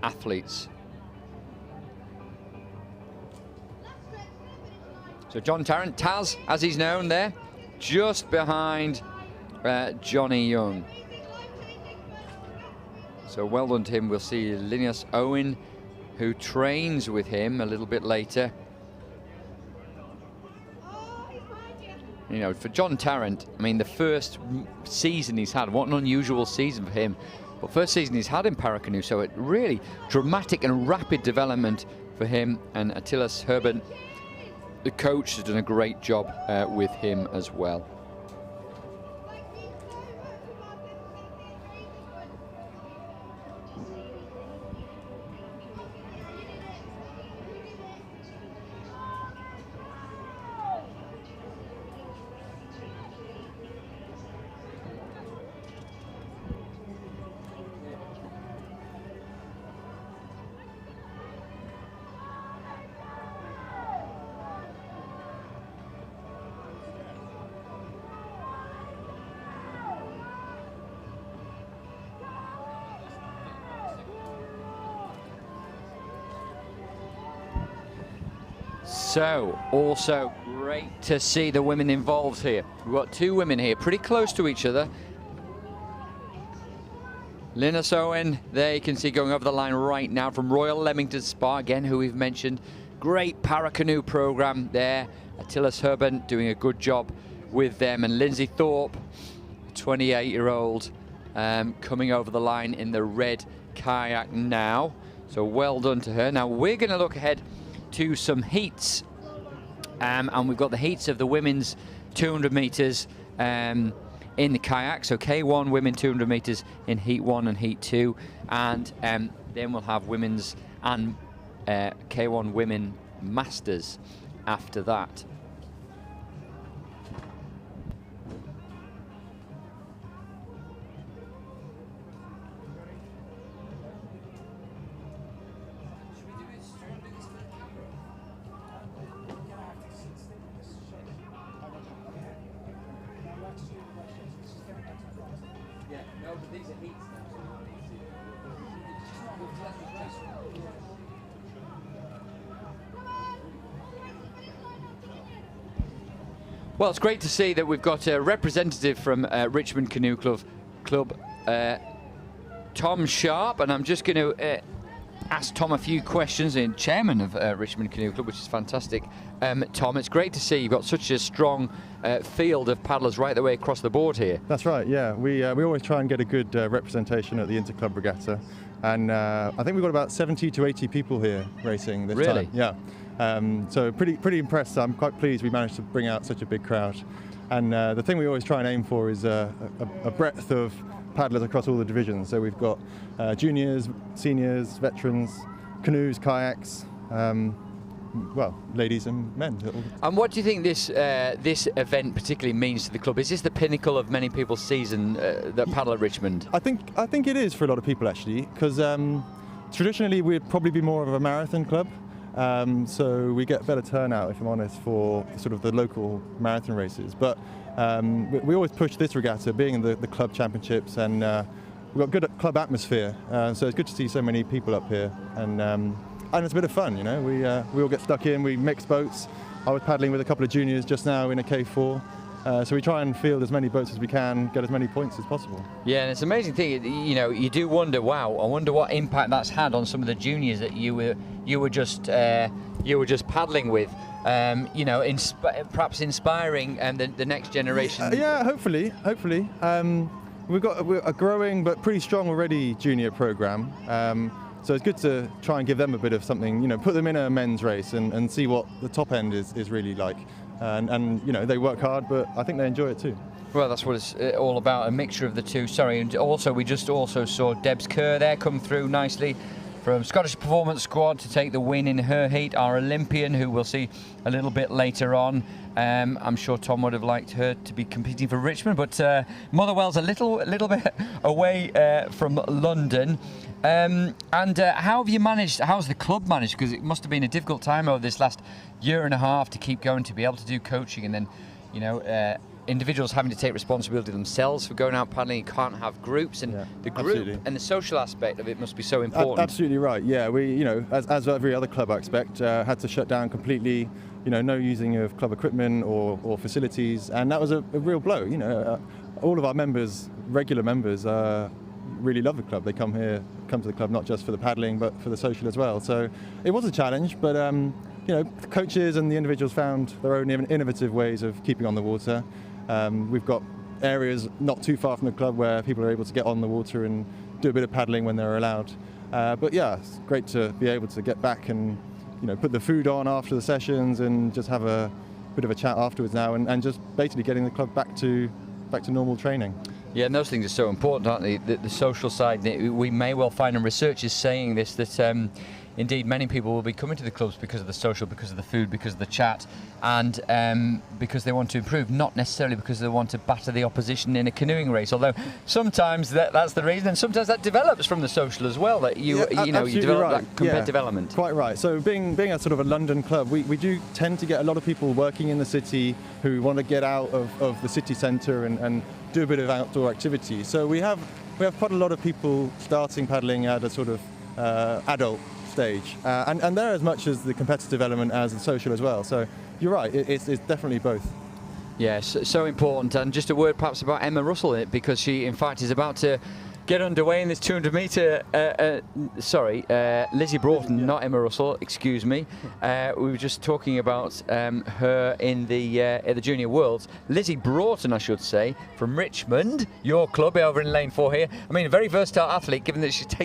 athletes. So John Tarrant, Taz, as he's known there, just behind Johnny Young. So well done to him. We'll see Linus Owen, who trains with him a little bit later. For John Tarrant, I mean, the first season he's had, what an unusual season for him. But first season he's had in Paracanoe, so it really dramatic and rapid development for him. And Attila Herbert, the coach, has done a great job with him as well. So, also great to see the women involved here. We've got 2 women here, pretty close to each other. Linus Owen, there you can see going over the line right now from Royal Leamington Spa, again, who we've mentioned. Great Paracanoe program there. Attila Herbert doing a good job with them. And Lindsay Thorpe, 28-year-old, coming over the line in the red kayak now. So well done to her. Now we're going to look ahead to some heats, and we've got the heats of the women's 200 meters in the kayak. So K1 women 200 meters in heat 1 and heat 2, and then we'll have women's and K1 women masters after that. Well, it's great to see that we've got a representative from Richmond Canoe Club, Tom Sharp, and I'm just going to ask Tom a few questions, and chairman of Richmond Canoe Club, which is fantastic. Tom, it's great to see you've got such a strong field of paddlers right the way across the board here. That's right, yeah. We always try and get a good representation at the Interclub Regatta, and I think we've got about 70 to 80 people here racing this time. Yeah. So pretty impressed. I'm quite pleased we managed to bring out such a big crowd. And the thing we always try and aim for is a breadth of paddlers across all the divisions. So we've got juniors, seniors, veterans, canoes, kayaks, well, ladies and men. And what do you think this event particularly means to the club? Is this the pinnacle of many people's season that paddle at Richmond? I think it is for a lot of people actually, because traditionally we'd probably be more of a marathon club. So we get better turnout, if I'm honest, for sort of the local marathon races. But we always push this regatta, being in the club championships, and we've got good club atmosphere. So it's good to see so many people up here, and it's a bit of fun, you know. We all get stuck in, we mix boats. I was paddling with a couple of juniors just now in a K4. So we try and field as many boats as we can, get as many points as possible. Yeah, and it's an amazing thing. You know, you do wonder, wow, I wonder what impact that's had on some of the juniors that you were just paddling with. You know, perhaps inspiring the next generation. Yeah, hopefully. We've got a growing but pretty strong already junior program. So it's good to try and give them a bit of something, you know, put them in a men's race and see what the top end is really like. And you know, they work hard, but I think they enjoy it too. Well, that's what it's all about, a mixture of the two. Sorry, and also we just also saw Debs Kerr there come through nicely from Scottish Performance Squad to take the win in her heat, our Olympian, who we'll see a little bit later on. I'm sure Tom would have liked her to be competing for Richmond, but Motherwell's a little bit away from London. And how have you managed, how's the club managed? Because it must have been a difficult time over this last year and a half to keep going, to be able to do coaching, and then, you know, individuals having to take responsibility themselves for going out paddling. You can't have groups, and the group absolutely. and the social aspect of it must be so important. Absolutely right. Yeah, we, you know, as every other club, I expect, had to shut down completely. You know, no using of club equipment or facilities, and that was a real blow. You know, all of our members, regular members, really love the club. They come to the club not just for the paddling, but for the social as well. So it was a challenge, but you know, the coaches and the individuals found their own innovative ways of keeping on the water. We've got areas not too far from the club where people are able to get on the water and do a bit of paddling when they're allowed. But yeah, it's great to be able to get back and, you know, put the food on after the sessions and just have a bit of a chat afterwards now, and just basically getting the club back to normal training. Yeah, and those things are so important, aren't they? The social side. We may well find, and research is saying this, that indeed many people will be coming to the clubs because of the social, because of the food, because of the chat, and because they want to improve, not necessarily because they want to batter the opposition in a canoeing race. Although sometimes that's the reason, and sometimes that develops from the social as well. That you develop that competitive element. Quite right. So being a sort of a London club, we do tend to get a lot of people working in the city who want to get out of the city centre and do a bit of outdoor activity. So we have quite a lot of people starting paddling at a sort of adult stage, and they're as much as the competitive element as the social as well. So you're right, it's definitely both. Yes, so important. And just a word perhaps about Emma Russell, because she in fact is about to get underway in this 200 metre, Lizzie Broughton, not Emma Russell, excuse me. We were just talking about her in the Junior Worlds. Lizzie Broughton, I should say, from Richmond, your club over in Lane 4 here. I mean, a very versatile athlete, given that she's been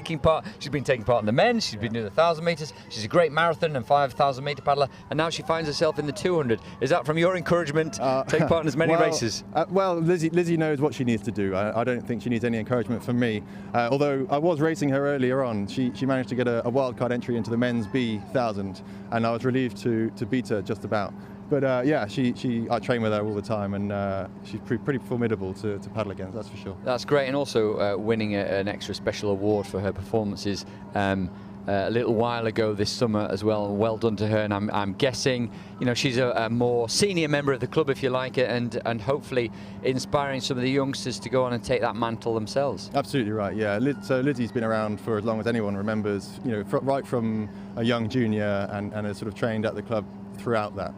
taking part in the men's, she's been doing the 1,000 metres, she's a great marathon and 5,000 metre paddler, and now she finds herself in the 200. Is that from your encouragement, take part in as many races? Well, Lizzie knows what she needs to do. I don't think she needs any encouragement from me. Although I was racing her earlier on, she managed to get a wildcard entry into the men's B 1000, and I was relieved to beat her just about. But yeah, I train with her all the time, and she's pretty formidable to paddle against, that's for sure. That's great, and also winning an extra special award for her performances a little while ago this summer as well. Well done to her, and I'm guessing, you know, she's a more senior member of the club, if you like it, and hopefully inspiring some of the youngsters to go on and take that mantle themselves. Absolutely right, yeah. So Lizzie's been around for as long as anyone remembers, you know, right from a young junior, and has sort of trained at the club throughout that.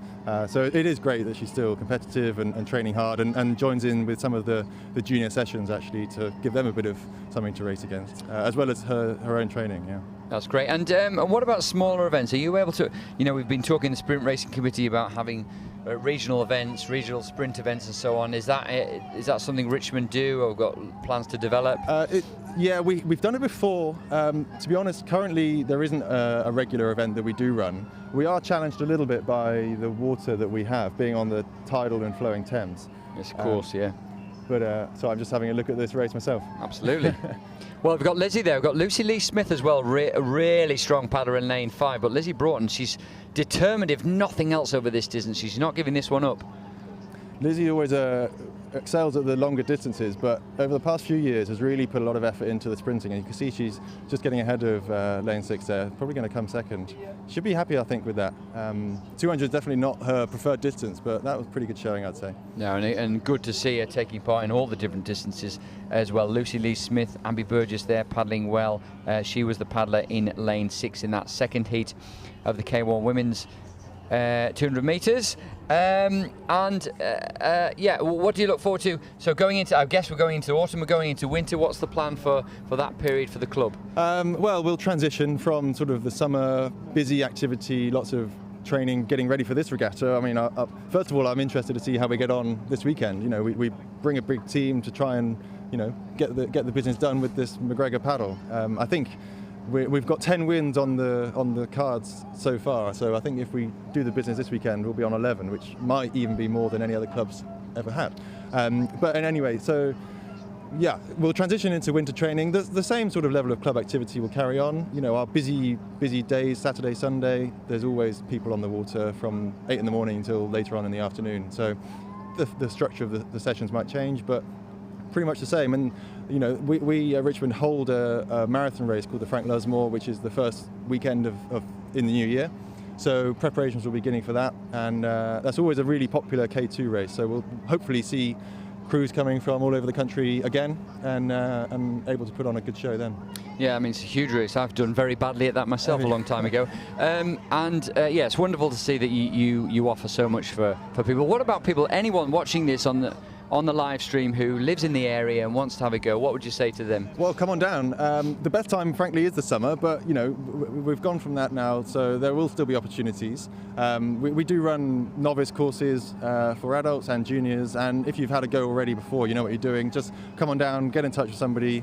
So it is great that she's still competitive and training hard, and joins in with some of the junior sessions actually to give them a bit of something to race against, as well as her own training, yeah. That's great. And what about smaller events? Are you able to, you know, we've been talking in the Sprint Racing Committee about having regional events, regional sprint events and so on. Is that something Richmond do, or got plans to develop? Yeah, we've done it before. To be honest, currently there isn't a regular event that we do run. We are challenged a little bit by the water that we have, being on the tidal and flowing Thames. Yes, of course, yeah. But so I'm just having a look at this race myself. Absolutely. Well, we've got Lizzie there. We've got Lucy Lee Smith as well, really strong paddler in lane 5. But Lizzie Broughton, she's determined, if nothing else, over this distance. She's not giving this one up. Lizzie always excels at the longer distances, but over the past few years has really put a lot of effort into the sprinting, and you can see she's just getting ahead of lane 6 there, probably going to come second. Should be happy, I think, with that. 200 is definitely not her preferred distance, but that was pretty good showing, I'd say. No, and good to see her taking part in all the different distances as well. Lucy Lee Smith, Ambi Burgess there paddling well. She was the paddler in lane 6 in that second heat of the K1 Women's 200 metres. Yeah, what do you look forward to? So going into, I guess we're going into autumn, we're going into winter. What's the plan for that period for the club? Well, we'll transition from sort of the summer busy activity, lots of training, getting ready for this regatta. I mean, first of all, I'm interested to see how we get on this weekend. You know, we bring a big team to try and, you know, get the business done with this McGregor paddle. I think we've got 10 wins on the cards so far, so I think if we do the business this weekend, we'll be on 11, which might even be more than any other clubs ever had. But anyway, so yeah, we'll transition into winter training. The same sort of level of club activity will carry on. You know, our busy days, Saturday, Sunday, there's always people on the water from 8 in the morning until later on in the afternoon. So the structure of the sessions might change, but pretty much the same. And you know, we at Richmond hold a marathon race called the Frank Lusmore, which is the first weekend of in the new year. So preparations will be beginning for that, and that's always a really popular K2 race. So we'll hopefully see crews coming from all over the country again, and able to put on a good show then. Yeah, I mean, it's a huge race. I've done very badly at that myself a long time ago. Yeah, it's wonderful to see that you offer so much for people. What about people, anyone watching this on the live stream who lives in the area and wants to have a go? What would you say to them? Well, come on down. The best time, frankly, is the summer, but you know, we've gone from that now, so there will still be opportunities. We do run novice courses for adults and juniors, and if you've had a go already before, you know what you're doing, just come on down, get in touch with somebody.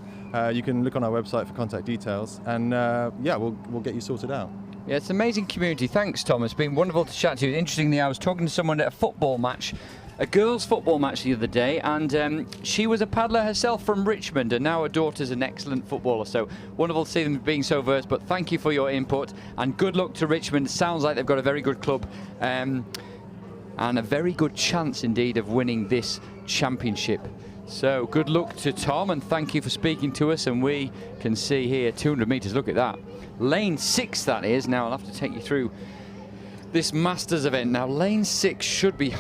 You can look on our website for contact details, and yeah, we'll get you sorted out. Yeah, it's an amazing community. Thanks, Tom. It's been wonderful to chat to you. Interestingly, I was talking to someone at a football match, a girls' football match the other day, and she was a paddler herself from Richmond, and now her daughter's an excellent footballer. So wonderful to see them being so versed. But thank you for your input, and good luck to Richmond. Sounds like they've got a very good club, and a very good chance indeed of winning this championship. So good luck to Tom, and thank you for speaking to us. And we can see here 200 metres. Look at that, lane 6 that is. Now I'll have to take you through this Masters event. Now lane 6 should be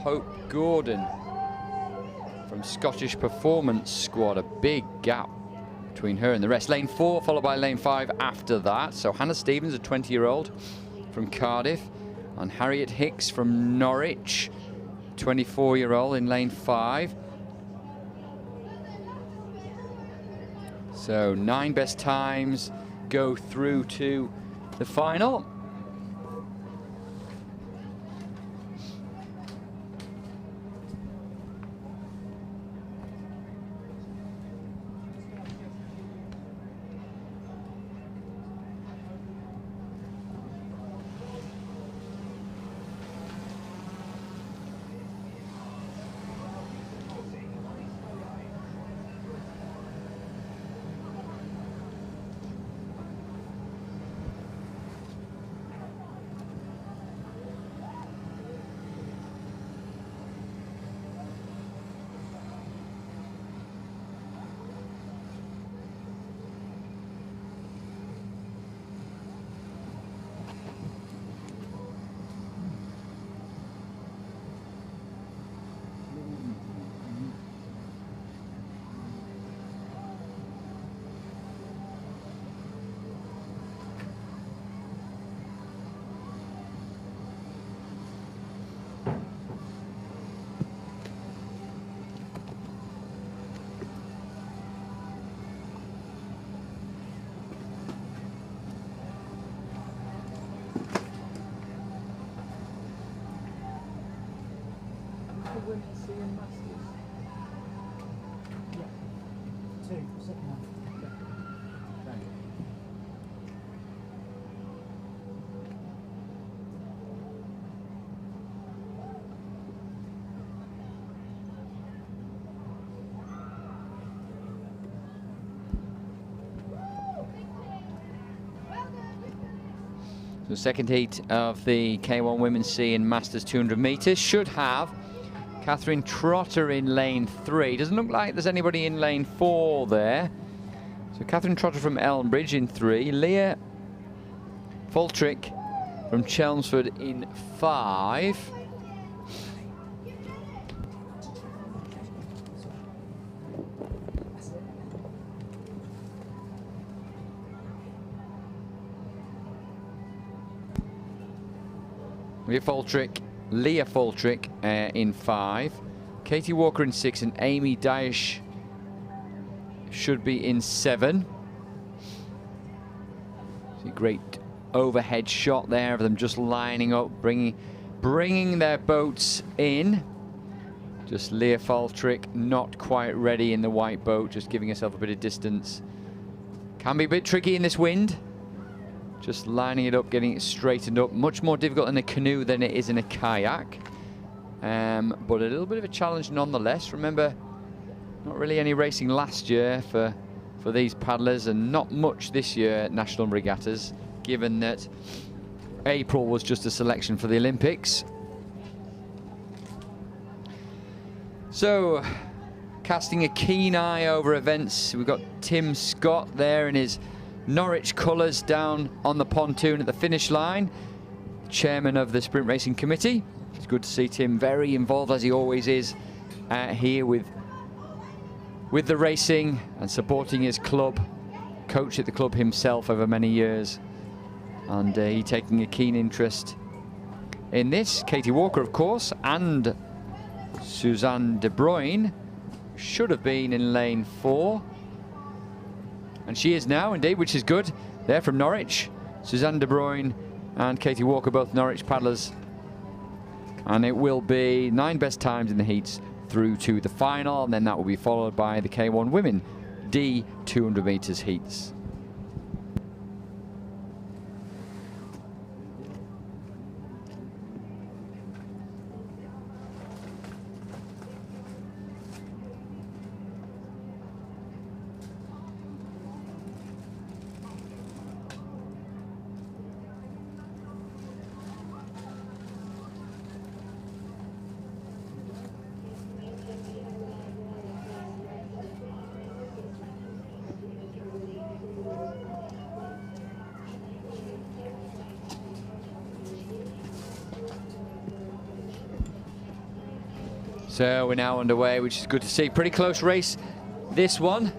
Hope Gordon from Scottish Performance Squad. A big gap between her and the rest. Lane 4 followed by lane 5 after that. So Hannah Stevens, a 20-year-old from Cardiff, and Harriet Hicks from Norwich, 24-year-old in lane 5. So 9 best times go through to the final. The second heat of the K1 Women's C in Masters 200 metres should have Catherine Trotter in lane 3. Doesn't look like there's anybody in lane 4 there. So Catherine Trotter from Elmbridge in 3. Leah Fultrick from Chelmsford in 5. Leah Fultrick in 5. Katie Walker in 6, and Amy Daesh should be in 7. See a great overhead shot there of them just lining up, bringing their boats in. Just Leah Fultrick not quite ready in the white boat, just giving herself a bit of distance. Can be a bit tricky in this wind. Just lining it up, getting it straightened up. Much more difficult in a canoe than it is in a kayak. but a little bit of a challenge nonetheless. Remember, not really any racing last year for these paddlers, and not much this year at National Regattas, given that April was just a selection for the Olympics. So, casting a keen eye over events, we've got Tim Scott there in his Norwich colours down on the pontoon at the finish line, chairman of the Sprint Racing Committee. It's good to see Tim very involved, as he always is, here with the racing and supporting his club, coach at the club himself over many years, and he taking a keen interest in this. Katie Walker, of course, and Suzanne De Bruyne should have been in lane 4, and she is now indeed, which is good. They're from Norwich, Suzanne De Bruyne and Katie Walker, both Norwich paddlers, and it will be 9 best times in the heats through to the final, and then that will be followed by the K1 Women D 200 meters heats. So we're now underway, which is good to see. Pretty close race, this one.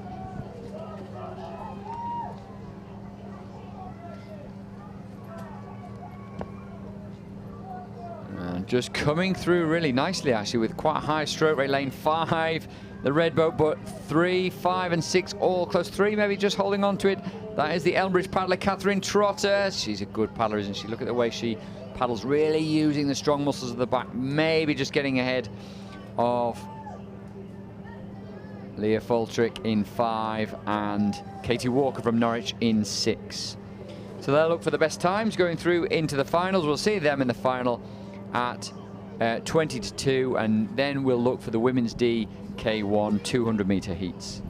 And just coming through really nicely, actually, with quite a high stroke rate. Lane 5, the red boat, but 3, 5 and 6 all close. 3 maybe just holding on to it. That is the Elmbridge paddler, Catherine Trotter. She's a good paddler, isn't she? Look at the way she paddles, really using the strong muscles of the back, maybe just getting ahead of Leah Faltrick in 5 and Katie Walker from Norwich in 6. So they'll look for the best times going through into the finals. We'll see them in the final at 20 to 2, and then we'll look for the women's D K1 200 meter heats.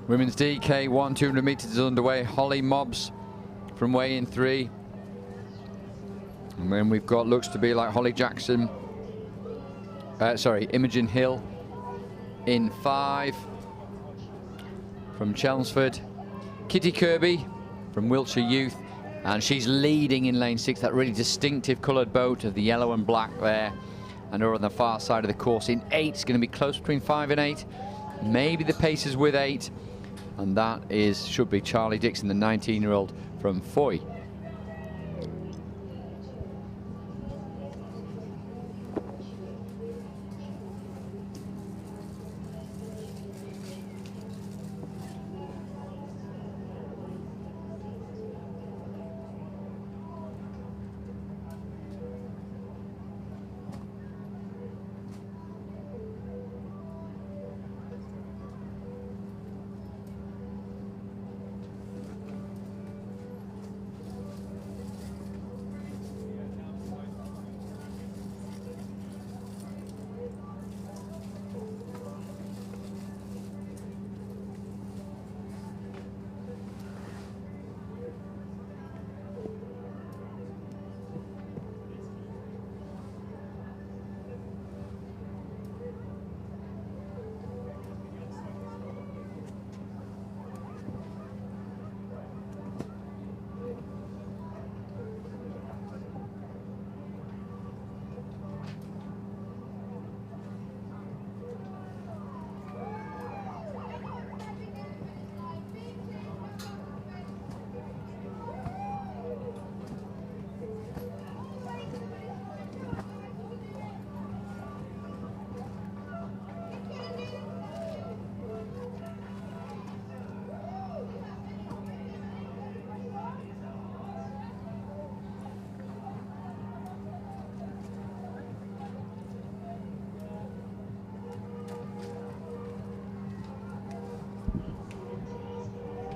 Women's DK1 200 meters is underway. Holly Mobbs from weigh-in 3. And then we've got, looks to be like Holly Jackson. Imogen Hill in 5 from Chelmsford. Kitty Kirby from Wiltshire Youth, and she's leading in lane 6, that really distinctive coloured boat of the yellow and black there. And over on the far side of the course in 8, it's going to be close between 5 and 8. Maybe the paces with 8, and that should be Charlie Dixon, the 19-year-old from Foy.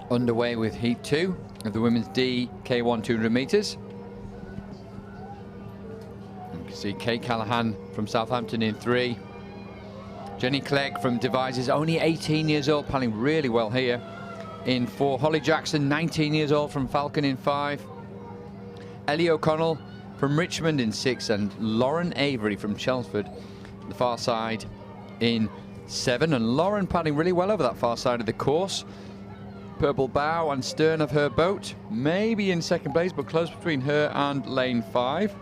Underway with Heat 2 of the women's DK1 200 meters. You can see Kate Callahan from Southampton in 3. Jenny Clegg from Devizes, only 18 years old, paddling really well here in 4. Holly Jackson, 19 years old, from Falcon in 5. Ellie O'Connell from Richmond in 6, and Lauren Avery from Chelmsford, the far side, in 7. And Lauren paddling really well over that far side of the course. Purple bow and stern of her boat, maybe in second place, but close between her and lane 5.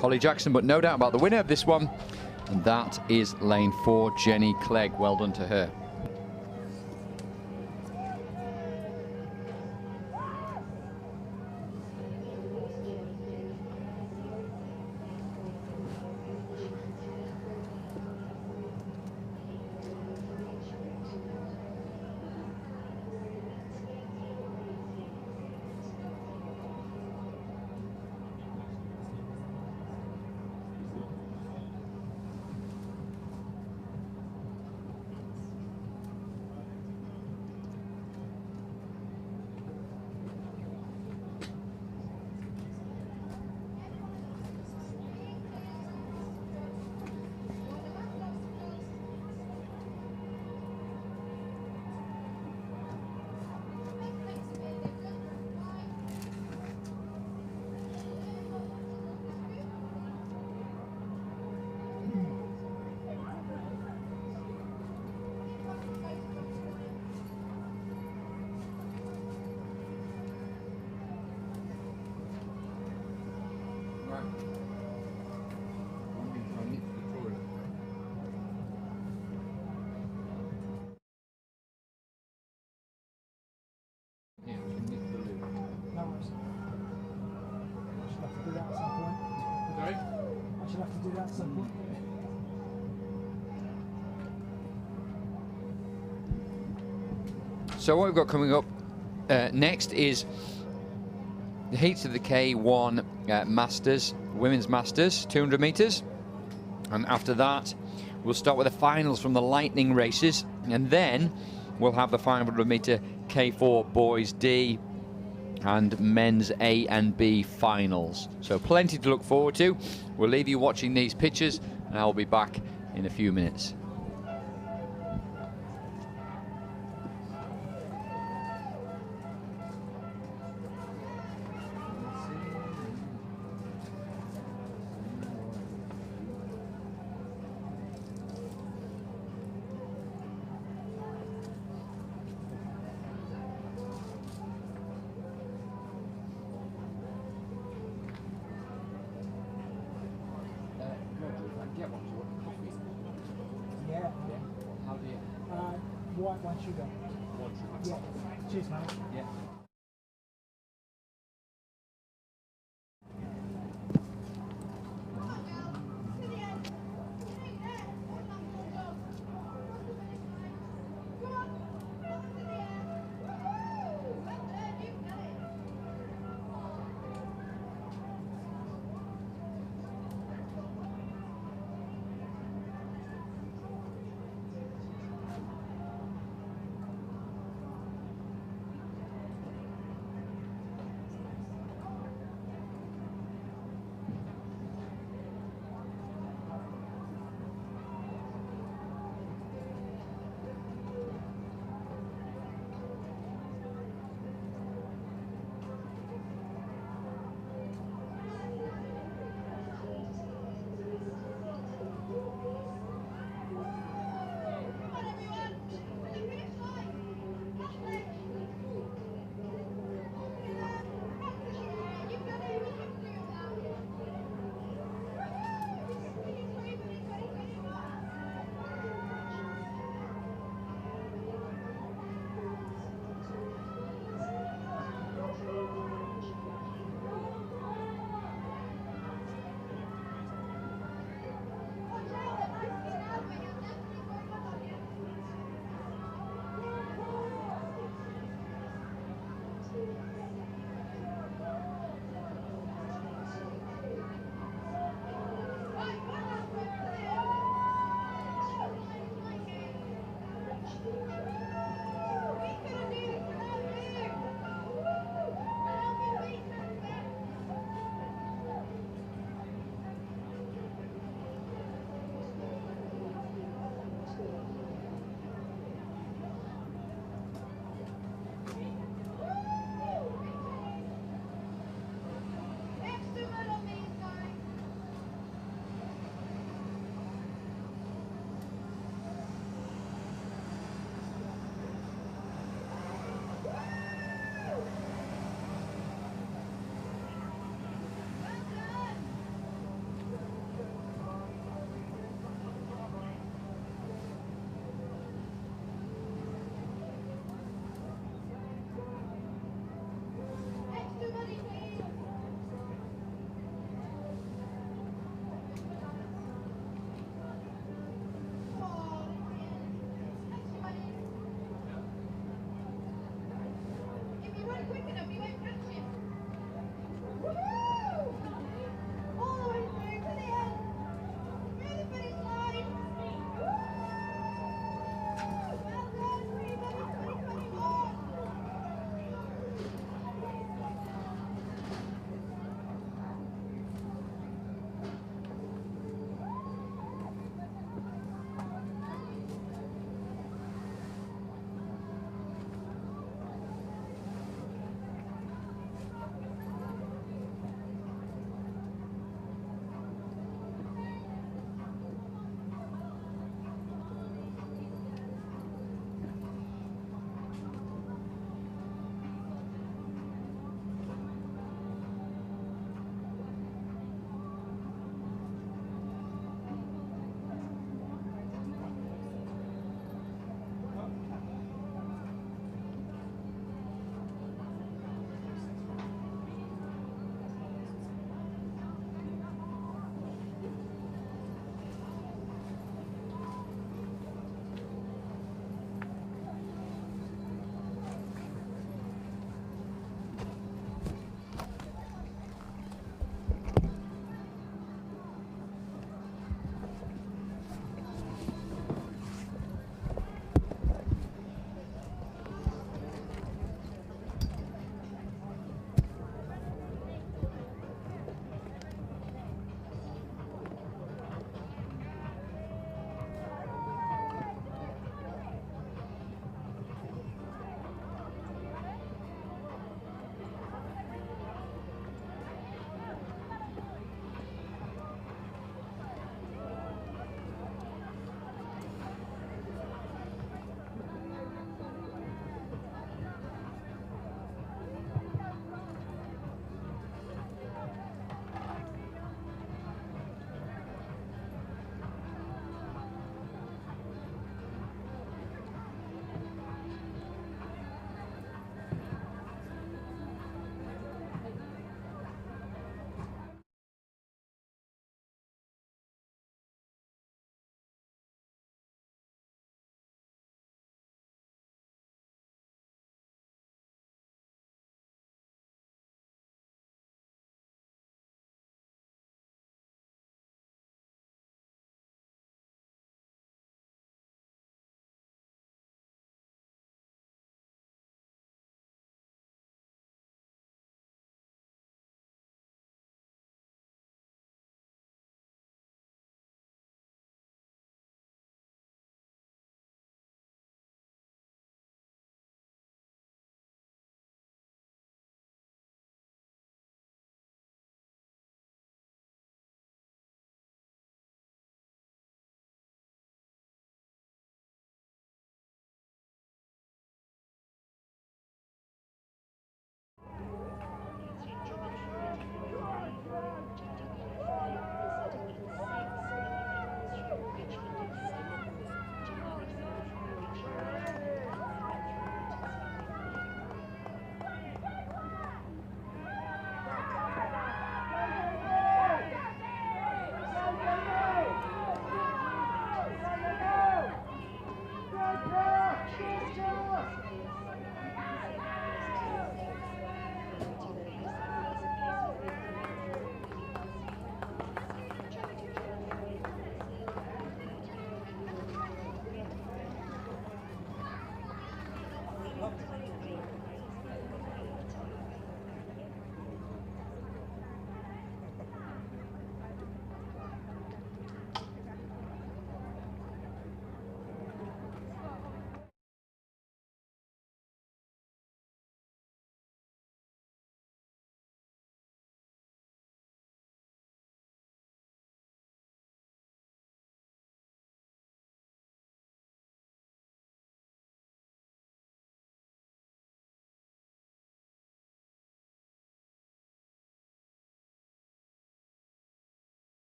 Holly Jackson, but no doubt about the winner of this one, and that is lane 4, Jenny Clegg. Well done to her. So what we've got coming up next is the heats of the K1 Masters, Women's Masters, 200 meters. And after that, we'll start with the finals from the Lightning races. And then we'll have the 500 meter K4 Boys D and Men's A and B finals. So plenty to look forward to. We'll leave you watching these pictures, and I'll be back in a few minutes. One sugar. One sugar. Yeah. Cheers, mate. Yeah.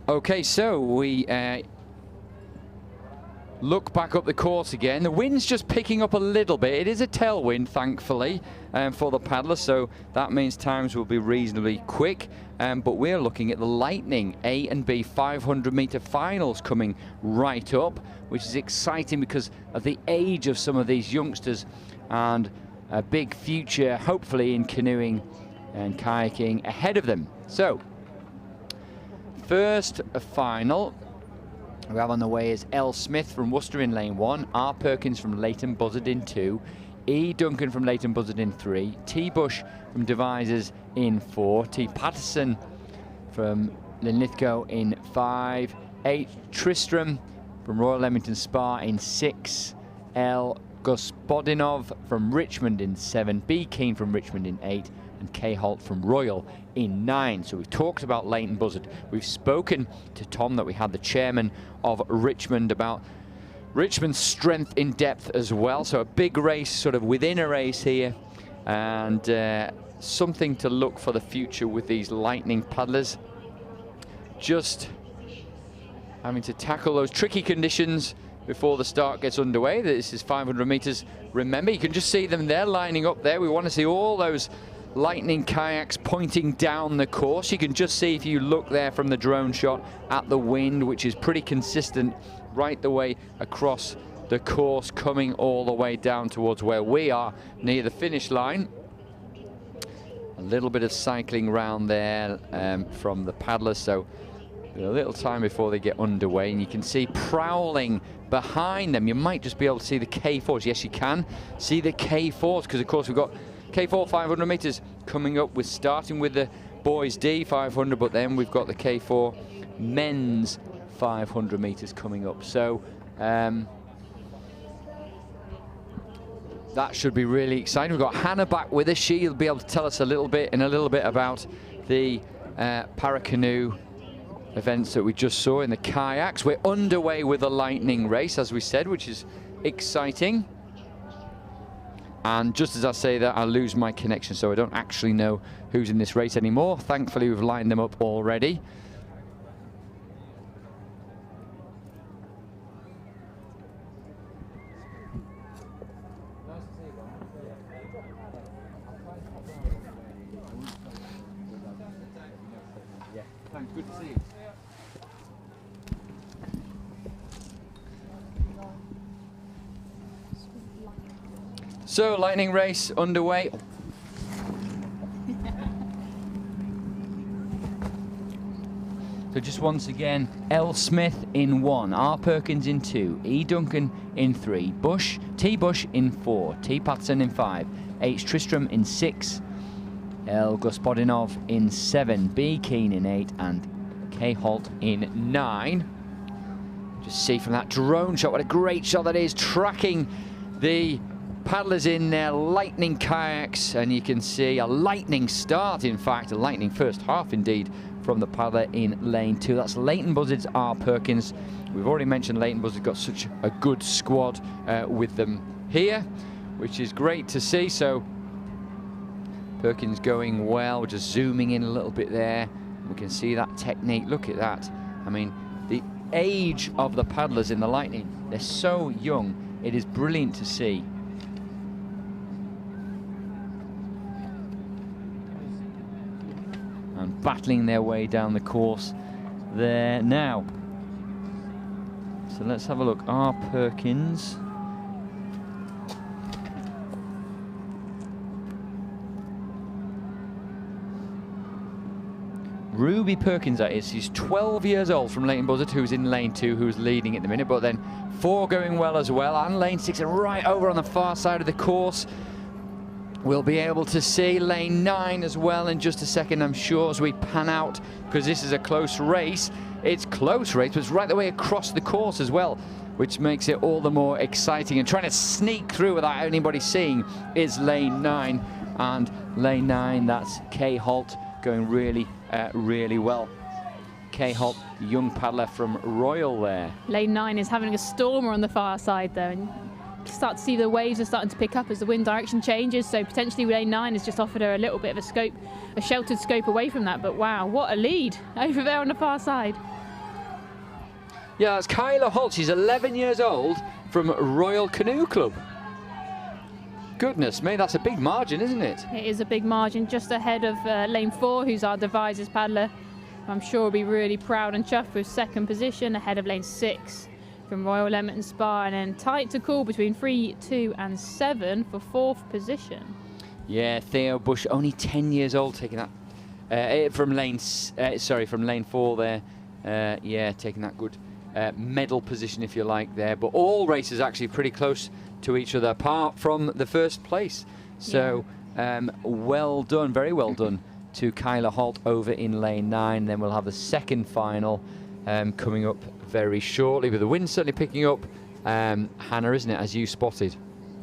Okay, so we look back up the course again. The wind's just picking up a little bit. It is a tailwind, thankfully, for the paddlers, so that means times will be reasonably quick. But we're looking at the Lightning A and B 500-meter finals coming right up, which is exciting because of the age of some of these youngsters and a big future, hopefully, in canoeing and kayaking ahead of them. So, first final we have on the way is L. Smith from Worcester in lane 1, R. Perkins from Leighton Buzzard in 2, E. Duncan from Leighton Buzzard in 3, T. Bush from Devizes in 4, T. Patterson from Linlithgow in 5, H. Tristram from Royal Leamington Spa in 6, L. Gospodinov from Richmond in 7, B. Keane from Richmond in 8, and K. Holt from Royal in 9. So we've talked about Leighton Buzzard. We've spoken to Tom, that we had the chairman of Richmond, about Richmond's strength in depth as well. So a big race sort of within a race here, and something to look for the future with these Lightning paddlers. Just having to tackle those tricky conditions before the start gets underway. This is 500 meters. Remember, you can just see them there lining up there. We want to see all those Lightning kayaks pointing down the course. You can just see, if you look there from the drone shot, at the wind, which is pretty consistent right the way across the course, coming all the way down towards where we are near the finish line. A little bit of cycling round there from the paddlers, so a little time before they get underway, and you can see prowling behind them. You might just be able to see the K4s. Yes, you can see the K4s, because of course we've got K4 500 meters coming up. We're starting with the boys D 500, but then we've got the K4 men's 500 meters coming up. So that should be really exciting. We've got Hannah back with us. She'll be able to tell us a little bit about the Paracanoe events that we just saw in the kayaks. We're underway with the Lightning race, as we said, which is exciting. And just as I say that, I lose my connection, so I don't actually know who's in this race anymore. Thankfully, we've lined them up already. Yeah, thanks. Good to see you. So, Lightning race underway. So just once again, L. Smith in 1, R. Perkins in 2, E. Duncan in 3, Bush, T. Bush in 4, T. Patterson in 5, H. Tristram in 6, L. Gospodinov in 7, B. Keane in 8, and K. Holt in 9. Just see from that drone shot what a great shot that is, tracking the paddlers in their Lightning kayaks, and you can see a lightning start, in fact, a lightning first half indeed, from the paddler in lane 2. That's Leighton Buzzard's R. Perkins. We've already mentioned Leighton Buzzard got such a good squad with them here, which is great to see. So Perkins going well. We're just zooming in a little bit there. We can see that technique. Look at that. I mean, the age of the paddlers in the Lightning, they're so young. It is brilliant to see. And battling their way down the course there now. So let's have a look. R. Perkins. Ruby Perkins, that is. She's 12 years old, from Leighton Buzzard, who's in lane 2, who's leading at the minute, but then 4 going well as well, and lane 6 and right over on the far side of the course. We'll be able to see lane 9 as well in just a second, I'm sure, as we pan out, because this is a close race. It's close race, but it's right the way across the course as well, which makes it all the more exciting. And trying to sneak through without anybody seeing is lane 9. And lane 9, that's K. Holt, going really, really well. K. Holt, young paddler from Royal there. Lane 9 is having a stormer on the far side there, and start to see the waves are starting to pick up as the wind direction changes, so potentially lane 9 has just offered her a little bit of a scope, a sheltered scope away from that. But wow, what a lead over there on the far side. Yeah, that's Kyla Holt. She's 11 years old from Royal Canoe Club. Goodness me, that's a big margin, isn't it? It is a big margin, just ahead of lane 4, who's our devices paddler. I'm sure will be really proud and chuffed with 2nd position, ahead of lane 6 from Royal Leamington Spa, and then tight to call between 3, 2 and 7 for 4th position. Yeah, Theo Bush, only 10 years old, taking that from lane 4 there. Yeah, taking that good medal position, if you like, there. But all races actually pretty close to each other, apart from the 1st place. So well done, very well done to Kyla Holt over in lane 9. Then we'll have the 2nd final coming up very shortly, with the wind certainly picking up. Hannah, isn't it, as you spotted?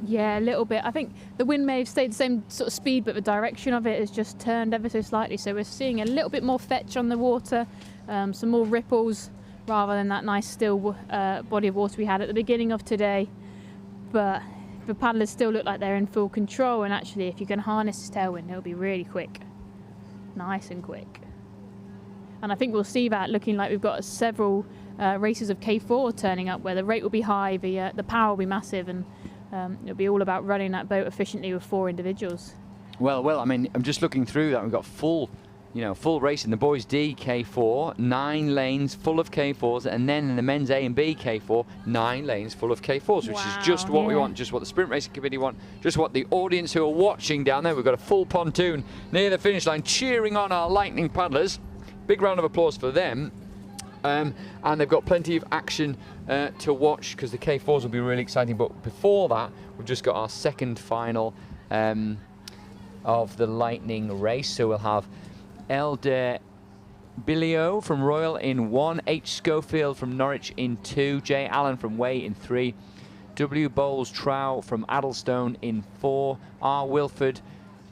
Yeah, a little bit. I think the wind may have stayed the same sort of speed, but the direction of it has just turned ever so slightly. So we're seeing a little bit more fetch on the water, some more ripples, rather than that nice still body of water we had at the beginning of today. But the paddlers still look like they're in full control, and actually if you can harness this tailwind, it'll be really quick. Nice and quick. And I think we'll see that looking like we've got several races of K4 turning up, where the rate will be high, the power will be massive, and it'll be all about running that boat efficiently with 4 individuals. Well, I mean, I'm just looking through that. We've got full race in the boys D K4, 9 lanes full of K4s, and then in the men's A and B K4, 9 lanes full of K4s, which is just what we want, just what the Sprint Racing Committee want, just what the audience who are watching down there. We've got a full pontoon near the finish line cheering on our Lightning paddlers. Big round of applause for them. And they've got plenty of action to watch, because the K4s will be really exciting. But before that, we've just got our 2nd final of the Lightning race. So we'll have Elder Billio from Royal in 1, H. Schofield from Norwich in 2, J. Allen from Way in 3, W. Bowles Trow from Addlestone in 4, R. Wilford,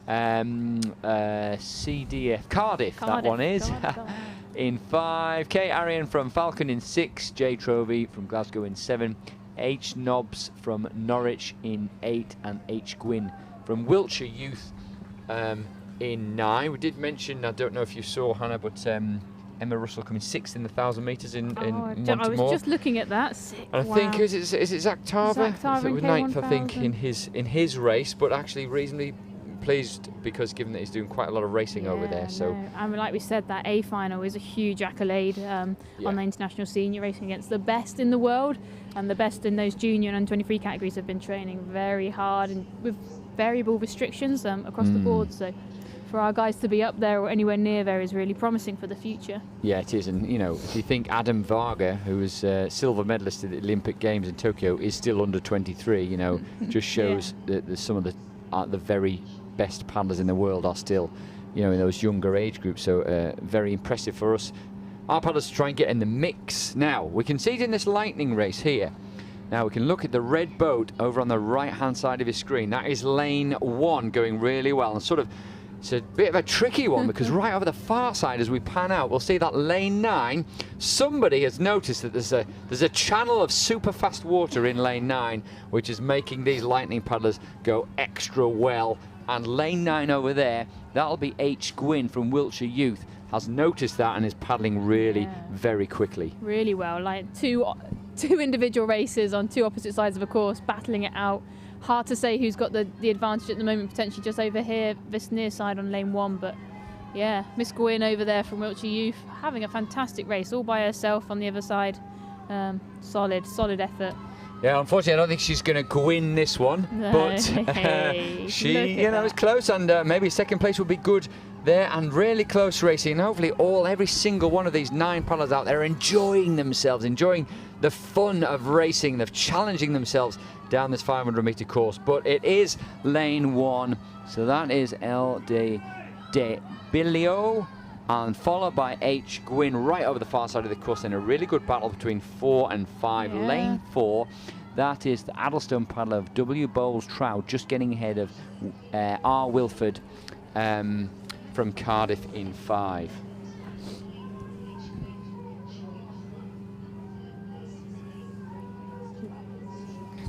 CDF Cardiff, that one is, in 5, K. Arian from Falcon in 6, J. Trovey from Glasgow in 7, H. Nobbs from Norwich in 8, and H. Gwynn from Wiltshire Youth in 9. We did mention, I don't know if you saw, Hannah, but Emma Russell coming 6th in the 1,000 metres in Montemore. I was just looking at that. And I think is it Zach Tarver? Zach Tarver in 9th, I think, in his race, but actually reasonably pleased, because given that he's doing quite a lot of racing over there. So I mean, like we said, that A final is a huge accolade on the international scene. You're racing against the best in the world, and the best in those junior and under 23 categories have been training very hard and with variable restrictions across the board. So for our guys to be up there or anywhere near there is really promising for the future. Yeah, it is. And, if you think Adam Varga, who was silver medalist at the Olympic Games in Tokyo, is still under 23, just shows that some of the very best paddlers in the world are still, in those younger age groups. So very impressive for us. Our paddlers try and get in the mix. Now, we can see it in this Lightning race here. Now we can look at the red boat over on the right-hand side of your screen. That is lane 1 going really well, and it's a bit of a tricky one, because right over the far side as we pan out, we'll see that lane 9. Somebody has noticed that there's a channel of super fast water in lane 9, which is making these Lightning paddlers go extra well. And lane 9 over there, that'll be H. Gwynn from Wiltshire Youth, has noticed that and is paddling really very quickly. Really well, like two individual races on 2 opposite sides of a course, battling it out. Hard to say who's got the advantage at the moment, potentially just over here, this near side on lane 1. But yeah, Miss Gwynn over there from Wiltshire Youth, having a fantastic race all by herself on the other side. Solid effort. Yeah, unfortunately, I don't think she's going to win this one, but she, is close, and maybe 2nd place would be good there, and really close racing. And hopefully, every single one of these 9 paddlers out there enjoying themselves, enjoying the fun of racing, of challenging themselves down this 500-metre course. But it is lane 1, so that is LD De Billio, and followed by H. Gwynn right over the far side of the course in a really good battle between 4 and 5. Yeah. Lane 4, that is the Addlestone paddler of W. Bowles Trow, just getting ahead of R. Wilford from Cardiff in 5.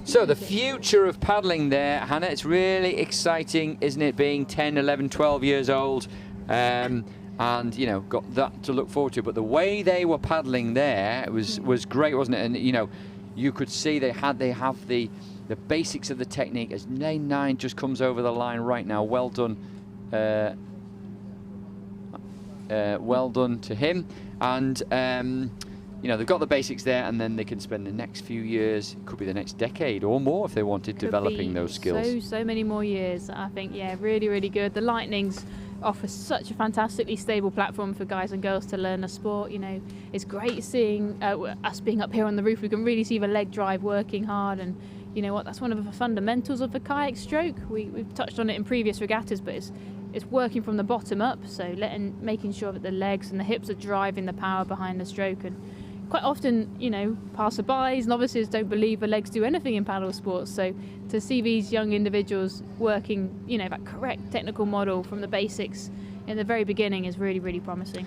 So the future of paddling there, Hannah, it's really exciting, isn't it, being 10, 11, 12 years old. And and you know, got that to look forward to. But the way they were paddling there was great, wasn't it? And you know, you could see they have the basics of the technique as lane 9 just comes over the line right now. Well done. Well done to him. And you know, they've got the basics there, and then they can spend the next few years, it could be the next decade or more if they wanted, developing those skills. So many more years, I think. Yeah, really, really good. The Lightnings offer such a fantastically stable platform for guys and girls to learn the sport. You know, it's great seeing us being up here on the roof. We can really see the leg drive working hard, and you know what, that's one of the fundamentals of the kayak stroke. We've touched on it in previous regattas, but it's working from the bottom up, so making sure that the legs and the hips are driving the power behind the stroke. And quite often, you know, passerbys, novices don't believe the legs do anything in paddle sports. So to see these young individuals working, you know, that correct technical model from the basics in the very beginning is really, really promising.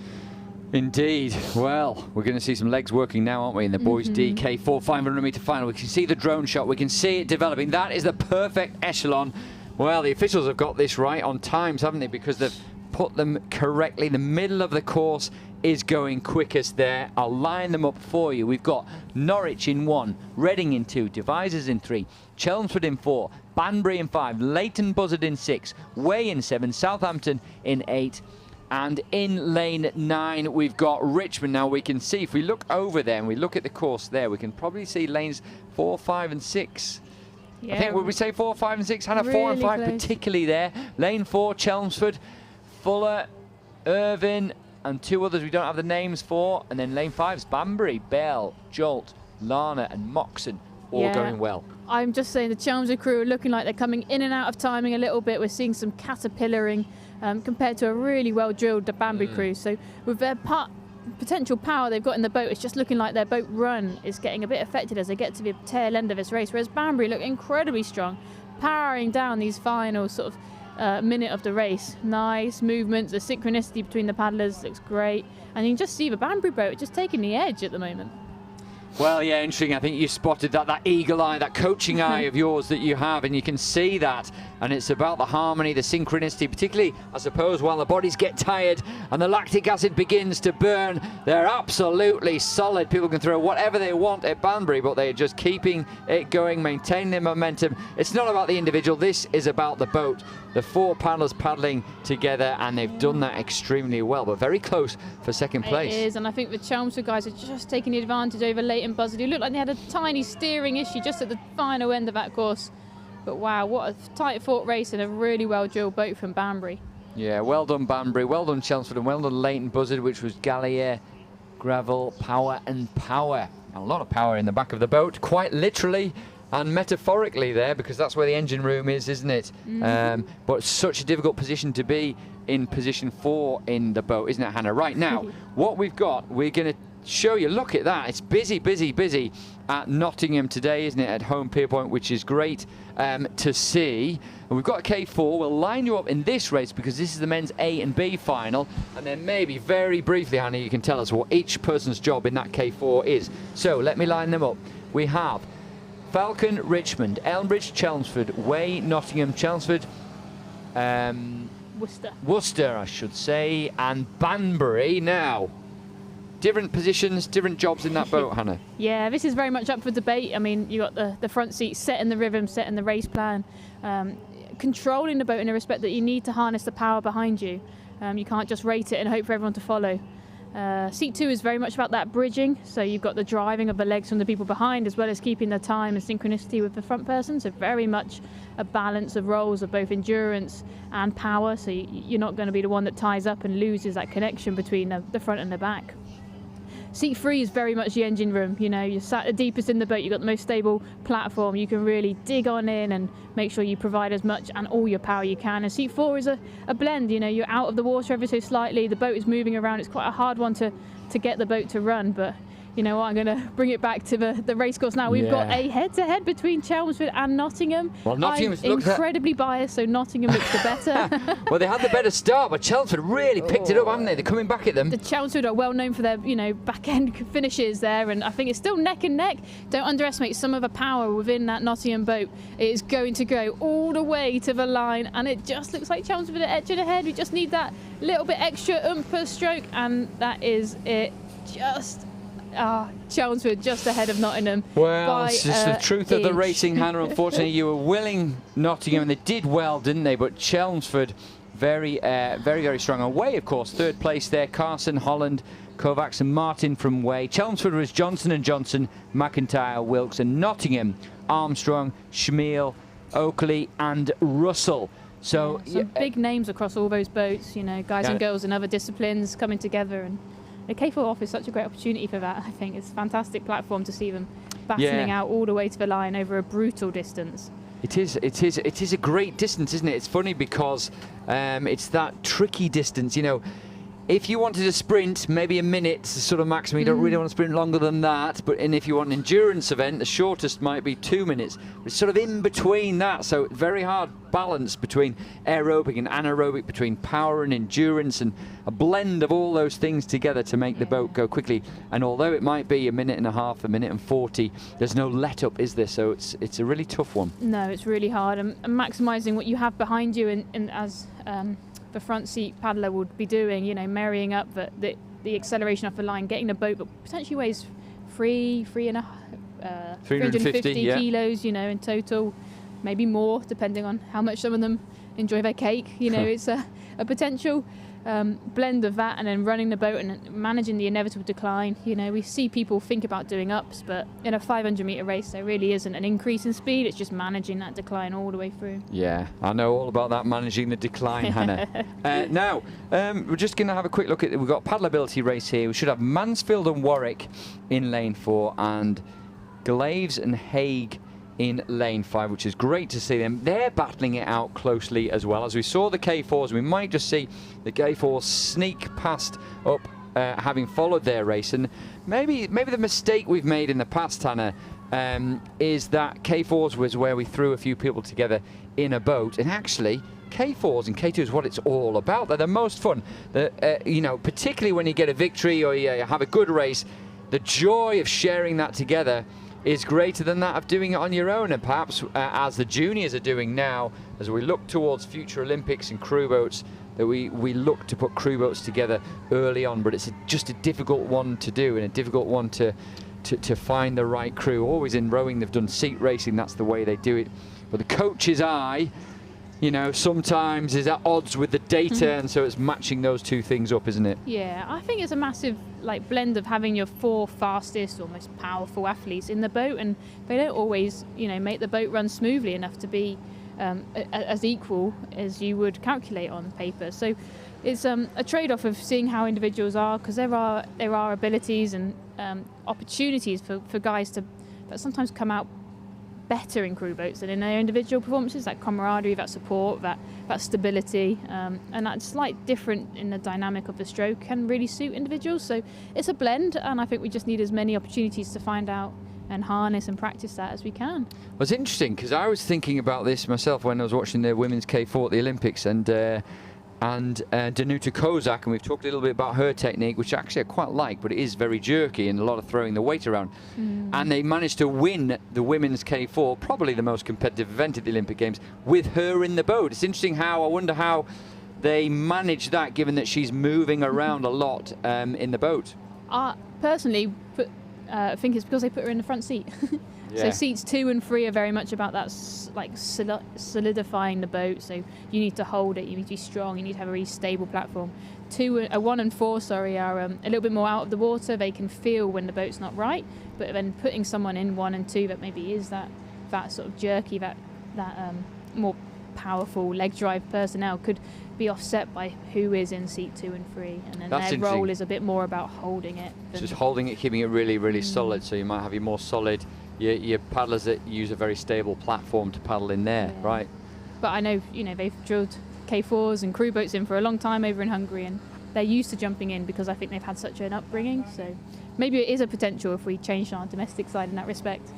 Indeed. Well, we're going to see some legs working now, aren't we, in the boys' DK4 500-metre final. We can see the drone shot. We can see it developing. That is the perfect echelon. Well, the officials have got this right on times, haven't they? Because they've put them correctly. The middle of the course is going quickest there. I'll line them up for you. We've got Norwich in 1, Reading in 2, Devizes in 3, Chelmsford in 4, Banbury in 5, Leighton Buzzard in 6, Way in 7, Southampton in 8, and in lane 9 we've got Richmond. Now we can see, if we look over there and we look at the course there, we can probably see lanes 4, 5 and 6. Yeah. I think, would we say 4, 5 and 6? Hannah, really 4 and 5 close. Particularly there. Lane 4, Chelmsford, Fuller, Irvine, and 2 others we don't have the names for. And then lane 5's Banbury, Bell, Jolt, Lana and Moxon, all going well. I'm just saying the Chelmsford crew are looking like they're coming in and out of timing a little bit. We're seeing some caterpillaring compared to a really well-drilled Banbury crew. So with their potential power they've got in the boat, it's just looking like their boat run is getting a bit affected as they get to the tail end of this race, whereas Banbury look incredibly strong, powering down these final sort of minute of the race. Nice movements, the synchronicity between the paddlers looks great, and you can just see the Banbury boat just taking the edge at the moment. Well, yeah, interesting. I think you spotted that eagle eye, that coaching eye of yours that you have, and you can see that. And it's about the harmony, the synchronicity, particularly, I suppose, while the bodies get tired and the lactic acid begins to burn. They're absolutely solid. People can throw whatever they want at Banbury, but they're just keeping it going, maintaining their momentum. It's not about the individual. This is about the boat. The 4 paddlers paddling together, and they've done that extremely well, but very close for second place. It is, and I think the Chelmsford guys are just taking the advantage over Leighton Buzzard, who looked like they had a tiny steering issue just at the final end of that course. But wow, what a tight fought race and a really well drilled boat from Banbury. Yeah, well done Banbury, well done Chelmsford, and well done Leighton Buzzard, which was Gallier, gravel, power and power. A lot of power in the back of the boat, quite literally and metaphorically there, because that's where the engine room is, isn't it? But such a difficult position to be in position 4 in the boat, isn't it, Hannah? Right, now, what we've got, we're going to show you. Look at that. It's busy, busy, busy at Nottingham today, isn't it, at Holme Pierrepont, which is great to see. And we've got a K4. We'll line you up in this race because this is the men's A and B final. And then maybe very briefly, Hannah, you can tell us what each person's job in that K4 is. So let me line them up. We have Falcon, Richmond, Elmbridge, Chelmsford, Way, Nottingham, Chelmsford, Worcester, I should say, and Banbury. Now, different positions, different jobs in that boat, Hannah. Yeah, this is very much up for debate. I mean, you got the front seat setting the rhythm, setting the race plan, controlling the boat in the respect that you need to harness the power behind you. You can't just rate it and hope for everyone to follow. Seat 2 is very much about that bridging, so you've got the driving of the legs from the people behind as well as keeping the time and synchronicity with the front person, so very much a balance of roles of both endurance and power, so you're not going to be the one that ties up and loses that connection between the front and the back. Seat 3 is very much the engine room. You know, you're sat the deepest in the boat, you've got the most stable platform, you can really dig on in and make sure you provide as much and all your power you can. And Seat 4 is a blend, you know, you're out of the water ever so slightly, the boat is moving around, it's quite a hard one to get the boat to run, but you know what, I'm going to bring it back to the racecourse now. We've got a head-to-head between Chelmsford and Nottingham. Well, Nottingham I'm incredibly biased, so Nottingham looks the better. Well, they had the better start, but Chelmsford really picked it up, haven't they? They're coming back at them. The Chelmsford are well known for their, you know, back-end finishes there, and I think it's still neck and neck. Don't underestimate some of the power within that Nottingham boat. It is going to go all the way to the line, and it just looks like Chelmsford are edging ahead. We just need that little bit extra oomph per stroke, and that is it. Just Chelmsford just ahead of Nottingham. Well, it's just the truth of the racing, Hannah. Unfortunately, you were willing Nottingham, and they did well, didn't they? But Chelmsford, very, very strong. Away, of course, third place there. Carson, Holland, Kovacs and Martin from Way. Chelmsford was Johnson & Johnson, McIntyre, Wilkes, and Nottingham, Armstrong, Schmiel, Oakley and Russell. So some big names across all those boats, you know, guys and girls in other disciplines coming together, and the K4 offers such a great opportunity for that. I think it's a fantastic platform to see them battling out all the way to the line over a brutal distance. It is a great distance, isn't it? It's funny because it's that tricky distance, you know. If you wanted to sprint, maybe a minute's sort of maximum. You don't really want to sprint longer than that. And if you want an endurance event, the shortest might be 2 minutes. It's sort of in between that, so very hard balance between aerobic and anaerobic, between power and endurance, and a blend of all those things together to make the boat go quickly. And although it might be a minute and a half, a minute and 40, there's no let-up, is there? So it's a really tough one. No, it's really hard. And maximising what you have behind you, and as the front seat paddler would be doing, you know, marrying up the acceleration off the line, getting the boat that potentially weighs 350 kilos, you know, in total, maybe more, depending on how much some of them enjoy their cake. You know, it's a potential blend of that, and then running the boat and managing the inevitable decline. You know, we see people think about doing ups, but in a 500-metre race, there really isn't an increase in speed. It's just managing that decline all the way through. Yeah, I know all about that, managing the decline, Hannah. Now, we're just going to have a quick look at, we've got paddleability race here. We should have Mansfield and Warwick in lane 4, and Glaves and Hague in lane 5, which is great to see them. They're battling it out closely as well. As we saw the K4s, we might just see the K4s sneak past up, having followed their race. And maybe the mistake we've made in the past, Hannah, is that K4s was where we threw a few people together in a boat, and actually K4s and K2 is what it's all about. They're the most fun. You know, particularly when you get a victory or you have a good race, the joy of sharing that together is greater than that of doing it on your own. And perhaps as the juniors are doing now, as we look towards future Olympics and crew boats, that we look to put crew boats together early on. But it's just a difficult one to do, and a difficult one to find the right crew. Always in rowing, they've done seat racing, that's the way they do it. But the coach's eye, you know, sometimes is at odds with the data, and so it's matching those two things up, isn't it? Yeah, I think it's a massive blend of having your 4 fastest or most powerful athletes in the boat, and they don't always, you know, make the boat run smoothly enough to be as equal as you would calculate on paper. So it's a trade-off of seeing how individuals are, because there are abilities and opportunities for guys that sometimes come out better in crew boats than in their individual performances. That camaraderie, that support, that stability, and that slight different in the dynamic of the stroke can really suit individuals. So it's a blend, and I think we just need as many opportunities to find out and harness and practice that as we can. Well, it's interesting because I was thinking about this myself when I was watching the women's K4 at the Olympics, and Danuta Kozak, and we've talked a little bit about her technique, which actually I quite like, but it is very jerky and a lot of throwing the weight around. And they managed to win the women's K4, probably the most competitive event at the Olympic Games, with her in the boat. It's interesting I wonder how they manage that, given that she's moving around a lot in the boat. Personally, I think it's because they put her in the front seat. So seats 2 and 3 are very much about that, solidifying the boat. So you need to hold it, you need to be strong, you need to have a really stable platform. 1 and 4, are a little bit more out of the water. They can feel when the boat's not right, but then putting someone in 1 and 2 that maybe is that sort of jerky, that more powerful leg drive personnel could be offset by who is in seat 2 and 3, and then their role is a bit more about holding it. Just holding it, keeping it really, really solid. So you might have your more solid, your paddlers that use a very stable platform to paddle in there, right? But I know, you know, they've drilled K4s and crew boats in for a long time over in Hungary, and they're used to jumping in because I think they've had such an upbringing. So maybe it is a potential if we change our domestic side in that respect.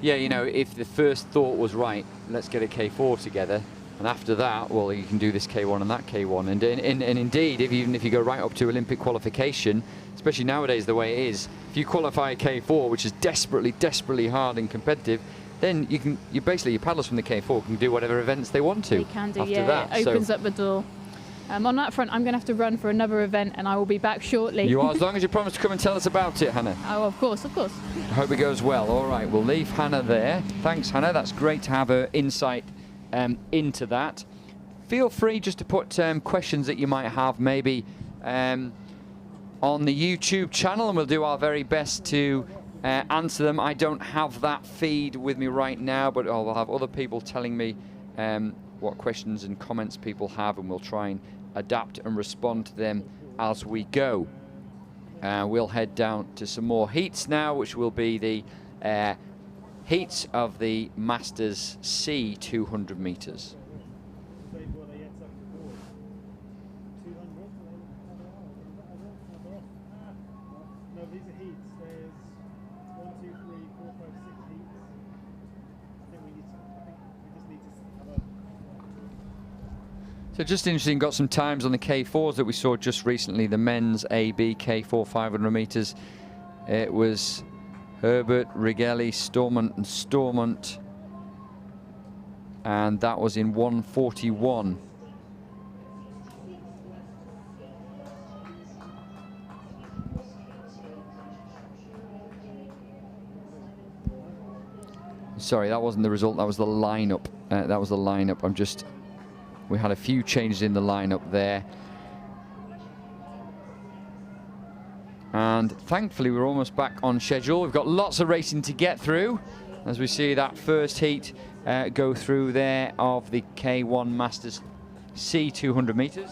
Yeah, you know, if the first thought was right, let's get a K4 together, and after that, well, you can do this K1 and that K1, and indeed, even if you go right up to Olympic qualification, especially nowadays the way it is, if you qualify a K4, which is desperately hard and competitive, then your paddlers from the K4 can do whatever events they want to. They can do, after yeah. that. It opens up the door. On that front, I'm going to have to run for another event, and I will be back shortly. You are, as long as you promise to come and tell us about it, Hannah. Oh, of course, of course. I hope it goes well. All right, we'll leave Hannah there. Thanks, Hannah. That's great to have her insight into that. Feel free just to put questions that you might have maybe on the YouTube channel, and we'll do our very best to answer them. I don't have that feed with me right now, but I'll have other people telling me what questions and comments people have, and we'll try and adapt and respond to them as we go. We'll head down to some more heats now, which will be the heats of the Masters C 200 meters. No, these are heats. There's 1, 2, 3, 4, 5, 6 heats. I think we just need to have a... So just interesting, got some times on the K4s that we saw just recently, the men's AB K4 500 meters. It was Herbert, Rigelli, Stormont and Stormont, and that was in 1:41. Sorry, that wasn't the result, that was the lineup. We had a few changes in the lineup there. And thankfully we're almost back on schedule. We've got lots of racing to get through as we see that first heat go through there of the K1 Masters C 200 meters.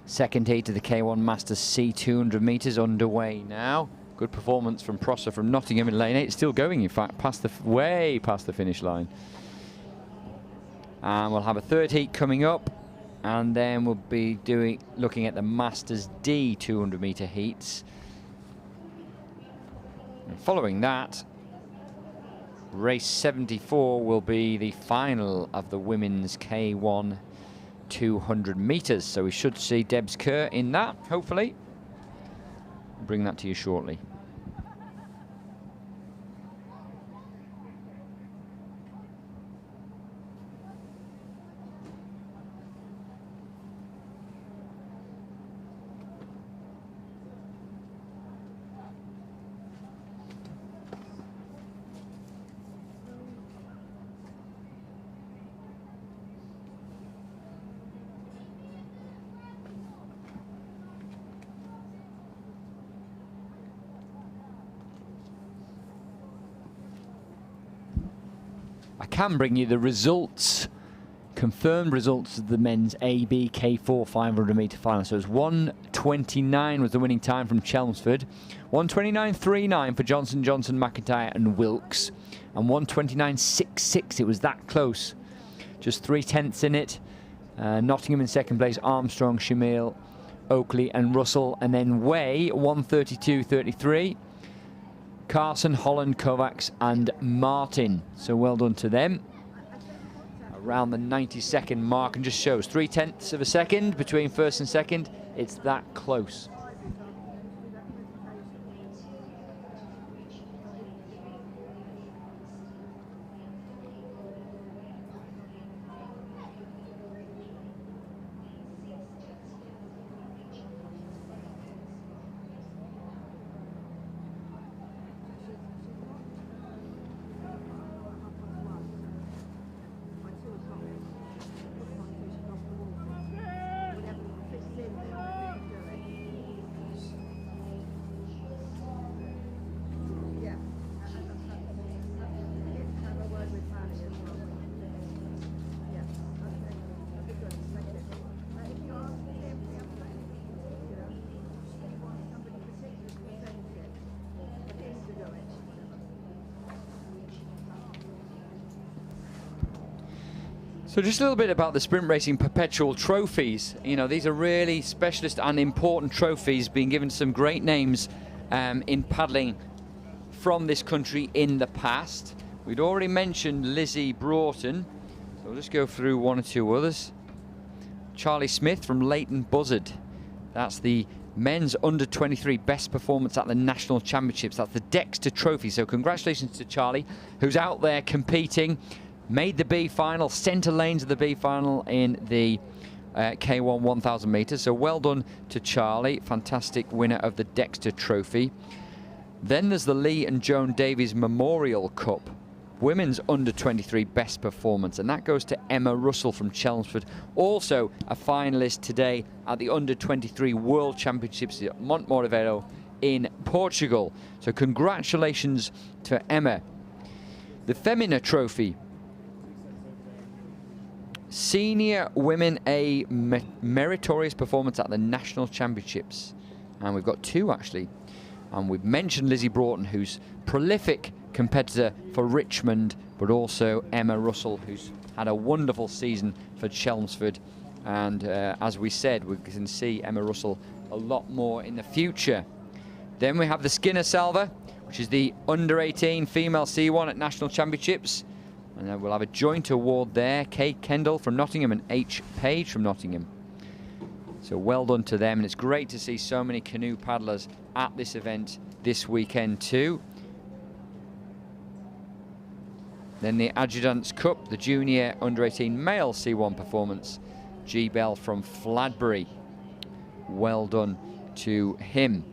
Second heat of the K1 Masters C 200 meters underway now. Good performance from Prosser from Nottingham in lane 8. Still going, in fact, way past the finish line. And we'll have a third heat coming up, and then we'll be looking at the Masters D 200 meter heats. And following that, race 74 will be the final of the women's K1 200 metres. So we should see Debs Kerr in that, hopefully. I'll bring that to you shortly. I can bring you the results, confirmed results of the men's AB K4 500 metre final. So it was 1:29 was the winning time from Chelmsford, 1:29.39 for Johnson, Johnson, McIntyre and Wilkes, and 1:29.66. It was that close, just 3/10 in it. Nottingham in second place, Armstrong, Shamil, Oakley and Russell, and then Way 1:32.33. Carson, Holland, Kovacs and Martin. So well done to them. Around the 90-second mark, and just shows 3/10 of a second between first and second. It's that close. So just a little bit about the sprint racing perpetual trophies. You know, these are really specialist and important trophies being given to some great names in paddling from this country in the past. We'd already mentioned Lizzie Broughton, so we'll just go through one or two others. Charlie Smith from Leighton Buzzard. That's the men's under 23 best performance at the national championships. That's the Dexter Trophy. So congratulations to Charlie, who's out there competing. Made the B final, centre lanes of the B final in the K1 1000 metres. So well done to Charlie, fantastic winner of the Dexter Trophy. Then there's the Lee and Joan Davies Memorial Cup, women's under 23 best performance, and that goes to Emma Russell from Chelmsford, also a finalist today at the under 23 World Championships at Montemorro in Portugal. So congratulations to Emma. The Femina Trophy, Senior Women A meritorious performance at the National Championships. And we've got two actually. And we've mentioned Lizzie Broughton, who's prolific competitor for Richmond, but also Emma Russell, who's had a wonderful season for Chelmsford. And as we said, we can see Emma Russell a lot more in the future. Then we have the Skinner Salver, which is the under 18 female C1 at National Championships. And then we'll have a joint award there. Kate Kendall from Nottingham and H. Page from Nottingham. So well done to them. And it's great to see so many canoe paddlers at this event this weekend too. Then the Adjutants Cup, the junior under 18 male C1 performance. G. Bell from Fladbury. Well done to him.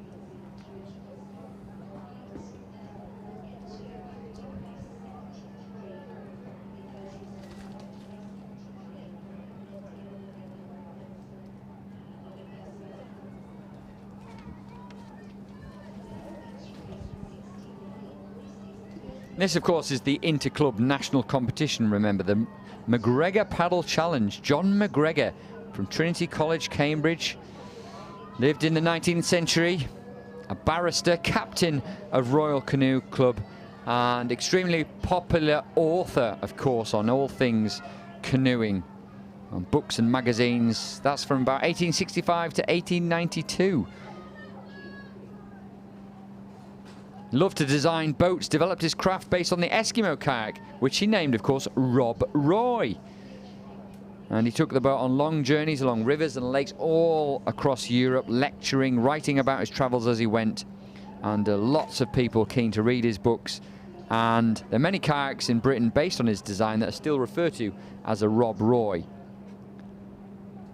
This, of course, is the Interclub National Competition, remember, the McGregor Paddle Challenge. John McGregor from Trinity College, Cambridge, lived in the 19th century, a barrister, captain of Royal Canoe Club, and extremely popular author, of course, on all things canoeing, on books and magazines. That's from about 1865 to 1892. Loved to design boats, developed his craft based on the Eskimo kayak, which he named, of course, Rob Roy. And he took the boat on long journeys along rivers and lakes all across Europe, lecturing, writing about his travels as he went. And lots of people keen to read his books. And there are many kayaks in Britain based on his design that are still referred to as a Rob Roy.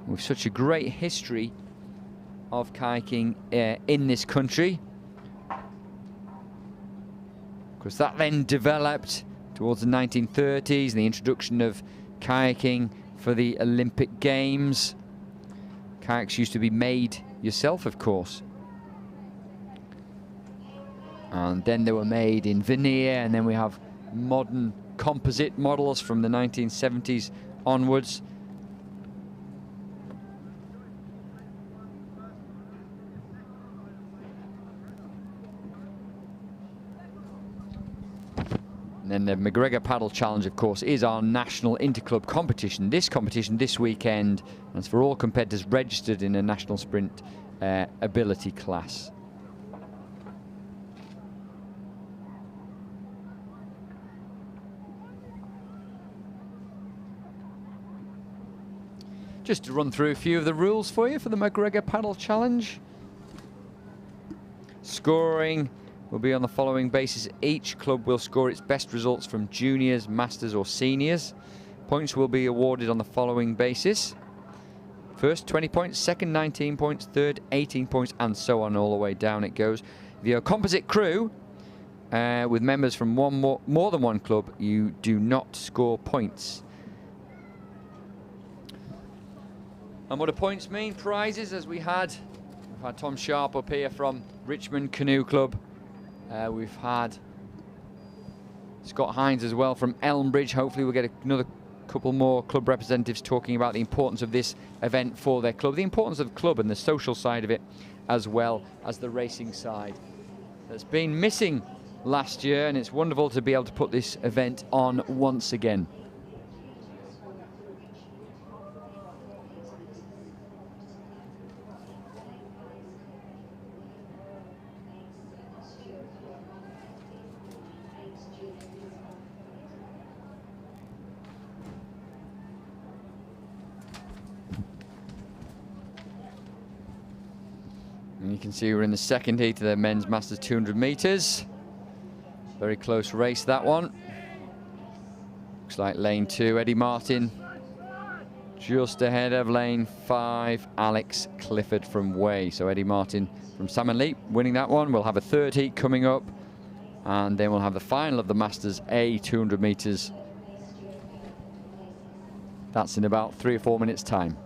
With such a great history of kayaking in this country. Because that then developed towards the 1930s, and the introduction of kayaking for the Olympic Games. Kayaks used to be made yourself, of course. And then they were made in veneer, and then we have modern composite models from the 1970s onwards. And then the McGregor Paddle Challenge, of course, is our national interclub competition. This competition this weekend, and it's for all competitors registered in a national sprint ability class. Just to run through a few of the rules for you for the McGregor Paddle Challenge. Scoring will be on the following basis. Each club will score its best results from juniors, masters or seniors. Points will be awarded on the following basis. First 20 points, second 19 points, third 18 points, and so on all the way down it goes. If you're a composite crew with members from more than one club, you do not score points. And what do points mean? Prizes, as we've had Tom Sharp up here from Richmond Canoe Club. We've had Scott Hines as well from Elmbridge. Hopefully we'll get another couple more club representatives talking about the importance of this event for their club, the importance of the club and the social side of it, as well as the racing side. That's been missing last year, and it's wonderful to be able to put this event on once again. And you can see we're in the second heat of the men's Masters 200 metres. Very close race, that one. Looks like lane 2, Eddie Martin, just ahead of lane 5, Alex Clifford from Way. So Eddie Martin from Salmon Leap winning that one. We'll have a third heat coming up, and then we'll have the final of the Masters A 200 metres. That's in about 3 or 4 minutes' time.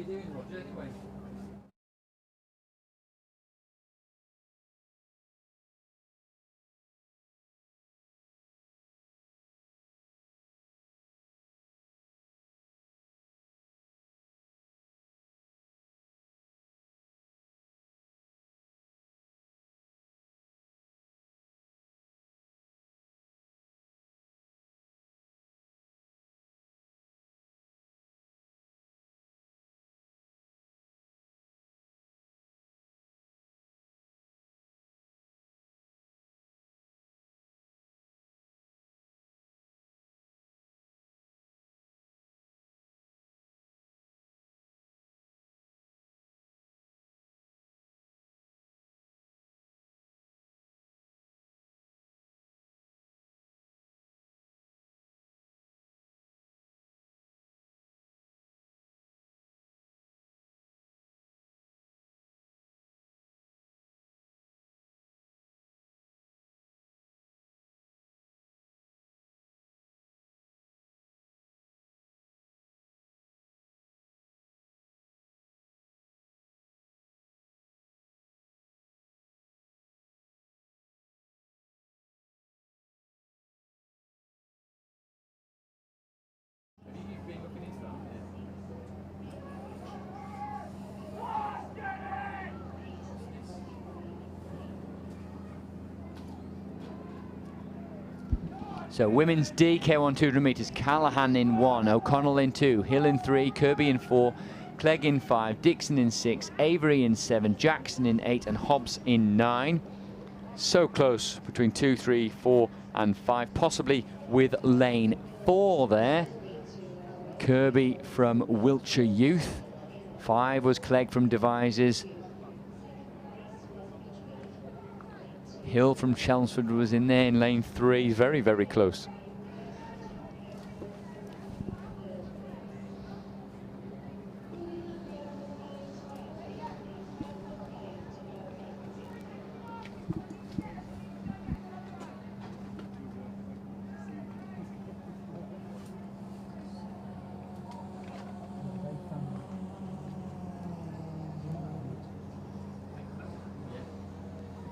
you doing, Roger, anyway? So women's DK1 200 metres, Callahan in 1, O'Connell in 2, Hill in 3, Kirby in 4, Clegg in 5, Dixon in 6, Avery in 7, Jackson in 8 and Hobbs in 9. So close between 2, 3, 4 and 5, possibly with lane 4 there. Kirby from Wiltshire Youth. 5 was Clegg from Devizes. Hill from Chelmsford was in there in lane 3, very, very close.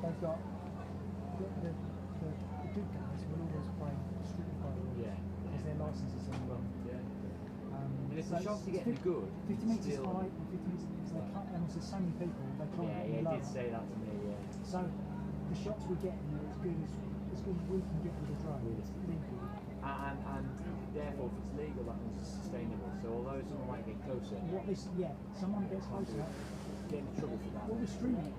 They've got the good guys will always play strictly by the rules because their license is on run. And if So the shots are it's getting good, 50 metres still- high and 50 metres, because they cut, and there's so many people, they can't Yeah, get he low. did say that to me, yeah. So the shots we get are as good as we can get with a drone. It's legal. And therefore, if it's legal, that means it's sustainable. So although someone might get closer, Someone gets closer. get in trouble for that. Well, we're streaming it.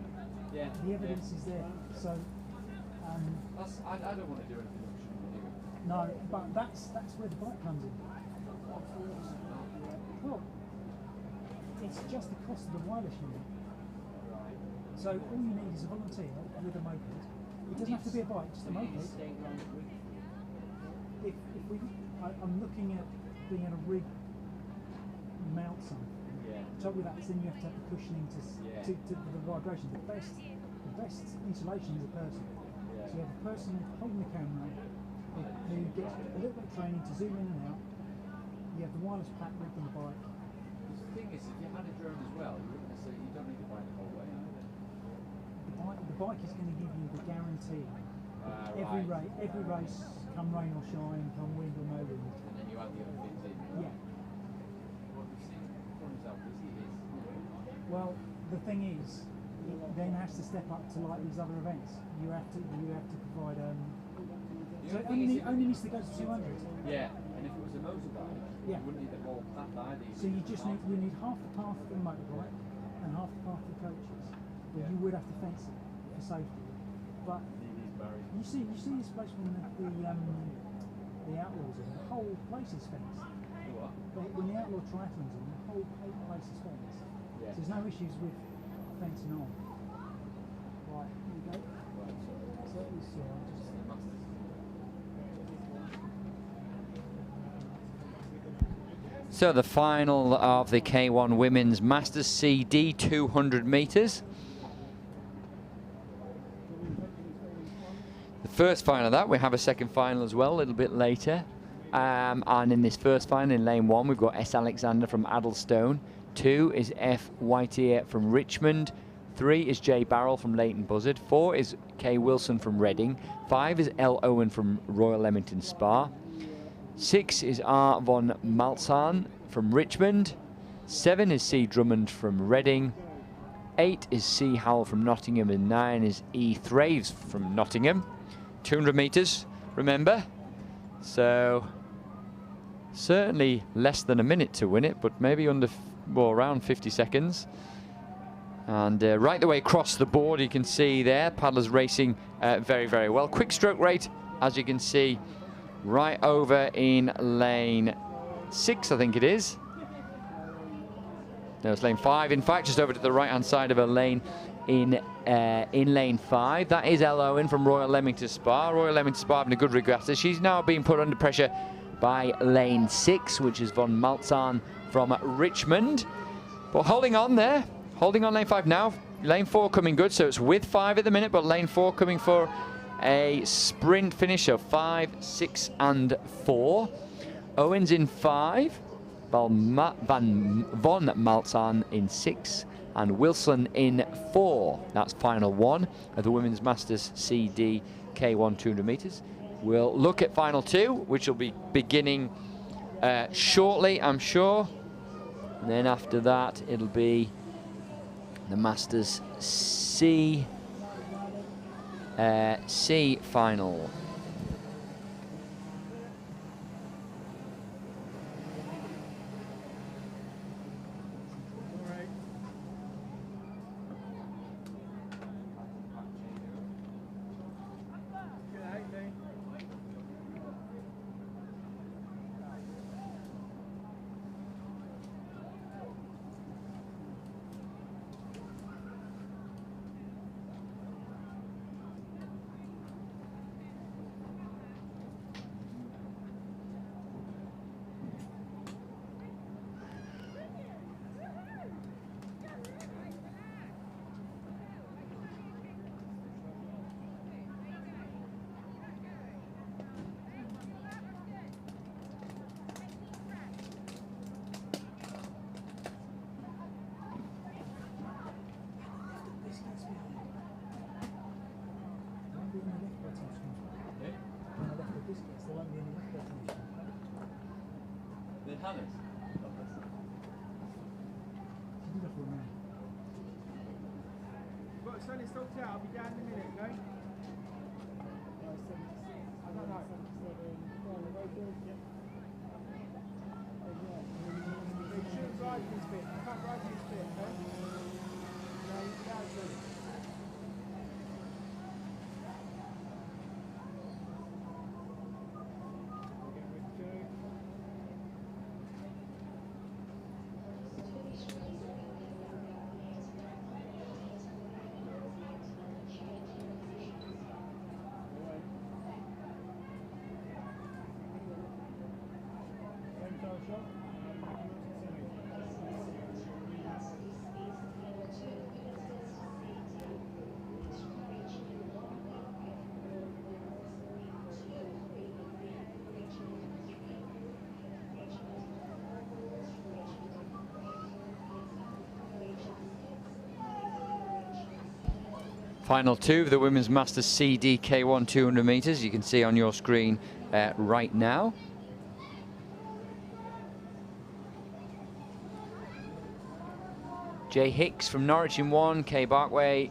Yeah. The evidence is there. So, I don't want to do anything that shouldn't do. no, but that's where the bike comes in. Well, it's just the cost of the wireless unit. So all you need is a volunteer with a moped. It doesn't have to be a bike, just a moped. I'm looking at being able to rig mount something. Yeah. Trouble with that is then you have to have the cushioning to the vibration. The best insulation is a person. Yeah. So you have a person holding the camera who gets a little bit of training to zoom in and out. You have the wireless pack rigged on the bike. The thing is, if you had a drone as well, you don't need to buy the whole way. The bike is going to give you the guarantee. Every race, come rain or shine, come wind or no wind. And then you add the other bits in. Yeah. What we've seen, for example, Well, the thing is, it then has to step up to like these other events. You have to provide. So it only needs to go to 200. Yeah, and if it was a motorbike, Yeah. you wouldn't need the whole path either. So you need half the path for the motorbike and half the path for the coaches. But you would have to fence it for safety. But you see this place when the Outlaws are, the whole place is fenced. What? But when the Outlaw Triathlon's on, the whole place is fenced. Yeah. So there's no issues with fencing on. Right, here we go. Right, So that was just. So the final of the K1 Women's Masters CD 200 metres. The first final of that, we have a second final as well a little bit later. And in this first final in lane 1, we've got S. Alexander from Addlestone, 2 is F. Whiteear from Richmond. 3 is J. Barrel from Leighton Buzzard. 4 is K. Wilson from Reading. 5 is L. Owen from Royal Leamington Spa. 6 is R. von Malzahn from Richmond. 7 is C. Drummond from Reading. 8 is C. Howell from Nottingham, and 9 is E. Thraves from Nottingham. 200 metres, remember. So certainly less than a minute to win it, but maybe under, well, around 50 seconds. And right the way across the board, you can see there, paddlers racing very, very well. Quick stroke rate, as you can see, right over in lane 6, I think it is. No, it's lane 5. In fact, just over to the right-hand side of a lane in lane 5. That is L. Owen from Royal Leamington Spa. Royal Leamington Spa having a good regatta. She's now being put under pressure by lane 6, which is von Malzahn from Richmond. But holding on there. Holding on lane 5 now. Lane 4 coming good, so it's with 5 at the minute, but lane 4 coming for a sprint finish of 5, 6 and 4. Owens in 5. Von Malzahn in 6 and Wilson in 4. That's final 1 of the Women's Masters CD K1 200 metres. We'll look at final 2, which will be beginning shortly, I'm sure. And then after that, it'll be the Masters C final. I'll be down in a minute, okay? I don't know. You shouldn't ride this bit. You can't ride this bit, okay? No, you can't do it. Final 2 of the Women's Masters CD K1 200 metres. You can see on your screen right now. Jay Hicks from Norwich in 1, Kay Barkway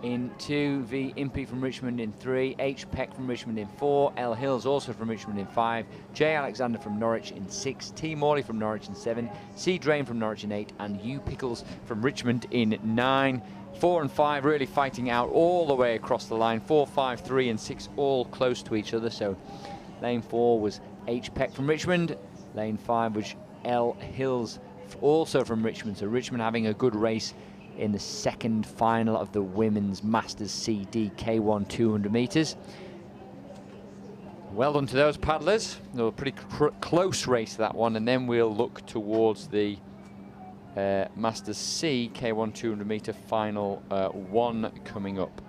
in 2, V Impey from Richmond in 3, H Peck from Richmond in 4, L Hills also from Richmond in 5, J Alexander from Norwich in 6, T Morley from Norwich in 7, C Drain from Norwich in 8, and U Pickles from Richmond in 9. 4 and 5 really fighting out all the way across the line. 4, 5, 3 and 6 all close to each other. So lane 4 was H Peck from Richmond. Lane 5 was L Hills also from Richmond. So Richmond having a good race in the second final of the Women's Masters CD K1 200 metres. Well done to those paddlers. A pretty close race, that one. And then we'll look towards the Masters C K1 200 metre final 1 coming up.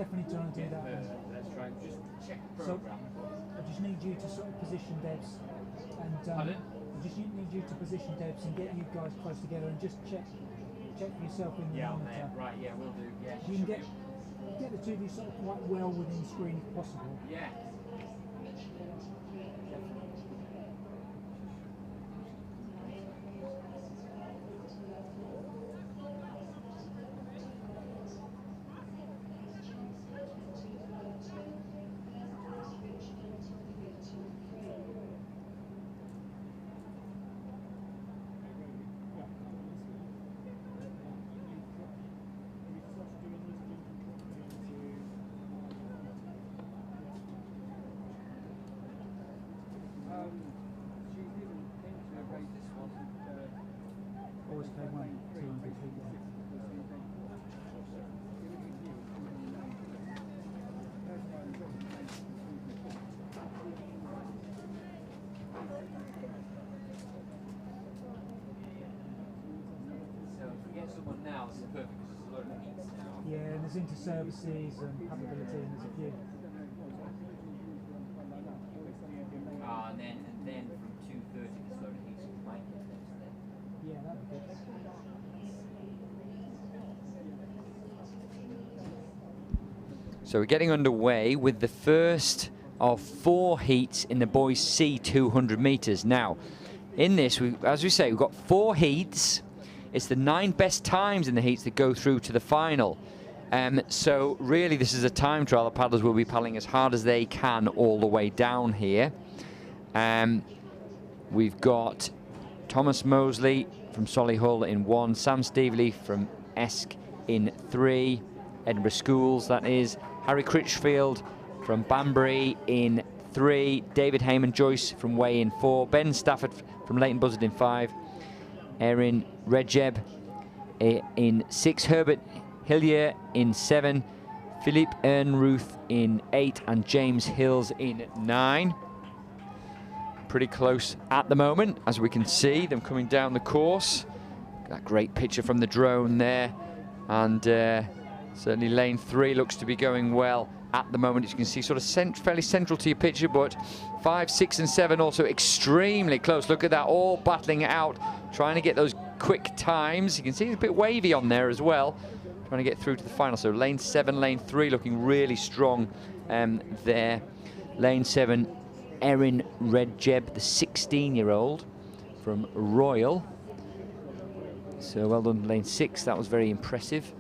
definitely trying to do that. Let's try and just check the So, program. I just need you to sort of position Debs, and Pardon? I just need you to position Debs and get you guys close together and just check for yourself in the Yeah, on monitor. there. Right, yeah, we'll do. Yeah. You can get the two of you sort of quite well within screen if possible. Yeah. Always play 200 feet down. So if we get someone now, this is perfect because there's a lot of heats now. Yeah, and there's inter-services and capability, and there's a few. And then from 2:30, there's a lot of heats we might get those then. Yeah, that'd be good. So we're getting underway with the first of 4 heats in the boys' C 200 metres. Now, in this, as we say, we've got 4 heats. It's the 9 best times in the heats that go through to the final. So really, this is a time trial. The paddlers will be paddling as hard as they can all the way down here. We've got Thomas Mosley from Solihull in 1, Sam Stevely from Esk in 3, Edinburgh Schools, that is. Harry Critchfield from Banbury in 3, David Heyman Joyce from Way in 4, Ben Stafford from Leighton Buzzard in 5, Erin Redjeb in 6, Herbert Hillier in 7, Philippe Ernruth in 8, and James Hills in 9. Pretty close at the moment, as we can see them coming down the course. That great picture from the drone there, and certainly lane 3 looks to be going well at the moment. As you can see, sort of fairly central to your picture, but 5, 6 and 7 also extremely close. Look at that, all battling it out, trying to get those quick times. You can see it's a bit wavy on there as well, trying to get through to the final. So lane 7, lane 3 looking really strong there. Lane 7, Erin Redjeb, the 16-year-old from Royal. So well done, lane 6, that was very impressive.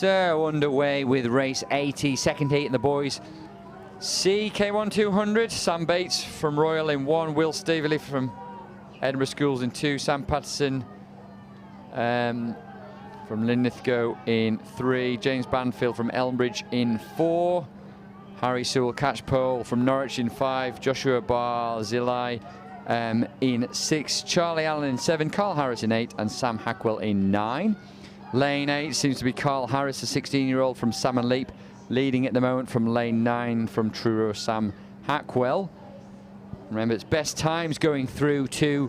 So underway with race 80, second heat in the boys. CK1 200, Sam Bates from Royal in 1, Will Staveley from Edinburgh Schools in 2, Sam Patterson from Linlithgow in 3, James Banfield from Elmbridge in 4, Harry Sewell Catchpole from Norwich in 5, Joshua Barzilai in 6, Charlie Allen in 7, Carl Harris in 8, and Sam Hackwell in 9. Lane 8 seems to be Carl Harris, a 16-year-old from Salmon Leap, leading at the moment from lane 9 from Truro Sam Hackwell. Remember, it's best times going through to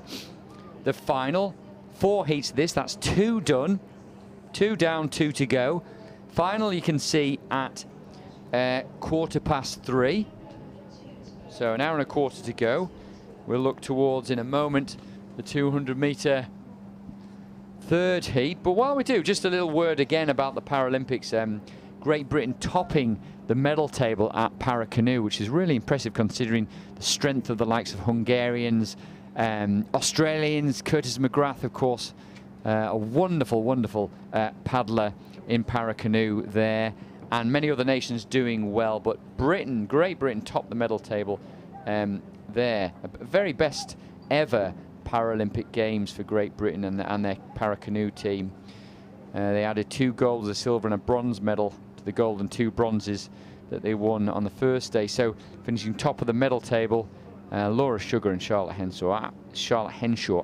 the final. 4 heats of this, that's 2 done. 2 down, 2 to go. Final you can see at 3:15. So an hour and a quarter to go. We'll look towards, in a moment, the 200-metre third heat. But while we do, just a little word again about the Paralympics. Great Britain topping the medal table at Paracanoe, which is really impressive considering the strength of the likes of Hungarians, Australians, Curtis McGrath, of course, a wonderful, wonderful paddler in Paracanoe there, and many other nations doing well. But Britain, Great Britain, topped the medal table there. A very best ever Paralympic Games for Great Britain and their Paracanoe team. They added 2 golds, a silver and a bronze medal to the gold and 2 bronzes that they won on the first day. So finishing top of the medal table, Laura Sugar and Charlotte Henshaw.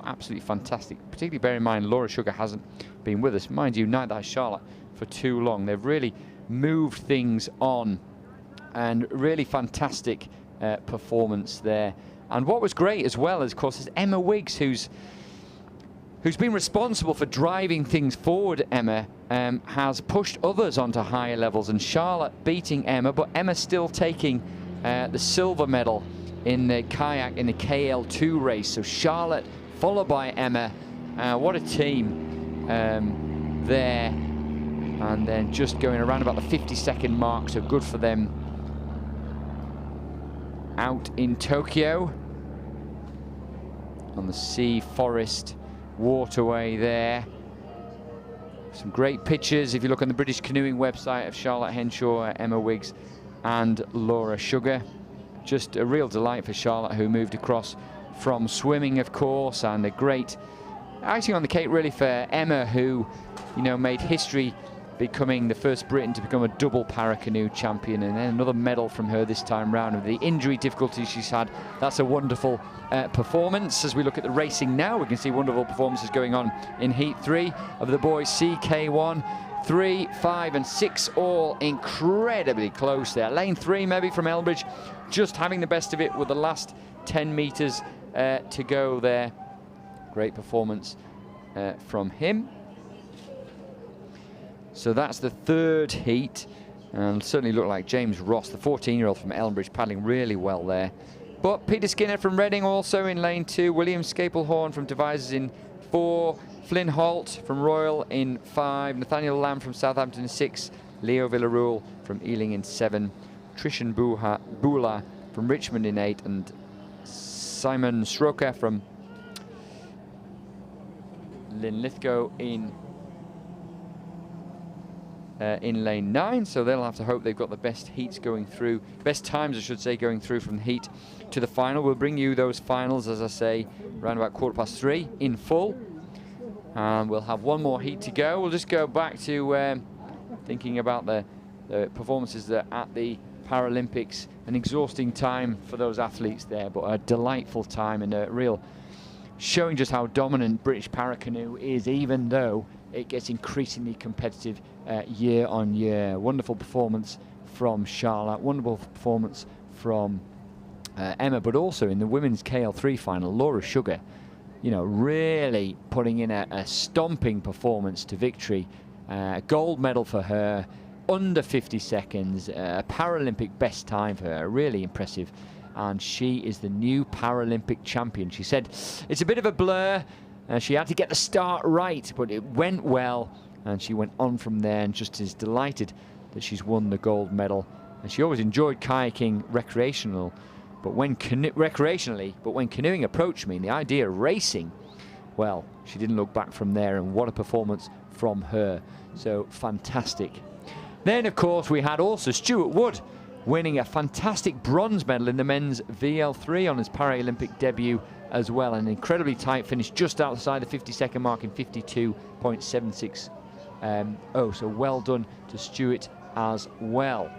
Absolutely fantastic. Particularly bear in mind Laura Sugar hasn't been with us. Mind you, neither has Charlotte for too long. They've really moved things on, and really fantastic performance there. And what was great as well, of course, is Emma Wiggs, who's been responsible for driving things forward. Emma has pushed others onto higher levels, and Charlotte beating Emma, but Emma still taking the silver medal in the kayak in the KL2 race. So Charlotte followed by Emma. What a team there. And then just going around about the 50-second mark, so good for them out in Tokyo on the Sea Forest waterway there. Some great pictures if you look on the British Canoeing website of Charlotte Henshaw, Emma Wiggs and Laura Sugar. Just a real delight for Charlotte, who moved across from swimming, of course, and a great icing on the cake really for Emma, who, you know, made history becoming the first Briton to become a double Paracanoe champion, and then another medal from her this time round. With the injury difficulties she's had, that's a wonderful performance. As we look at the racing now, we can see wonderful performances going on in Heat 3 of the boys. CK1, 3, 5 and 6 all incredibly close there. Lane 3 maybe from Elbridge just having the best of it with the last 10 metres to go there. Great performance from him. So that's the third heat, and certainly looked like James Ross, the 14-year-old from Elmbridge, paddling really well there. But Peter Skinner from Reading also in lane 2, William Scaplehorn from Devizes in 4, Flynn Holt from Royal in 5, Nathaniel Lamb from Southampton in 6, Leo Villarreal from Ealing in 7, Trishan Bula from Richmond in 8, and Simon Sroka from Linlithgow in lane 9. So they'll have to hope they've got the best heats going through, best times I should say, going through from the heat to the final. We'll bring you those finals, as I say, around about 3:15 in full, and we'll have one more heat to go. We'll just go back to thinking about the performances that at the Paralympics. An exhausting time for those athletes there, but a delightful time and a real showing just how dominant British Paracanoe is, even though it gets increasingly competitive year on year. Wonderful performance from Charlotte, wonderful performance from Emma, but also in the women's KL3 final, Laura Sugar, you know, really putting in a stomping performance to victory. Gold medal for her, under 50 seconds, a Paralympic best time for her, really impressive. And she is the new Paralympic champion. She said it's a bit of a blur. She had to get the start right, but it went well, and she went on from there, and just is delighted that she's won the gold medal. And she always enjoyed kayaking recreationally, but when canoeing approached me, and the idea of racing, well, she didn't look back from there, and what a performance from her. So fantastic Then, of course, we had also Stuart Wood winning a fantastic bronze medal in the men's VL3 on his Paralympic debut as well. An incredibly tight finish just outside the 50-second mark in 52.76. So well done to Stuart as well.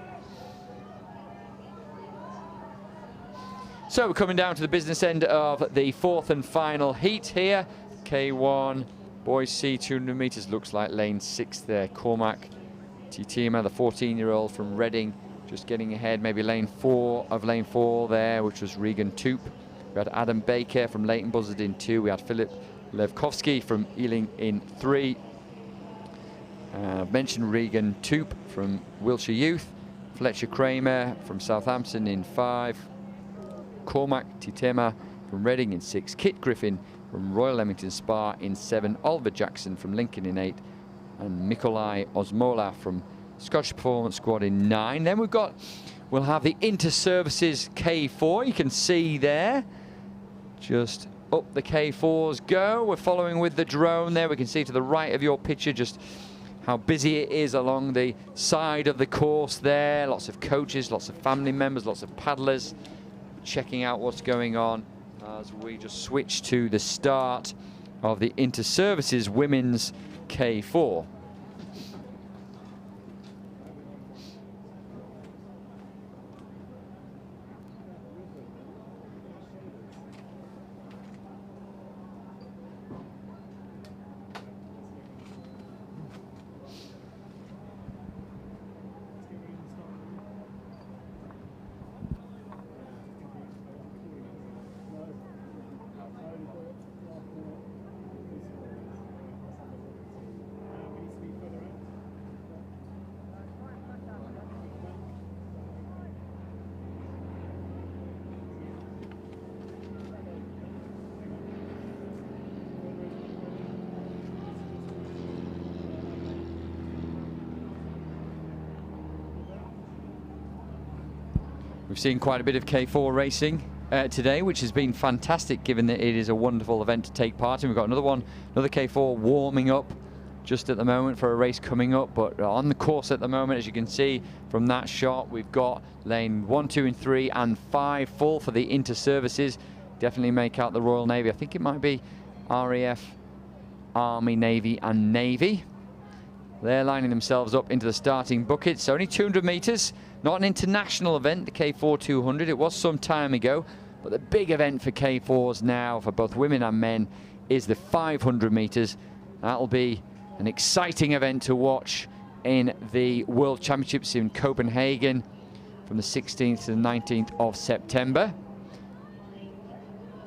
So we're coming down to the business end of the fourth and final heat here. K1 boys C 200 meters, looks like lane 6 there. Cormac Titima, the 14-year-old from Reading, just getting ahead, maybe lane 4 there, which was Regan Toop. We had Adam Baker from Leighton Buzzard in 2. We had Philip Levkovsky from Ealing in 3. I've mentioned Regan Toop from Wiltshire Youth. Fletcher Kramer from Southampton in 5. Cormac Titema from Reading in 6. Kit Griffin from Royal Leamington Spa in 7. Oliver Jackson from Lincoln in 8. And Mikolai Osmola from Scottish Performance Squad in 9. Then we'll have the Inter-Services K4. You can see there, just up the K4s go. We're following with the drone there. We can see to the right of your picture just how busy it is along the side of the course there. Lots of coaches, lots of family members, lots of paddlers checking out what's going on as we just switch to the start of the Inter-Services Women's K4. We've seen quite a bit of K4 racing today, which has been fantastic given that it is a wonderful event to take part in. We've got another K4 warming up just at the moment for a race coming up, but on the course at the moment, as you can see from that shot, we've got lane 1, 2 and 3 and 5 full for the Inter-Services. Definitely make out the Royal Navy. I think it might be RAF, Army, Navy and Navy. They're lining themselves up into the starting buckets. So only 200 meters. Not an international event, the K4 200. It was some time ago, but the big event for K4s now, for both women and men, is the 500 meters. That'll be an exciting event to watch in the World Championships in Copenhagen from the 16th to the 19th of September.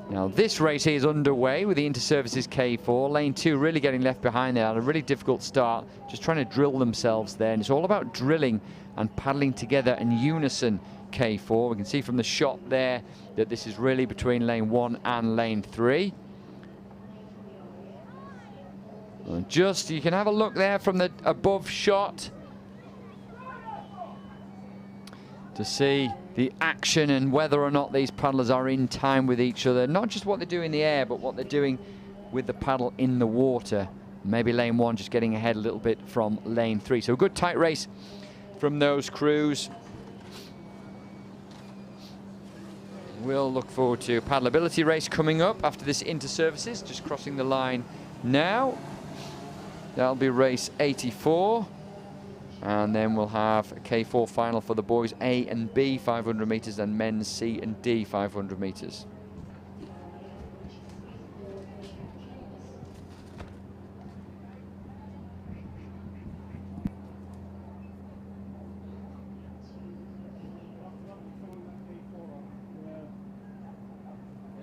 Now this race here is underway with the Inter-Services K4. Lane 2 really getting left behind there. Had a really difficult start, just trying to drill themselves there. And it's all about drilling and paddling together in unison, K4. We can see from the shot there that this is really between lane 1 and lane 3. And just, you can have a look there from the above shot to see the action and whether or not these paddlers are in time with each other. Not just what they do in the air, but what they're doing with the paddle in the water. Maybe lane 1 just getting ahead a little bit from lane 3. So a good tight race from those crews. We'll look forward to a paddleability race coming up after this Inter-Services, just crossing the line now. That'll be race 84. And then we'll have a K4 final for the boys A and B 500 meters and men's C and D 500 meters.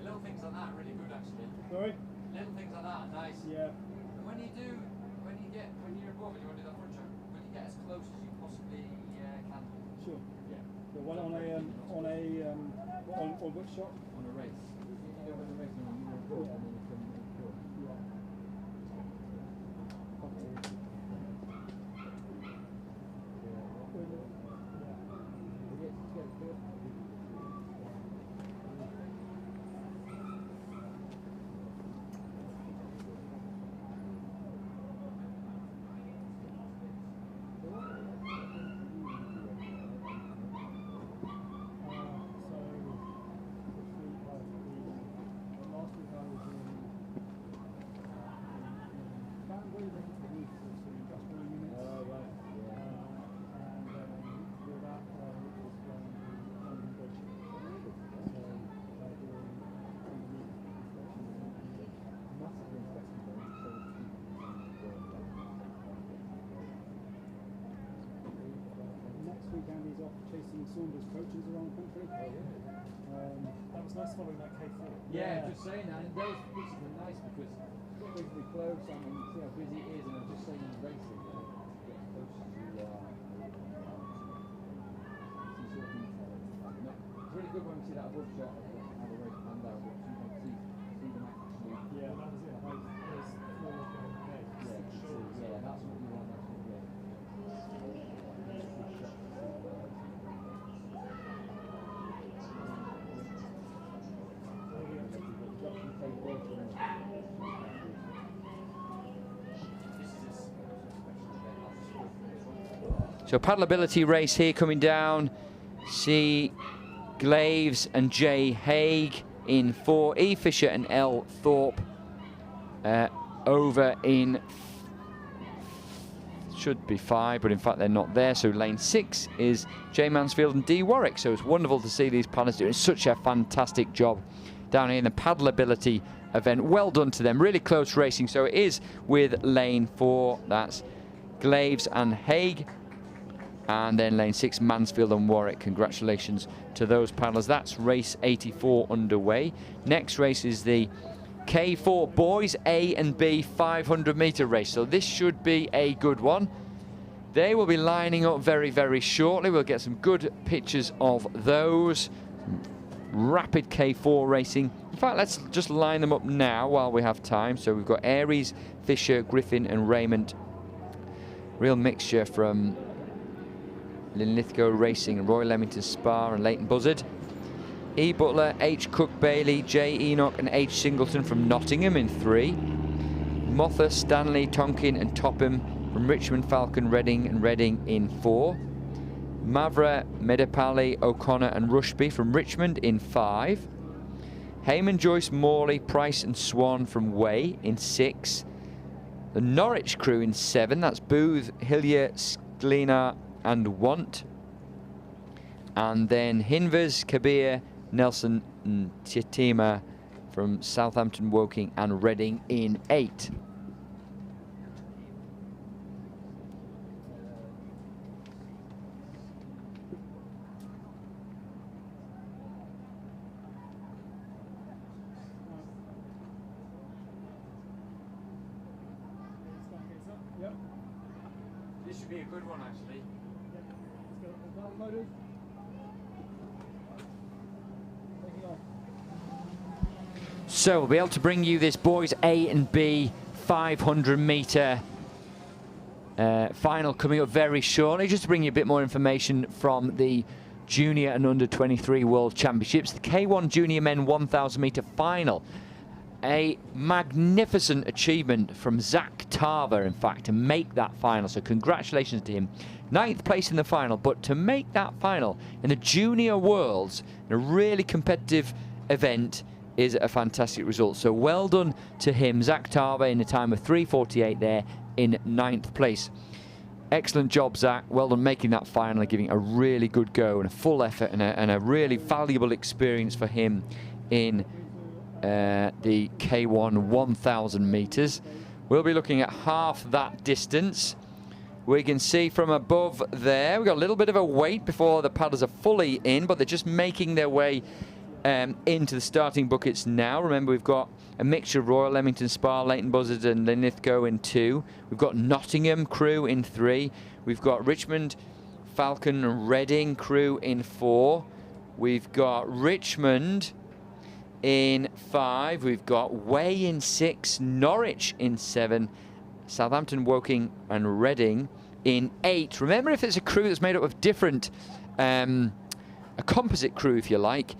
Little things like that are really good, actually. Sorry? Little things like that are nice. Yeah. And when you're above and you want to do that front jump, when you get as close as you possibly can. Sure. Yeah. The one on which shot? On a race. You know when the race and you're above and then you come through. chasing Saunders coaches around the country. That was nice following that K4. Yeah, just saying that. And those pictures are nice because it's got reasonably close and you see how busy it is. And I was just saying in racing, you know, get close to it's really good when we see that above shot of how the race panned out, but you can see them actually. Yeah, that was it. There's four going ahead. Yeah, that's what you want. That's what you want. So paddleability race here coming down. See Glaves and Jay Haig in 4. E. Fisher and L. Thorpe over in should be 5, but in fact they're not there. So lane 6 is J. Mansfield and D. Warwick. So it's wonderful to see these paddlers doing such a fantastic job down here in the paddleability event. Well done to them. Really close racing. So it is with lane 4. That's Glaves and Haig. And then lane 6, Mansfield and Warwick. Congratulations to those paddlers. That's race 84 underway. Next race is the K4 Boys A and B 500 metre race. So this should be a good one. They will be lining up very, very shortly. We'll get some good pictures of those. Rapid K4 racing. In fact, let's just line them up now while we have time. So we've got Aries, Fisher, Griffin and Raymond. Real mixture from Linlithgow Racing and Royal Leamington Spa and Leighton Buzzard. E. Butler, H. Cook Bailey, J. Enoch and H. Singleton from Nottingham in 3. Mother, Stanley, Tonkin and Topham from Richmond, Falcon, Reading and Reading in 4. Mavra, Medepally, O'Connor and Rushby from Richmond in 5. Heyman, Joyce, Morley, Price and Swan from Way in 6. The Norwich crew in 7. That's Booth, Hillier, Sklina and Want. And then Hinvers, Kabir, Nelson and Titima from Southampton, Woking and Reading in 8. Yep. This should be a good one actually. So we'll be able to bring you this boys A and B 500 metre final coming up very shortly. Just to bring you a bit more information from the Junior and Under 23 World Championships. The K1 Junior Men 1000 metre final. A magnificent achievement from Zach Tarver, in fact, to make that final. So congratulations to him. 9th place in the final, but to make that final in the Junior Worlds, in a really competitive event, is a fantastic result. So well done to him, Zach Tarver, in a time of 3:48 there in 9th place. Excellent job, Zach. Well done making that final, giving a really good go and a full effort and a really valuable experience for him in the K1 1000 metres. We'll be looking at half that distance. We can see from above there, we've got a little bit of a wait before the paddlers are fully in, but they're just making their way into the starting buckets now. Remember, we've got a mixture of Royal Leamington Spa, Leighton Buzzard and Linlithgow in 2. We've got Nottingham crew in 3. We've got Richmond, Falcon and Reading crew in 4. We've got Richmond in 5. We've got Way in 6, Norwich in 7, Southampton, Woking and Reading in 8. Remember, if it's a crew that's made up of different, a composite crew, if you like,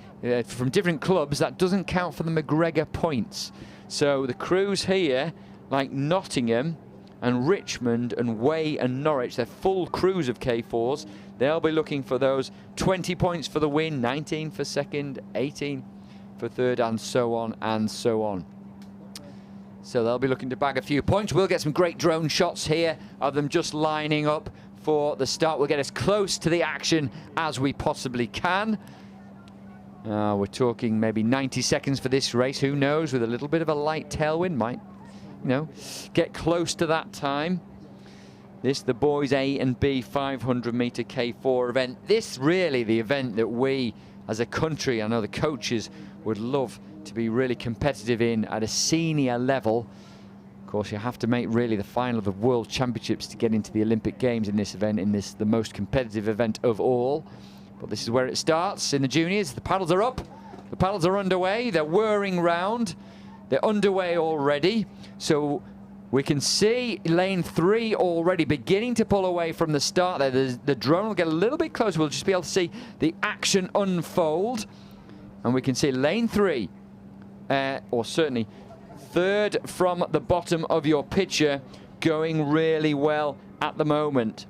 from different clubs, that doesn't count for the McGregor points. So the crews here, like Nottingham and Richmond and Way and Norwich, they're full crews of K4s. They'll be looking for those 20 points for the win, 19 for second, 18 for third, and so on and so on. So they'll be looking to bag a few points. We'll get some great drone shots here of them just lining up for the start. We'll get as close to the action as we possibly can. We're talking maybe 90 seconds for this race. Who knows? With a little bit of a light tailwind, might, you know, get close to that time. This, the boys A and B 500 metre K4 event. This really the event that we as a country, I know the coaches would love to be really competitive in at a senior level. Of course, you have to make really the final of the World Championships to get into the Olympic Games in this event, in this the most competitive event of all. But this is where it starts in the juniors. The paddles are up, the paddles are underway, they're whirring round, they're underway already. So we can see lane 3 already beginning to pull away from the start there. The drone will get a little bit closer. We'll just be able to see the action unfold. And we can see lane 3, or certainly third from the bottom of your picture, going really well at the moment.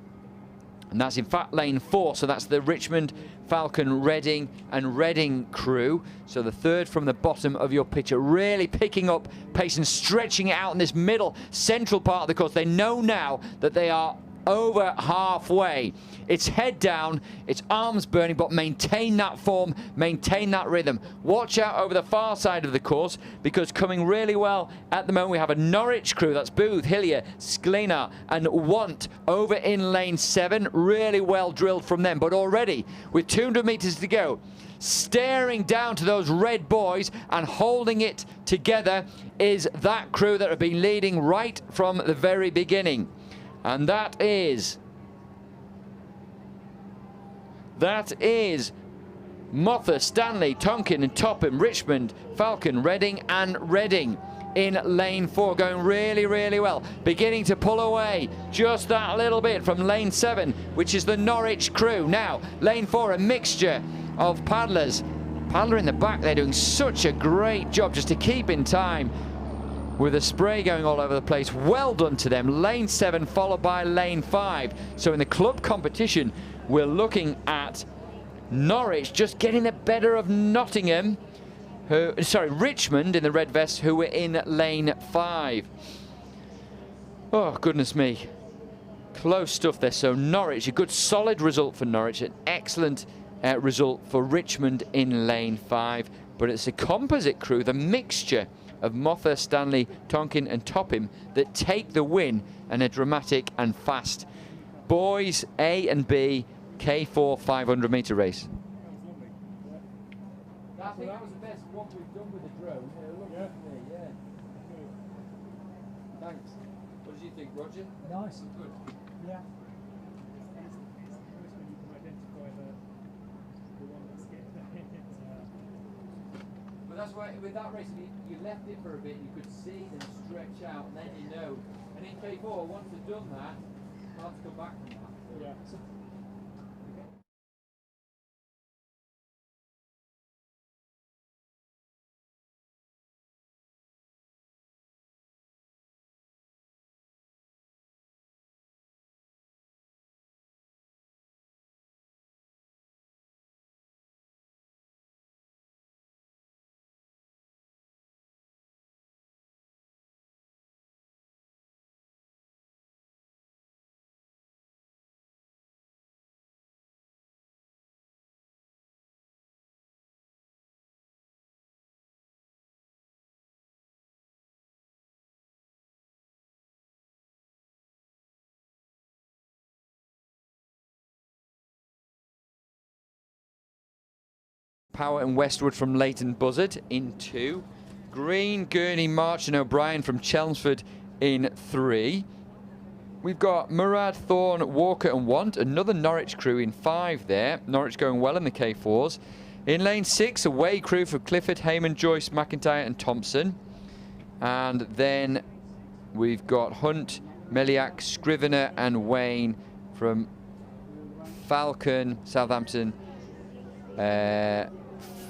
And that's in fact lane 4, so that's the Richmond, Falcon, Reading and Reading crew. So the third from the bottom of your picture, really picking up pace and stretching it out in this middle central part of the course. They know now that they are over halfway. It's head down, it's arms burning, but maintain that form, maintain that rhythm. Watch out over the far side of the course, because coming really well at the moment we have a Norwich crew. That's Booth, Hillier, Sklenar and Want over in lane 7. Really well drilled from them, but already with 200 metres to go, staring down to those red boys and holding it together is that crew that have been leading right from the very beginning. And that is Mother, Stanley, Tonkin and Topham, Richmond, Falcon, Reading and Reading in lane 4, going really, really well. Beginning to pull away just that little bit from lane 7, which is the Norwich crew. Now, lane 4, a mixture of paddlers. Paddler in the back, they're doing such a great job just to keep in time with the spray going all over the place. Well done to them. Lane 7 followed by lane 5. So in the club competition, we're looking at Norwich just getting the better of Nottingham, Richmond in the red vest, who were in lane 5. Oh, goodness me. Close stuff there. So Norwich, a good solid result for Norwich, an excellent result for Richmond in lane 5. But it's a composite crew, the mixture of Mother, Stanley, Tonkin and Topham that take the win in a dramatic and fast boys A and B K4 500 metre race. I think that was the best what we've done with the drone. Yeah. Thanks. What did you think, Roger? Nice. Good. Yeah. But that's why with that race, you left it for a bit, you could see them stretch out, and then you know. And in K4, once they've done that, it's hard to come back from that. So. Yeah. Power and Westwood from Leighton Buzzard in 2. Green, Gurney, March and O'Brien from Chelmsford in 3. We've got Murad, Thorne, Walker and Want, another Norwich crew in 5 there. Norwich going well in the K4s. In lane 6, away crew for Clifford, Heyman, Joyce, McIntyre and Thompson. And then we've got Hunt, Meliak, Scrivener and Wayne from Falcon, Southampton,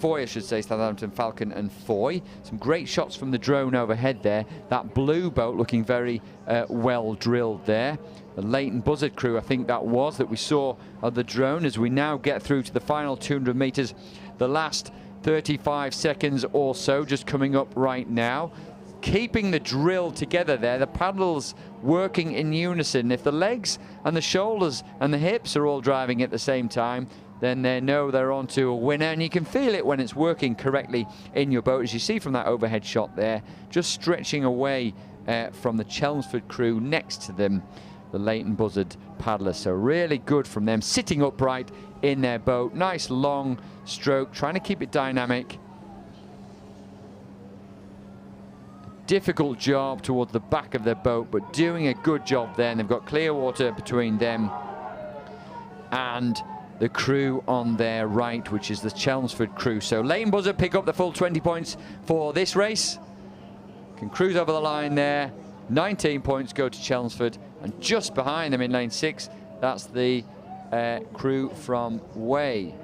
Foy, I should say, Southampton, Falcon and Foy. Some great shots from the drone overhead there. That blue boat looking very well drilled there. The Leighton Buzzard crew, I think that we saw of the drone as we now get through to the final 200 metres. The last 35 seconds or so just coming up right now. Keeping the drill together there, the paddles working in unison. If the legs and the shoulders and the hips are all driving at the same time, then they know they're on to a winner, and you can feel it when it's working correctly in your boat, as you see from that overhead shot there, just stretching away from the Chelmsford crew next to them. the Leighton Buzzard paddlers. So really good from them, sitting upright in their boat. Nice long stroke, trying to keep it dynamic. Difficult job towards the back of their boat, but doing a good job there. And they've got clear water between them and the crew on their right, which is the Chelmsford crew. So Leighton Buzzard pick up the full 20 points for this race. Can cruise over the line there. 19 points go to Chelmsford, and just behind them in lane 6, that's the crew from Way.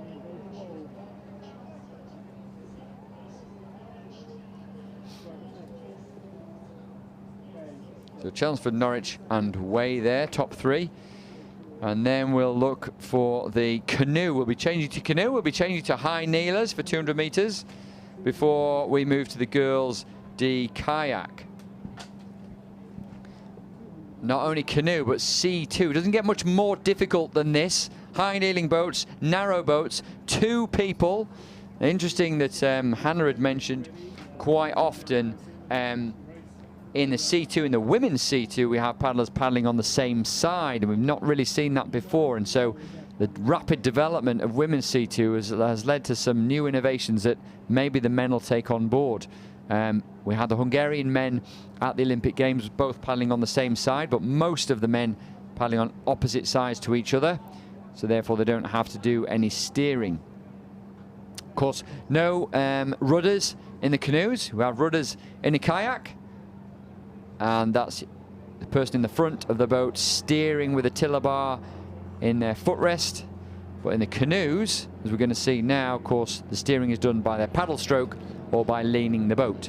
So Chelmsford, Norwich and Way there, top 3. And then we'll look for the canoe. We'll be changing to canoe. We'll be changing to high kneelers for 200 meters before we move to the girls' D kayak. Not only canoe, but C2. Doesn't get much more difficult than this. High kneeling boats, narrow boats, 2 people. Interesting that Hannah had mentioned quite often in the C2, in the women's C2, we have paddlers paddling on the same side, and we've not really seen that before. And so the rapid development of women's C2 has led to some new innovations that maybe the men will take on board. We had the Hungarian men at the Olympic Games both paddling on the same side, but most of the men paddling on opposite sides to each other, so therefore they don't have to do any steering. Of course, no rudders in the canoes. We have rudders in the kayak, and that's the person in the front of the boat steering with a tiller bar in their footrest. But in the canoes, as we're going to see now, of course, the steering is done by their paddle stroke or by leaning the boat.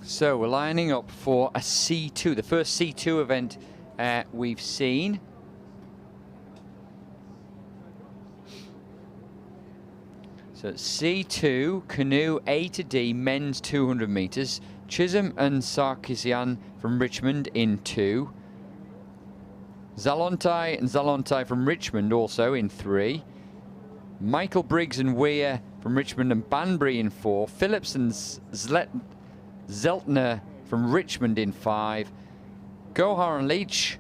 So we're lining up for a C2, the first C2 event we've seen. So C2, canoe A to D, men's 200 meters. Chisholm and Sarkisian from Richmond in 2. Zalontai and Zalontai from Richmond also in 3. Michael Briggs and Weir from Richmond and Banbury in 4. Phillips and Zeltner from Richmond in 5. Gohar and Leach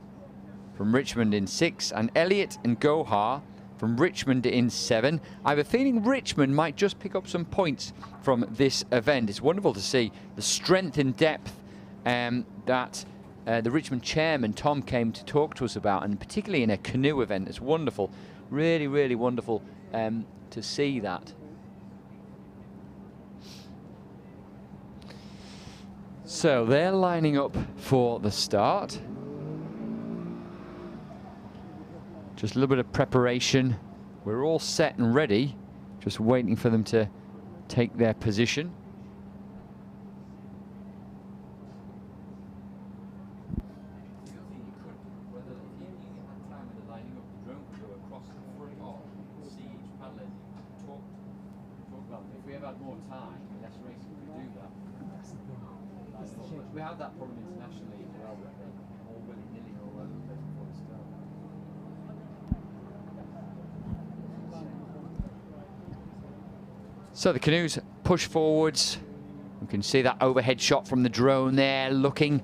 from Richmond in 6. And Elliott and Gohar from Richmond in 7. I have a feeling Richmond might just pick up some points from this event. It's wonderful to see the strength and depth that the Richmond chairman, Tom, came to talk to us about, and particularly in a canoe event. It's wonderful, really, really wonderful to see that. So they're lining up for the start. Just a little bit of preparation. We're all set and ready, just waiting for them to take their position. If we ever had more time, less racing, we could do that. We have that problem internationally as well, all willy-nilly all over the place before the start. So the canoes push forwards. You can see that overhead shot from the drone there, looking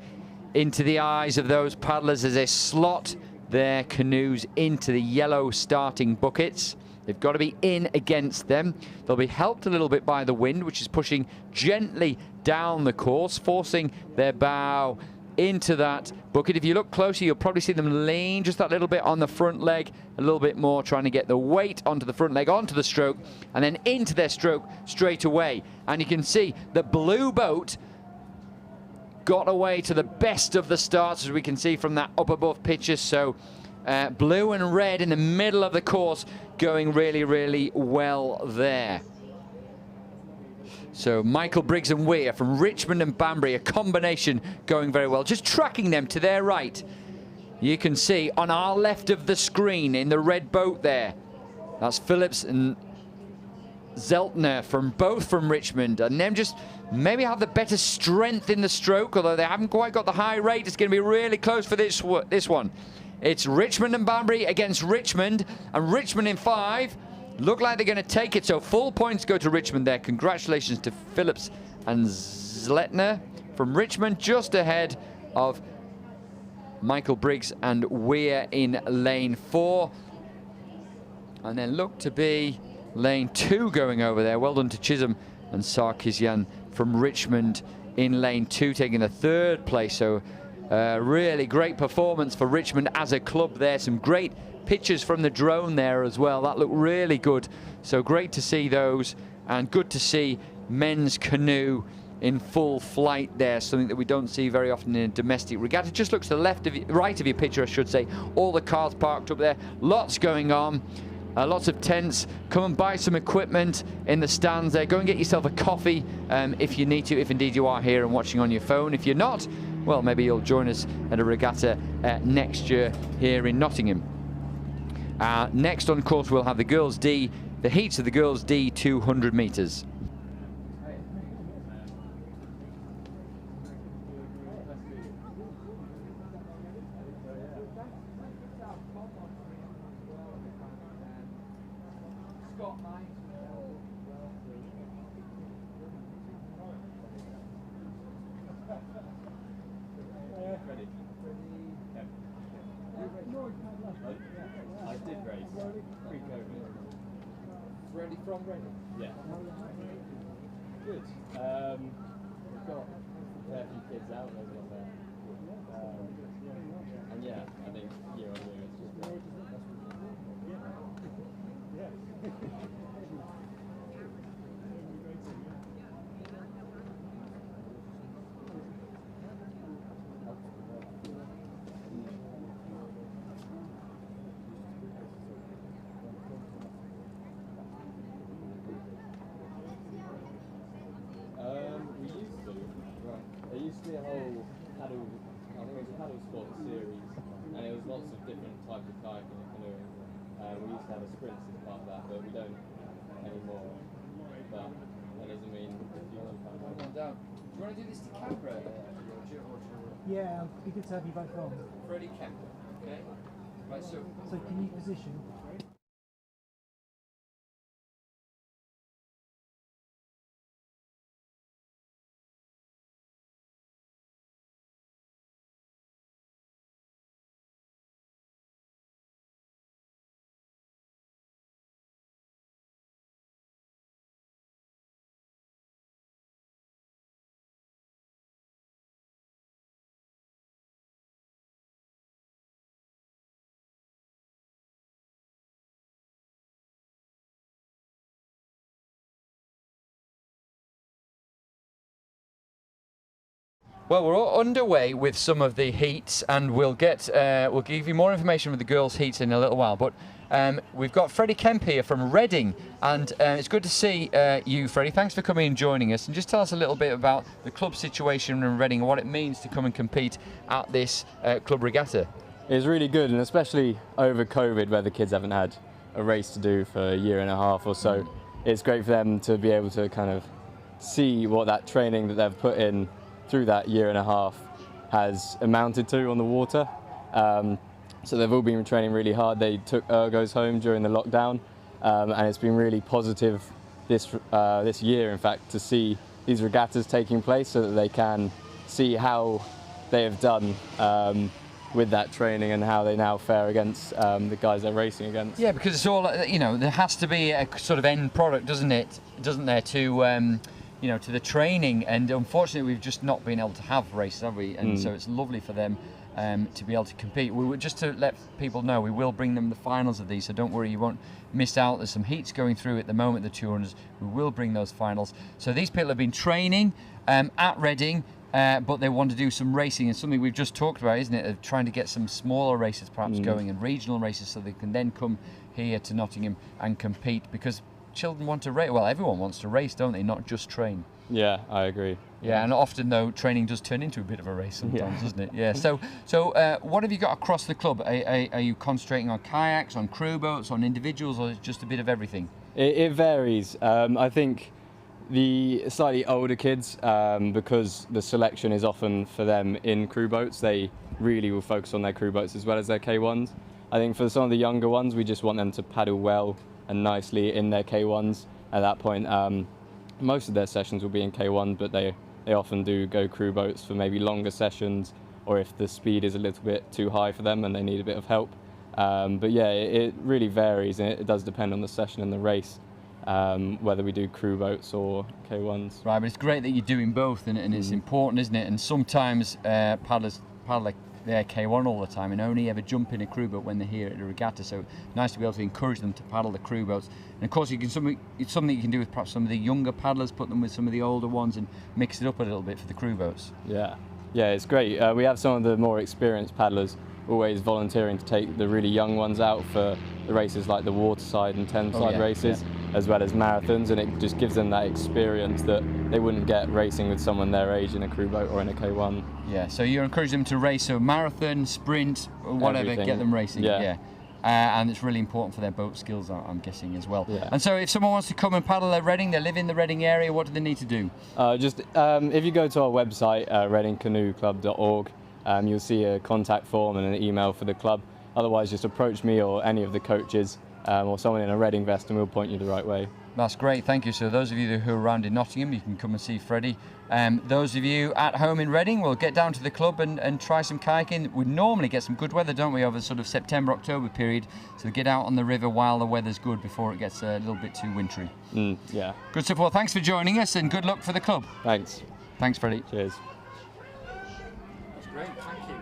into the eyes of those paddlers as they slot their canoes into the yellow starting buckets. They've got to be in against them. They'll be helped a little bit by the wind, which is pushing gently down the course, forcing their bow into that bucket. If you look closer, you'll probably see them lean just that little bit on the front leg, a little bit more, trying to get the weight onto the front leg, onto the stroke, and then into their stroke straight away. And you can see the blue boat got away to the best of the starts, as we can see from that up above picture. So blue and red in the middle of the course, going really, really well there. So Michael Briggs and Weir from Richmond and Banbury, a combination going very well. Just tracking them to their right. You can see on our left of the screen in the red boat there, that's Phillips and Zeltner both from Richmond, and them just maybe have the better strength in the stroke, although they haven't quite got the high rate. It's going to be really close for this one. It's Richmond and Banbury against Richmond, and Richmond in 5. Look like they're going to take it, so full points go to Richmond there. Congratulations to Phillips and Zletner from Richmond, just ahead of Michael Briggs and Weir in lane 4. And then look to be lane 2 going over there. Well done to Chisholm and Sarkisian from Richmond in lane 2, taking the 3rd place. So really great performance for Richmond as a club there. Some great pictures from the drone there as well. That looked really good. So great to see those, and good to see men's canoe in full flight there, something that we don't see very often in a domestic regatta. Just look to the right of your picture, I should say. All the cars parked up there, lots going on. Lots of tents. Come and buy some equipment in the stands there. Go and get yourself a coffee if you need to, if indeed you are here and watching on your phone. If you're not, well, maybe you'll join us at a regatta next year here in Nottingham. Next on course, we'll have the girls D, the heats of the girls D 200 metres. Scott Hines. I did race pre-COVID. Ready from Reading? Yeah. Good. We've got a fair few kids out over there. And yeah, I think year on year it's just great. We used to. Right. There used to be a whole paddle, I think it was a paddle sport series, and it was lots of different types of kayaking and canoeing. We used to have a sprint as part of that, but we don't anymore. But that doesn't mean if you want to kind of Come on down. Do you want to do this to camera? Yeah, it'd be good to have you both on. Freddie Kemper. Okay. Right, so So can you position? well, we're all underway with some of the heats, and we'll give you more information with the girls' heats in a little while. But we've got Freddie Kemp here from Reading, and it's good to see you, Freddie. Thanks for coming and joining us, and just tell us a little bit about the club situation in Reading and what it means to come and compete at this club regatta. It was really good, and especially over COVID, where the kids haven't had a race to do for a year and a half or so. It's great for them to be able to kind of see what that training that they've put in through that year and a half has amounted to on the water. So they've all been training really hard. They took ergos home during the lockdown, and it's been really positive, this year, in fact, to see these regattas taking place, so that they can see how they have done with that training and how they now fare against the guys they're racing against. Yeah, because it's all, there has to be a sort of end product, doesn't there, to to the training, and unfortunately we've just not been able to have races, have we? And so it's lovely for them to be able to compete. We would, just to let people know, we will bring them the finals of these, so don't worry, you won't miss out. There's some heats going through at the moment, the 200s. We will bring those finals. So these people have been training at Reading, but they want to do some racing, and something we've just talked about, isn't it, of trying to get some smaller races perhaps going, and regional races, so they can then come here to Nottingham and compete, because children want to race. Well, everyone wants to race, don't they? Not just train. Yeah, I agree. Yeah, and often though, training does turn into a bit of a race sometimes, doesn't it? Yeah. So what have you got across the club? Are you concentrating on kayaks, on crew boats, on individuals, or just a bit of everything? It varies. I think the slightly older kids, because the selection is often for them in crew boats, they really will focus on their crew boats as well as their K1s. I think for some of the younger ones, we just want them to paddle well and nicely in their K1s. At that point, most of their sessions will be in K1, but they often do go crew boats for maybe longer sessions, or if the speed is a little bit too high for them and they need a bit of help. But yeah, it really varies, and it does depend on the session and the race, whether we do crew boats or K1s. Right, but it's great that you're doing both, and it's important, isn't it? And sometimes paddlers paddle their K1 all the time and only ever jump in a crew boat when they're here at the regatta, so nice to be able to encourage them to paddle the crew boats. And of course, it's something you can do with perhaps some of the younger paddlers, put them with some of the older ones and mix it up a little bit for the crew boats. Yeah, it's great. We have some of the more experienced paddlers always volunteering to take the really young ones out for the races like the Waterside and Thameside races, as well as marathons, and it just gives them that experience that they wouldn't get racing with someone their age in a crew boat or in a K1. Yeah, so you encourage them to race a marathon, sprint, whatever, Everything. Get them racing. Yeah. And it's really important for their boat skills, I'm guessing, as well. Yeah. And so if someone wants to come and paddle at Reading, they live in the Reading area, what do they need to do? If you go to our website, readingcanoeclub.org, you'll see a contact form and an email for the club. Otherwise, just approach me or any of the coaches or someone in a Reading vest, and we'll point you the right way. That's great, thank you. So those of you who are around in Nottingham, you can come and see Freddie. Those of you at home in Reading, will get down to the club and try some kayaking. We normally get some good weather, don't we, over the sort of September, October period. So get out on the river while the weather's good before it gets a little bit too wintry. Yeah. Good stuff. Well, thanks for joining us, and good luck for the club. Thanks. Thanks, Freddie. Cheers. That's great, thank you.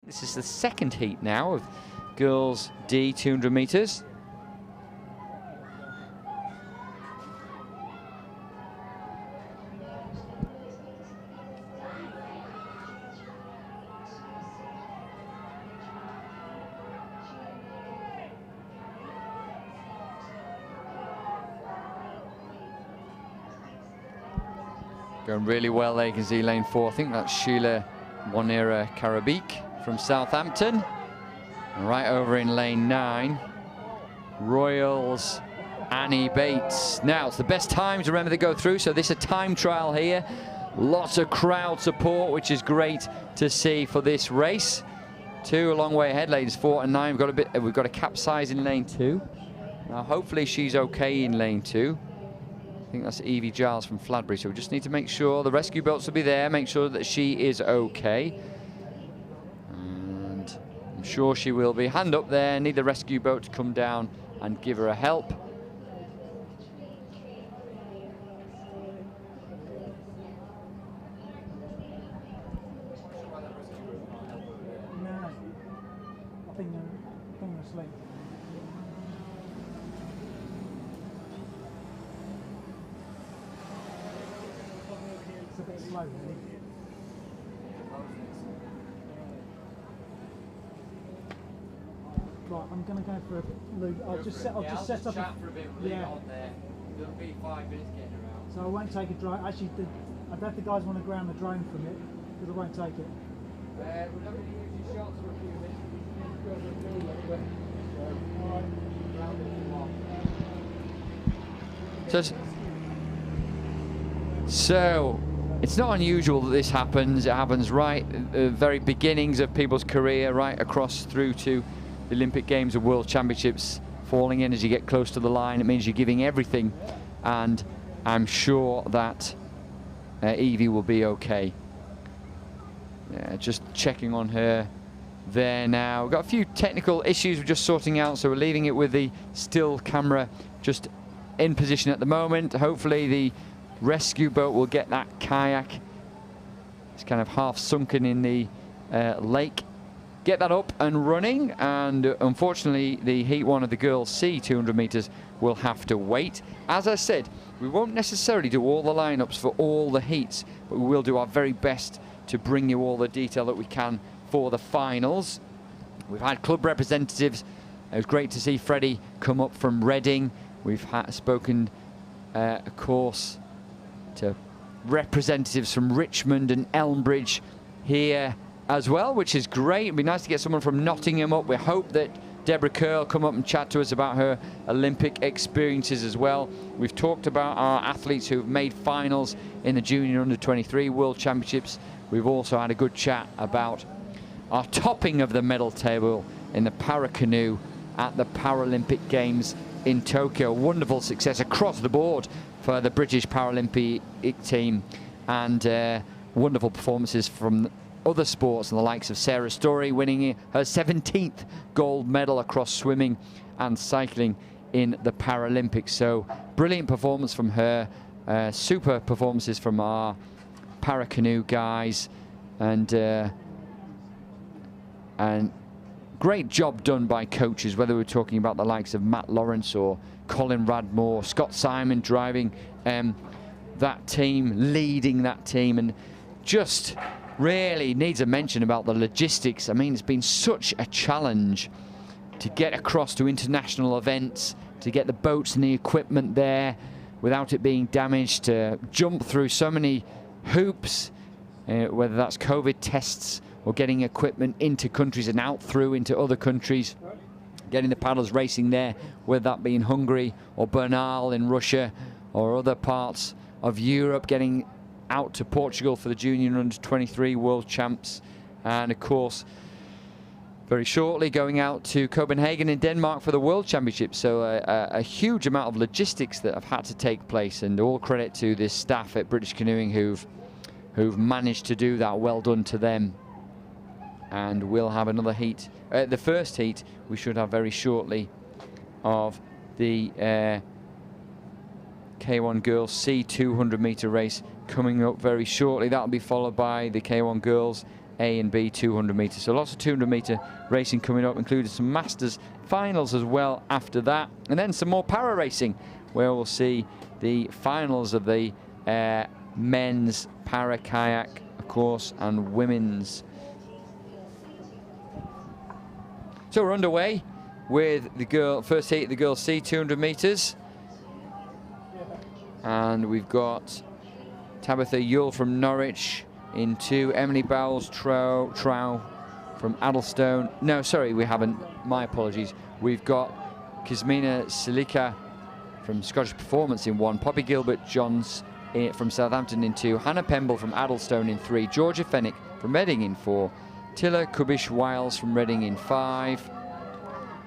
This is the second heat now of girls D 200 metres. Going really well there, you can see lane 4. I think that's Sheila Wanira Karabik from Southampton. And right over in lane 9, Royals Annie Bates. Now it's the best times, remember, they go through, so this is a time trial here. Lots of crowd support, which is great to see for this race. 2 a long way ahead, lanes 4 and 9. We've got a capsize in lane 2. Now hopefully she's okay in lane 2. I think that's Evie Giles from Fladbury, so we just need to make sure the rescue boats will be there, make sure that she is okay. And I'm sure she will be. Hand up there, need the rescue boat to come down and give her a help. No, I think they're asleep. It's a bit slow, really. Right, I'm going to go for a loop. I'll just set up. Yeah. It'll be 5 minutes getting around. So I won't take a drone. Actually, I bet the guys want to ground the drone from it because I won't take it. We're not going to use your shots for a few minutes. So it's not unusual that this happens. It happens right at the very beginnings of people's career, right across through to the Olympic Games and World Championships. Falling in as you get close to the line, it means you're giving everything, and I'm sure that Evie will be okay. Yeah, just checking on her there now. We've got a few technical issues we're just sorting out, so we're leaving it with the still camera just in position at the moment. Hopefully the rescue boat will get that kayak. It's kind of half sunken in the lake. Get that up and running, and unfortunately the heat 1 of the girls C 200 meters will have to wait. As I said, we won't necessarily do all the lineups for all the heats, but we will do our very best to bring you all the detail that we can for the finals. We've had club representatives. It was great to see Freddie come up from Reading. We've spoken, of course, to representatives from Richmond and Elmbridge here as well, which is great. It'd be nice to get someone from Nottingham up. We hope that Deborah Kerr will come up and chat to us about her Olympic experiences as well. We've talked about our athletes who've made finals in the Junior Under-23 World Championships. We've also had a good chat about our topping of the medal table in the Paracanoe at the Paralympic Games in Tokyo. Wonderful success across the board for the British Paralympic team, and wonderful performances from other sports, and the likes of Sarah Story winning her 17th gold medal across swimming and cycling in the Paralympics. So brilliant performance from her, super performances from our Paracanoe guys, and great job done by coaches, whether we're talking about the likes of Matt Lawrence or Colin Radmore, Scott Simon driving that team, leading that team, and just really needs a mention about the logistics. I mean, it's been such a challenge to get across to international events, to get the boats and the equipment there without it being damaged, to jump through so many hoops, whether that's COVID tests or getting equipment into countries and out through into other countries, getting the paddlers racing there, whether that be in Hungary or Bernal in Russia or other parts of Europe, getting out to Portugal for the Junior Under-23 World Champs, and of course very shortly going out to Copenhagen in Denmark for the World Championship. So a huge amount of logistics that have had to take place, and all credit to this staff at British Canoeing who've managed to do that. Well done to them. And we'll have another heat, the first heat we should have very shortly of the K1 Girls C 200 meter race coming up very shortly. That'll be followed by the K1 Girls A and B 200 metres. So lots of 200 metre racing coming up, including some Masters finals as well after that. And then some more para racing, where we'll see the finals of the men's para kayak, of course, and women's. So we're underway with the first heat of the girls' C 200 metres. And we've got Tabitha Yule from Norwich in 2, Emily Bowles-Trow from Addlestone. No, sorry, we haven't. My apologies. We've got Kizmina Silika from Scottish Performance in 1, Poppy Gilbert-Johns from Southampton in 2, Hannah Pemble from Addlestone in 3, Georgia Fennick from Reading in 4, Tilla Kubish-Wiles from Reading in 5,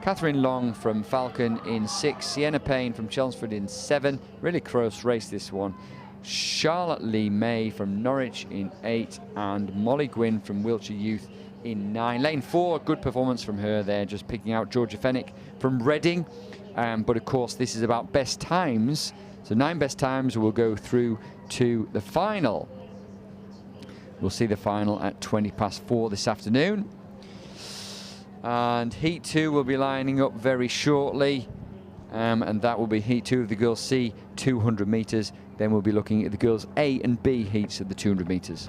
Catherine Long from Falcon in 6, Sienna Payne from Chelmsford in 7. Really close race, this one. Charlotte Lee May from Norwich in 8, and Molly Gwynn from Wiltshire Youth in 9. Lane 4, good performance from her there, just picking out Georgia Fennick from Reading. But of course, this is about best times. So 9 best times will go through to the final. We'll see the final at 4:20 this afternoon. And Heat 2 will be lining up very shortly. And that will be Heat 2 of the girls' C 200 metres. Then we'll be looking at the girls' A and B heats of the 200 metres.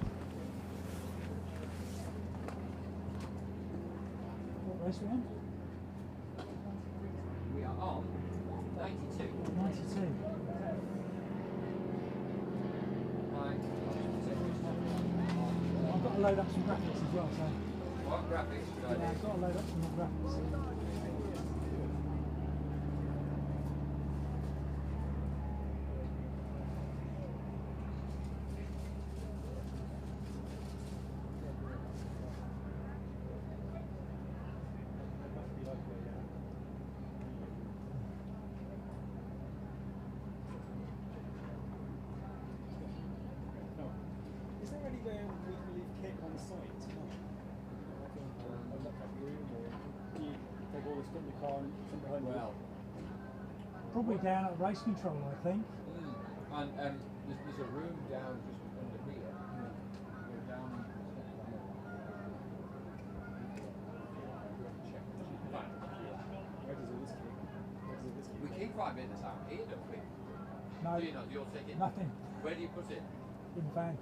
What race we on? We are on 92. 92. I've got to load up some graphics as well, so. What graphics should I do? Yeah, I've got to load up some more graphics. Is there anywhere we can leave kit on site tonight? Like a lock-up room, or do you take all this in the car and sit behind you? Well, Probably down at race control, I think. and there's a room down just under here. Go down. Where does all this kit? We keep 5 minutes out here, don't we? No, Do you not? You'll take it? nothing Where do you put it? in the van.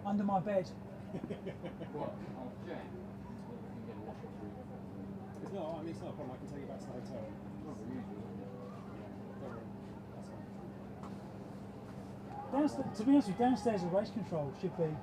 Under my bed. What? Oh, Jane. It's not, I mean, it's not a problem. I can take it back to the hotel. Don't worry. That's fine. Downstairs, to be honest with you, downstairs at race control should be.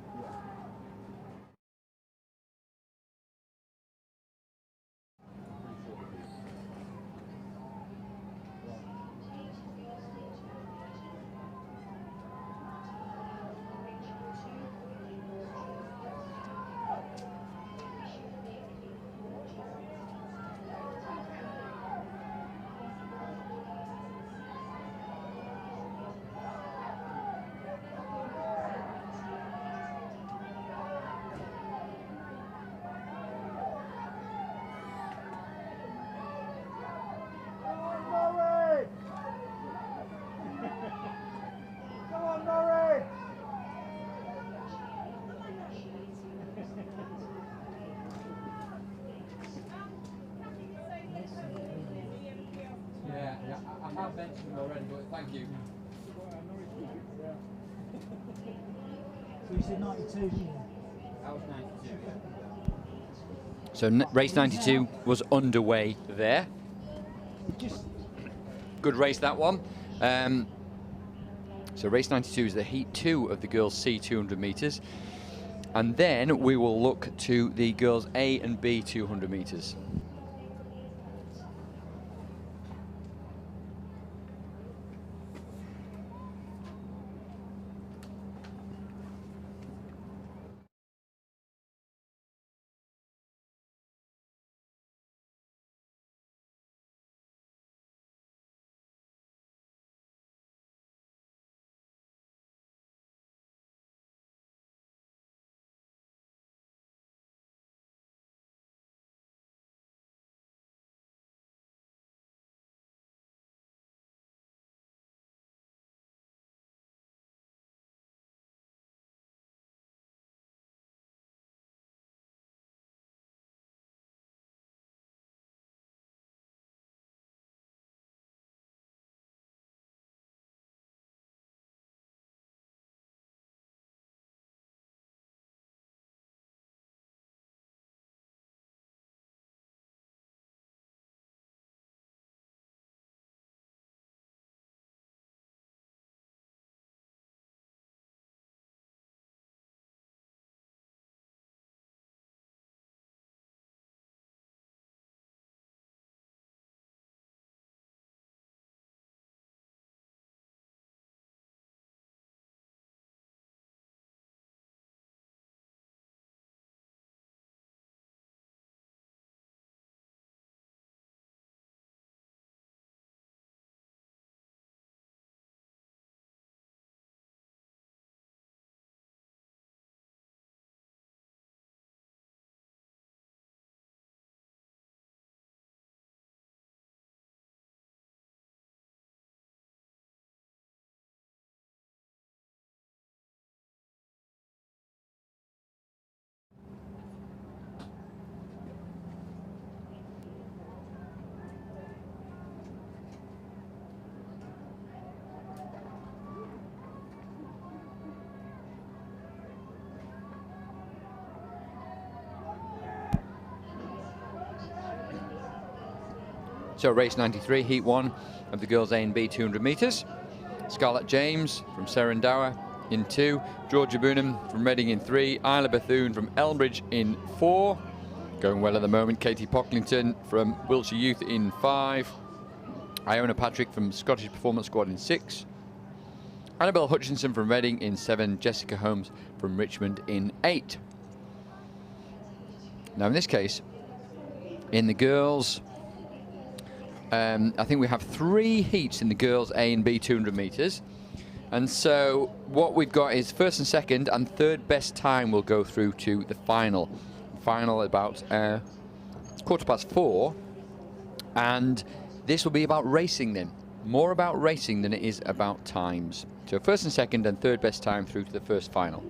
Yeah, I have mentioned them already, but thank you. So you said 92, didn't you? That was 92. So race 92 was underway there. Just Good race, that one. So race 92 is the heat 2 of the girls' C 200 metres. And then we will look to the girls' A and B 200 metres. So race 93, heat 1 of the girls A and B 200 metres. Scarlett James from Serendower in 2, Georgia Boonham from Reading in 3, Isla Bethune from Elmbridge in 4. Going well at the moment, Katie Pocklington from Wiltshire Youth in 5, Iona Patrick from Scottish Performance Squad in 6, Annabelle Hutchinson from Reading in 7, Jessica Holmes from Richmond in 8. Now in this case, in the girls, I think we have 3 heats in the girls A and B 200 metres. And so what we've got is first and second and third best time will go through to the final. Final about 4:15. And this will be about racing then. More about racing than it is about times. So first and second and third best time through to the first final.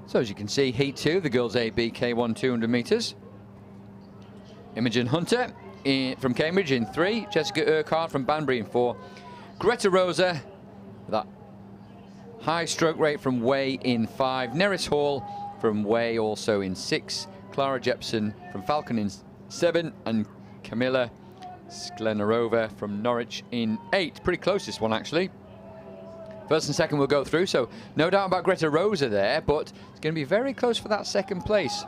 So as you can see, heat 2, the girls A-B K1 200 metres. Imogen Hunter from Cambridge in 3, Jessica Urquhart from Banbury in 4, Greta Rosa, that high stroke rate from Way in 5, Neris Hall from Way also in 6, Clara Jepson from Falcon in 7, and Camilla Sklenarova from Norwich in 8. Pretty close, this one, actually. First and second will go through, so no doubt about Greta Rosa there, but it's going to be very close for that second place.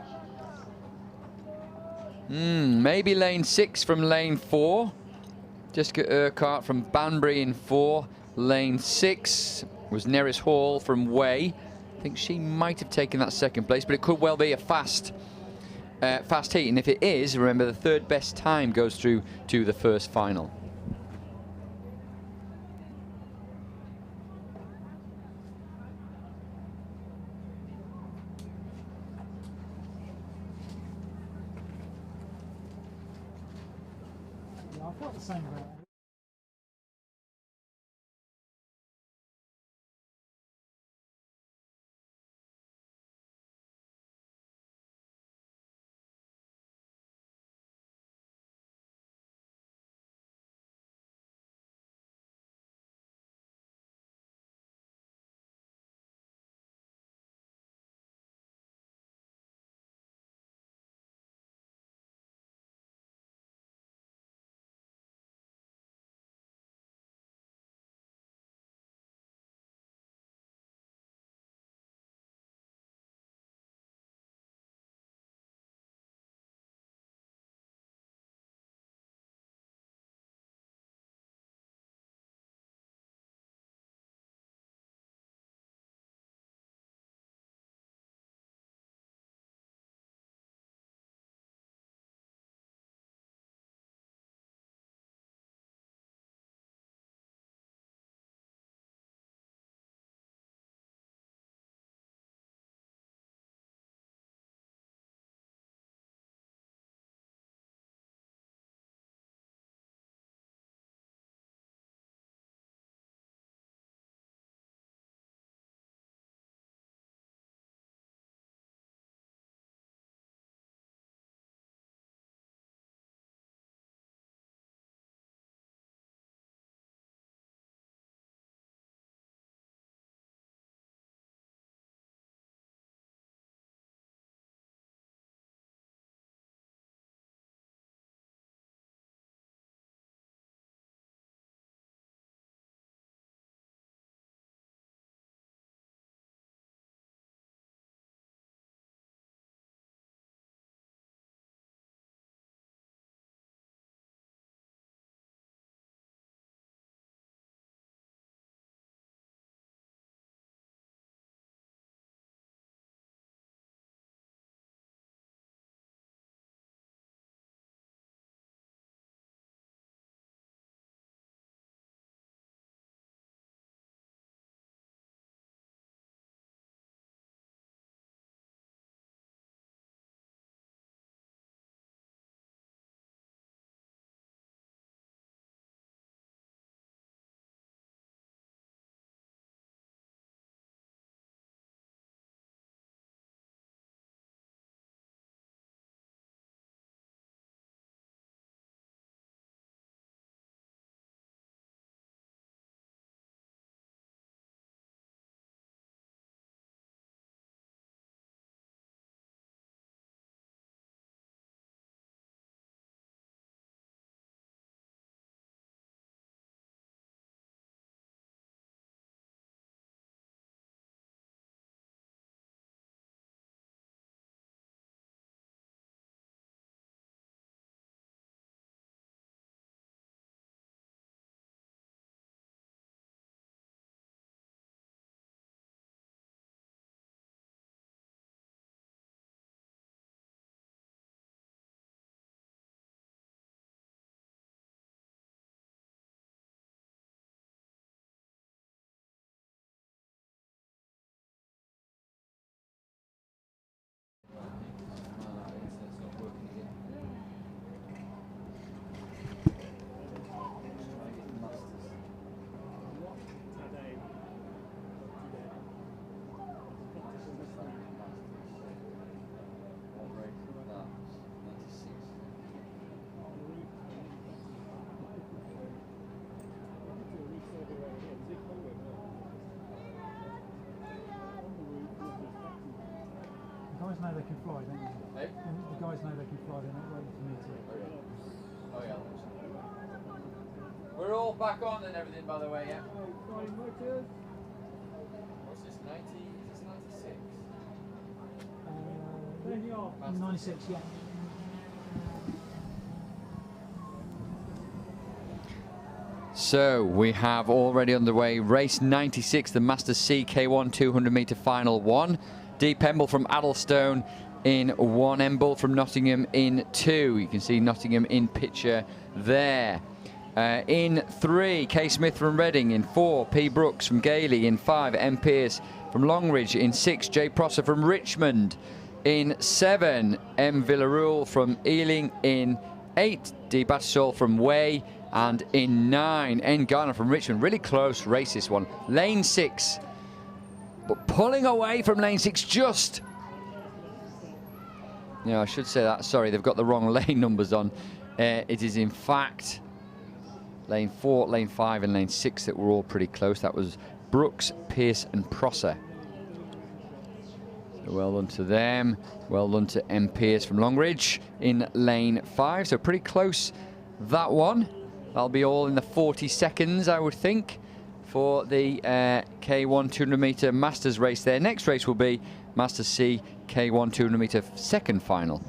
Maybe lane 6 from lane 4. Jessica Urquhart from Banbury in 4. Lane 6 was Neris Hall from Way. I think she might have taken that second place, but it could well be a fast heat. And if it is, remember the third best time goes through to the first final. Yeah, I thought the same about it. guys know they can fly, don't you? Hey? The guys know they can fly, they're not waiting for me to. Oh yeah. We're all back on and everything, by the way, yeah. What's this, 90? Is this 96? 96, yeah. So we have already underway race 96, the Masters C K1 200 metre final 1. Deep Emble from Addlestone in 1, Emble from Nottingham in 2. You can see Nottingham in picture there. In 3, Kay Smith from Reading. In 4, P Brooks from Gailey. In 5, M Pierce from Longridge. In 6, J Prosser from Richmond. In 7, M Villarreal from Ealing. In 8, D Battisol from Way. And in 9, N Garner from Richmond. Really close race, this one. Lane 6. But pulling away from lane 6 just. No, I should say that. Sorry, they've got the wrong lane numbers on. It is in fact lane 4, lane 5 and lane 6 that were all pretty close. That was Brooks, Pierce and Prosser. So well done to them. Well done to M Pierce from Longridge in lane 5. So pretty close, that one. That'll be all in the 40 seconds, I would think, for the K1 200 metre Masters race there. Next race will be Masters C K1 200 metre second final.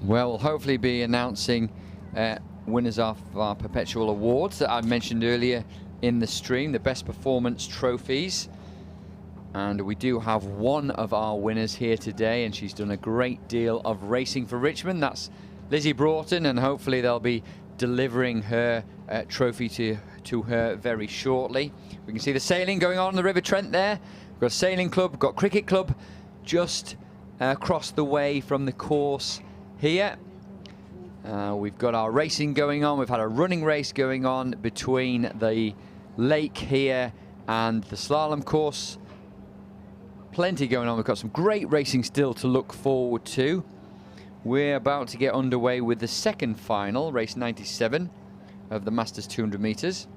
Well, we'll hopefully be announcing winners of our perpetual awards that I mentioned earlier in the stream, the best performance trophies. And we do have one of our winners here today, and she's done a great deal of racing for Richmond. That's Lizzie Broughton, and hopefully they'll be delivering her trophy to her very shortly. We can see the sailing going on the River Trent there. We've got a sailing club, we've got cricket club just across the way from the course here. We've got our racing going on. We've had a running race going on between the lake here and the slalom course. Plenty going on. We've got some great racing still to look forward to. We're about to get underway with the second final, race 97 of the Masters 200 metres.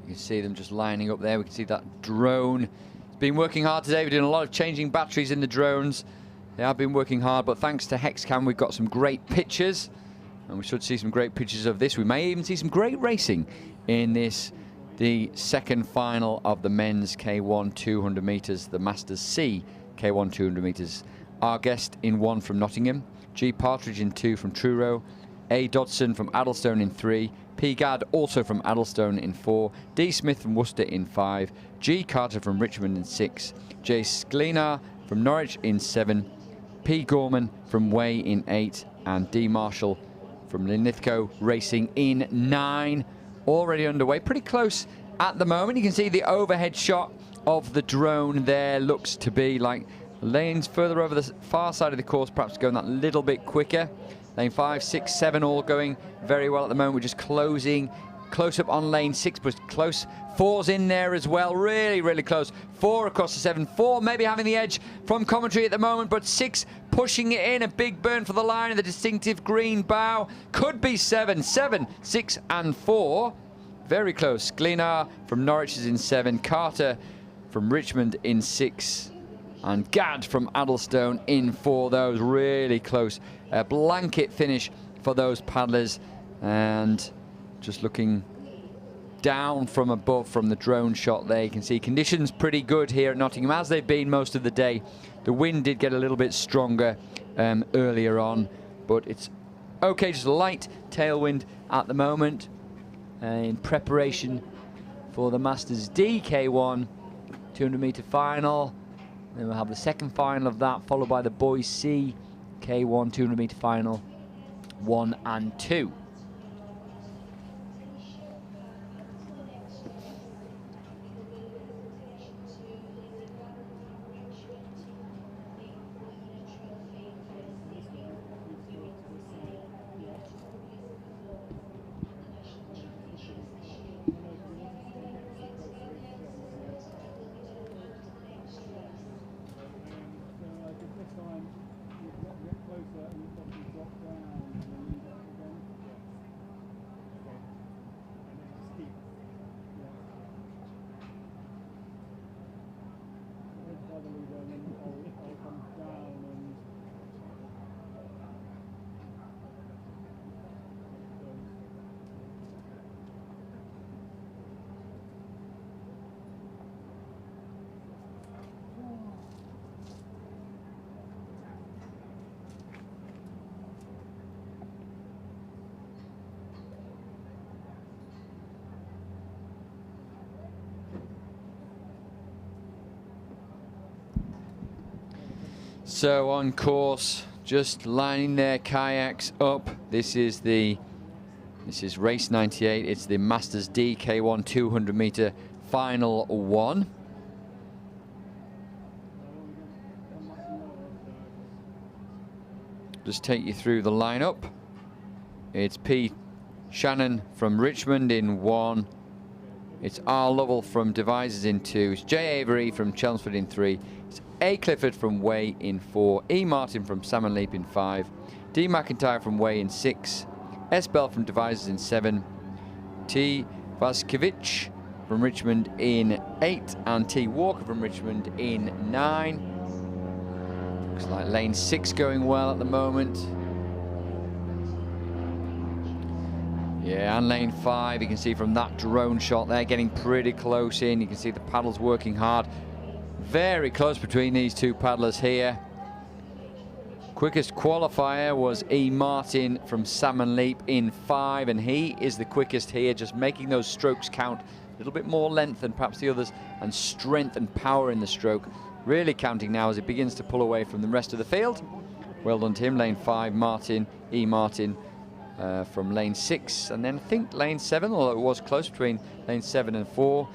You can see them just lining up there. We can see that drone. It's been working hard today. We're doing a lot of changing batteries in the drones. They have been working hard, but thanks to Hexcam, we've got some great pictures, and we should see some great pictures of this. We may even see some great racing in this, the second final of the men's K1 200 metres, the Masters C K1 200 metres. Our guest in 1 from Nottingham, G Partridge in 2 from Truro, A Dodson from Addlestone in 3, P Gadd also from Addlestone in 4, D Smith from Worcester in 5, G Carter from Richmond in 6, J Sklenar from Norwich in 7, P Gorman from Way in 8, and D Marshall from Linlithgow Racing in 9. Already underway, pretty close at the moment. You can see the overhead shot of the drone there. Looks to be like lanes further over the far side of the course, perhaps going that little bit quicker. Lane 5, 6, 7 all going very well at the moment. We're just closing close up on lane 6, but close. 4's in there as well, really, really close. 4 across the 7. 4 maybe having the edge from commentary at the moment, but 6 pushing it in. A big burn for the line of the distinctive green bow. Could be 7. 7, 6 and 4. Very close. Sklenar from Norwich is in 7. Carter from Richmond in 6. And Gadd from Addlestone in 4. Those really close. A blanket finish for those paddlers. And Just looking down from above from the drone shot there, you can see conditions pretty good here at Nottingham, as they've been most of the day. The wind did get a little bit stronger earlier on, but it's okay, just a light tailwind at the moment. In preparation for the Masters D K1 200-meter final. Then we'll have the second final of that, followed by the Boys C K1 200-meter final 1 and 2. So on course, just lining their kayaks up. This is race 98. It's the Masters D K1 200-meter final 1. Just take you through the lineup. It's P. Shannon from Richmond in 1. It's R. Lovell from Devizes in 2. It's J. Avery from Chelmsford in 3. It's A. Clifford from Way in 4. E. Martin from Salmon Leap in 5. D. McIntyre from Way in 6. S. Bell from Devizes in 7. T. Vaskevich from Richmond in 8. And T. Walker from Richmond in 9. Looks like lane 6 going well at the moment. Yeah, and lane 5, you can see from that drone shot there, getting pretty close in. You can see the paddles working hard. Very close between these two paddlers here. Quickest qualifier was E. Martin from Salmon Leap in 5, and he is the quickest here, just making those strokes count. A little bit more length than perhaps the others, and strength and power in the stroke. Really counting now as it begins to pull away from the rest of the field. Well done to him. Lane 5, Martin, E. Martin. From lane 6, and then I think lane 7, although it was close between lane 7 and 4.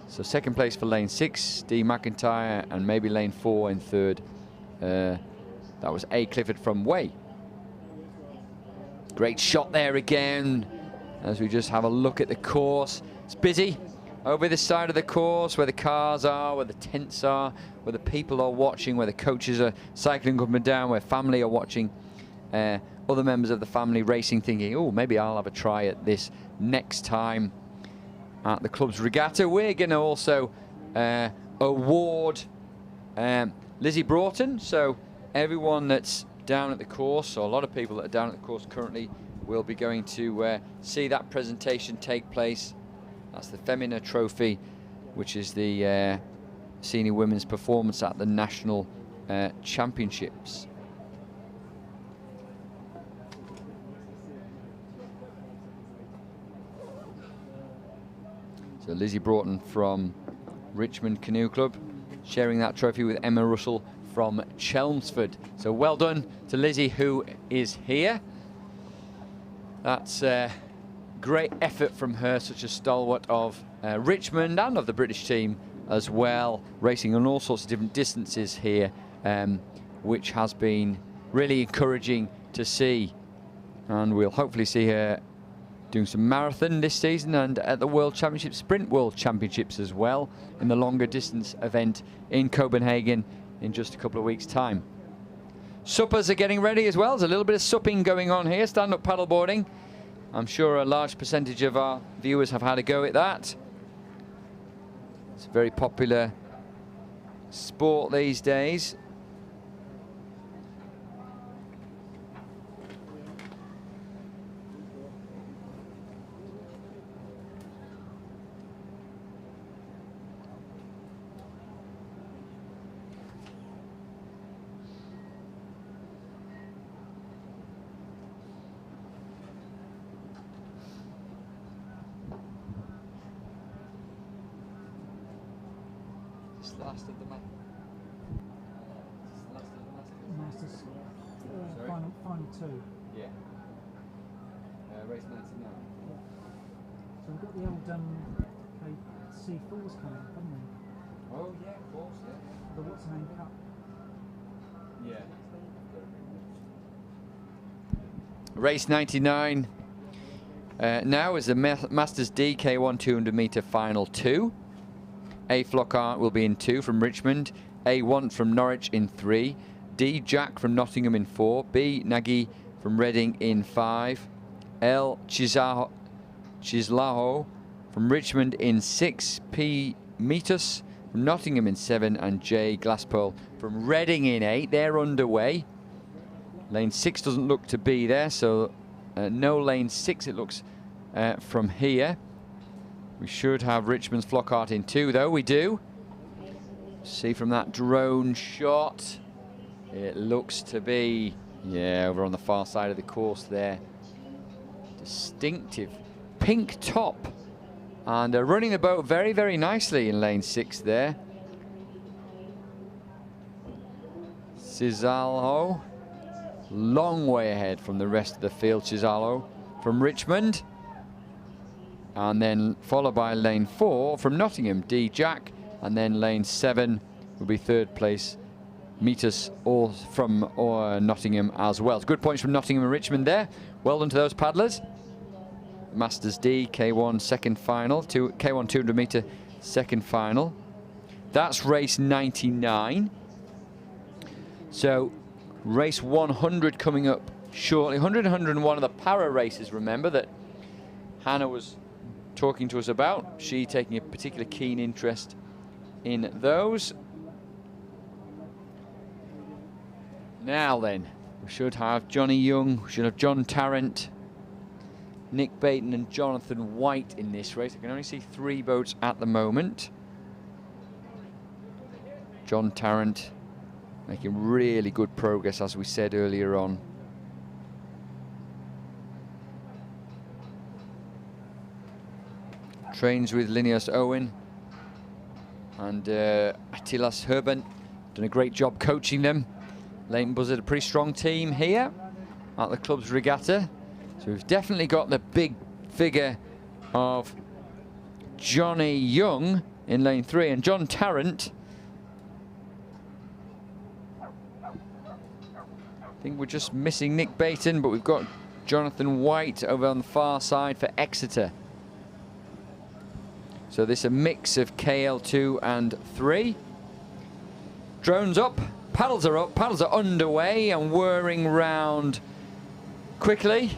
So second place for lane 6, D. McIntyre, and maybe lane 4 in third. That was A. Clifford from Way. Great shot there again, as we just have a look at the course. It's busy over this side of the course, where the cars are, where the tents are, where the people are watching, where the coaches are cycling up and down, where family are watching. Other members of the family racing, thinking, oh, maybe I'll have a try at this next time at the club's regatta. We're going to also award Lizzie Broughton. So everyone that's down at the course, or a lot of people that are down at the course currently, will be going to see that presentation take place. That's the Femina Trophy, which is the senior women's performance at the National Championships. So Lizzie Broughton from Richmond Canoe Club, sharing that trophy with Emma Russell from Chelmsford. So well done to Lizzie, who is here. That's a great effort from her, such a stalwart of Richmond and of the British team as well, racing on all sorts of different distances here, which has been really encouraging to see. And we'll hopefully see her doing some marathon this season, and at the World Championships, Sprint World Championships as well, in the longer distance event in Copenhagen in just a couple of weeks' time. Suppers are getting ready as well. There's a little bit of supping going on here, stand-up paddleboarding. I'm sure a large percentage of our viewers have had a go at that. It's a very popular sport these days. the last of the Masters. Sorry? Final two. Yeah. Race 99. So we've got the old C4s coming up, haven't we? Oh yeah, of course, yeah. The What's Name Cup. Yeah. Race 99 now is the Masters D K1 200 metre final 2. A Flockhart will be in 2 from Richmond, A1 from Norwich in 3, D Jack from Nottingham in 4, B Nagy from Reading in 5, L Chislaho from Richmond in 6, P Metus from Nottingham in 7, and J Glasspole from Reading in 8. They're underway. Lane 6 doesn't look to be there, so no lane 6 it looks from here. We should have Richmond's Flockhart in 2, though. We do. See from that drone shot, it looks to be, yeah, over on the far side of the course there. Distinctive pink top. And running the boat very, very nicely in lane 6 there. Cizalho, long way ahead from the rest of the field. Cizalho from Richmond. And then followed by lane 4 from Nottingham, D Jack. And then lane 7 will be third place, Metus, all from Nottingham as well. Good points from Nottingham and Richmond there. Well done to those paddlers. Masters D, K1 second final, K1 200 metre second final. That's race 99. So race 100 coming up shortly. 100 and 101 are the para races, remember, that Hannah was talking to us about. She taking a particular keen interest in those. Now then, we should have Johnny Young, we should have John Tarrant, Nick Baton and Jonathan White in this race. I can only see 3 boats at the moment. John Tarrant making really good progress, as we said earlier on. Trains with Linnaeus Owen and Attilas Herben. Done a great job coaching them. Leighton Buzzard, a pretty strong team here at the club's regatta. So we've definitely got the big figure of Johnny Young in lane 3 and John Tarrant. I think we're just missing Nick Baton, but we've got Jonathan White over on the far side for Exeter. So this is a mix of KL2 and 3. Drones up, paddles are underway and whirring round quickly.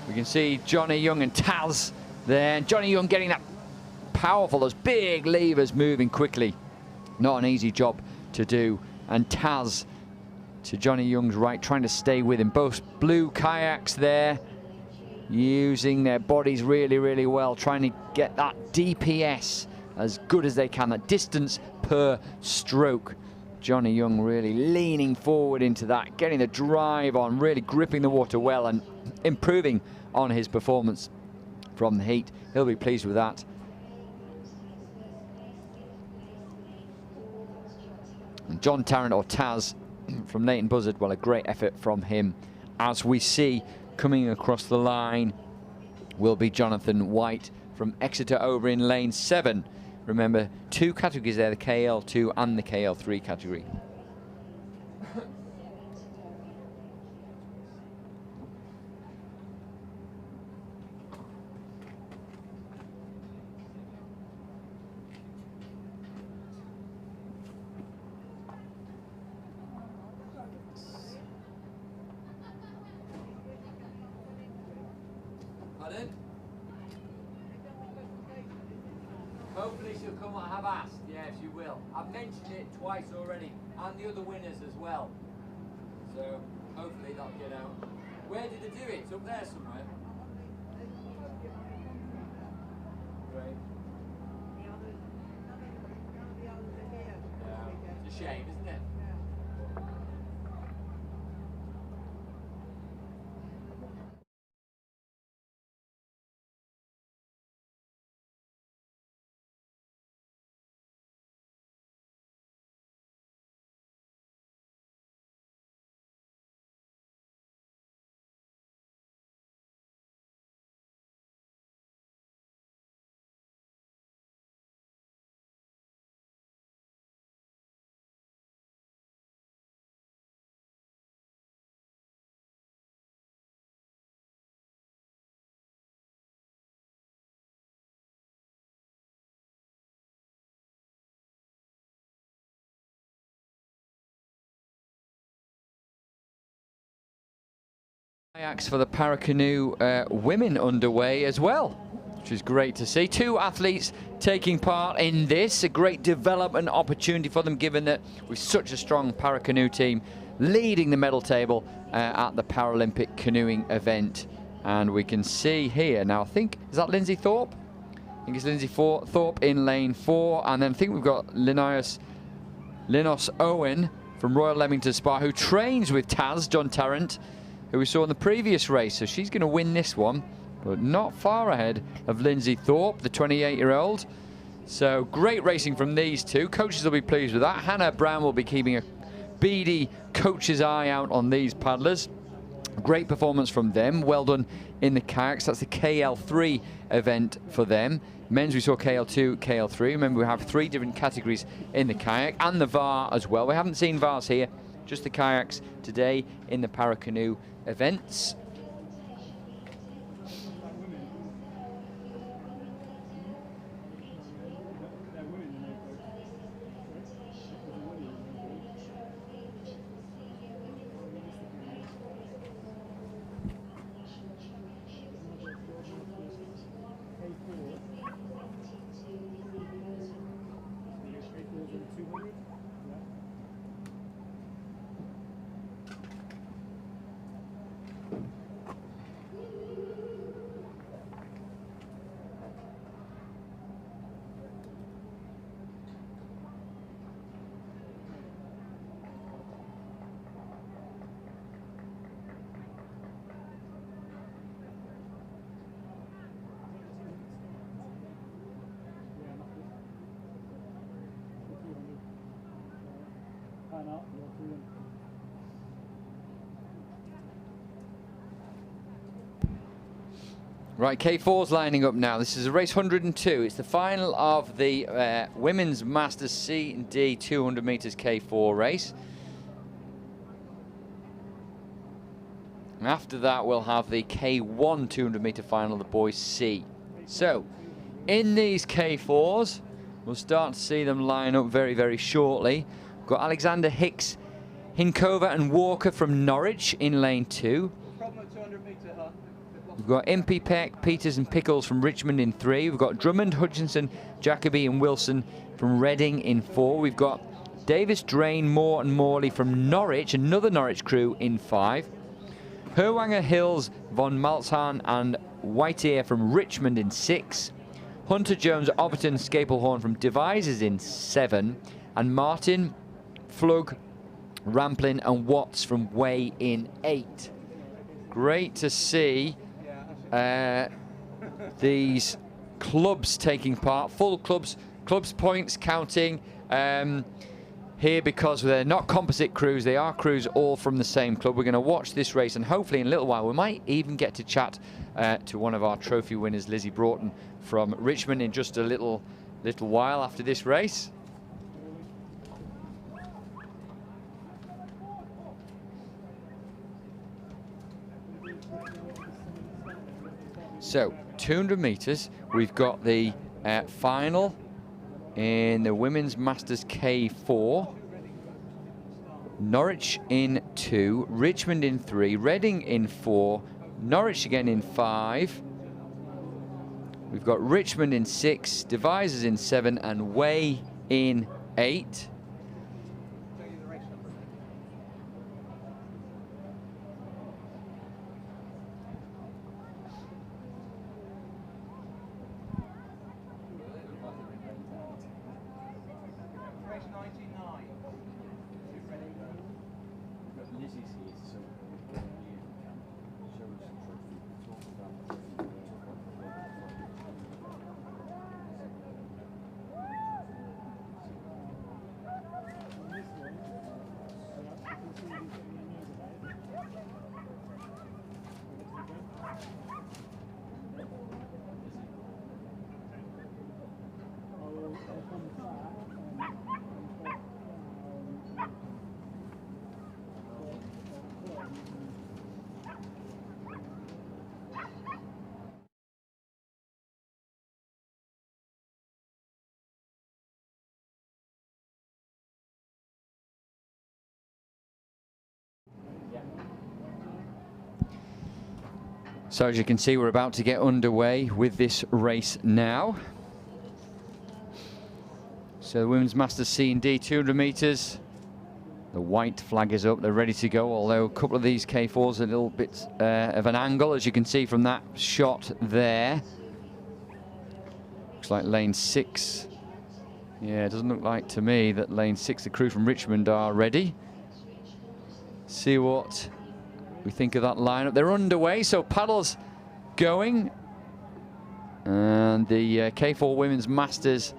We can see Johnny Young and Taz there. Johnny Young getting that powerful, those big levers moving quickly. Not an easy job to do. And Taz to Johnny Young's right, trying to stay with him. Both blue kayaks there, using their bodies really, really well, trying to get that DPS as good as they can, that distance per stroke. Johnny Young really leaning forward into that, getting the drive on, really gripping the water well and improving on his performance from the heat. He'll be pleased with that. And John Tarrant, or Taz, from Leighton Buzzard, well, a great effort from him. As we see coming across the line will be Jonathan White from Exeter over in lane 7. Remember, 2 categories there, the KL2 and the KL3 category. Pardon? Hopefully she'll come, I have asked. Yeah, she will. I've mentioned it twice already, and the other winners as well. So hopefully they'll get out. Where did they do it? It's up there somewhere. Great. Yeah, it's a shame, isn't it? Kayaks for the Paracanoe women underway as well, which is great to see. 2 athletes taking part in this, a great development opportunity for them, given that with such a strong Paracanoe team leading the medal table at the Paralympic canoeing event. And we can see here now, I think, is that Lindsay Thorpe? I think it's Lindsay Thorpe in lane 4, and then I think we've got Linos Owen from Royal Leamington Spa, who trains with Taz, John Tarrant, who we saw in the previous race. So she's going to win this one, but not far ahead of Lindsay Thorpe, the 28-year-old. So great racing from these two. Coaches will be pleased with that. Hannah Brown will be keeping a beady coach's eye out on these paddlers. Great performance from them. Well done in the kayaks. That's the KL3 event for them. Men's, we saw KL2, KL3. Remember, we have 3 different categories in the kayak, and the VAR as well. We haven't seen VARs here, just the kayaks today in the Paracanoe events. Right, K4's lining up now. This is a race 102. It's the final of the Women's Masters C and D 200 metres K4 race. And after that, we'll have the K1 200 metre final, the boys C. So, in these K4s, we'll start to see them line up very, very shortly. We've got Alexander Hicks, Hinkova and Walker from Norwich in lane 2. We've got Impey, Peck, Peters and Pickles from Richmond in 3. We've got Drummond, Hutchinson, Jacoby and Wilson from Reading in 4. We've got Davis, Drain, Moore and Morley from Norwich, another Norwich crew in 5. Herwanger, Hills, Von Malzahn and Whiteear from Richmond in 6. Hunter, Jones, Overton, Scaplehorn from Devizes in 7. And Martin, Flug, Ramplin and Watts from Way in 8. Great to see these clubs taking part, full clubs points counting here, because they're not composite crews, they are crews all from the same club. We're going to watch this race, and hopefully in a little while we might even get to chat to one of our trophy winners, Lizzie Broughton from Richmond, in just a little while after this race. So, 200 metres, we've got the final in the Women's Masters K4. Norwich in 2, Richmond in 3, Reading in 4, Norwich again in 5. We've got Richmond in 6, Devizes in 7, and Way in 8. So as you can see, we're about to get underway with this race now. So the Women's Masters C and D 200 metres. The white flag is up, they're ready to go, although a couple of these K4s are a little bit of an angle, as you can see from that shot there. Looks like lane 6. Yeah, it doesn't look like to me that lane 6, the crew from Richmond, are ready. See what we think of that lineup. They're underway, so paddles going. And the K4 Women's Masters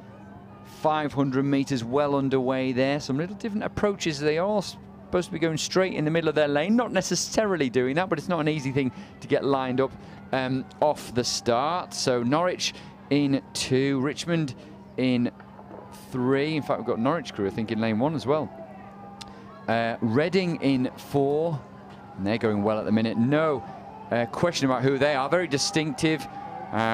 500 metres well underway there. Some little different approaches. They are supposed to be going straight in the middle of their lane. Not necessarily doing that, but it's not an easy thing to get lined up off the start. So Norwich in 2, Richmond in 3. In fact, we've got Norwich crew, I think, in lane 1 as well. Reading in 4. And they're going well at the minute. No question about who they are. Very distinctive.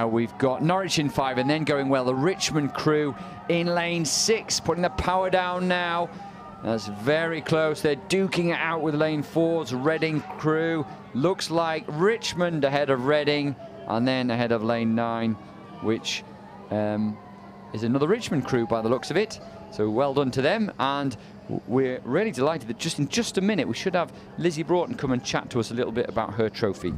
We've got Norwich in 5, and then going well, the Richmond crew in lane 6, putting the power down now. That's very close. They're duking it out with lane 4's Reading crew. Looks like Richmond ahead of Reading, and then ahead of lane 9, which is another Richmond crew by the looks of it. So well done to them, and we're really delighted that just in just a minute we should have Lizzie Broughton come and chat to us a little bit about her trophy.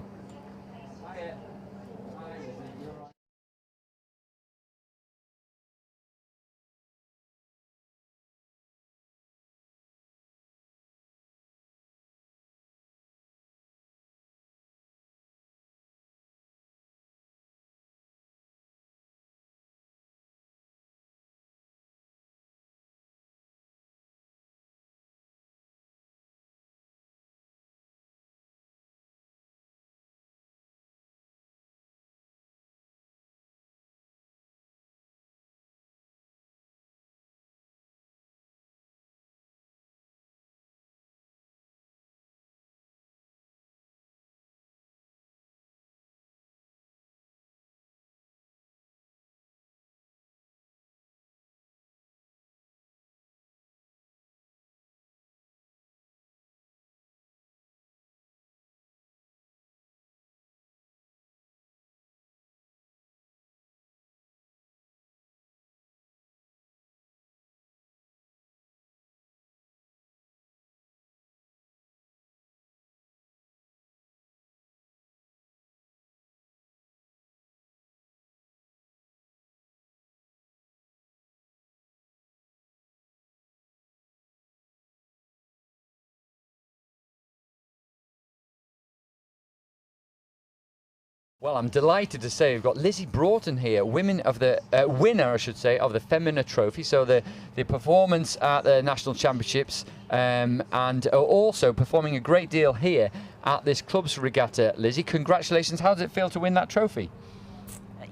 Well, I'm delighted to say we've got Lizzie Broughton here, winner, I should say, of the Femina Trophy. So the performance at the National Championships, and also performing a great deal here at this Clubs Regatta. Lizzie, congratulations. How does it feel to win that trophy?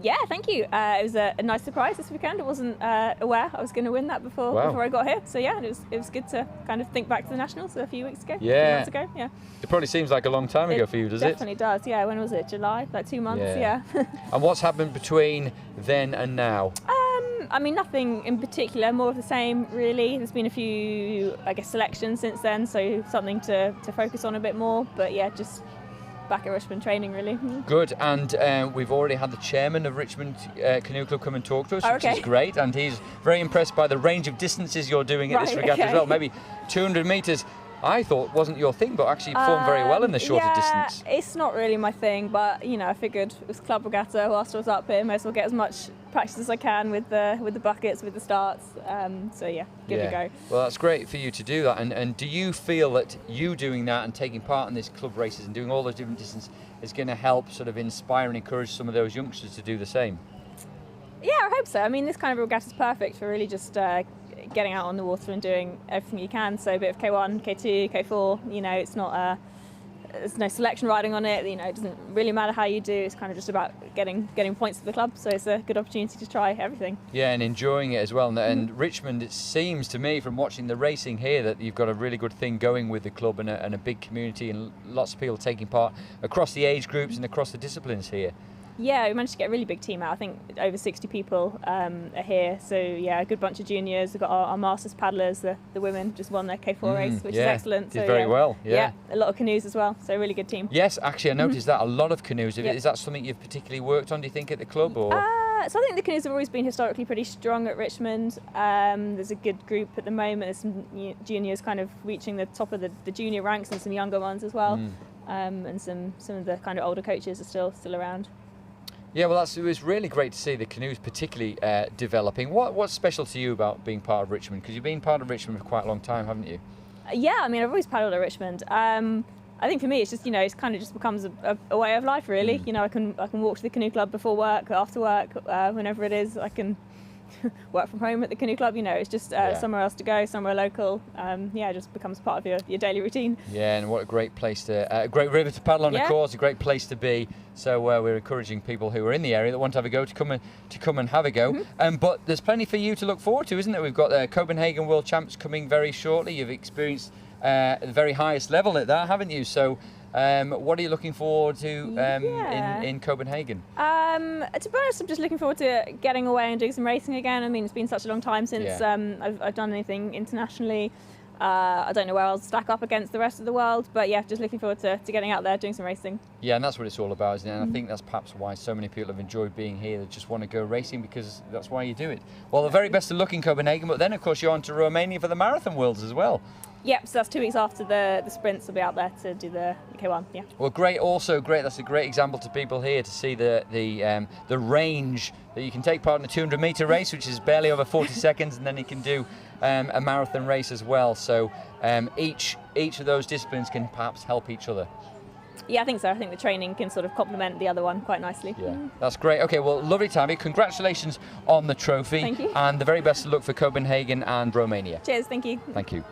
Yeah, thank you. It was a nice surprise this weekend. I wasn't aware I was going to win that before I got here. So yeah, it was good to kind of think back to the Nationals a few weeks ago. Yeah. A few months ago. Yeah. It probably seems like a long time ago for you, does it? Definitely does. Yeah. When was it? July? Like 2 months. Yeah. And what's happened between then and now? I mean, nothing in particular. More of the same, really. There's been a few, I guess, selections since then, so something to focus on a bit more. But yeah, just back at Richmond training, really. Good, and we've already had the chairman of Richmond Canoe Club come and talk to us, which is great, and he's very impressed by the range of distances you're doing at this regatta as well. Maybe 200 metres, I thought wasn't your thing, but actually performed very well in the shorter distance. It's not really my thing, but you know, I figured it was club regatta whilst I was up here, might as well get as much practice as I can with the buckets, with the starts. So yeah, give it a go. Well, that's great for you to do that. And do you feel that you doing that and taking part in these club races and doing all those different distances is going to help sort of inspire and encourage some of those youngsters to do the same? Yeah, I hope so. I mean, this kind of regatta is perfect for really just getting out on the water and doing everything you can. So a bit of K1, K2, K4, you know, it's not there's no selection riding on it, you know, it doesn't really matter how you do, it's kind of just about getting points for the club, so it's a good opportunity to try everything. Yeah, and enjoying it as well. And Richmond, it seems to me from watching the racing here that you've got a really good thing going with the club and a big community and lots of people taking part across the age groups and across the disciplines here. Yeah, we managed to get a really big team out. I think over 60 people are here. So yeah, a good bunch of juniors. We've got our masters paddlers, the women just won their K4 race, which is excellent. Did so very well. Yeah, a lot of canoes as well. So a really good team. Yes, actually, I noticed that a lot of canoes. Yep. Is that something you've particularly worked on? Do you think at the club or? So I think the canoes have always been historically pretty strong at Richmond. There's a good group at the moment. There's some juniors kind of reaching the top of the junior ranks and some younger ones as well. And some of the kind of older coaches are still around. Yeah, well, it was really great to see the canoes particularly developing. What's special to you about being part of Richmond? Because you've been part of Richmond for quite a long time, haven't you? Yeah, I mean, I've always paddled at Richmond. I think for me, it's just, it's kind of just becomes a way of life, really. I can walk to the canoe club before work, after work, whenever it is. I can work from home at the canoe club. It's just somewhere else to go, somewhere local. It just becomes part of your daily routine. Yeah, and what a great place a great river to paddle on, of course, a great place to be. So we're encouraging people who are in the area that want to have a go to come and have a go. But there's plenty for you to look forward to, isn't there? We've got Copenhagen World Champs coming very shortly. You've experienced the very highest level at that, haven't you? So what are you looking forward to in Copenhagen? To be honest, I'm just looking forward to getting away and doing some racing again. I mean, it's been such a long time since I've done anything internationally. I don't know where I'll stack up against the rest of the world, but yeah, just looking forward to getting out there, doing some racing. Yeah, and that's what it's all about, isn't it? And I think that's perhaps why so many people have enjoyed being here. They just want to go racing because that's why you do it. Well, the very best of luck in Copenhagen, but then of course you're on to Romania for the Marathon Worlds as well. Yep, so that's 2 weeks after the sprints. I'll be out there to do the K1. Yeah. Well, great. Also great. That's a great example to people here to see the range that you can take part in a 200-meter race, which is barely over 40 seconds, and then you can do a marathon race as well. So each of those disciplines can perhaps help each other. Yeah, I think so. I think the training can sort of complement the other one quite nicely. Yeah, that's great. Okay, well, lovely to have you. Congratulations on the trophy. Thank you. And the very best of luck for Copenhagen and Romania. Cheers. Thank you. Thank you.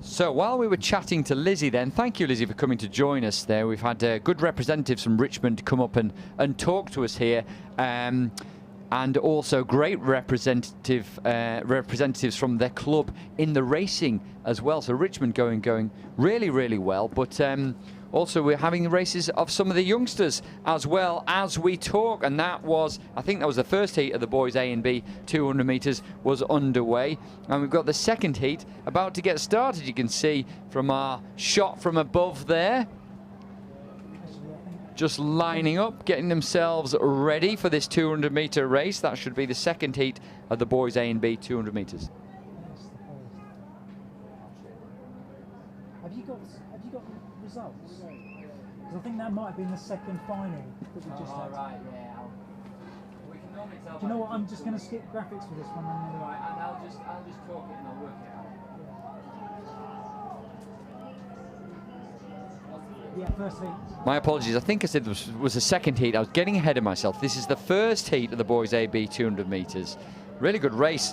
So while we were chatting to Lizzie then, thank you Lizzie for coming to join us there. We've had good representatives from Richmond come up and talk to us here. And also great representatives from their club in the racing as well. So Richmond going really, really well. But also we're having races of some of the youngsters as well as we talk. And I think that was the first heat of the boys A and B 200 metres was underway. And we've got the second heat about to get started. You can see from our shot from above there. Actually, I think just lining up, getting themselves ready for this 200-metre race. That should be the second heat of the boys A and B 200 metres. Have you got results? Because I think that might have been the second final that we just had. Right, yeah. We can normally tell. Do you know what? I'm just going to skip graphics for this one. Right, and I'll just talk it and I'll work it out. Yeah, first heat. My apologies. I think I said this was the second heat. I was getting ahead of myself. This is the first heat of the boys AB 200 metres. Really good race.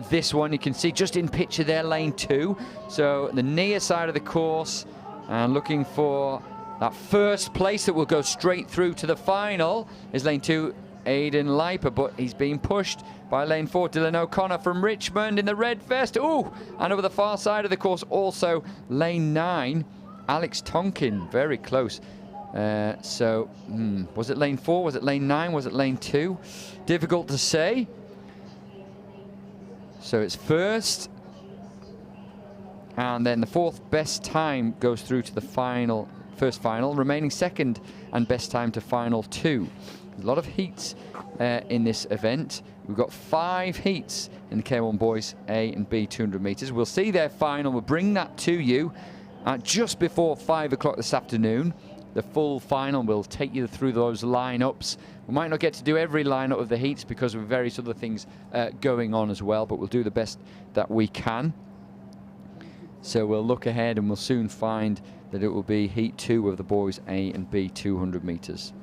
This one, you can see just in picture there, lane 2. So the near side of the course, and looking for that first place that will go straight through to the final is lane 2, Aidan Leiper, but he's being pushed by lane 4, Dylan O'Connor from Richmond in the red vest. Ooh, and over the far side of the course, also lane 9, Alex Tonkin, very close. Was it lane 4? Was it lane 9? Was it lane 2? Difficult to say. So it's first, and then the fourth best time goes through to the final, first final, remaining second and best time to final 2. A lot of heats in this event. We've got 5 heats in the K1 boys A and B 200 metres. We'll see their final. We'll bring that to you just before 5 o'clock this afternoon. The full final will take you through those lineups. We might not get to do every lineup of the heats because of various other things going on as well, but we'll do the best that we can. So we'll look ahead and we'll soon find that it will be heat 2 of the boys A and B 200 metres.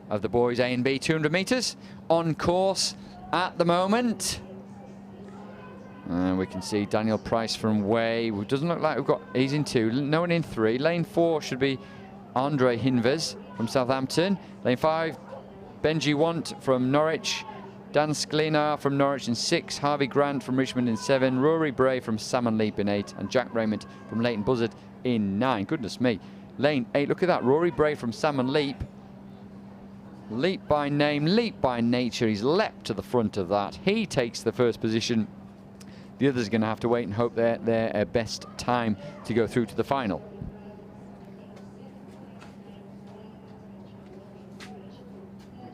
Of the boys A and B 200 metres on course at the moment. And we can see Daniel Price from Way. It doesn't look like he's in 2, no one in 3. Lane 4 should be Andre Hinvers from Southampton. Lane 5, Benji Want from Norwich. Dan Sklinar from Norwich in 6. Harvey Grant from Richmond in 7. Rory Bray from Salmon Leap in 8. And Jack Raymond from Leighton Buzzard in 9. Goodness me. Lane 8, look at that. Rory Bray from Salmon Leap. Leap by name, leap by nature. He's leapt to the front of that. He takes the first position. The others are going to have to wait and hope they're their best time to go through to the final. We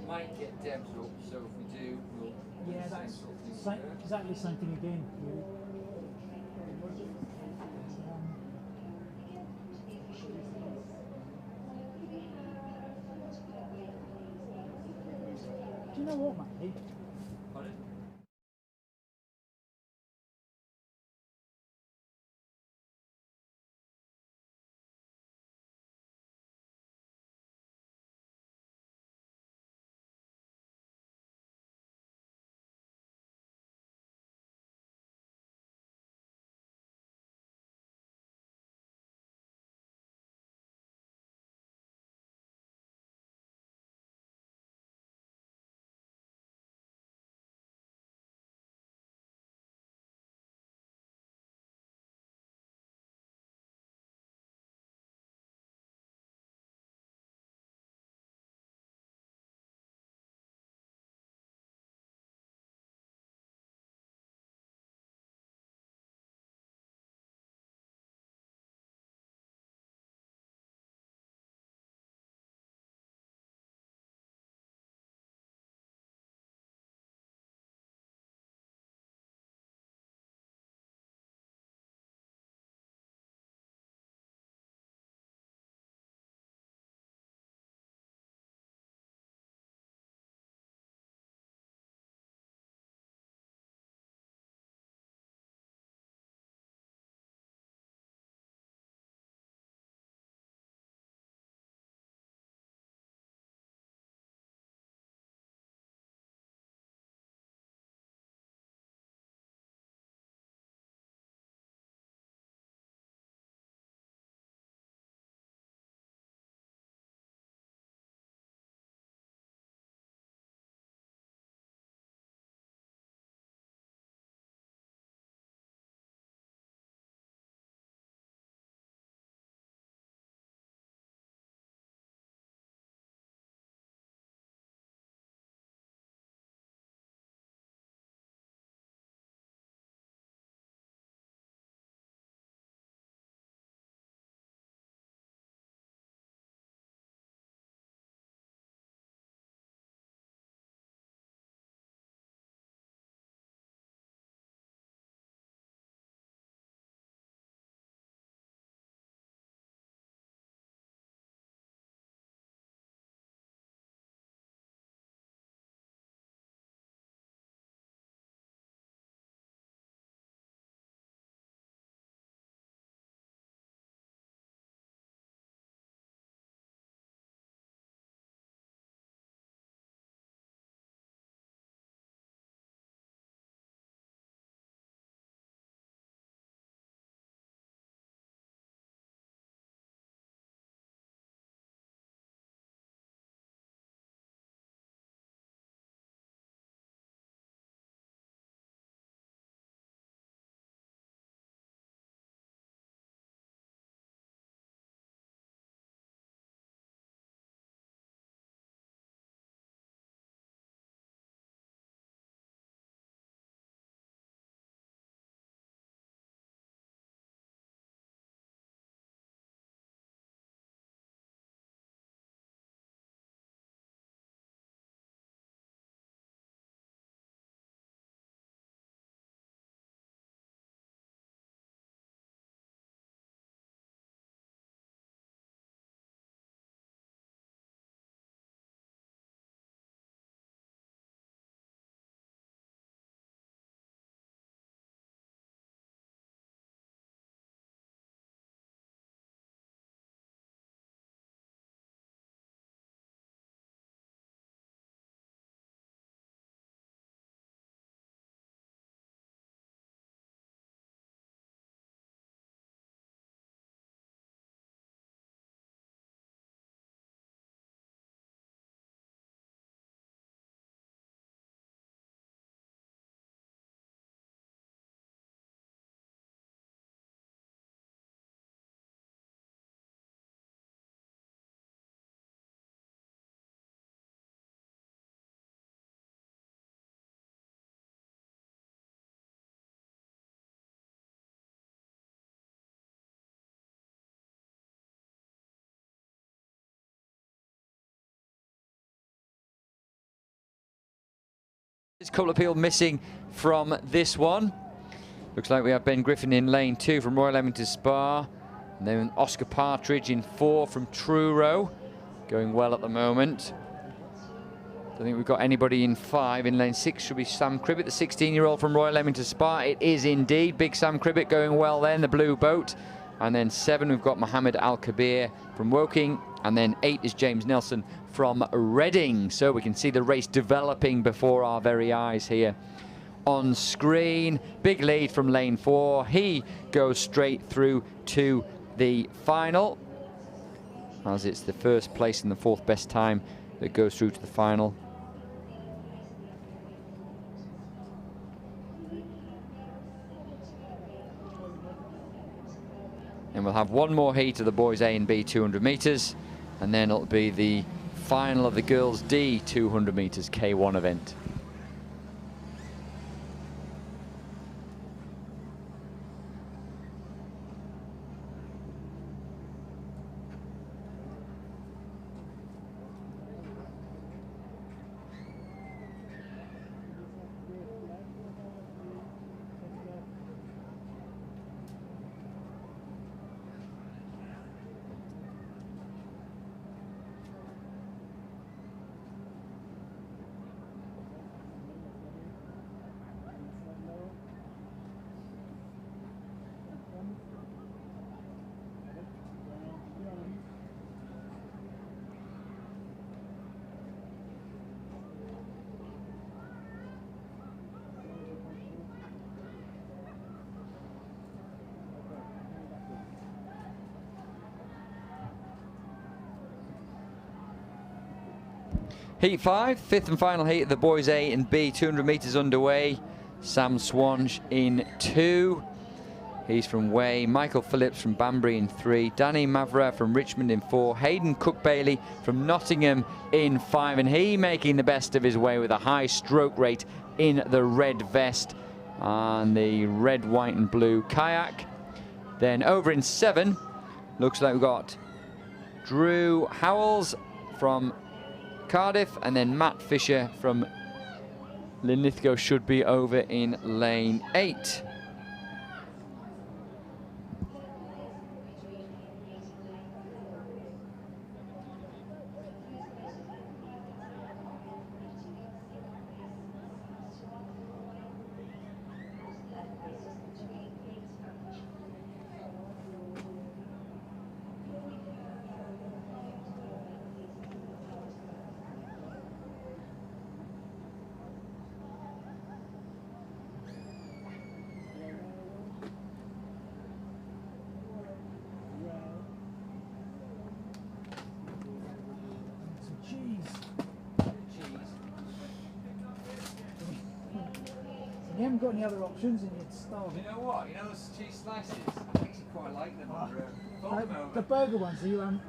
might get Debs up, so if we do, we'll... Yeah, that's exactly the same thing again. Really. Do you know what, mate? There's a couple of people missing from this one. Looks like we have Ben Griffin in lane 2 from Royal Leamington Spa. And then Oscar Partridge in 4 from Truro. Going well at the moment. Don't think we've got anybody in 5. In lane 6 should be Sam Cribbett, the 16-year-old from Royal Leamington Spa. It is indeed. Big Sam Cribbett going well there in the blue boat. And then 7, we've got Mohammed Al-Kabir from Woking. And then 8 is James Nelson from Reading. So we can see the race developing before our very eyes here on screen. Big lead from lane 4. He goes straight through to the final, as it's the first place and the 4th best time that goes through to the final. And we'll have one more heat of the boys A and B 200 metres, and then it'll be the final of the girls D 200 metres K1 event. Heat 5, 5th and final heat of the boys A and B 200 metres underway. Sam Swange in 2. He's from Way. Michael Phillips from Banbury in 3. Danny Mavra from Richmond in 4. Hayden Cook-Bailey from Nottingham in 5. And he making the best of his way with a high stroke rate in the red vest and the red, white and blue kayak. Then over in 7, looks like we've got Drew Howells from Cardiff, and then Matt Fisher from Linlithgow should be over in lane 8. You haven't got any other options and you'd starve. You know what? You know those cheese slices? I actually quite like them. The burger ones. So you,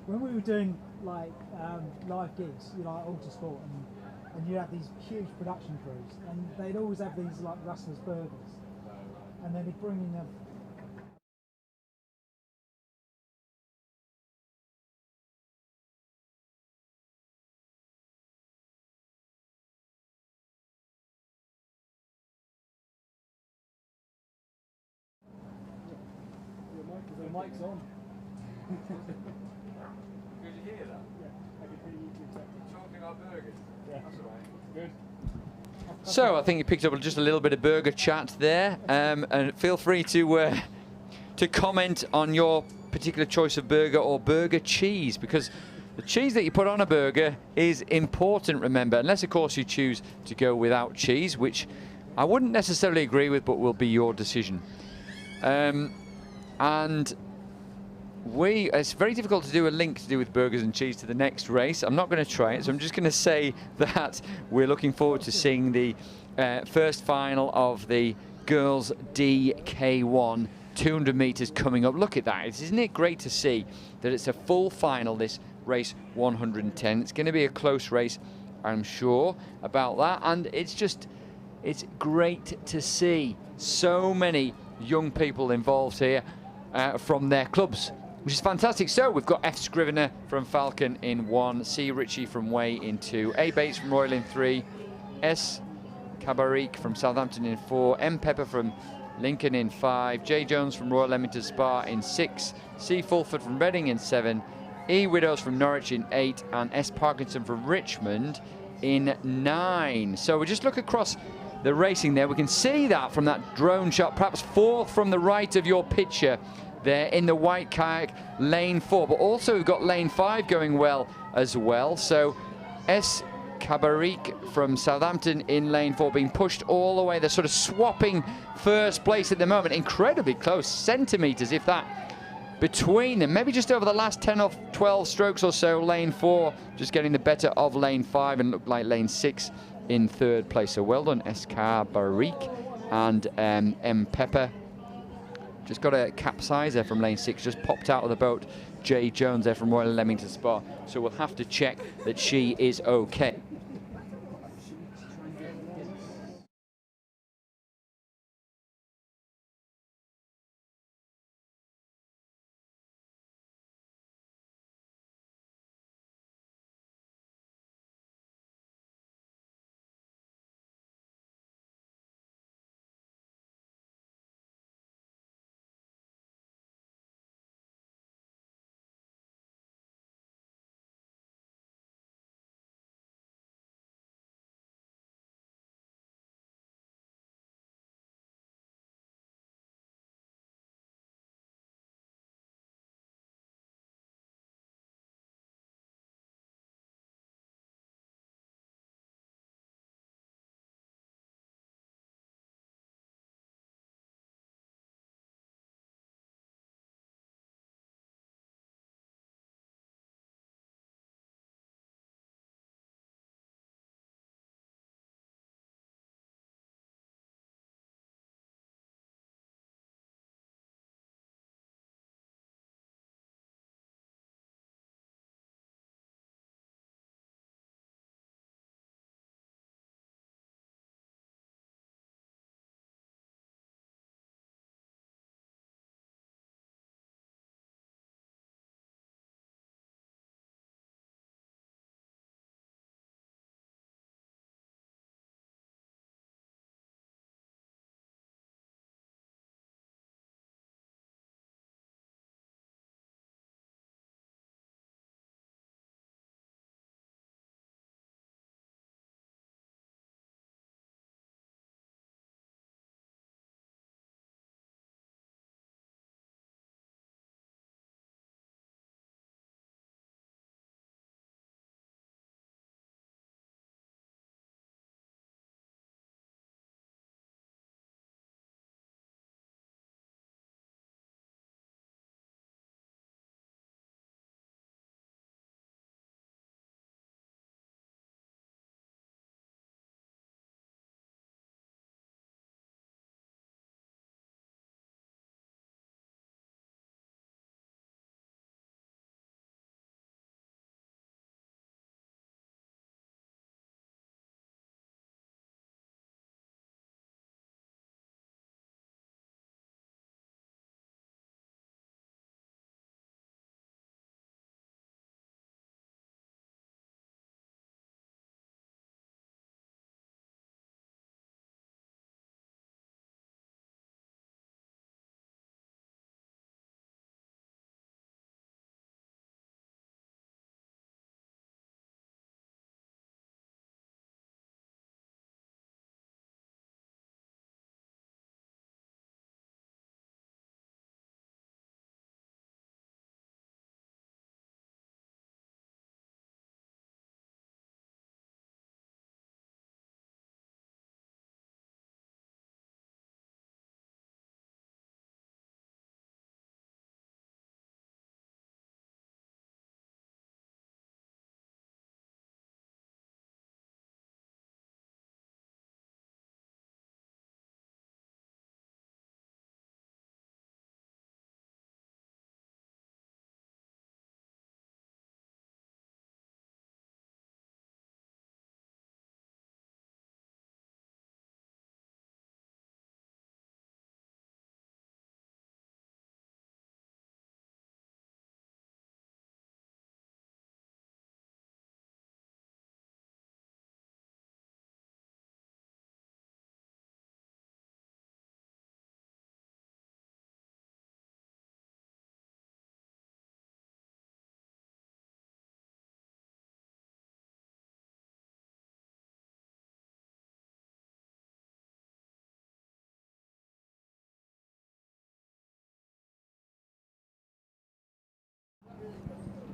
when we were doing like live gigs, you know, like Autosport, and you have these huge production crews, and they'd always have these like Rustler's burgers, and then they'd bring in them. The mic's on. Did you hear that? Yeah, I can hear you Talking about burgers. Yeah, That's all right. Good. So I think you picked up just a little bit of burger chat there, and feel free to comment on your particular choice of burger or burger cheese, because the cheese that you put on a burger is important, remember, unless of course you choose to go without cheese, which I wouldn't necessarily agree with, but will be your decision. And it's very difficult to do a link to do with burgers and cheese to the next race. I'm not going to try it, so I'm just going to say that we're looking forward to seeing the first final of the girls DK1 200 metres coming up. Look at that. Isn't it great to see that it's a full final, this race 110. It's going to be a close race, I'm sure about that. And it's great to see so many young people involved here from their clubs, which is fantastic. So we've got F. Scrivener from Falcon in 1, C. Ritchie from Way in 2, A. Bates from Royal in 3, S. Cabarik from Southampton in 4, M. Pepper from Lincoln in 5, J. Jones from Royal Leamington Spa in 6, C. Fulford from Reading in 7, E. Widows from Norwich in 8, and S. Parkinson from Richmond in 9. So we just look across the racing there. We can see that from that drone shot, perhaps 4th from the right of your picture there in the white kayak, lane 4. But also we've got lane 5 going well as well. So S. Cabarik from Southampton in lane 4 being pushed all the way. They're sort of swapping first place at the moment. Incredibly close, centimetres if that, between them. Maybe just over the last 10 or 12 strokes or so, lane 4 just getting the better of lane 5 and looked like lane 6 in 3rd place. So well done, S. Cabarik and M. Pepper. Just got a capsizer from lane 6, just popped out of the boat. J. Jones there from Royal Leamington Spa. So we'll have to check that she is okay.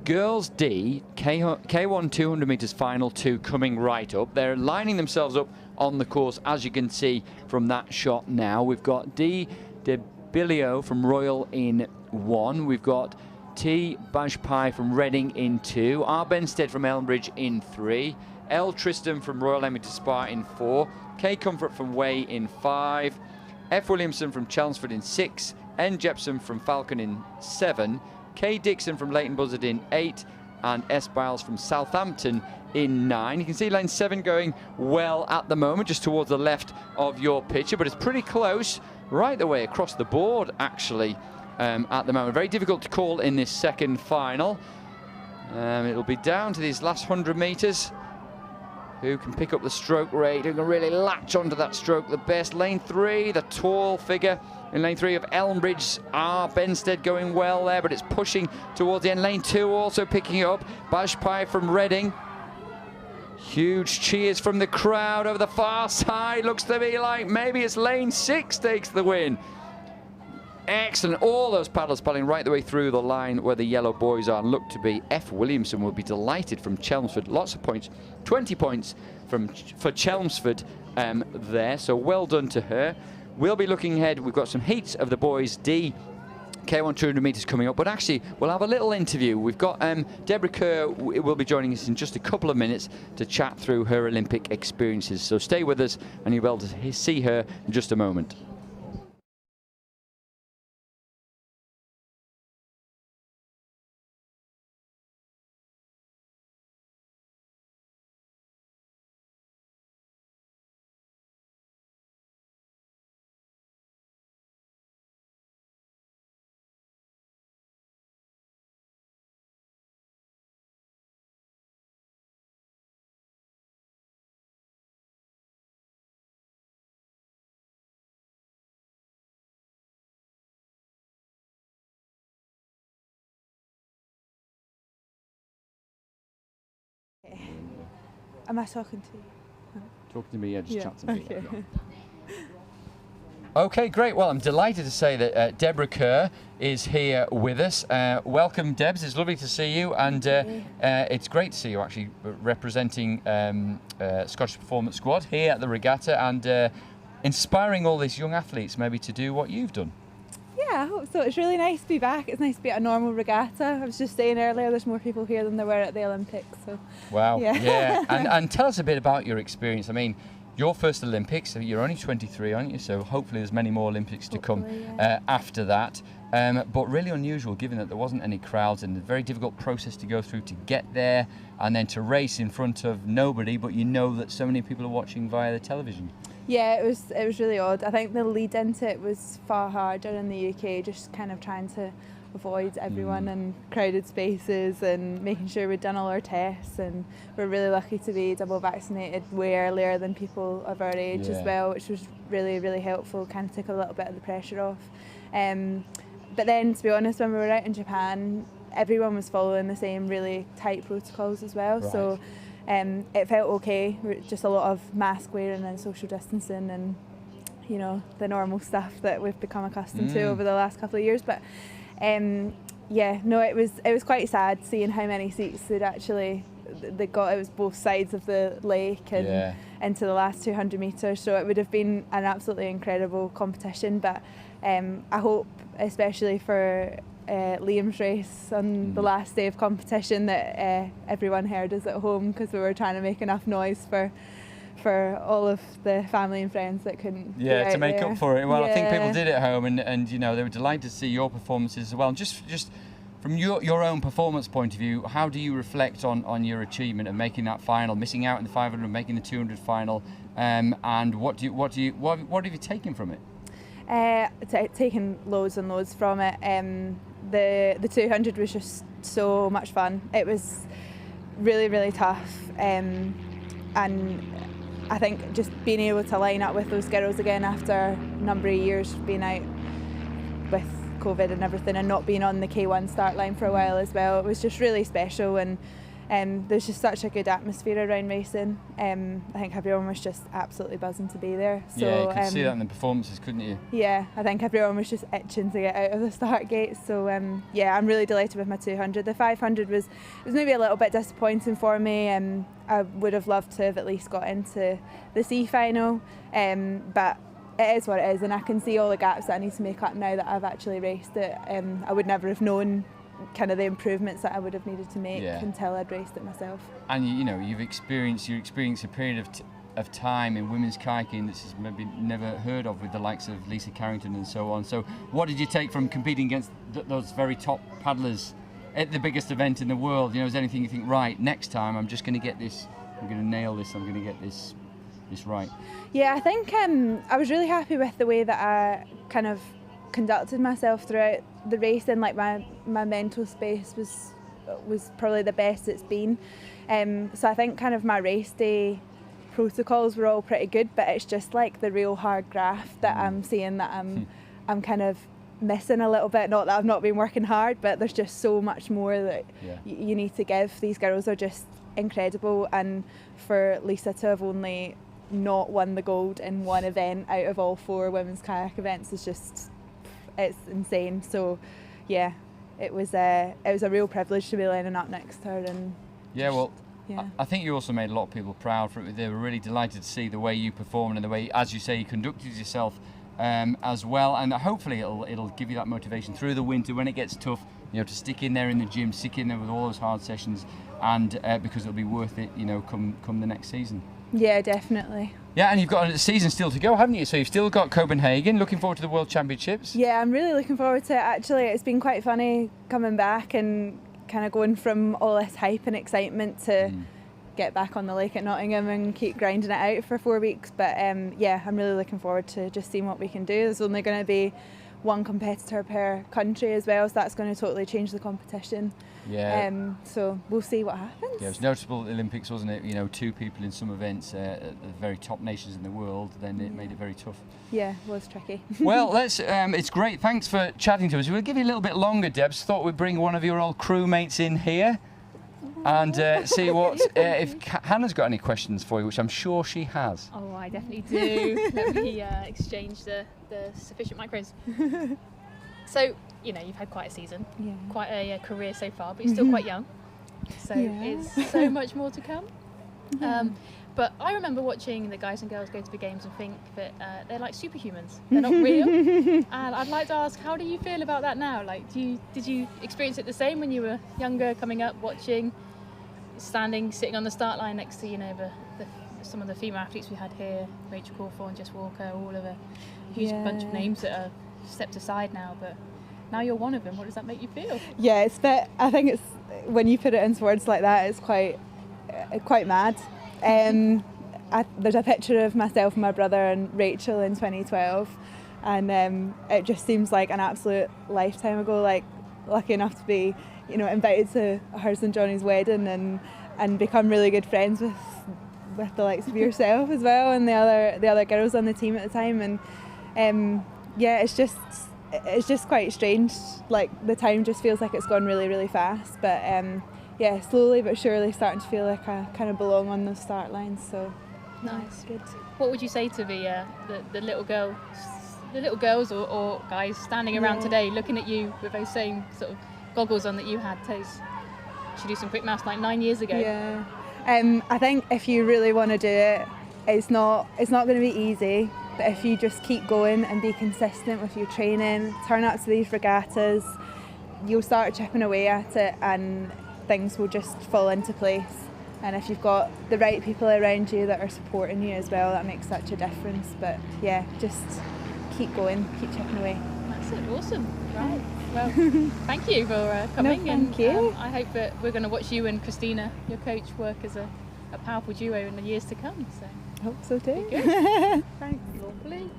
girls D, K1 200 metres final 2 coming right up. They're lining themselves up on the course, as you can see from that shot now. We've got D de Bilio from Royal in 1. We've got T Bajpai from Reading in 2. R Benstead from Elmbridge in 3. L Tristan from Royal Leamington Spa in 4. K Comfort from Way in 5. F Williamson from Chelmsford in 6. N Jepson from Falcon in 7. K Dixon from Leighton Buzzard in 8. And S Biles from Southampton in 9. You can see lane 7 going well at the moment, just towards the left of your picture, but it's pretty close right the way across the board, actually, at the moment. Very difficult to call in this second final. It'll be down to these last 100 metres. Who can pick up the stroke rate, who can really latch onto that stroke the best. Lane 3, the tall figure in lane 3 of Elmbridge. Benstead going well there, but it's pushing towards the end. Lane 2 also picking it up. Bajpai from Reading. Huge cheers from the crowd over the far side. Looks to be like maybe it's lane 6 takes the win. Excellent. All those paddlers paddling right the way through the line where the yellow boys are. And look to be F. Williamson will be delighted from Chelmsford. Lots of points. 20 points for Chelmsford there. So well done to her. We'll be looking ahead. We've got some heats of the boys D. K1 200 metres coming up, but actually we'll have a little interview. We've got Deborah Kerr will be joining us in just a couple of minutes to chat through her Olympic experiences. So stay with us and you'll be able to see her in just a moment. Am I talking to you? Talking to me, yeah, just chat to me. Okay. Okay, great. Well, I'm delighted to say that Deborah Kerr is here with us. Welcome, Debs. It's lovely to see you, and it's great to see you actually representing Scottish Performance Squad here at the regatta and inspiring all these young athletes maybe to do what you've done. Yeah, I hope so. It's really nice to be back. It's nice to be at a normal regatta. I was just saying earlier, there's more people here than there were at the Olympics. So. Wow. Yeah. And tell us a bit about your experience. I mean, your first Olympics, you're only 23, aren't you? So hopefully there's many more Olympics to come after that. But really unusual, given that there wasn't any crowds and a very difficult process to go through to get there and then to race in front of nobody, but you know that so many people are watching via the television. Yeah, it was really odd. I think the lead into it was far harder in the UK, just kind of trying to avoid everyone in crowded spaces and making sure we'd done all our tests, and we're really lucky to be double vaccinated way earlier than people of our age as well, which was really, really helpful, kind of took a little bit of the pressure off. But then, to be honest, when we were out in Japan, everyone was following the same really tight protocols as well. Right. So it felt okay, just a lot of mask wearing and social distancing and, you know, the normal stuff that we've become accustomed to over the last couple of years. But yeah, no, it was quite sad seeing how many seats they got. It was both sides of the lake and into the last 200 metres, so it would have been an absolutely incredible competition. But I hope, especially for Liam's race on the last day of competition, that everyone heard us at home, because we were trying to make enough noise for all of the family and friends that couldn't to make there. Up for it. Well, I think people did at home, and you know, they were delighted to see your performances as well. And just from your own performance point of view, how do you reflect on your achievement of making that final, missing out in the 500, making the 200 final, and what have you taken from it? Taken loads and loads from it. The 200 was just so much fun. It was really, really tough, and I think just being able to line up with those girls again after a number of years being out with COVID and everything, and not being on the K1 start line for a while as well, it was just really special. And there's just such a good atmosphere around racing. I think everyone was just absolutely buzzing to be there. So, yeah, you could see that in the performances, couldn't you? Yeah, I think everyone was just itching to get out of the start gate. So yeah, I'm really delighted with my 200. The 500 was maybe a little bit disappointing for me. I would have loved to have at least got into the C final, but it is what it is, and I can see all the gaps that I need to make up now that I've actually raced it. I would never have known kind of the improvements that I would have needed to make until I'd raced it myself. And you know, you experienced a period of time in women's kayaking that's maybe never heard of, with the likes of Lisa Carrington and so on. So what did you take from competing against those very top paddlers at the biggest event in the world? You know, is there anything you think, right, next time I'm just going to get this, I'm going to nail this, I'm going to get this right? Yeah, I think I was really happy with the way that I kind of conducted myself throughout the race, and like my mental space was probably the best it's been. So I think kind of my race day protocols were all pretty good, but it's just like the real hard graft that I'm seeing that I'm kind of missing a little bit. Not that I've not been working hard, but there's just so much more that you need to give. These girls are just incredible, and for Lisa to have only not won the gold in one event out of all 4 women's kayak events is just, it's insane. So yeah, it was a real privilege to be lining up next to her. And I think you also made a lot of people proud for it. They were really delighted to see the way you performed and the way, as you say, you conducted yourself as well, and hopefully it'll give you that motivation through the winter when it gets tough, you know, to stick in there in the gym, stick in there with all those hard sessions, and because it'll be worth it, you know, come the next season. Yeah, definitely. Yeah, and you've got a season still to go, haven't you? So you've still got Copenhagen. Looking forward to the World Championships. Yeah, I'm really looking forward to it. Actually, it's been quite funny coming back and kind of going from all this hype and excitement to get back on the lake at Nottingham and keep grinding it out for 4 weeks. But yeah, I'm really looking forward to just seeing what we can do. There's only going to be 1 competitor per country as well, so that's going to totally change the competition. Yeah. So we'll see what happens. Yeah, it was notable at the Olympics, wasn't it? You know, 2 people in some events at the very top nations in the world. Then it made it very tough. Yeah, it was tricky. Well, let's. It's great. Thanks for chatting to us. We'll give you a little bit longer, Debs. Thought we'd bring one of your old crewmates in here and see what if Hannah's got any questions for you, which I'm sure she has. Oh, I definitely do. Let me exchange the sufficient micros. So, you know, you've had quite a season, quite a career so far, but you're still quite young. So it's so much more to come. But I remember watching the guys and girls go to the games and think that they're like superhumans. They're not real. And I'd like to ask, how do you feel about that now? Like, did you experience it the same when you were younger, coming up, watching, sitting on the start line next to, you know, some of the female athletes we had here, Rachel Cawthorne, Jess Walker, all of a huge bunch of names that are stepped aside now, but now you're one of them. What does that make you feel? Yeah, I think it's, when you put it into words like that, it's quite mad. There's a picture of myself and my brother and Rachel in 2012, and it just seems like an absolute lifetime ago. Like, lucky enough to be, you know, invited to hers and Johnny's wedding and become really good friends with the likes of yourself as well, and the other girls on the team at the time. And yeah, it's just quite strange. Like, the time just feels like it's gone really, really fast. But yeah, slowly but surely starting to feel like I kind of belong on those start lines. So nice, good. What would you say to the little girls or guys standing around today, looking at you with those same sort of goggles on that you had? Should do some quick maths, like 9 years ago. Yeah, I think if you really want to do it, it's not going to be easy. But if you just keep going and be consistent with your training, turn up to these regattas, you'll start chipping away at it and things will just fall into place. And if you've got the right people around you that are supporting you as well, that makes such a difference. But yeah, just keep going, keep chipping away. That's it, awesome. Right. Well, thank you for coming. No, thank you. I hope that we're going to watch you and Christina, your coach, work as a powerful duo in the years to come. So. Hope so too. Thanks. Lovely.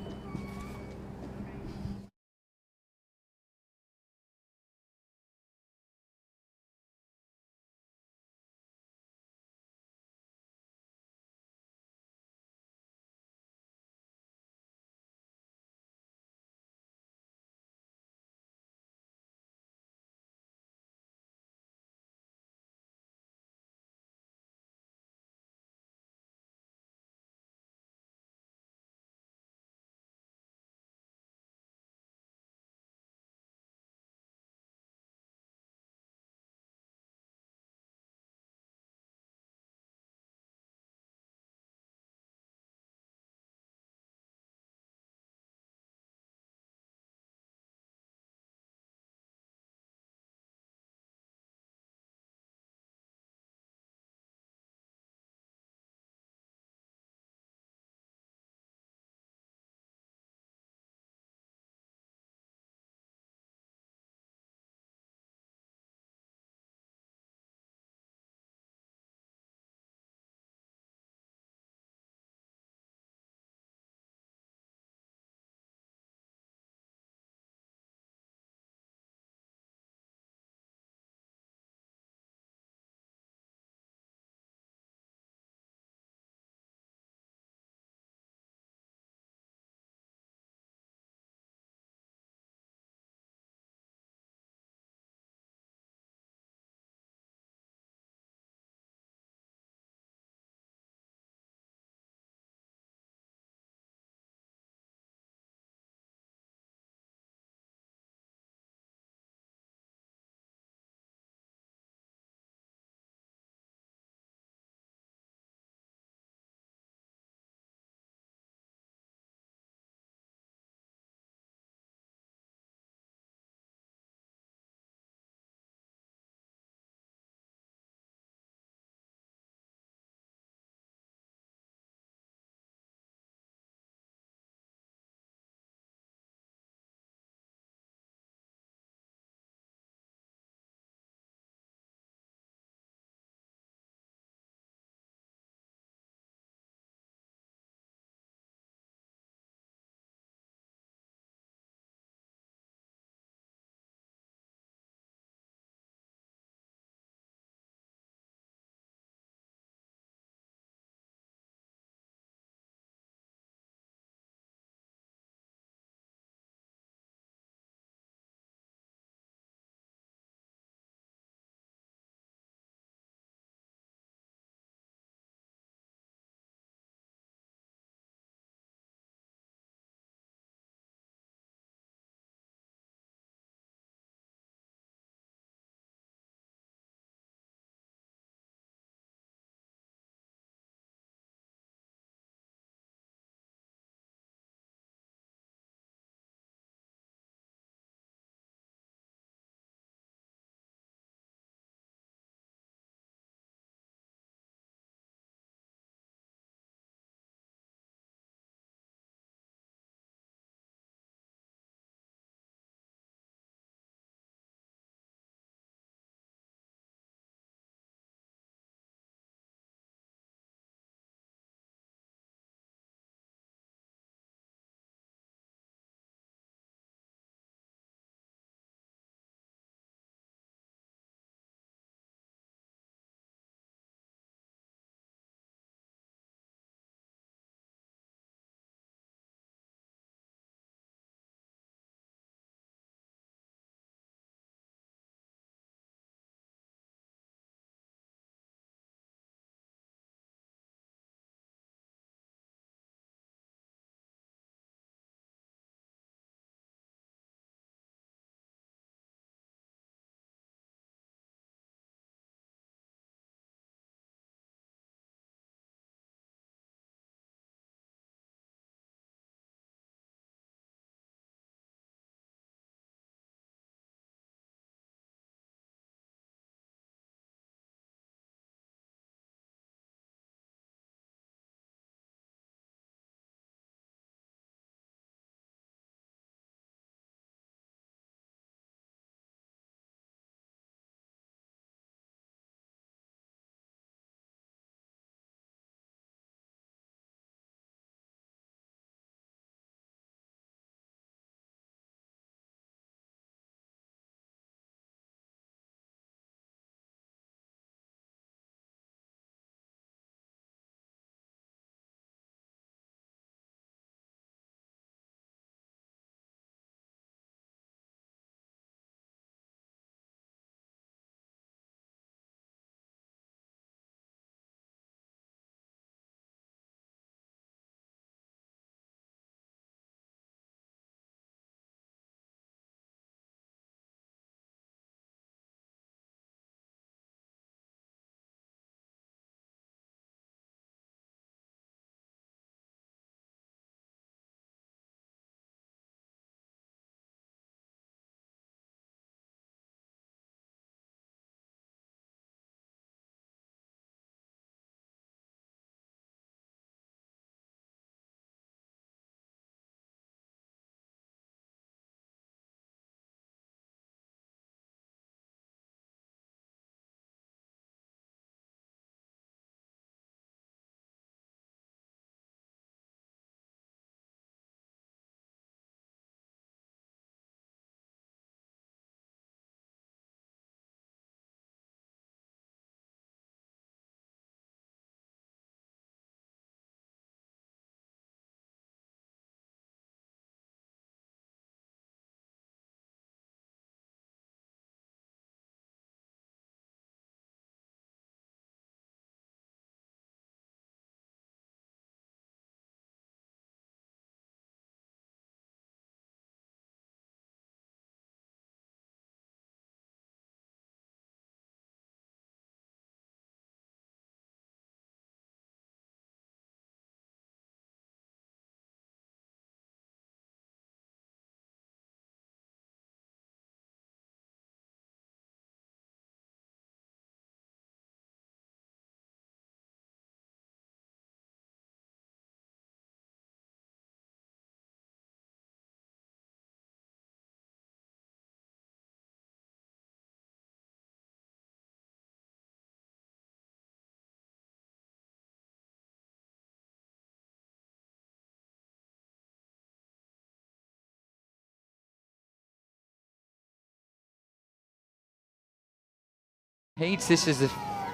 Heats. This is the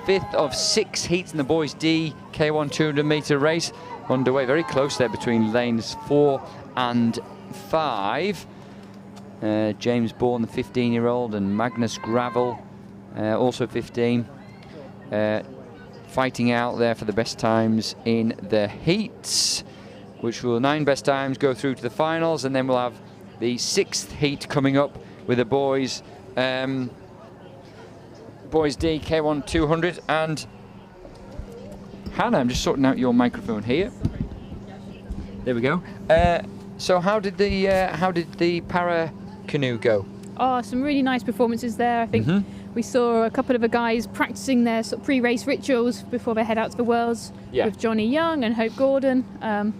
5th of 6 heats in the boys D K1 200 metre race underway. Very close there between lanes 4 and 5. James Bourne, the 15-year-old, and Magnus Gravel, also 15, fighting out there for the best times in the heats, which will 9 best times go through to the finals, and then we'll have the 6th heat coming up with the boys. Boys D K1 200, and Hannah, I'm just sorting out your microphone here. There we go. So how did the Paracanoe go? Oh, some really nice performances there. I think we saw a couple of the guys practicing their sort of pre-race rituals before they head out to the Worlds with Johnny Young and Hope Gordon. And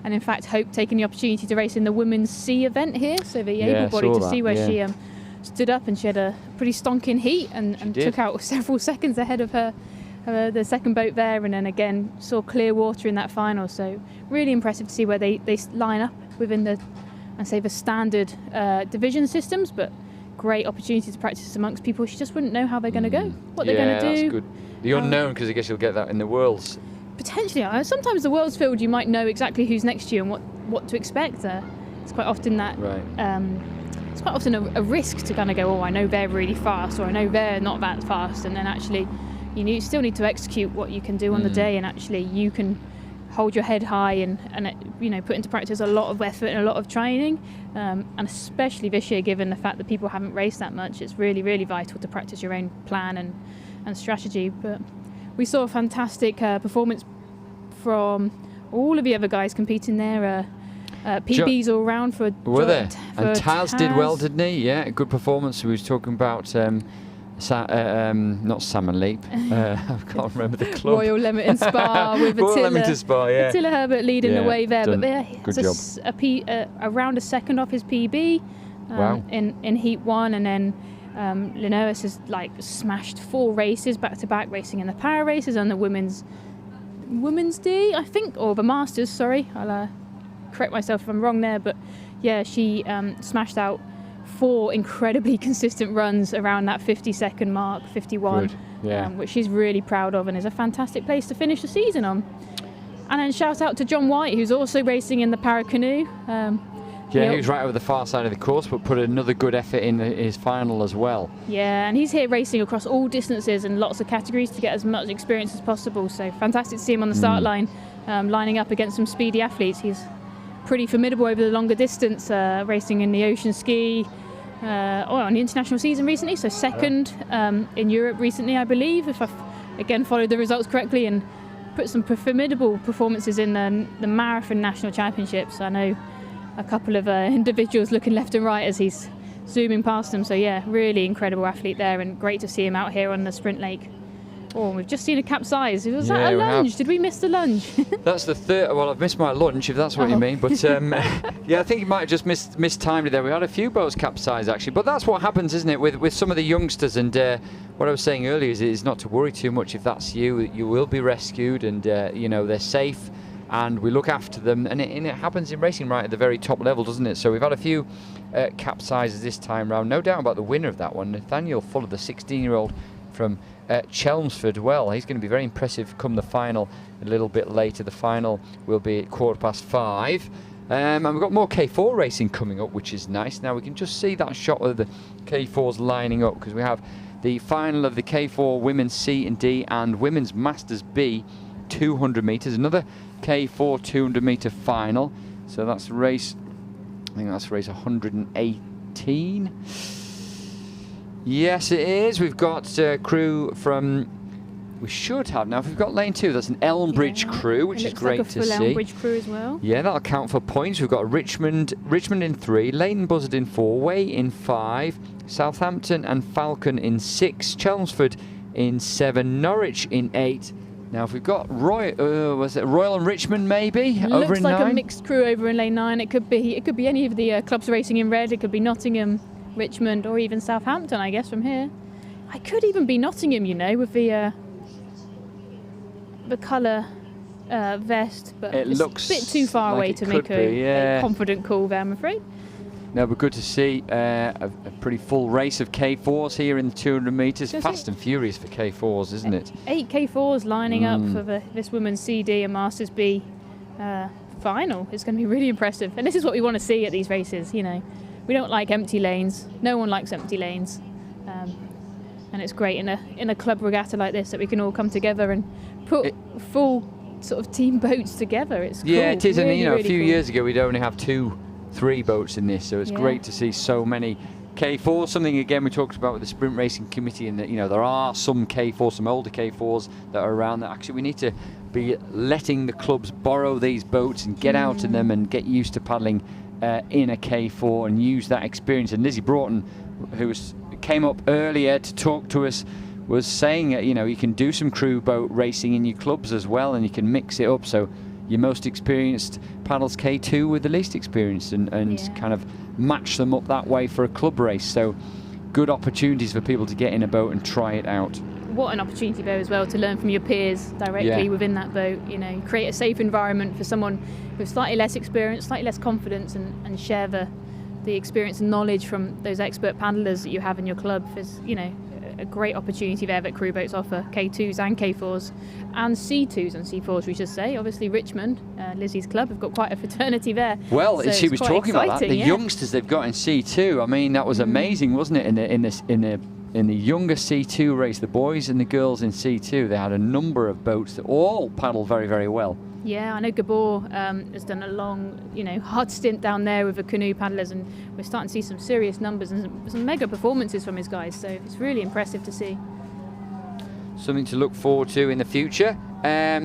in fact, Hope taking the opportunity to race in the Women's C event here, so the able-bodied to see where she stood up, and she had a pretty stonking heat and took out several seconds ahead of the second boat there, and then again saw clear water in that final. So really impressive to see where they line up within the standard division systems, but great opportunity to practice amongst people. She just wouldn't know how they're going to go, what they're going to do. That's good. The unknown, because I guess you'll get that in the Worlds. Potentially. Sometimes the Worlds field you might know exactly who's next to you and what to expect. It's quite often that it's quite often a risk to kind of go, oh, I know they're really fast, or I know they're not that fast, and then actually you still need to execute what you can do on the day, and actually you can hold your head high and put into practice a lot of effort and a lot of training, and especially this year, given the fact that people haven't raced that much, it's really, really vital to practice your own plan and strategy. But we saw a fantastic performance from all of the other guys competing there. PBs all round for were there, and Taz did well, didn't he? Yeah, good performance. We was talking about not Salmon Leap. I can't remember the club. Royal Leamington Spa with Attila Herbert leading the way there. Done. But good job. Around a second off his PB in Heat 1, and then Linois has smashed 4 races back to back, racing in the para races and the women's D, I think, or the Masters. Sorry, I'll correct myself if I'm wrong there, but yeah, she smashed out 4 incredibly consistent runs around that 50-second mark, 51, which she's really proud of, and is a fantastic place to finish the season on. And then shout out to John White, who's also racing in the Paracanoe. He was right over the far side of the course, but put another good effort in his final as well. Yeah, and he's here racing across all distances and lots of categories to get as much experience as possible. So fantastic to see him on the start line, lining up against some speedy athletes. He's pretty formidable over the longer distance, racing in the ocean ski, on the international season recently, so second in Europe recently, I believe, if I've again followed the results correctly, and put some formidable performances in the marathon national championships. I know a couple of individuals looking left and right as he's zooming past them, so yeah, really incredible athlete there, and great to see him out here on the sprint lake. Oh, we've just seen a capsize. Was that a lunge? Did we miss the lunge? That's the third. Well, I've missed my lunch, if that's what you mean. But yeah, I think you might have just mistimed it there. We had a few boats capsize, actually. But that's what happens, isn't it, with some of the youngsters. And what I was saying earlier is not to worry too much. If that's you, you will be rescued, and they're safe, and we look after them. And it happens in racing right at the very top level, doesn't it? So we've had a few capsizes this time round. No doubt about the winner of that one, Nathaniel Fuller, the 16-year-old from Chelmsford. Well, he's going to be very impressive come the final a little bit later. The final will be at 5:15. And we've got more K4 racing coming up, which is nice. Now we can just see that shot of the K4s lining up, because we have the final of the K4 Women's C and D and Women's Masters B 200 metres. Another K4 200 metre final. So that's race, I think that's race 118. Yes, it is. We've got crew from. We should have now. If we've got lane 2, that's an Elmbridge crew, which is great to see. Elmbridge crew as well. Yeah, that'll count for points. We've got Richmond in 3, Leighton Buzzard in 4, Way in 5, Southampton and Falcon in 6, Chelmsford in 7, Norwich in 8. Now, if we've got was it Royal and Richmond maybe over in 9? Looks like a mixed crew over in lane 9. It could be any of the clubs racing in red. It could be Nottingham, Richmond, or even Southampton, I guess, from here. I could even be Nottingham, with the colour vest, but it looks a bit too far away to make a confident call there, I'm afraid. No, but good to see a pretty full race of K4s here in the 200 metres. Fast and furious for K4s, isn't it? 8 K4s lining up for this women's CD and Masters B final. It's going to be really impressive. And this is what we want to see at these races, you know. We don't like empty lanes. No one likes empty lanes. And it's great in a club regatta like this that we can all come together and put full sort of team boats together. It's cool. Yeah, it is. Really, and you know, really a few cool. years ago we'd only have 2-3 boats in this, so it's great to see so many K4s. Something again we talked about with the sprint racing committee, and that, you know, there are some K4s, some older K4s that are around that actually we need to be letting the clubs borrow these boats and get out in them and get used to paddling in a K4 and use that experience. And Lizzie Broughton, who came up earlier to talk to us, was saying that, you know, you can do some crew boat racing in your clubs as well, and you can mix it up, so your most experienced paddles K2 with the least experienced, and kind of match them up that way for a club race. So good opportunities for people to get in a boat and try it out. What an opportunity though as well to learn from your peers directly within that boat. You know, create a safe environment for someone with slightly less experience, slightly less confidence, and share the experience and knowledge from those expert paddlers that you have in your club. Is, you know, a great opportunity there that crew boats offer, K2s and K4s and C2s and C4s, we should say. Obviously Richmond, Lizzie's club, have got quite a fraternity there. Well, so she was talking about that, the yeah. youngsters they've got in C2. I mean, that was amazing, wasn't it? In the younger C2 race, the boys and the girls in C2, they had a number of boats that all paddle very, very well. Yeah, I know Gabor has done a long, you know, hard stint down there with the canoe paddlers, and we're starting to see some serious numbers and some mega performances from his guys, so it's really impressive to see. Something to look forward to in the future.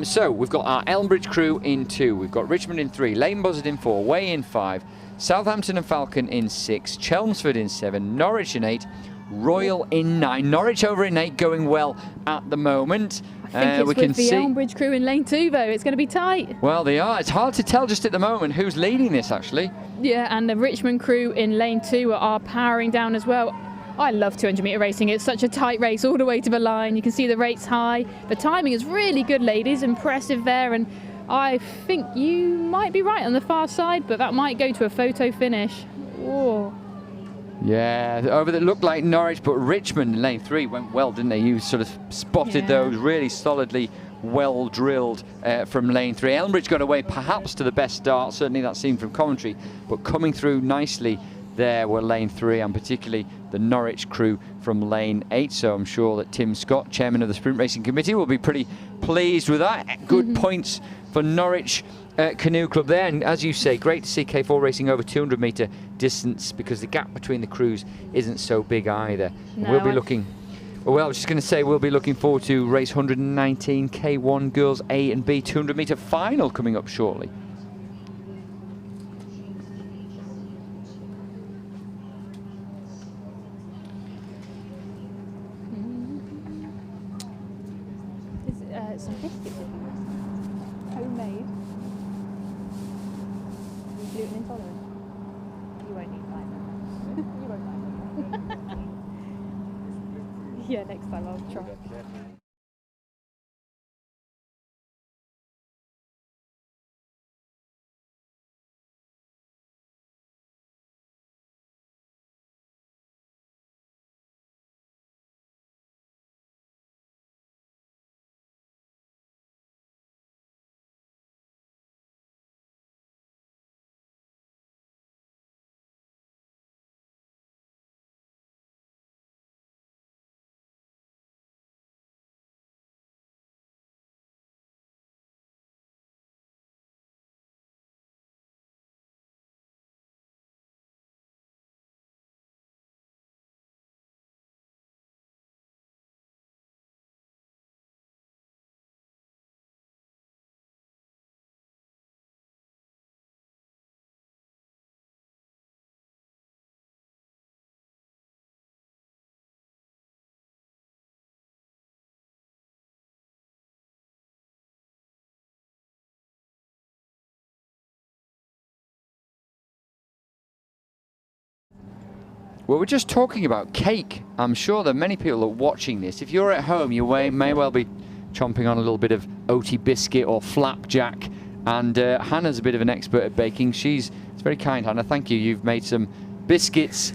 So we've got our Elmbridge crew in 2, we've got Richmond in 3, Leighton Buzzard in 4, Way in 5, Southampton and Falcon in 6, Chelmsford in 7, Norwich in 8, Royal in 9. Norwich over in 8 going well at the moment. I think it's we can with the see Elmbridge crew in lane 2 though, it's going to be tight. Well, they are. It's hard to tell just at the moment who's leading this actually. Yeah, and the Richmond crew in lane 2 are powering down as well. I love 200 metre racing. It's such a tight race all the way to the line. You can see the rates high. The timing is really good, ladies. Impressive there. And I think you might be right on the far side, but that might go to a photo finish. Whoa. Yeah, over that looked like Norwich, but Richmond in lane 3 went well, didn't they? You sort of spotted those really solidly well drilled from lane 3. Elmbridge got away perhaps to the best start, certainly that seemed from commentary, but coming through nicely there were lane 3 and particularly the Norwich crew from lane 8. So I'm sure that Tim Scott, chairman of the Sprint Racing Committee, will be pretty pleased with that. Good points for Norwich Canoe Club there, and as you say, great to see K4 racing over 200 metre distance, because the gap between the crews isn't so big either. No, We'll be looking, well, I was just going to say, we'll be looking forward to race 119 K1 girls A and B 200 metre final coming up shortly. Is some biscuits in here? Homemade. Are you gluten intolerant? You won't need mine. You won't like them. Yeah, next time I'll try. Well, we're just talking about cake. I'm sure that many people are watching this. If you're at home, you may well be chomping on a little bit of oaty biscuit or flapjack. And Hannah's a bit of an expert at baking. It's very kind, Hannah. Thank you. You've made some biscuits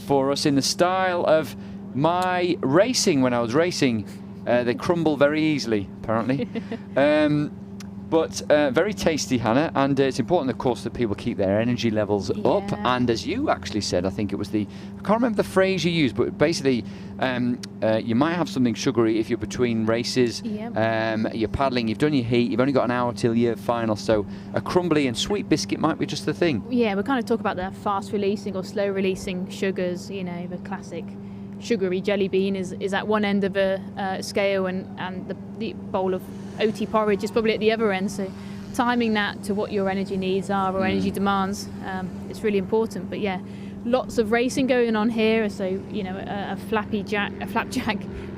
for us in the style of my racing when I was racing. They crumble very easily, apparently. But very tasty, Hannah, and it's important, of course, that people keep their energy levels up. And as you actually said, I think it was I can't remember the phrase you used, but basically you might have something sugary if you're between races. You're paddling, you've done your heat, you've only got an hour till your final, so a crumbly and sweet biscuit might be just the thing. Yeah, we kind of talk about the fast releasing or slow releasing sugars, you know, the classic sugary jelly bean is at one end of a scale, and the bowl of oaty porridge is probably at the other end. So timing that to what your energy needs are or energy demands, it's really important. But yeah, lots of racing going on here. So, you know, a flapjack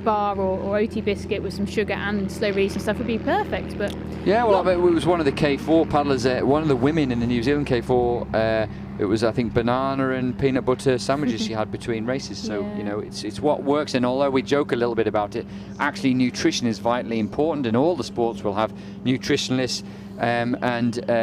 bar or oaty biscuit with some sugar and slow release and stuff would be perfect. But yeah, well, it was one of the K4 paddlers, one of the women in the New Zealand K4. It was, I think, banana and peanut butter sandwiches she had between races. So, you know, it's what works. And although we joke a little bit about it, actually nutrition is vitally important, and all the sports will have nutritionalists.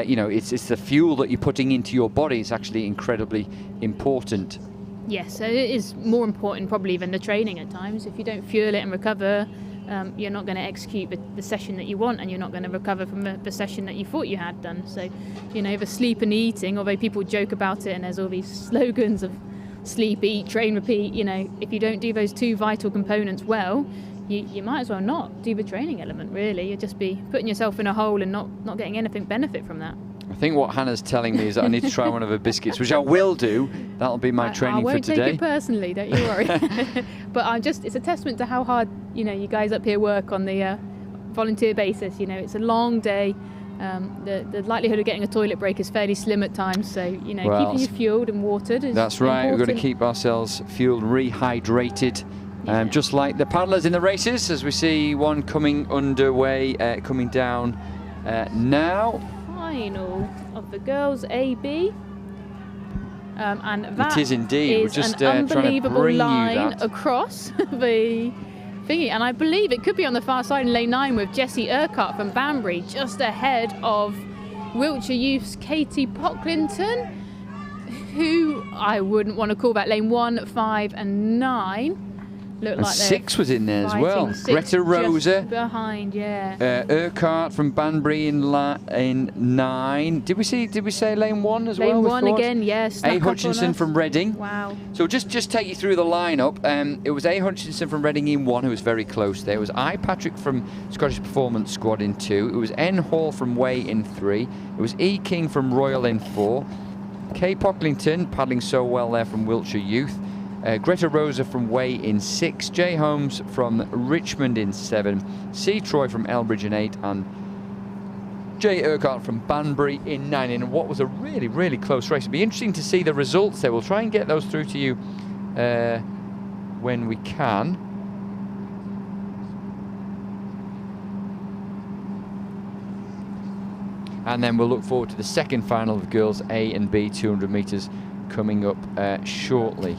You know, it's the fuel that you're putting into your body is actually incredibly important. Yes, so it is more important probably than the training at times. If you don't fuel it and recover, you're not going to execute the session that you want, and you're not going to recover from the session that you thought you had done. So, you know, the sleep and eating, although people joke about it and there's all these slogans of sleep, eat, train, repeat, you know, if you don't do those two vital components well, you might as well not do the training element, really. You'll just be putting yourself in a hole and not getting anything benefit from that. I think what Hannah's telling me is that I need to try one of her biscuits, which I will do. That'll be my training for today. I won't take it personally, don't you worry. But it's a testament to how hard, you know, you guys up here work on the volunteer basis. You know, it's a long day. The likelihood of getting a toilet break is fairly slim at times. So, you know, keeping you fueled and watered is That's right. important. We've got to keep ourselves fueled, rehydrated. Just like the paddlers in the races, as we see one coming underway, coming down now. Final of the girls A-B, and that it is indeed. is We're just an trying to unbelievable bring line you that across the thingy, and I believe it could be on the far side in lane 9 with Jessie Urquhart from Banbury just ahead of Wiltshire Youth's Katie Pocklington, who I wouldn't want to call that lane 1, 5 and 9. Look like 6 was in there as well. Greta Rosa behind, Urquhart from Banbury in 9. Did we say lane 1 as well? Lane 1 again, yes. A Hutchinson from Reading. Wow. So just take you through the lineup. It was A Hutchinson from Reading in 1, who was very close there. It was I Patrick from Scottish Performance Squad in 2. It was N Hall from Way in 3. It was E King from Royal in 4. Kay Pocklington paddling so well there from Wiltshire Youth. Greta Rosa from Way in 6, Jay Holmes from Richmond in 7, C Troy from Elbridge in 8, and Jay Urquhart from Banbury in 9, in what was a really, really close race. It'll be interesting to see the results there. We'll try and get those through to you when we can. And then we'll look forward to the second final of girls A and B 200 metres coming up shortly.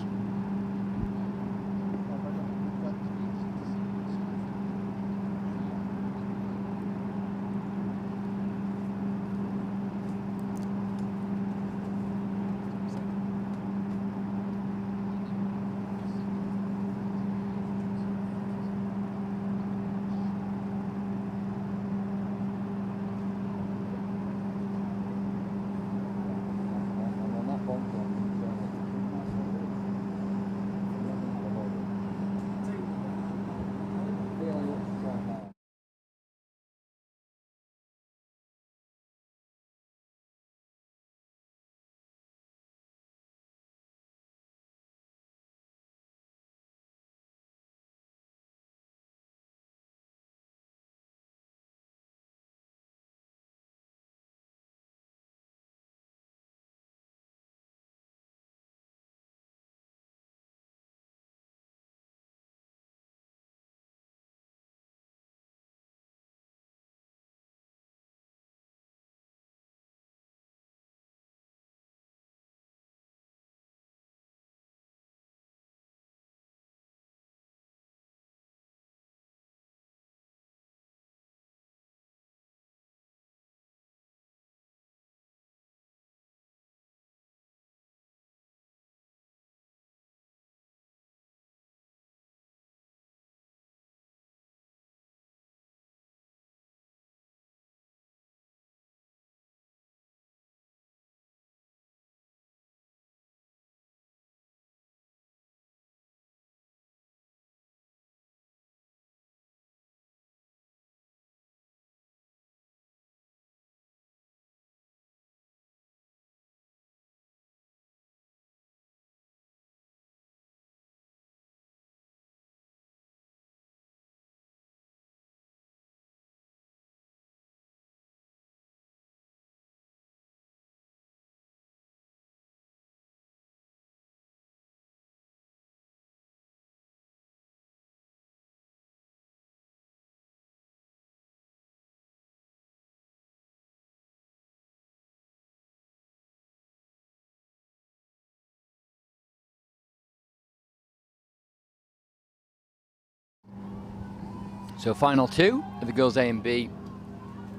So final two of the girls A and B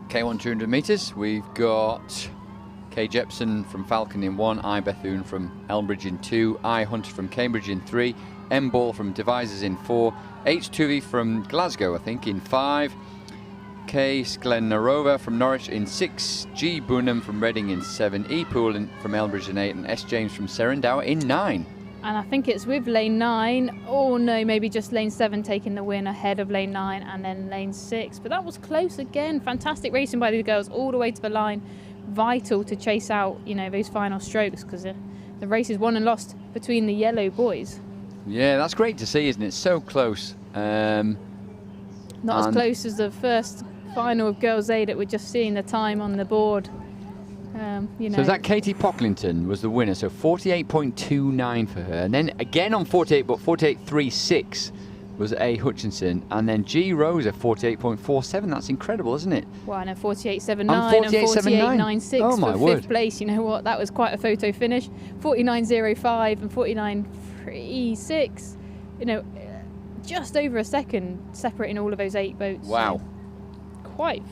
K1 200 metres. We've got Kay Jepson from Falcon in 1, I Bethune from Elmbridge in 2, I Hunter from Cambridge in 3, M Ball from Devizes in 4, H Tuvey from Glasgow, I think, in 5, K Sklenarova from Norwich in 6, G Bunham from Reading in 7, E Poole from Elmbridge in 8, and S James from Serendower in 9. And I think it's with lane 9, or no, maybe just lane 7 taking the win ahead of lane 9 and then lane 6. But that was close again. Fantastic racing by the girls all the way to the line. Vital to chase out, those final strokes, because the race is won and lost between the yellow boys. Yeah, that's great to see, isn't it? So close. Not as close as the first final of Girls A that we're just seeing the time on the board. So is that Katie Pocklington was the winner, so 48.29 for her. And then again on 48, but 48.36 was A Hutchinson. And then G Rosa, 48.47. That's incredible, isn't it? Well, and 48.79 and 48.96 oh my for word. 5th place. You know what? That was quite a photo finish. 49.05 and 49.36. Just over a second separating all of those 8 boats. Wow. So quite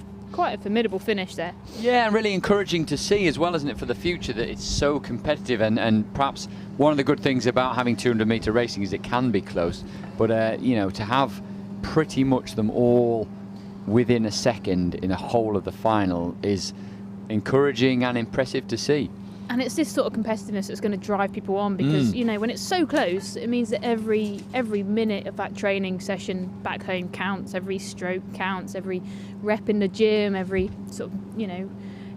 a formidable finish there. Yeah, and really encouraging to see as well, isn't it, for the future, that it's so competitive. And perhaps one of the good things about having 200 metre racing is it can be close. But, to have pretty much them all within a second in a whole of the final is encouraging and impressive to see. And it's this sort of competitiveness that's going to drive people on, because when it's so close, it means that every minute of that training session back home counts. Every stroke counts. Every rep in the gym, every sort of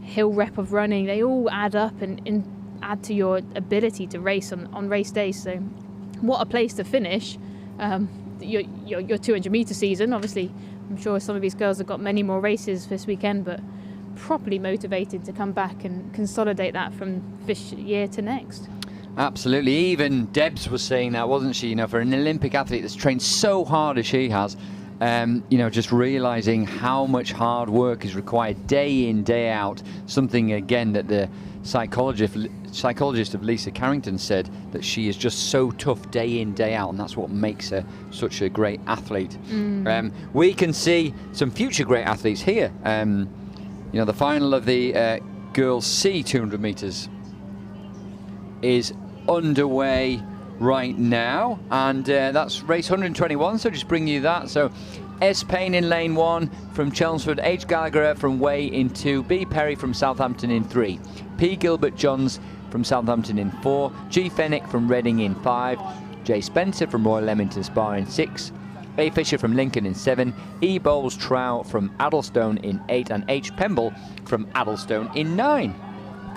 hill rep of running, they all add up and add to your ability to race on race days. So what a place to finish your 200 metre season. Obviously, I'm sure some of these girls have got many more races this weekend, but properly motivated to come back and consolidate that from this year to next. Absolutely. Even Debs was saying that, wasn't she? For an Olympic athlete that's trained so hard as she has, just realising how much hard work is required day in, day out. Something, again, that the psychologist of Lisa Carrington said, that she is just so tough day in, day out, and that's what makes her such a great athlete. We can see some future great athletes here. The final of the girls C 200 metres is underway right now, and that's race 121, so just bring you that. So S Payne in lane 1 from Chelmsford, H Gallagher from Way in 2, B Perry from Southampton in 3, P Gilbert Johns from Southampton in 4, G Fennick from Reading in 5, J Spencer from Royal Leamington Spa in 6, A Fisher from Lincoln in 7, E Bowles Trow from Addlestone in 8, and H Pemble from Addlestone in 9.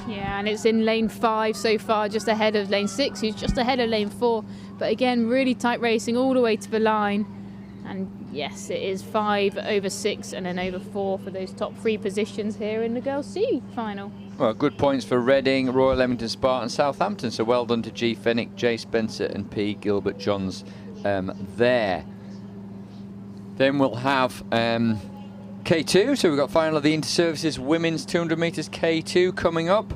Yeah, and it's in lane 5 so far, just ahead of lane 6, who's just ahead of lane 4. But again, really tight racing all the way to the line. And yes, it is 5 over 6 and then over 4 for those top 3 positions here in the Girls C final. Well, good points for Reading, Royal Leamington Spa and Southampton. So well done to G Fennick, J Spencer and P Gilbert Johns there. Then we'll have K2, so we've got final of the Interservices Women's 200 metres K2 coming up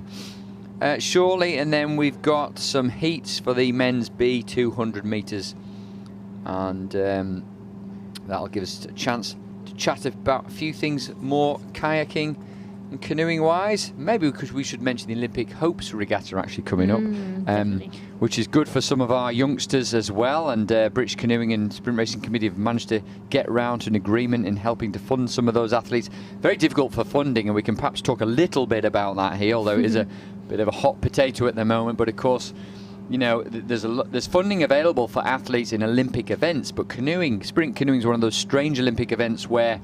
shortly, and then we've got some heats for the men's B 200 metres, and that'll give us a chance to chat about a few things more kayaking and canoeing wise. Maybe because we should mention the Olympic Hopes Regatta actually coming up, which is good for some of our youngsters as well, and British Canoeing and Sprint Racing Committee have managed to get round to an agreement in helping to fund some of those athletes. Very difficult for funding, and we can perhaps talk a little bit about that here, although it is a bit of a hot potato at the moment. But of course, there's funding available for athletes in Olympic events, but sprint canoeing is one of those strange Olympic events where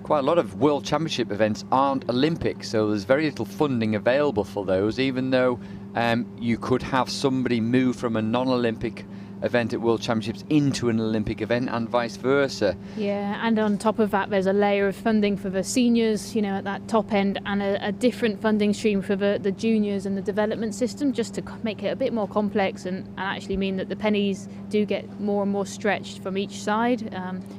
quite a lot of World Championship events aren't Olympic, so there's very little funding available for those, even though you could have somebody move from a non-Olympic event at World Championships into an Olympic event and vice versa. Yeah, and on top of that, there's a layer of funding for the seniors, at that top end, and a different funding stream for the juniors and the development system, just to make it a bit more complex and actually mean that the pennies do get more and more stretched from each side.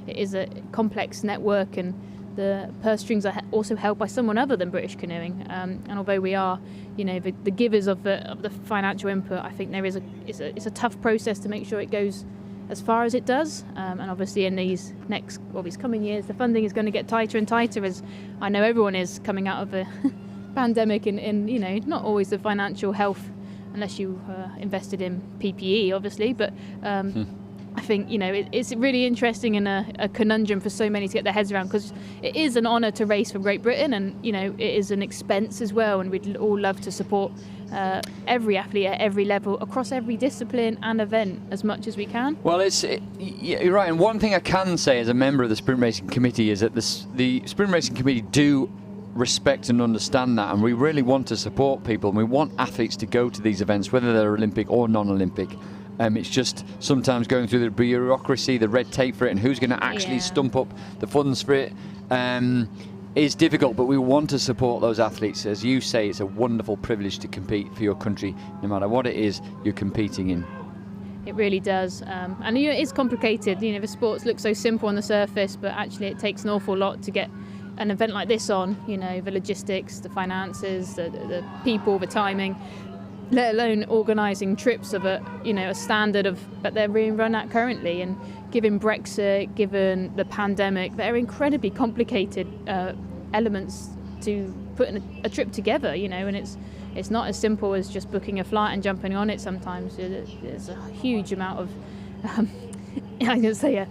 It is a complex network, and the purse strings are also held by someone other than British Canoeing, and although we are, the givers of the financial input, I think it's a tough process to make sure it goes as far as it does. And obviously in these coming years, the funding is going to get tighter and tighter, as I know everyone is coming out of a pandemic in not always the financial health, unless you invested in PPE, obviously, but I think it's really interesting and a conundrum for so many to get their heads around, because it is an honour to race for Great Britain, and it is an expense as well, and we'd all love to support every athlete at every level, across every discipline and event, as much as we can. Well, you're right, and one thing I can say as a member of the Sprint Racing Committee is that the Sprint Racing Committee do respect and understand that, and we really want to support people, and we want athletes to go to these events, whether they're Olympic or non-Olympic. It's just sometimes going through the bureaucracy, the red tape for it, and who's going to actually stump up the funds for it is difficult, but we want to support those athletes. As you say, it's a wonderful privilege to compete for your country, no matter what it is you're competing in. It really does, and it is complicated. The sports look so simple on the surface, but actually it takes an awful lot to get an event like this on. The logistics, the finances, the people, the timing, let alone organising trips of a standard of that they're being run at currently. And given Brexit, given the pandemic, they're incredibly complicated elements to put a trip together. And it's not as simple as just booking a flight and jumping on it. Sometimes there's a huge amount of I'm going to say a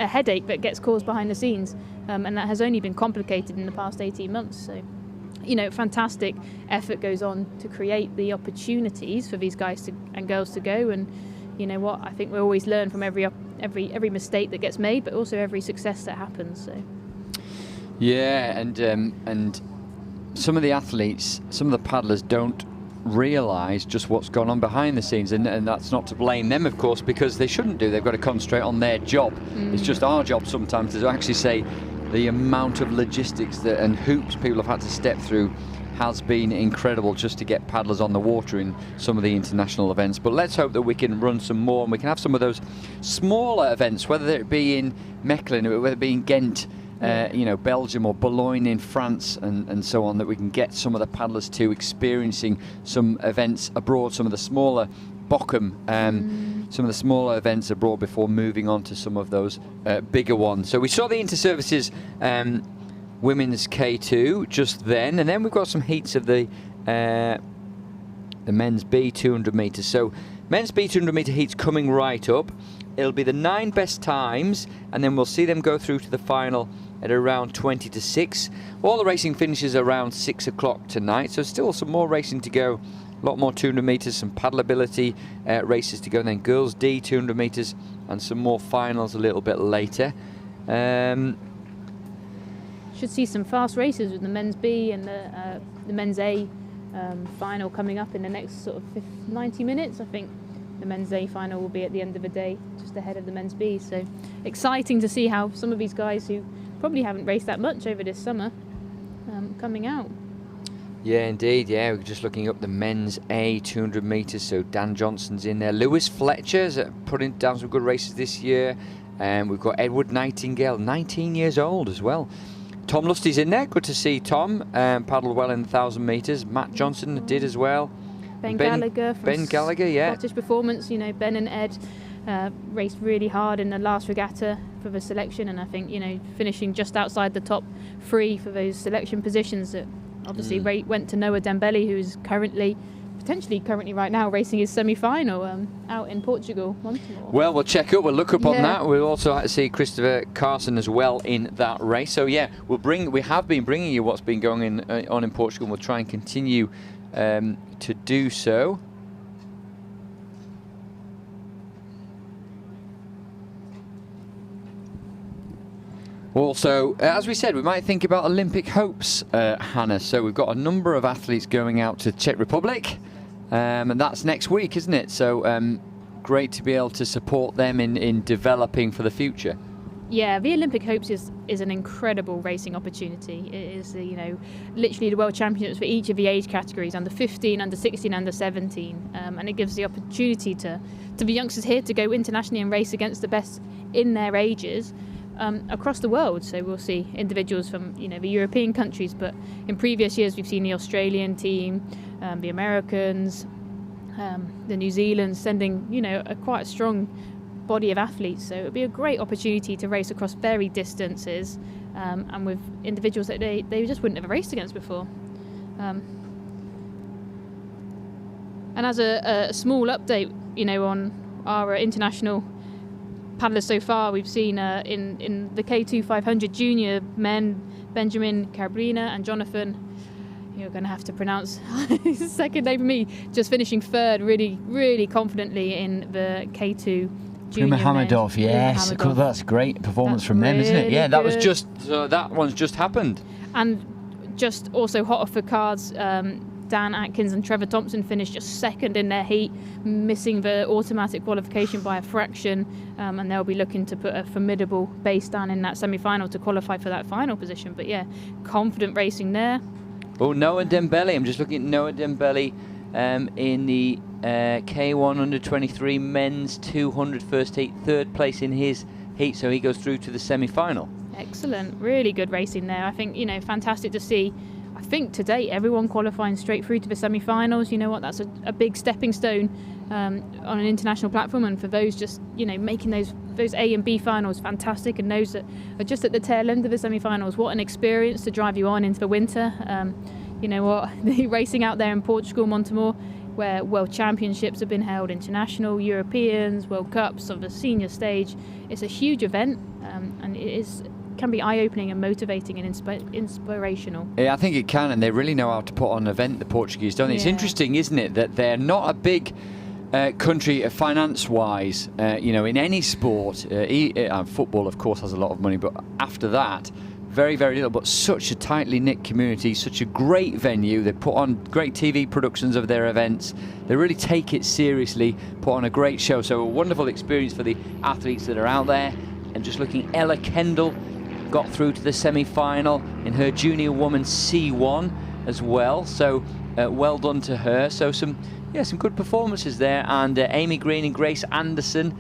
headache that gets caused behind the scenes, and that has only been complicated in the past 18 months. So fantastic effort goes on to create the opportunities for these guys and girls to go. And I think we always learn from every mistake that gets made, but also every success that happens. So yeah, and some of the athletes, some of the paddlers don't realise just what's gone on behind the scenes, and that's not to blame them, of course, because they shouldn't do. They've got to concentrate on their job. It's just our job sometimes to actually say the amount of logistics and hoops people have had to step through has been incredible just to get paddlers on the water in some of the international events. But let's hope that we can run some more, and we can have some of those smaller events, whether it be in Mechelen, or whether it be in Ghent, Belgium, or Boulogne in France, and so on, that we can get some of the paddlers to experiencing some events abroad, some of the smaller Bochum, some of the smaller events abroad, before moving on to some of those bigger ones. So we saw the Interservices women's K2 just then, and then we've got some heats of the men's B 200 metres. So men's B 200 metre heats coming right up. It'll be the 9 best times, and then we'll see them go through to the final at around 20 to 6. All the racing finishes around 6 o'clock tonight, so still some more racing to go. A lot more 200 metres, some paddleability races to go, and then girls D 200 metres, and some more finals a little bit later. Should see some fast races with the men's B and the men's A final coming up in the next sort of 90 minutes. I think the men's A final will be at the end of the day, just ahead of the men's B. So exciting to see how some of these guys who probably haven't raced that much over this summer coming out. Yeah, indeed. Yeah, we're just looking up the men's A 200 metres. So Dan Johnson's in there. Lewis Fletcher's putting down some good races this year. And we've got Edward Nightingale, 19 years old as well. Tom Lusty's in there. Good to see Tom. Paddled well in 1,000 metres. Matt Johnson did as well. Ben Gallagher. Ben Gallagher, yeah. Scottish Performance. Ben and Ed raced really hard in the last regatta for the selection, and I think finishing just outside the top 3 for those selection positions. That obviously went to Noah Dembele, who's potentially currently right now racing his semi-final out in Portugal once more. Well, we'll check up, we'll look up on that. We'll also see Christopher Carson as well in that race. So yeah, we have been bringing you what's been going on in Portugal, and we'll try and continue to do so. Also, as we said, we might think about Olympic hopes, Hannah. So we've got a number of athletes going out to Czech Republic, and that's next week, isn't it? So great to be able to support them in developing for the future. Yeah, the Olympic Hopes is an incredible racing opportunity. It is, literally the World Championships for each of the age categories, under 15, under 16, under 17. And it gives the opportunity to the youngsters here to go internationally and race against the best in their ages across the world. So we'll see individuals from, the European countries, but in previous years we've seen the Australian team, the Americans, the New Zealand sending, a quite strong body of athletes. So it would be a great opportunity to race across varied distances, and with individuals that they just wouldn't have raced against before. And as a small update, on our international paddlers so far, we've seen in the K2 500 junior men, Benjamin Carabrina and Jonathan, you're going to have to pronounce his second name for me, just finishing third really, really confidently in the K2 junior Muhammadov, yes. Muhammadov. Cool, that's a great performance from them, isn't it? Yeah, that was just, that one's just happened. And just also hot off the cards, Dan Atkins and Trevor Thompson finished just second in their heat, missing the automatic qualification by a fraction, and they'll be looking to put a formidable base down in that semi-final to qualify for that final position. But yeah, confident racing there. Oh, Noah Dembele. I'm just looking at Noah Dembele in the K1 under 23 men's 200 first heat, third place in his heat, so he goes through to the semi-final. Excellent, really good racing there. I think, fantastic to see. I think to date everyone qualifying straight through to the semi-finals. You know what? That's a big stepping stone on an international platform, and for those just making those A and B finals, fantastic. And those that are just at the tail end of the semi-finals, what an experience to drive you on into the winter. You know what? The racing out there in Portugal, Montemor, where World Championships have been held, international, Europeans, World Cups of the senior stage. It's a huge event, and it can be eye-opening and motivating and inspirational. Yeah, I think it can, and they really know how to put on an event, the Portuguese, don't they? It's interesting, isn't it, that they're not a big country finance-wise, in any sport. Football, of course, has a lot of money, but after that, very, very little, but such a tightly knit community, such a great venue. They put on great TV productions of their events. They really take it seriously, put on a great show. So a wonderful experience for the athletes that are out there. And just looking, Ella Kendall got through to the semi-final in her junior woman C1 as well. So well done to her. So some good performances there. And Amy Green and Grace Anderson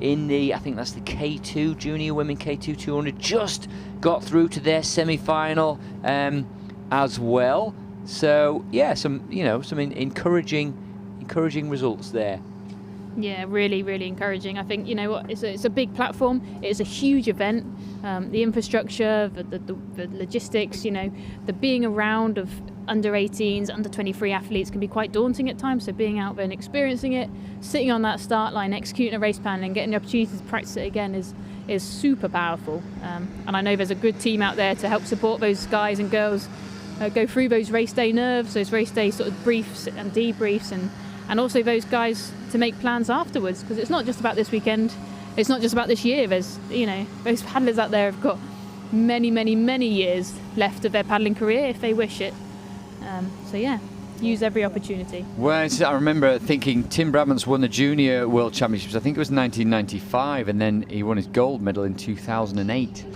in I think that's the K2 junior women K2 200, just got through to their semi-final as well. So yeah, some encouraging results there. Yeah, really, really encouraging. I think it's a big platform. It's a huge event. The infrastructure, the logistics, the being around of under 18s, under 23 athletes can be quite daunting at times. So being out there and experiencing it, sitting on that start line, executing a race plan, and getting the opportunity to practice it again is super powerful. And I know there's a good team out there to help support those guys and girls go through those race day nerves, those race day sort of briefs and debriefs, and also those guys to make plans afterwards, because it's not just about this weekend, it's not just about this year. There's those paddlers out there have got many, many, many years left of their paddling career if they wish it. So yeah, use every opportunity. Well, I remember thinking Tim Bradman's won the Junior World Championships, I think it was 1995, and then he won his gold medal in 2008.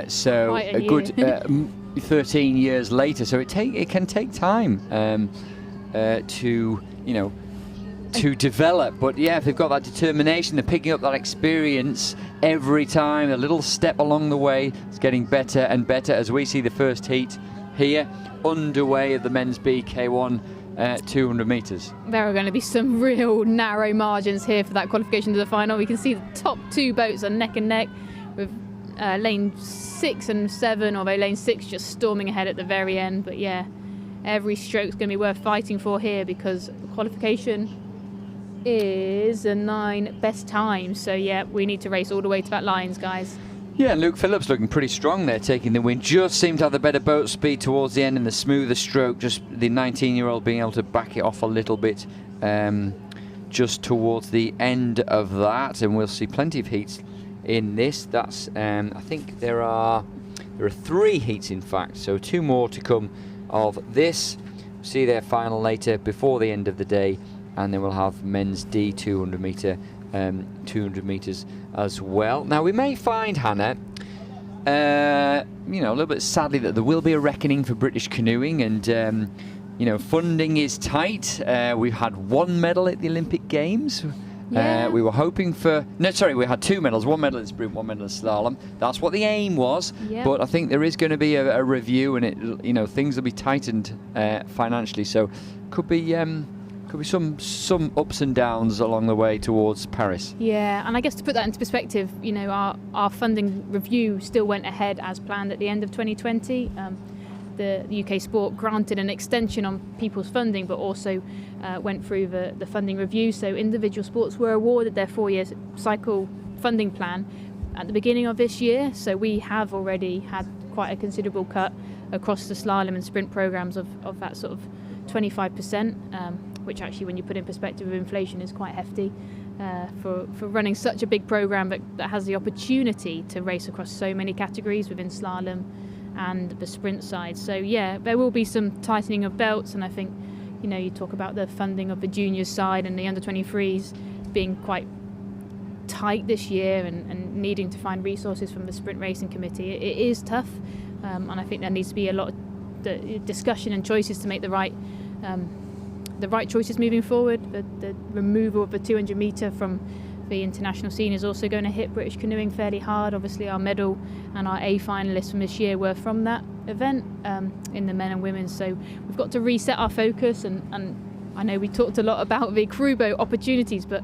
So a good 13 years later. So it can take time to develop, but yeah, if they've got that determination, they're picking up that experience every time, a little step along the way. It's getting better and better as we see the first heat here underway at the men's BK1 200 metres. There are going to be some real narrow margins here for that qualification to the final. We can see the top two boats are neck and neck, with lane 6 and 7, although lane 6 just storming ahead at the very end. But yeah, every stroke's going to be worth fighting for here, because the qualification is a 9 best time. So yeah, we need to race all the way to that lines, guys. Yeah, Luke Phillips looking pretty strong there, taking the win. Just seemed to have the better boat speed towards the end and the smoother stroke. Just the 19-year-old being able to back it off a little bit just towards the end of that. And we'll see plenty of heats in this. That's I think there are 3 heats in fact, so 2 more to come of this. See their final later before the end of the day, and then we'll have men's D 200 metre 200 metres as well. Now we may find, Hannah, a little bit sadly, that there will be a reckoning for British canoeing, and funding is tight. We've had 1 medal at the Olympic Games. Yeah. We were hoping for... we had 2 medals, 1 medal in sprint, 1 medal in slalom. That's what the aim was. Yeah. But I think there is going to be a review, and things will be tightened financially. So could be could be some ups and downs along the way towards Paris. Yeah, and I guess to put that into perspective, you know, our funding review still went ahead as planned at the end of 2020. The UK Sport granted an extension on people's funding, but also went through the funding review. So individual sports were awarded their 4-year cycle funding plan at the beginning of this year. So we have already had quite a considerable cut across the slalom and sprint programs of that sort of 25%, which actually, when you put in perspective of inflation, is quite hefty for running such a big program that has the opportunity to race across so many categories within slalom and the sprint side. So yeah, there will be some tightening of belts, and I think, you know, you talk about the funding of the juniors side and the under 23s being quite tight this year and needing to find resources from the sprint racing committee. It is tough, and I think there needs to be a lot of discussion and choices to make the right choices moving forward. The removal of the 200 metre from the international scene is also going to hit British canoeing fairly hard. Obviously our medal and our A finalists from this year were from that event in the men and women, so we've got to reset our focus, and I know we talked a lot about the crew boat opportunities, but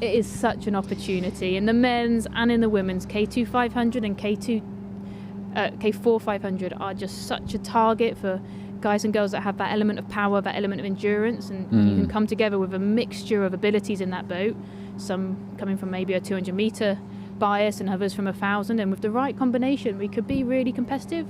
it is such an opportunity in the men's and in the women's. K2 500 and K4 500 are just such a target for guys and girls that have that element of power, that element of endurance, and you can come together with a mixture of abilities in that boat, some coming from maybe a 200 metre bias and others from 1,000, and with the right combination we could be really competitive.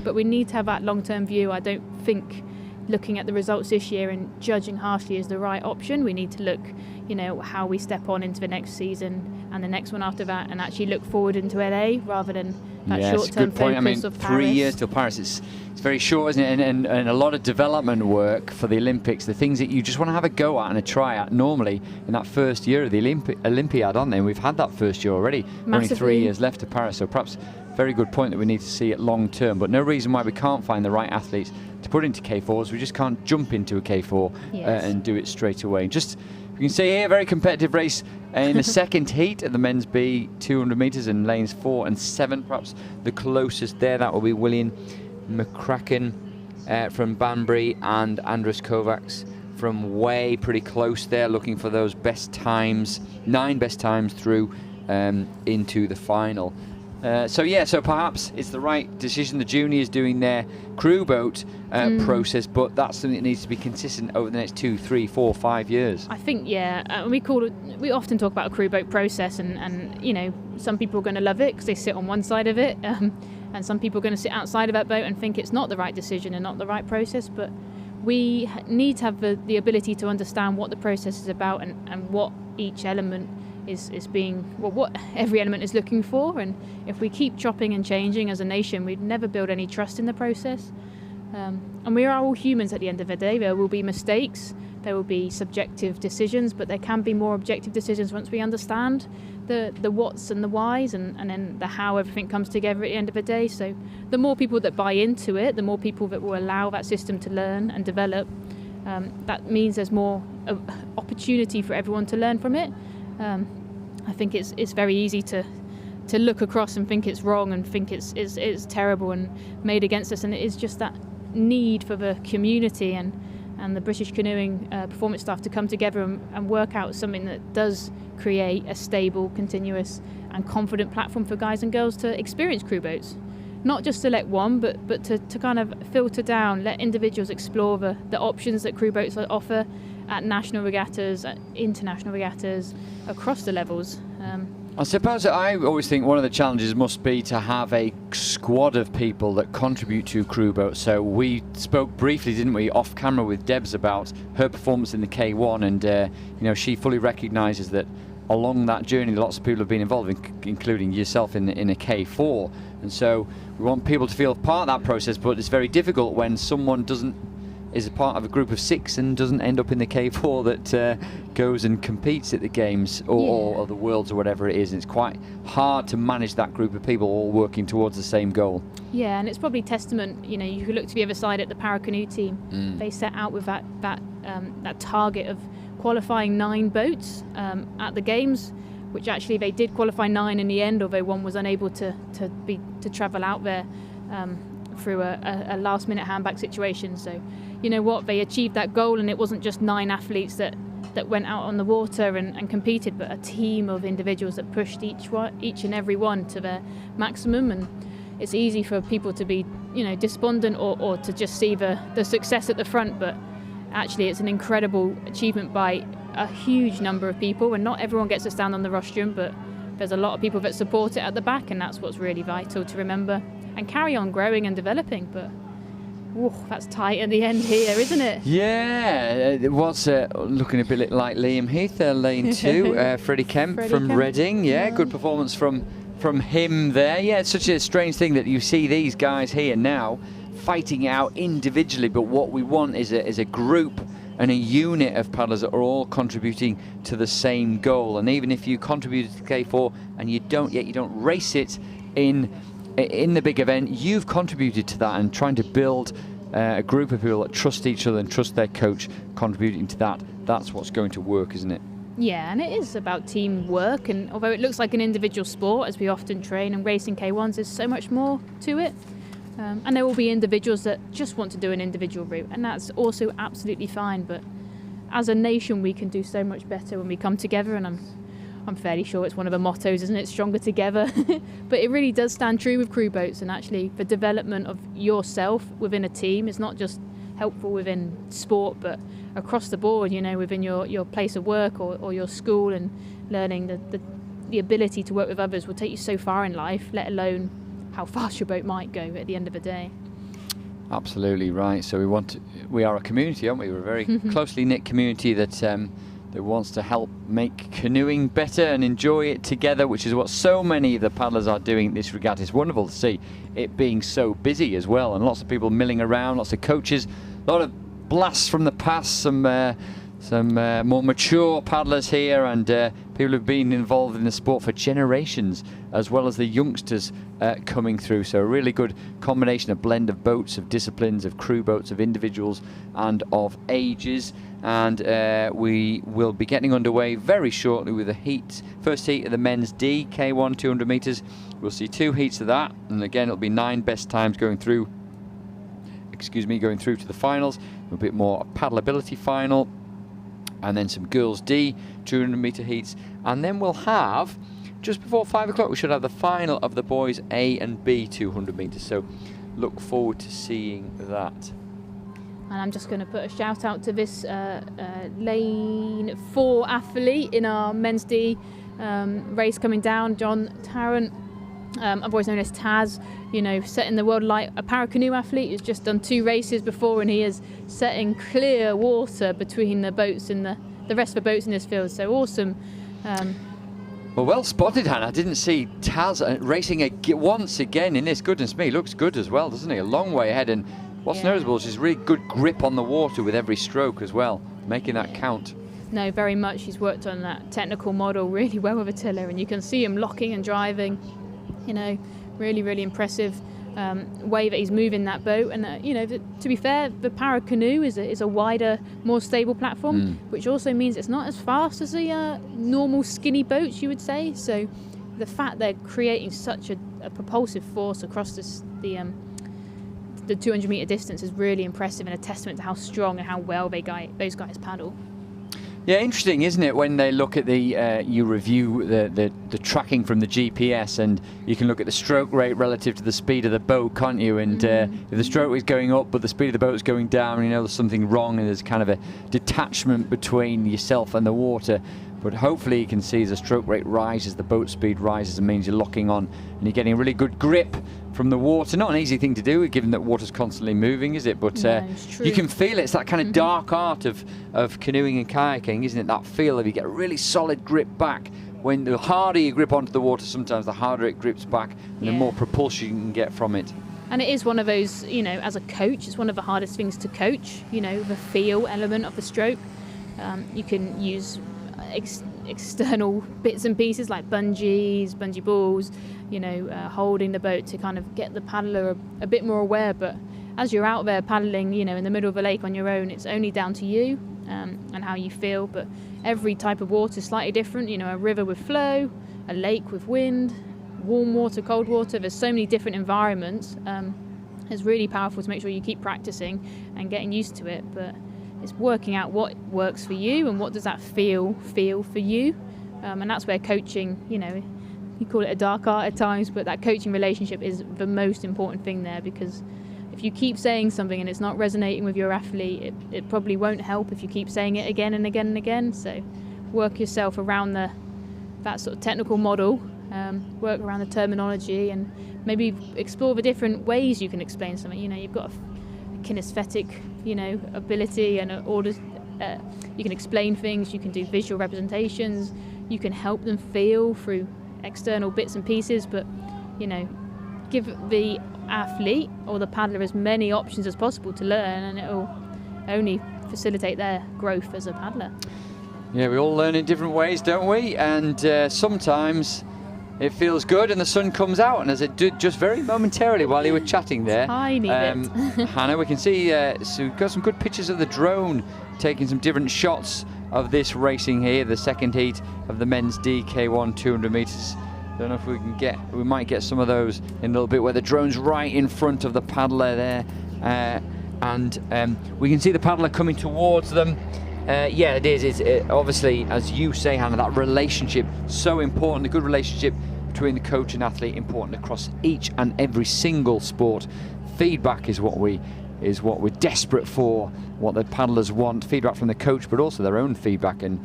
But we need to have that long-term view. I don't think looking at the results this year and judging harshly is the right option. We need to look, you know, how we step on into the next season and the next one after that, and actually look forward into LA rather than that short-term focus of Paris. 3 years till Paris. It's very short, isn't it? And a lot of development work for the Olympics, the things that you just want to have a go at and a try at normally in that first year of the Olympiad, aren't they? And we've had that first year already. Massively. Only 3 years left to Paris, so perhaps very good point that we need to see it long term, but no reason why we can't find the right athletes to put into K4s. We just can't jump into a K4 and do it straight away. Just, you can see here, very competitive race in the second heat of the men's B 200 metres in lanes 4 and 7. Perhaps the closest there, that will be William McCracken from Banbury and Andres Kovacs from Way, pretty close there, looking for those best times, 9 best times through into the final. So perhaps it's the right decision. The juniors doing their crew boat process, but that's something that needs to be consistent over the next 2, 3, 4, 5 years. I think, we often talk about a crew boat process, and you know, some people are going to love it because they sit on one side of it, and some people are going to sit outside of that boat and think it's not the right decision and not the right process. But we need to have the ability to understand what the process is about and what each element is being, what every element is looking for. And if we keep chopping and changing as a nation, we'd never build any trust in the process. And we are all humans at the end of the day. There will be mistakes, there will be subjective decisions, but there can be more objective decisions once we understand the whats and the whys, and then the how everything comes together at the end of the day. So the more people that buy into it, the more people that will allow that system to learn and develop, that means there's more opportunity for everyone to learn from it. I think it's very easy to look across and think it's wrong and think it's terrible and made against us, and it is just that need for the community and the British canoeing performance staff to come together and work out something that does create a stable, continuous and confident platform for guys and girls to experience crew boats. Not just select one, but to kind of filter down, let individuals explore the options that crew boats offer at national regattas, at international regattas, across the levels. I suppose I always think one of the challenges must be to have a squad of people that contribute to crew boats. So we spoke briefly, didn't we, off camera with Debs about her performance in the K1, and she fully recognises that along that journey lots of people have been involved, including yourself in a K4, and so we want people to feel part of that process. But it's very difficult when someone is a part of a group of 6 and doesn't end up in the K4 that goes and competes at the games or the Worlds or whatever it is. And it's quite hard to manage that group of people all working towards the same goal. Yeah, and it's probably testament, you could look to the other side at the Paracanoe team. They set out with that target of qualifying 9 boats at the games, which actually they did qualify 9 in the end, although one was unable to travel out there through a last-minute handback situation. So, you know what, they achieved that goal, and it wasn't just 9 athletes that went out on the water and competed, but a team of individuals that pushed each and every one to their maximum. And it's easy for people to be, you know, despondent or to just see the success at the front, but actually it's an incredible achievement by a huge number of people, and not everyone gets to stand on the rostrum, but there's a lot of people that support it at the back, and that's what's really vital to remember and carry on growing and developing. But that's tight at the end here, isn't it? Yeah, it was looking a bit like Liam Heath, lane 2. Freddie Kemp from Reading. Yeah, good performance from him there. Yeah, it's such a strange thing that you see these guys here now fighting it out individually, but what we want is a group and a unit of paddlers that are all contributing to the same goal. And even if you contributed to K4 and you don't race it in the big event, you've contributed to that, and trying to build a group of people that trust each other and trust their coach contributing to that, that's what's going to work, isn't it? Yeah, and it is about teamwork, and although it looks like an individual sport, as we often train and race in K1s, there's so much more to it. And there will be individuals that just want to do an individual route, and that's also absolutely fine. But as a nation, we can do so much better when we come together, and I'm fairly sure it's one of the mottos, isn't it? Stronger together. But it really does stand true with crew boats, and actually the development of yourself within a team is not just helpful within sport, but across the board, you know, within your place of work or your school, and learning the ability to work with others will take you so far in life, let alone how fast your boat might go at the end of the day. Absolutely right. So we are a community, aren't we? We're a very closely knit community that wants to help make canoeing better and enjoy it together, which is what so many of the paddlers are doing this regatta. It's wonderful to see it being so busy as well, and lots of people milling around, lots of coaches, a lot of blasts from the past, some more mature paddlers here, and people who've been involved in the sport for generations, as well as the youngsters coming through. So a really good combination, a blend of boats, of disciplines, of crew boats, of individuals and of ages. And we will be getting underway very shortly with the first heat of the men's D, K1 200 metres. We'll see 2 heats of that, and again it'll be 9 best times going through to the finals. A bit more paddleability final, and then some girls D 200 metre heats, and then we'll have, just before 5 o'clock, we should have the final of the boys A and B 200 metres. So look forward to seeing that. And I'm just going to put a shout out to this lane 4 athlete in our men's D race coming down, John Tarrant, otherwise known as Taz. You know, setting the world light, a Paracanoe athlete who's just done 2 races before, and he is setting clear water between the boats and the rest of the boats in this field. So awesome. Well spotted, Hannah. I didn't see Taz racing once again in this. Goodness me, looks good as well, doesn't he? A long way ahead, and what's noticeable is his really good grip on the water with every stroke as well, making that count. No, very much. He's worked on that technical model really well with a tiller, and you can see him locking and driving. You know, really, really impressive way that he's moving that boat. And you know, to be fair, the Paracanoe is a wider, more stable platform, which also means it's not as fast as the normal skinny boats, you would say. So the fact they're creating such a propulsive force across the 200 metre distance is really impressive, and a testament to how strong and how well those guys paddle. Yeah, interesting, isn't it, when they look at you review the tracking from the GPS, and you can look at the stroke rate relative to the speed of the boat, can't you? And if the stroke is going up but the speed of the boat is going down, you know there's something wrong, and there's kind of a detachment between yourself and the water. But hopefully you can see as the stroke rate rises, the boat speed rises, it means you're locking on and you're getting a really good grip from the water. Not an easy thing to do, given that water's constantly moving, is it? But you can feel it. It's that kind of dark art of canoeing and kayaking, isn't it? That feel of you get a really solid grip back. When the harder you grip onto the water, sometimes the harder it grips back, and the more propulsion you can get from it. And it is one of those, you know, as a coach, it's one of the hardest things to coach, you know, the feel element of the stroke. You can use external bits and pieces like bungee balls, you know, holding the boat to kind of get the paddler a bit more aware. But as you're out there paddling, you know, in the middle of a lake on your own, it's only down to you and how you feel. But every type of water is slightly different. You know, a river with flow, a lake with wind, warm water, cold water. There's so many different environments. It's really powerful to make sure you keep practicing and getting used to it, but it's working out what works for you and what does that feel for you. And that's where coaching, you call it a dark art at times, but that coaching relationship is the most important thing there, because if you keep saying something and it's not resonating with your athlete, it probably won't help if you keep saying it again and again and again. So work yourself around that sort of technical model, work around the terminology, and maybe explore the different ways you can explain something. You've got a kinesthetic, ability, and you can explain things, you can do visual representations, you can help them feel through external bits and pieces, but give the athlete or the paddler as many options as possible to learn, and it will only facilitate their growth as a paddler. Yeah, we all learn in different ways, don't we? And sometimes it feels good and the sun comes out, and as it did just very momentarily while you were chatting there, tiny bit. Hannah, we can see so we've got some good pictures of the drone taking some different shots of this racing here, the second heat of the men's DK1 200 metres. Don't know if we might get some of those in a little bit, where the drone's right in front of the paddler there, and we can see the paddler coming towards them. Yeah, it is. It's obviously, as you say, Hannah, that relationship so important. The good relationship between the coach and athlete, important across each and every single sport. Feedback is what we're desperate for. What the paddlers want, feedback from the coach, but also their own feedback, and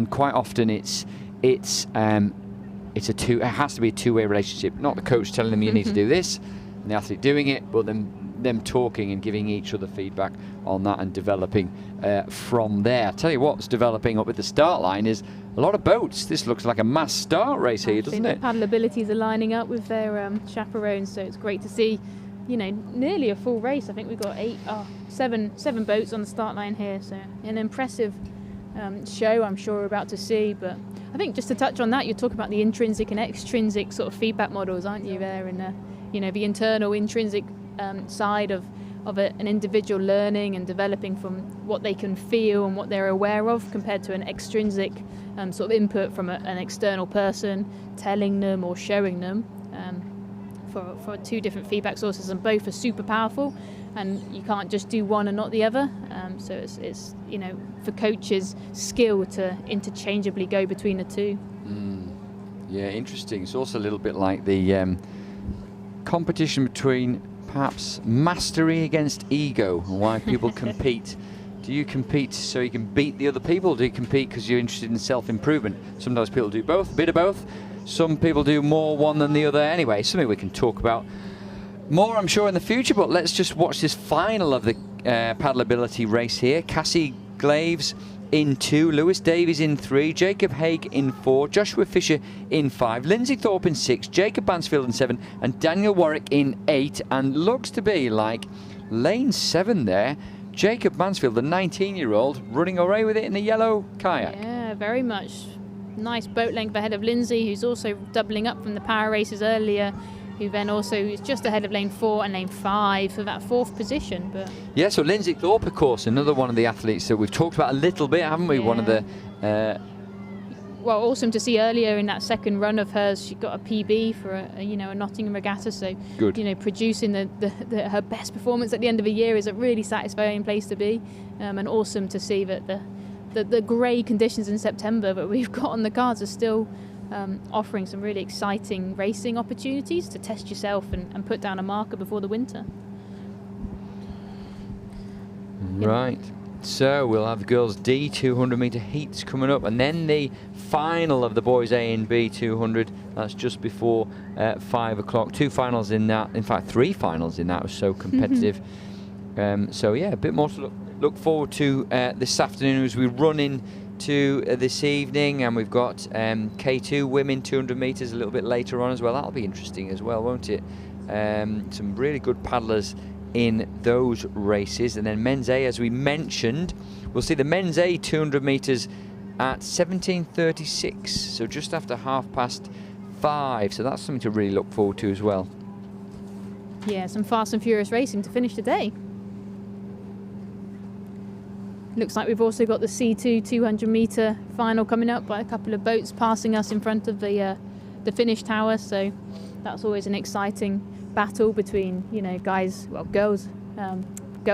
quite often it has to be a two-way relationship. Not the coach telling them you need to do this, and the athlete doing it, but them talking and giving each other feedback on that and developing from there. I'll tell you what's developing up at the start line is a lot of boats. This looks like a mass start race here, doesn't it? The paddle abilities are lining up with their chaperones, so it's great to see, nearly a full race. I think we've got seven boats on the start line here, so an impressive show I'm sure we're about to see. But I think just to touch on that, you're talking about the intrinsic and extrinsic sort of feedback models, aren't you, there? And the internal intrinsic side of an individual learning and developing from what they can feel and what they're aware of, compared to an extrinsic sort of input from an external person telling them or showing them, for two different feedback sources, and both are super powerful, and you can't just do one and not the other. So it's for coaches' skill to interchangeably go between the two. Yeah, interesting. It's also a little bit like the competition between perhaps mastery against ego, and why people compete. Do you compete so you can beat the other people? Do you compete because you're interested in self-improvement? Sometimes people do both, a bit of both. Some people do more one than the other. Anyway, something we can talk about more, I'm sure, in the future, but let's just watch this final of the paddle ability race here. Cassie Glaves in 2, Lewis Davies in 3, Jacob Haig in 4, Joshua Fisher in 5, Lindsay Thorpe in 6, Jacob Bansfield in 7, and Daniel Warwick in 8. And looks to be like lane 7 there. Jacob Bansfield, the 19-year-old, running away with it in the yellow kayak. Yeah, very much. Nice boat length ahead of Lindsay, who's also doubling up from the power races earlier, who then also is just ahead of lane 4 and lane 5 for that 4th position. But yeah, so Lindsay Thorpe, of course, another one of the athletes that we've talked about a little bit, haven't we? Yeah. One of the well, awesome to see earlier in that second run of hers, she got a PB for a Nottingham regatta. So good. Producing her best performance at the end of a year is a really satisfying place to be, and awesome to see that the grey conditions in September that we've got on the cards are still offering some really exciting racing opportunities to test yourself and put down a marker before the winter. Right. So we'll have the girls' D 200 metre heats coming up, and then the final of the boys' A and B 200. That's just before 5 o'clock. 2 finals in that. In fact, 3 finals in that. It was so competitive. So yeah, a bit more to look forward to this afternoon as we run into this evening, and we've got K2 women 200 metres a little bit later on as well. That'll be interesting as well, won't it? Some really good paddlers in those races. And then men's A, as we mentioned, we'll see the men's A 200 metres at 17:36, so just after 5:30. So that's something to really look forward to as well. Yeah, some fast and furious racing to finish the day. Looks like we've also got the C2 200 metre final coming up, by a couple of boats passing us in front of the finish tower, so that's always an exciting battle between, you know, guys, well, girls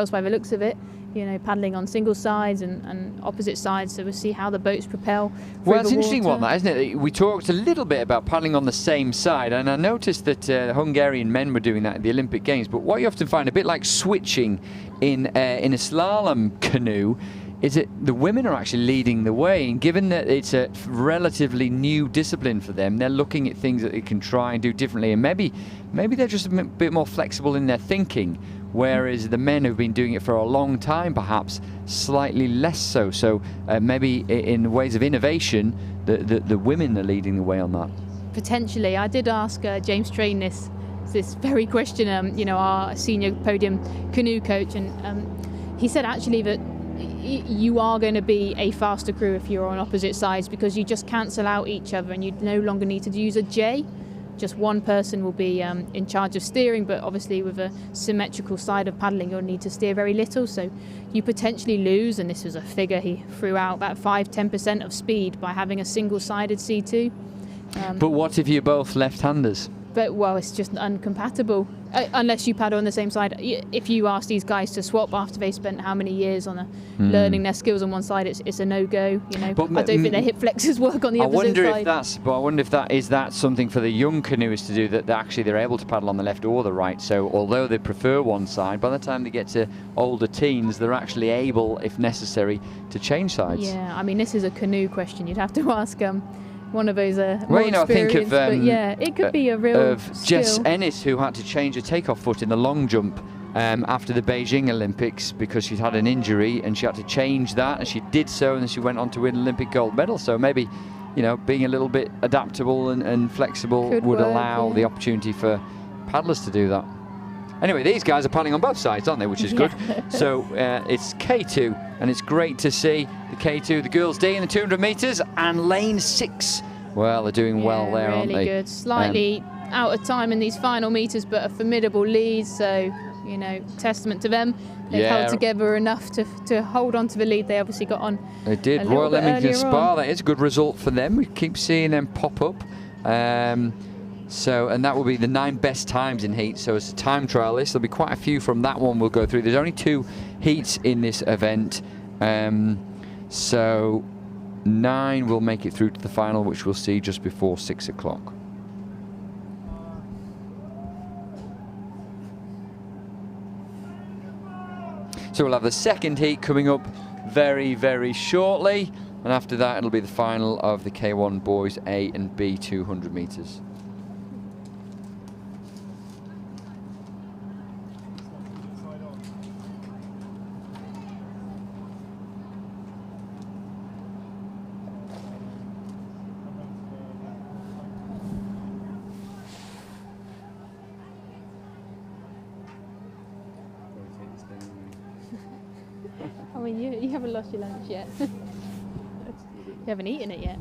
by the looks of it, you know, paddling on single sides and opposite sides, so we'll see how the boats propel through Well, it's the an interesting water. one, that, isn't it? We talked a little bit about paddling on the same side, and I noticed that Hungarian men were doing that at the Olympic Games, but what you often find, a bit like switching in a slalom canoe, is that the women are actually leading the way, and given that it's a relatively new discipline for them, they're looking at things that they can try and do differently, and maybe they're just a bit more flexible in their thinking, whereas the men who've been doing it for a long time, perhaps slightly less so. So maybe in ways of innovation, the women are leading the way on that. Potentially. I did ask James Train this very question, you know, our senior podium canoe coach, and he said actually that you are going to be a faster crew if you're on opposite sides, because you just cancel out each other and you no longer need to use a J. Just one person will be in charge of steering, but obviously with a symmetrical side of paddling you'll need to steer very little, so you potentially lose, and this was a figure he threw out, about 5-10% of speed by having a single-sided C2. But what if you're both left-handers? But, well, it's just uncompatible, unless you paddle on the same side. If you ask these guys to swap after they spent how many years on learning their skills on one side, it's a no-go. You know, But I don't think their hip flexors work on the opposite side. I wonder if that is something for the young canoeists to do, that actually they're able to paddle on the left or the right. So although they prefer one side, by the time they get to older teens, they're actually able, if necessary, to change sides. Yeah, I mean, this is a canoe question. You'd have to ask one of those more well, you know, I think of but yeah, it could be a real Jess skill. Ennis, who had to change her takeoff foot in the long jump after the Beijing Olympics because she'd had an injury, and she had to change that, and she did so, and then she went on to win Olympic gold medal. So maybe, you know, being a little bit adaptable and flexible would work, allow yeah. the opportunity for paddlers to do that. Anyway, these guys are paddling on both sides, aren't they? Which is good. So it's K2, and it's great to see the K2, the girls D in the 200 metres, and lane 6. Well, they're doing well there, really aren't they? Really good. Slightly out of time in these final metres, but a formidable lead. So, you know, testament to them. They held together enough to hold on to the lead. They obviously got on. They did. Royal Leamington Spa. That is a good result for them. We keep seeing them pop up. So, and that will be the 9 best times in heats. So, as a time trial list, there'll be quite a few from that one we'll go through. There's only 2 heats in this event. So, 9 will make it through to the final, which we'll see just before 6 o'clock. So, we'll have the second heat coming up very, very shortly. And after that, it'll be the final of the K1 boys A and B 200 metres. I mean, you haven't lost your lunch yet. You haven't eaten it yet.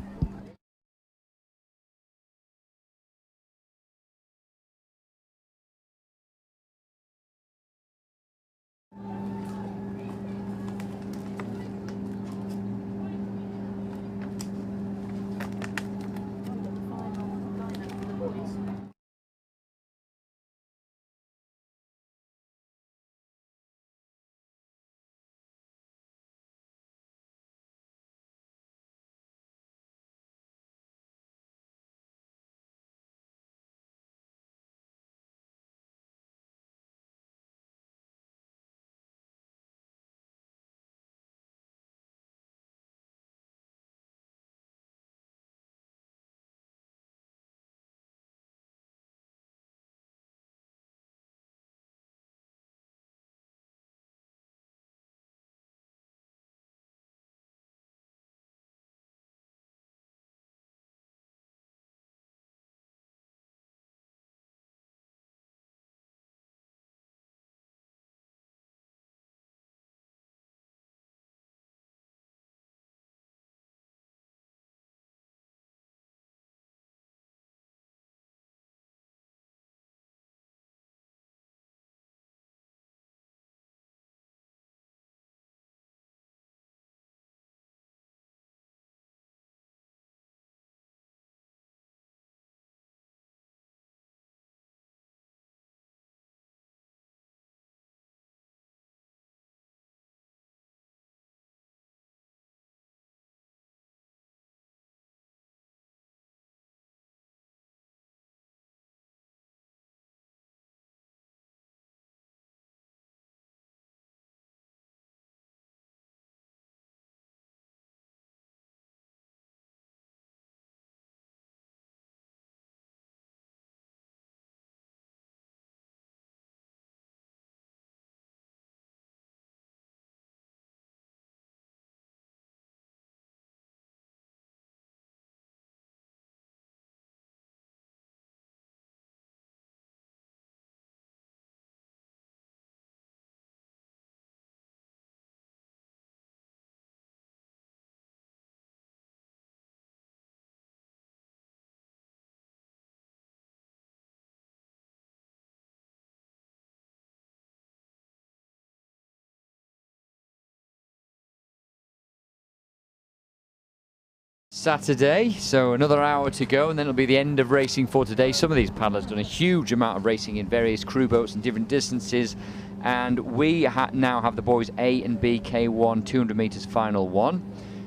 Saturday, so another hour to go, and then it'll be the end of racing for today. Some of these paddlers done a huge amount of racing in various crew boats and different distances, and we now have the boys A and B K1 200 metres final 1.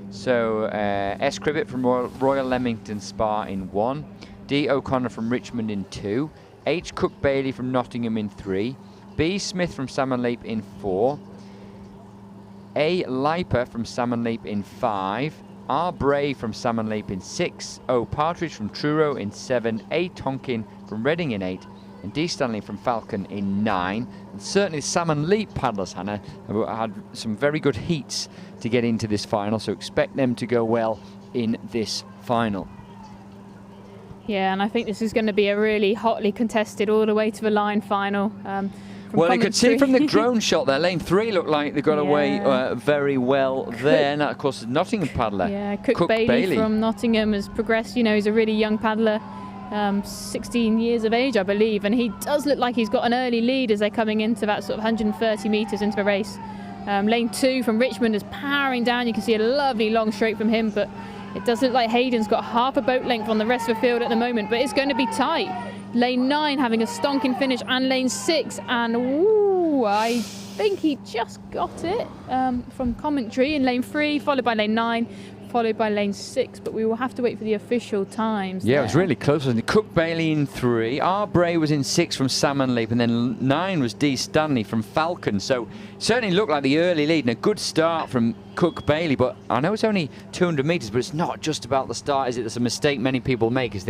So S. Cribbett from Royal Leamington Spa in 1, D. O'Connor from Richmond in 2, H. Cook Bailey from Nottingham in 3, B. Smith from Salmonleap in 4, A. Liper from Salmonleap in 5, R. Bray from Salmonleap in 6, O. Partridge from Truro in 7, A. Tonkin from Reading in 8, and D. Stanley from Falcon in 9. And certainly Salmonleap paddlers, Hannah, have had some very good heats to get into this final, so expect them to go well in this final. Yeah, and I think this is going to be a really hotly contested all the way to the line final. Well, you could see from the drone shot there, lane 3 looked like they got away very well there. And that, of course, is Nottingham paddler. Yeah, Cook Bailey from Nottingham has progressed. You know, he's a really young paddler, 16 years of age, I believe. And he does look like he's got an early lead as they're coming into that sort of 130 metres into the race. Lane 2 from Richmond is powering down. You can see a lovely long stroke from him, but it does look like Hayden's got half a boat length on the rest of the field at the moment, but it's going to be tight. Lane 9 having a stonking finish, and lane 6, and ooh, I think he just got it from commentary in lane 3, followed by lane 9, followed by lane 6, but we will have to wait for the official times. Yeah, it was really close, wasn't it? Cook Bailey in 3, R. Bray was in 6 from Salmonleap, and then 9 was D. Stanley from Falcon. So certainly looked like the early lead and a good start from Cook Bailey, but I know it's only 200 metres, but it's not just about the start, is it? That's a mistake many people make, is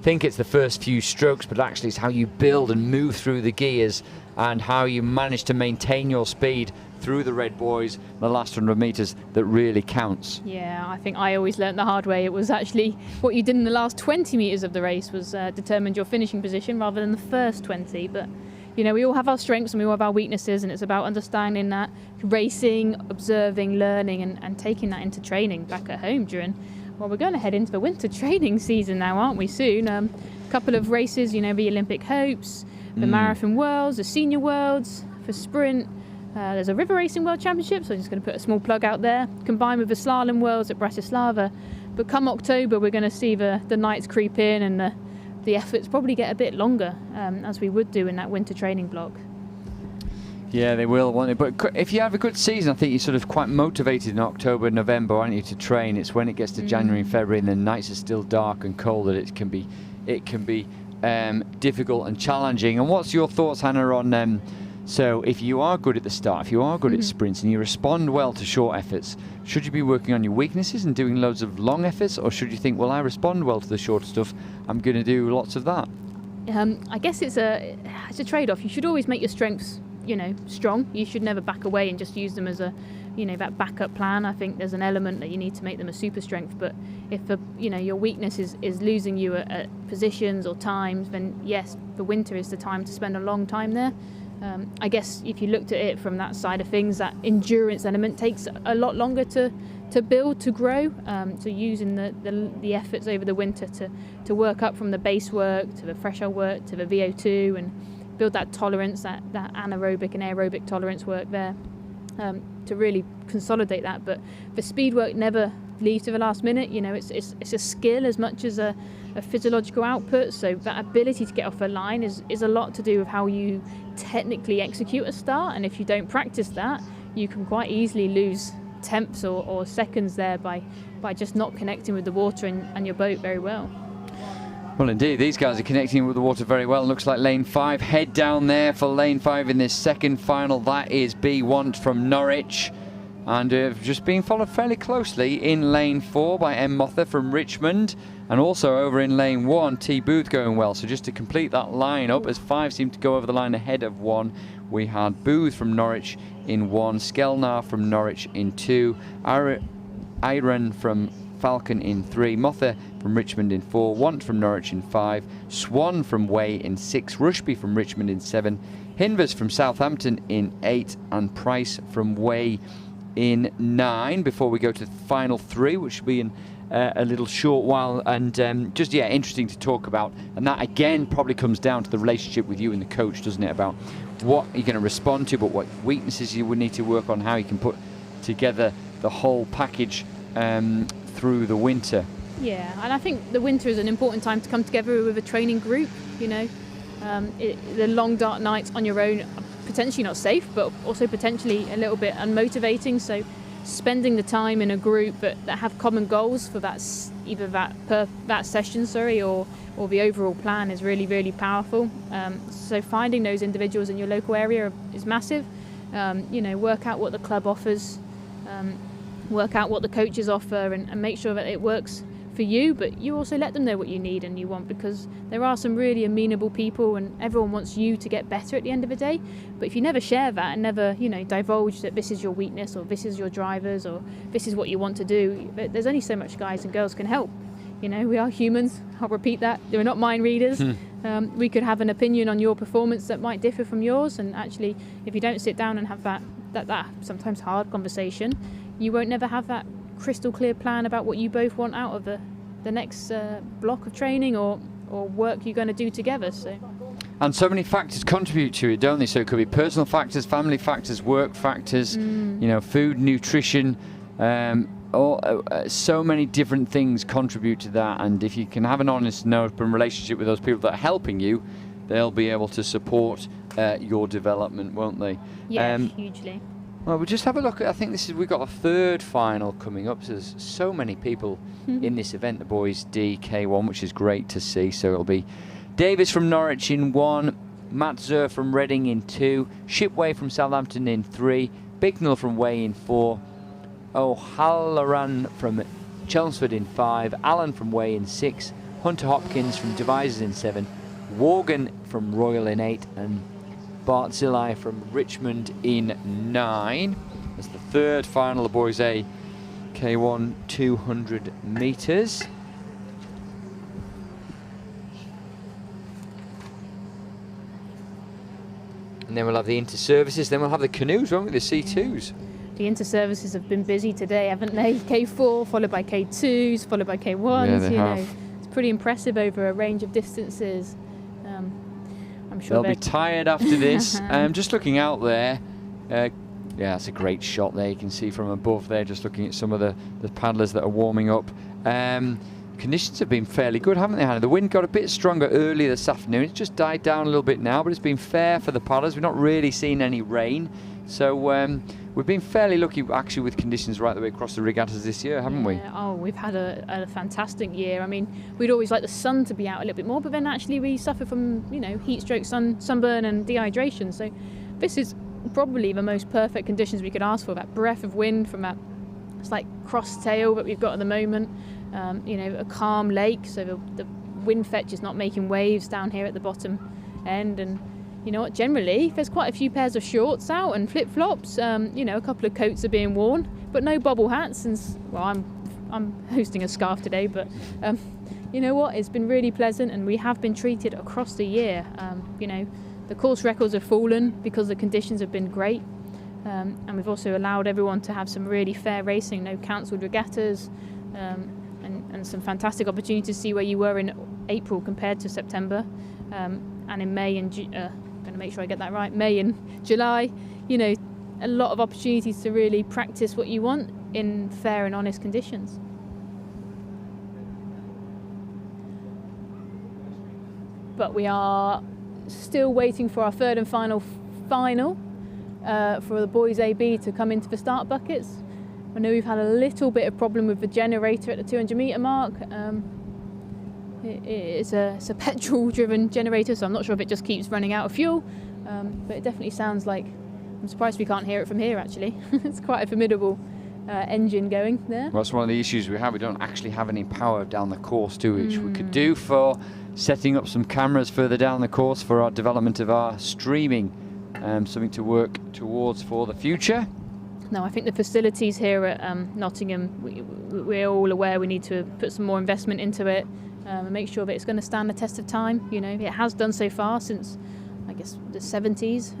think it's the first few strokes, but actually it's how you build and move through the gears and how you manage to maintain your speed through the red buoys the last 100 metres that really counts. Yeah, I think I always learnt the hard way. It was actually what you did in the last 20 metres of the race was determined your finishing position rather than the first 20. But you know, we all have our strengths and we all have our weaknesses, and it's about understanding that, racing, observing, learning, and taking that into training back at home during. Well, we're going to head into the winter training season now, aren't we, soon? A couple of races, you know, the Olympic Hopes, the Marathon Worlds, the Senior Worlds, for sprint. There's a River Racing World Championship, so I'm just going to put a small plug out there, combined with the Slalom Worlds at Bratislava. But come October, we're going to see the nights creep in and the efforts probably get a bit longer, as we would do in that winter training block. Yeah, they will, won't they? But if you have a good season, I think you're sort of quite motivated in October, November, aren't you, to train? It's when it gets to January and February and the nights are still dark and cold that it can be difficult and challenging. And what's your thoughts, Hannah, on so if you are good at the start, if you are good at sprints and you respond well to short efforts, should you be working on your weaknesses and doing loads of long efforts, or should you think, well, I respond well to the shorter stuff, I'm going to do lots of that? I guess it's a trade-off. You should always make your strengths, you know, strong. You should never back away and just use them as a, you know, that backup plan. I think there's an element that you need to make them a super strength, but if you know, your weakness is losing you at positions or times, then yes, the winter is the time to spend a long time there. I guess if you looked at it from that side of things, that endurance element takes a lot longer to build, to grow. So using the efforts over the winter to work up from the base work to the threshold work to the VO2 and build that tolerance, that anaerobic and aerobic tolerance work there, to really consolidate that. But the speed work never leaves to the last minute. You know, it's a skill as much as a physiological output. So that ability to get off a line is a lot to do with how you technically execute a start. And if you don't practice that, you can quite easily lose tenths or seconds there by just not connecting with the water and your boat very well. Well, indeed, these guys are connecting with the water very well. Looks like lane 5. Head down there for lane 5 in this second final. That is B. Want from Norwich. And just being followed fairly closely in lane 4 by M. Mother from Richmond. And also over in lane 1, T. Booth going well. So just to complete that line up, as 5 seemed to go over the line ahead of 1, we had Booth from Norwich in 1, Skelnar from Norwich in 2, Iron from Falcon in 3, Mother from Richmond in 4, Want from Norwich in 5, Swan from Way in 6, Rushby from Richmond in 7, Hinvers from Southampton in 8, and Price from Way in 9, before we go to the final 3, which will be in a little short while. And just, yeah, interesting to talk about. And that, again, probably comes down to the relationship with you and the coach, doesn't it? About what you're going to respond to, but what weaknesses you would need to work on, how you can put together the whole package through the winter. Yeah, and I think the winter is an important time to come together with a training group. You know, the long dark nights on your own are potentially not safe, but also potentially a little bit unmotivating. So spending the time in a group that have common goals for either that session, or the overall plan is really, really powerful. So finding those individuals in your local area is massive. You know, work out what the club offers, work out what the coaches offer, and make sure that it works for you, but you also let them know what you need and you want, because there are some really amenable people and everyone wants you to get better at the end of the day. But if you never share that and never, you know, divulge that this is your weakness or this is your drivers or this is what you want to do, there's only so much guys and girls can help. You know, we are humans. I'll repeat that. We're not mind readers. We could have an opinion on your performance that might differ from yours, and actually, if you don't sit down and have that sometimes hard conversation, you won't never have that crystal clear plan about what you both want out of the next block of training or work you're going to do together. And so many factors contribute to it, don't they? So it could be personal factors, family factors, work factors, you know, food, nutrition, so many different things contribute to that. And if you can have an honest and open relationship with those people that are helping you, they'll be able to support your development, won't they? Yeah, hugely. Well, we'll just have a look at, I think we've got a third final coming up. So there's so many people in this event, the boys D K1, which is great to see. So it'll be Davis from Norwich in 1, Matt Zer from Reading in 2, Shipway from Southampton in 3, Bicknell from Way in 4, O'Halloran from Chelmsford in 5, Allen from Way in 6, Hunter Hopkins from Devizes in 7, Worgan from Royal in 8, and Barzillai from Richmond in 9. That's the third final of Boys A K1 200 metres. And then we'll have the inter-services, then we'll have the canoes, won't we, the C2s. The inter-services have been busy today, haven't they? K4, followed by K2s, followed by K1s. Yeah, they have. Know, it's pretty impressive over a range of distances. I'm sure they'll be tired after this. Just looking out there, yeah, that's a great shot there. You can see from above there, just looking at some of the paddlers that are warming up. Conditions have been fairly good, haven't they, Hannah? The wind got a bit stronger earlier this afternoon. It's just died down a little bit now, but it's been fair for the paddlers. We've not really seen any rain. So we've been fairly lucky, actually, with conditions right the way across the regattas this year, haven't we? Oh, we've had a fantastic year. I mean, we'd always like the sun to be out a little bit more, but then actually we suffer from, you know, heat stroke, sunburn and dehydration. So this is probably the most perfect conditions we could ask for. That breath of wind from that slight cross tail that we've got at the moment. You know, a calm lake, so the wind fetch is not making waves down here at the bottom end. And you know what, generally there's quite a few pairs of shorts out and flip-flops. You know, a couple of coats are being worn, but no bobble hats. And well, I'm hosting a scarf today, but you know what, it's been really pleasant, and we have been treated across the year. You know, the course records have fallen because the conditions have been great, and we've also allowed everyone to have some really fair racing, no cancelled regattas, and some fantastic opportunities to see where you were in April compared to September, and in May and going to make sure I get that right, May and July. You know, a lot of opportunities to really practice what you want in fair and honest conditions. But we are still waiting for our third and final for the boys AB to come into the start buckets. I know we've had a little bit of problem with the generator at the 200 metre mark. It's a petrol driven generator, so I'm not sure if it just keeps running out of fuel, but it definitely sounds like, I'm surprised we can't hear it from here actually. It's quite a formidable engine going there. Well, that's one of the issues we have. We don't actually have any power down the course too, which we could do for setting up some cameras further down the course for our development of our streaming, something to work towards for the future. No, I think the facilities here at Nottingham, we're all aware we need to put some more investment into it and make sure that it's going to stand the test of time. You know, it has done so far since, I guess, the 70s,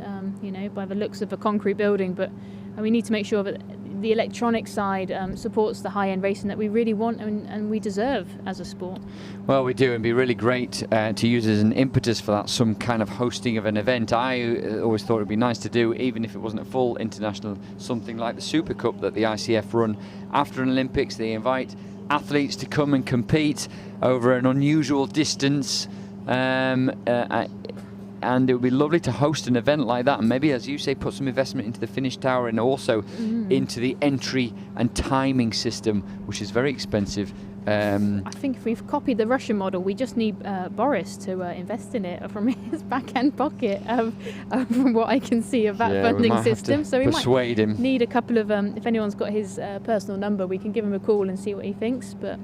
you know, by the looks of a concrete building, but we need to make sure that the electronic side supports the high-end racing that we really want and we deserve as a sport. Well, we do, and it'd be really great to use as an impetus for that, some kind of hosting of an event. I always thought it'd be nice to do, even if it wasn't a full international, something like the Super Cup that the ICF run after an Olympics. They invite athletes to come and compete over an unusual distance. And it would be lovely to host an event like that, and maybe, as you say, put some investment into the finish tower and also into the entry and timing system, which is very expensive. I think if we've copied the Russian model, we just need Boris to invest in it from his back-end pocket, from what I can see of that funding system. So we might need a couple of, if anyone's got his personal number, we can give him a call and see what he thinks. But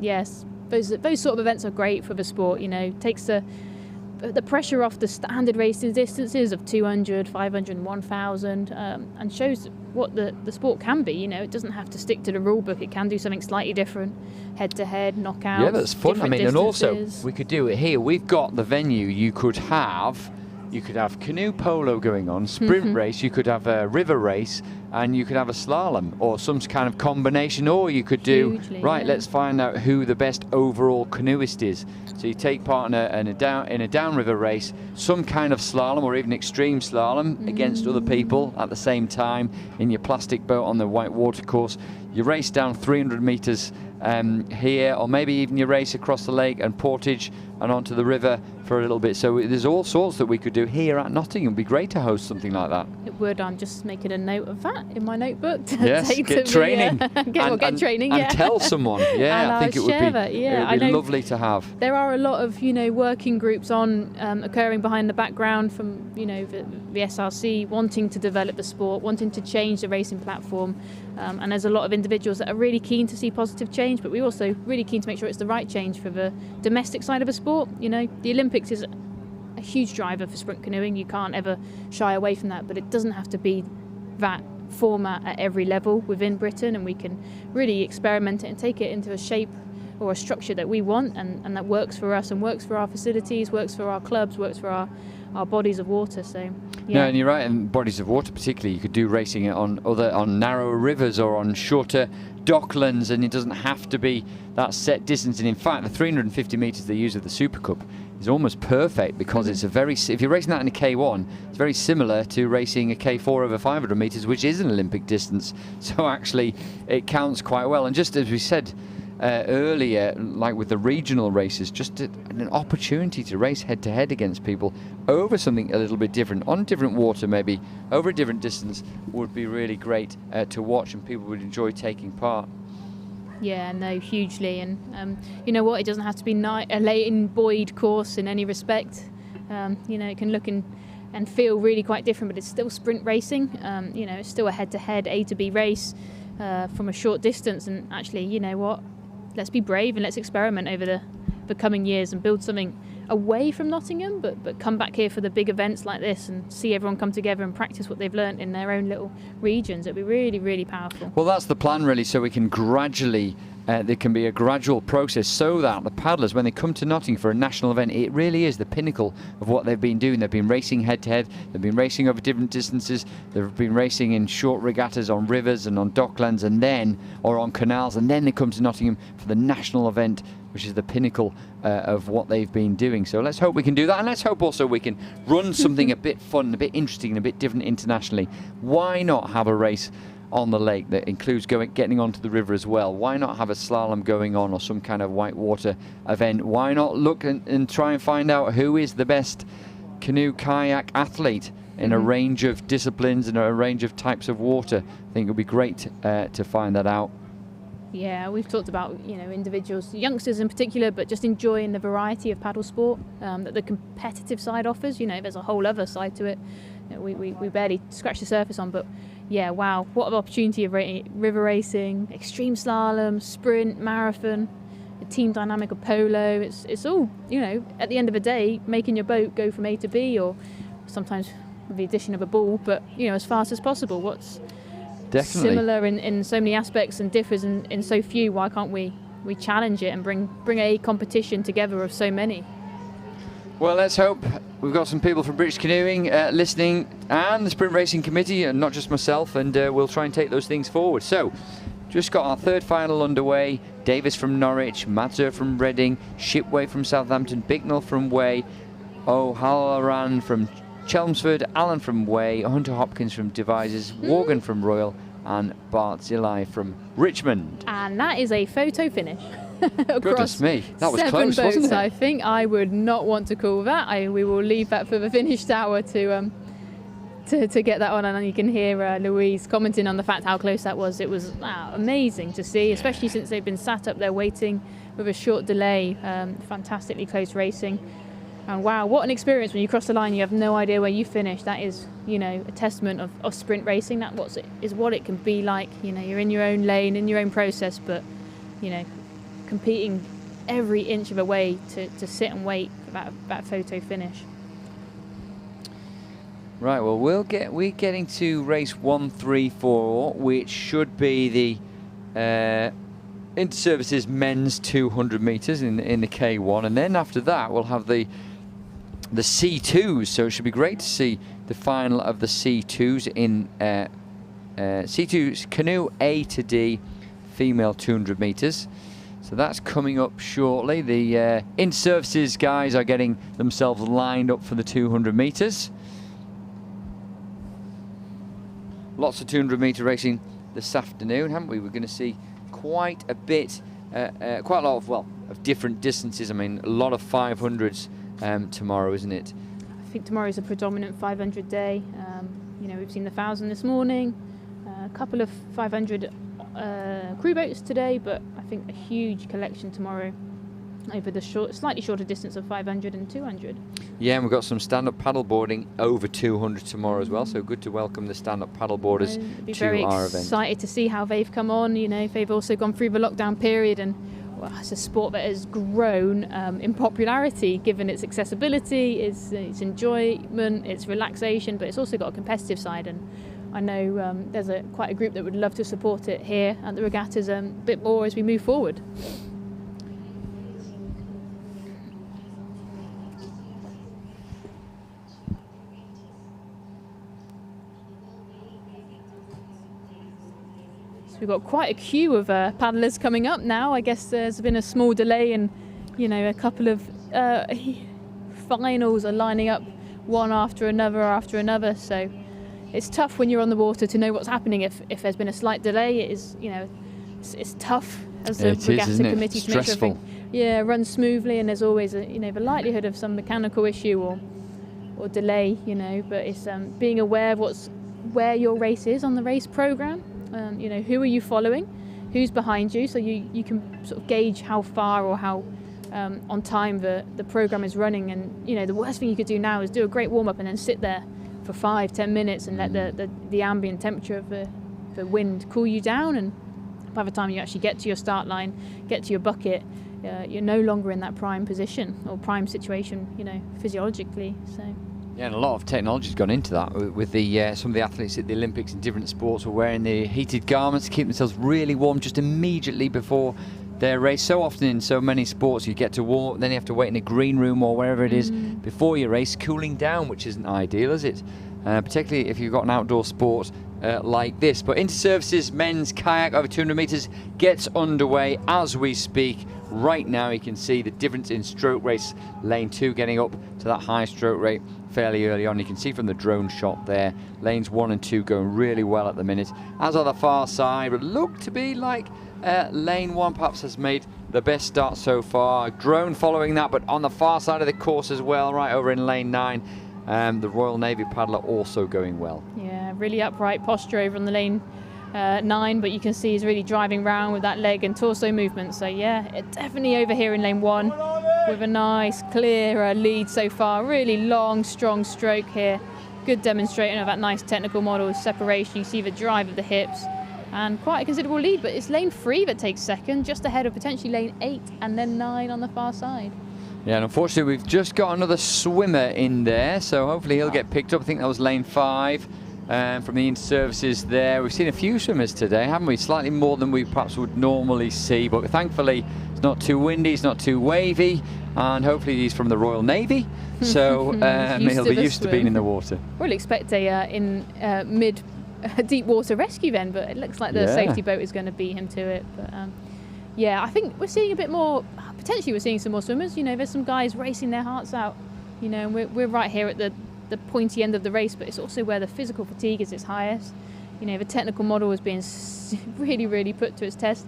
yes, those sort of events are great for the sport. You know, takes the pressure off the standard racing distances of 200, 500 and 1,000, and shows what the sport can be. You know, it doesn't have to stick to the rule book. It can do something slightly different, head-to-head, knockouts. Yeah, that's fun. I mean, distances. And also we could do it here. We've got the venue. You could have canoe polo going on, sprint race, you could have a river race, and you could have a slalom or some kind of combination, or you could do, let's find out who the best overall canoeist is. So you take part in a downriver race, some kind of slalom or even extreme slalom against other people at the same time in your plastic boat on the white water course. You race down 300 metres here, or maybe even you race across the lake and portage and onto the river for a little bit. So there's all sorts that we could do here at Nottingham. It'd be great to host something like that. It would. I'm just making a note of that in my notebook. To yes, take get to training. Get training, and tell someone. Yeah, I think it would be lovely to have. There are a lot of, working groups on occurring behind the background from, the SRC wanting to develop the sport, wanting to change the racing platform. And there's a lot of individuals that are really keen to see positive change, but we're also really keen to make sure it's the right change for the domestic side of a sport. The Olympics is a huge driver for sprint canoeing. You can't ever shy away from that, but it doesn't have to be that format at every level within Britain, and we can really experiment it and take it into a shape or a structure that we want, and that works for us and works for our facilities, works for our clubs, works for our bodies of water. So no, and you're right, and bodies of water particularly, you could do racing on narrower rivers or on shorter docklands, and it doesn't have to be that set distance. And in fact, the 350 metres they use of the Super Cup is almost perfect, because it's if you're racing that in a K1, it's very similar to racing a K4 over 500 metres, which is an Olympic distance. So actually it counts quite well. And just as we said earlier, like with the regional races, just an opportunity to race head-to-head against people over something a little bit different, on different water maybe, over a different distance, would be really great to watch, and people would enjoy taking part. Yeah, no, hugely. And you know what, it doesn't have to be a Leighton Boyd course in any respect. It can look and feel really quite different, but it's still sprint racing. It's still a head-to-head A to B race from a short distance. And actually, you know what, let's be brave and let's experiment over the coming years and build something away from Nottingham, but come back here for the big events like this and see everyone come together and practice what they've learnt in their own little regions. It'd be really, really powerful. Well, that's the plan, really, so we can gradually there can be a gradual process, so that the paddlers, when they come to Nottingham for a national event, it really is the pinnacle of what they've been doing. They've been racing head-to-head, they've been racing over different distances, they've been racing in short regattas on rivers and on docklands, or on canals, and then they come to Nottingham for the national event, which is the pinnacle of what they've been doing. So let's hope we can do that, and let's hope also we can run something a bit fun, a bit interesting, and a bit different internationally. Why not have a race on the lake that includes getting onto the river as well? Why not have a slalom going on, or some kind of whitewater event? Why not look and try and find out who is the best canoe kayak athlete in a range of disciplines and a range of types of water? I think it would be great to find that out. Yeah, we've talked about individuals, youngsters in particular, but just enjoying the variety of paddle sport that the competitive side offers. There's a whole other side to it we barely scratched the surface on, but yeah, wow, what an opportunity of river racing, extreme slalom, sprint, marathon, the team dynamic of polo. It's all, at the end of the day, making your boat go from A to B, or sometimes with the addition of a ball, but as fast as possible. What's definitely similar in so many aspects and differs in so few? Why can't we challenge it and bring a competition together of so many? Well, let's hope. We've got some people from British Canoeing listening, and the Sprint Racing Committee, and not just myself, and we'll try and take those things forward. So, just got our third final underway. Davis from Norwich, Madzer from Reading, Shipway from Southampton, Bicknell from Way, O'Halloran from Chelmsford, Allen from Way, Hunter Hopkins from Devizes, Worgan from Royal, and Barzilai from Richmond. And that is a photo finish. Goodness me, that was 7 close, boats, wasn't it? I think. I would not want to call that. We will leave that for the finished hour to get that on, and you can hear Louise commenting on the fact how close that was. It was amazing to see, especially since they've been sat up there waiting with a short delay. Fantastically close racing. And wow, what an experience when you cross the line, you have no idea where you finish. That is, a testament of sprint racing. That is what it can be like. You're in your own lane, in your own process, but, competing every inch of a way to sit and wait for that photo finish. Right, well, we're getting to race 134, which should be the Inter-Services men's 200 metres in the K1, and then after that we'll have the C2s, so it should be great to see the final of the C2s in C2s Canoe A to D female 200 metres. So that's coming up shortly. The Inter-Services guys are getting themselves lined up for the 200 metres. Lots of 200 metre racing this afternoon, haven't we? We're going to see quite a bit, quite a lot of different distances. I mean, a lot of 500s tomorrow, isn't it? I think tomorrow is a predominant 500 day. We've seen the 1,000 this morning, a couple of 500 crew boats today, but I think a huge collection tomorrow over the slightly shorter distance of 500 and 200. Yeah, and we've got some stand-up paddleboarding over 200 tomorrow as well, so good to welcome the stand-up paddleboarders to our event. Very excited to see how they've come on. They've also gone through the lockdown period, and it's a sport that has grown in popularity given its accessibility, its enjoyment, its relaxation, but it's also got a competitive side, and I know there's quite a group that would love to support it here at the regattas a bit more as we move forward. We've got quite a queue of paddlers coming up now. I guess there's been a small delay, and a couple of finals are lining up one after another. So it's tough when you're on the water to know what's happening. If there's been a slight delay, it is it's tough as a regatta committee to make sure everything runs smoothly. And there's always the likelihood of some mechanical issue or delay. But it's being aware of where your race is on the race program. Who are you following, who's behind you, so you can sort of gauge how far or how on time the program is running. And the worst thing you could do now is do a great warm-up and then sit there for 5-10 minutes and let the ambient temperature of the wind cool you down, and by the time you actually get to your start line, get to your bucket, you're no longer in that prime position or prime situation physiologically. So yeah, and a lot of technology's gone into that with some of the athletes at the Olympics in different sports are wearing the heated garments to keep themselves really warm just immediately before their race. So often in so many sports you get to warm, then you have to wait in a green room or wherever it is before your race, cooling down, which isn't ideal, is it? Particularly if you've got an outdoor sport like this. But Inter-Services men's kayak over 200 metres gets underway as we speak. Right now you can see the difference in stroke rates. Lane 2 getting up to that high stroke rate fairly early on. You can see from the drone shot there, lanes 1 and 2 going really well at the minute, as on the far side, but look to be like lane 1 perhaps has made the best start so far. Drone following that, but on the far side of the course as well, right over in lane 9, the Royal Navy paddler also going well. Yeah, really upright posture over on the lane 9, but you can see he's really driving round with that leg and torso movement. So yeah, definitely over here in lane 1 with a nice clear lead so far. Really long, strong stroke here. Good demonstration of that nice technical model separation. You see the drive of the hips and quite a considerable lead, but it's lane 3 that takes second, just ahead of potentially lane 8 and then 9 on the far side. Yeah, and unfortunately we've just got another swimmer in there, so hopefully he'll get picked up. I think that was lane 5. From the Inter-Services there. We've seen a few swimmers today, haven't we? Slightly more than we perhaps would normally see, but thankfully it's not too windy, it's not too wavy, and hopefully he's from the Royal Navy, so he'll be used to being in the water. We'll expect a mid deep water rescue then, but it looks like the safety boat is going to beat him to it. But yeah, I think we're seeing a bit more, potentially we're seeing some more swimmers. There's some guys racing their hearts out, and we're right here at the pointy end of the race, but it's also where the physical fatigue is its highest. the technical model was being really put to its test.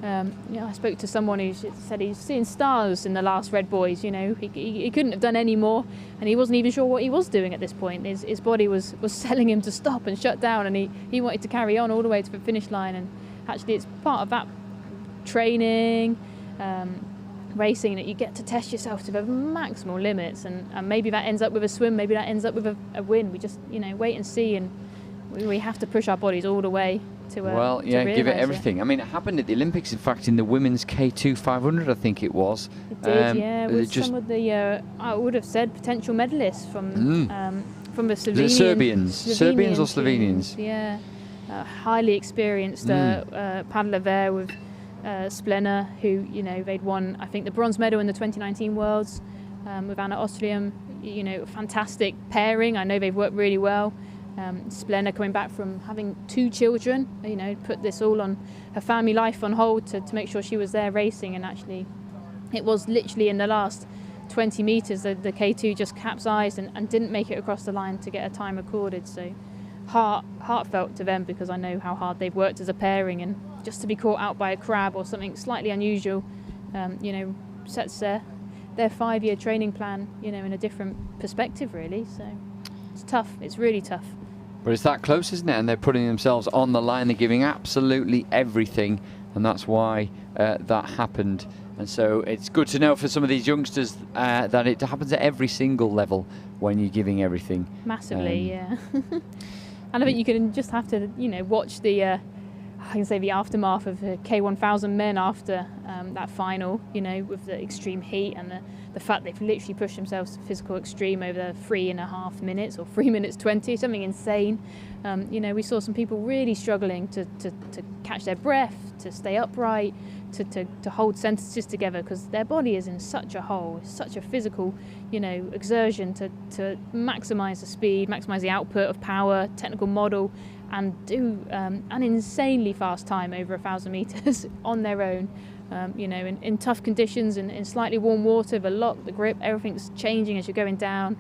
I spoke to someone who said he's seeing stars in the last Red Boys. He couldn't have done any more, and he wasn't even sure what he was doing at this point. His body was telling him to stop and shut down, and he wanted to carry on all the way to the finish line. And actually, it's part of that training, racing, that you get to test yourself to the maximal limits, and maybe that ends up with a swim, maybe that ends up with a win. We just wait and see, and we have to push our bodies all the way to give it everything. I mean, it happened at the Olympics, in fact, in the women's K2 500, I think it was. It did, with some of the I would have said potential medalists from the Serbians or Slovenians. Yeah, highly experienced paddler there with Splenner, who they'd won, I think, the bronze medal in the 2019 Worlds with Anna Ostrium. Fantastic pairing. I know they've worked really well. Splenner coming back from having 2 children, put this all on her family life on hold to make sure she was there racing, and actually it was literally in the last 20 metres that the K2 just capsized and didn't make it across the line to get a time recorded. So heartfelt to them, because I know how hard they've worked as a pairing, and just to be caught out by a crab or something slightly unusual, sets their 5-year training plan, in a different perspective, really. So it's tough. It's really tough. But it's that close, isn't it? And they're putting themselves on the line. They're giving absolutely everything, and that's why that happened. And so it's good to know for some of these youngsters that it happens at every single level when you're giving everything. Massively, yeah. And I think you can just have to, watch the aftermath of the K1000 men after that final, with the extreme heat and the fact they've literally pushed themselves to physical extreme over 3.5 minutes or 3 minutes 20, something insane. We saw some people really struggling to catch their breath, to stay upright, to hold sentences together, because their body is in such a hole, such a physical, exertion to maximise the speed, maximise the output of power, technical model, and do an insanely fast time over 1,000 metres on their own. In tough conditions, in slightly warm water, the lock, the grip, everything's changing as you're going down.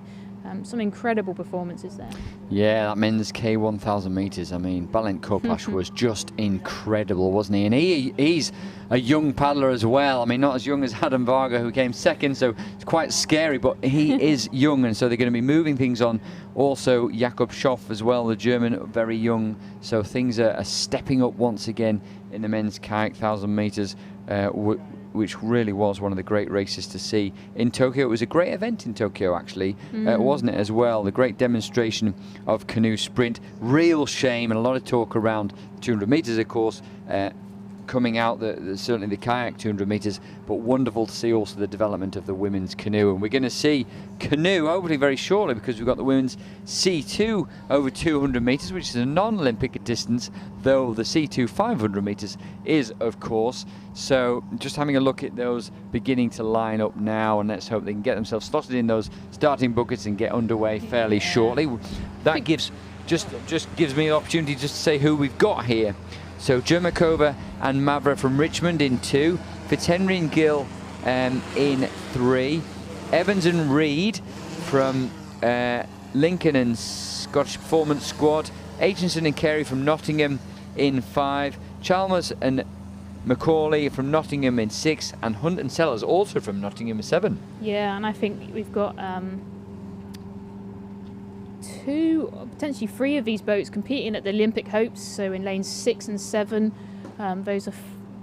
Some incredible performances there. Yeah, that men's K1000 metres, I mean, Balint Kopash was just incredible, wasn't he? And he's a young paddler as well. I mean, not as young as Adam Varga, who came second, so it's quite scary, but he is young, and so they're going to be moving things on. Also, Jakob Schoff as well, the German, very young, so things are stepping up once again in the men's kayak 1,000 metres, which really was one of the great races to see in Tokyo. It was a great event in Tokyo, actually, wasn't it, as well? The great demonstration of canoe sprint. Real shame, and a lot of talk around 200 metres, of course, coming out, certainly the kayak 200 metres, but wonderful to see also the development of the women's canoe. And we're going to see canoe hopefully very shortly, because we've got the women's C2 over 200 metres, which is a non-Olympic distance, though the C2 500 metres is, of course. So just having a look at those beginning to line up now, and let's hope they can get themselves slotted in those starting buckets and get underway fairly shortly. That just gives me the opportunity just to say who we've got here. So Jermakova and Mavra from Richmond in 2, Fitzhenry and Gill in 3, Evans and Reed from Lincoln and Scottish Performance Squad, Aitchison and Carey from Nottingham in 5, Chalmers and Macaulay from Nottingham in 6, and Hunt and Sellers also from Nottingham in 7. Yeah, and I think we've got 2, potentially 3 of these boats competing at the Olympic Hopes, so in lanes 6 and 7. Those are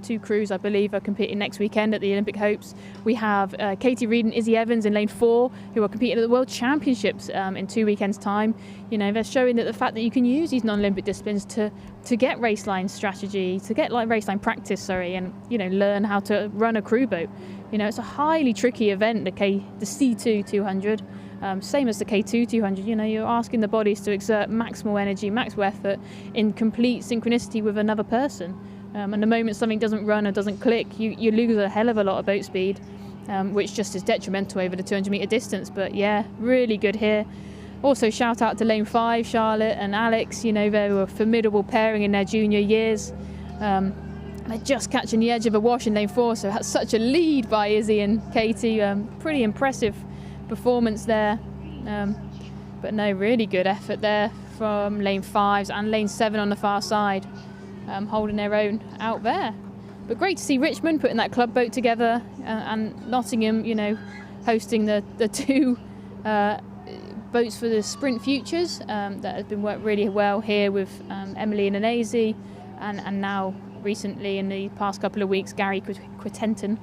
2 crews, I believe, are competing next weekend at the Olympic Hopes. We have Katie Reed and Izzy Evans in lane 4, who are competing at the World Championships in 2 weekends' time. They're showing that the fact that you can use these non-Olympic disciplines to get race line strategy, to get race line practice, and learn how to run a crew boat. It's a highly tricky event, the C2 200. Same as the K2 200, you're asking the bodies to exert maximal energy, maximal effort in complete synchronicity with another person. And the moment something doesn't run or doesn't click, you lose a hell of a lot of boat speed, which just is detrimental over the 200 metre distance. But yeah, really good here. Also shout out to lane 5, Charlotte and Alex. They were a formidable pairing in their junior years. They're just catching the edge of a wash in lane 4, so that's such a lead by Izzy and Katie. Pretty impressive performance there, but no, really good effort there from lane 5s and lane 7 on the far side, holding their own out there. But great to see Richmond putting that club boat together, and Nottingham, you know, hosting the two boats for the Sprint Futures. That has been worked really well here with Emily and Anazi, and now recently in the past couple of weeks, Gary Quintenton.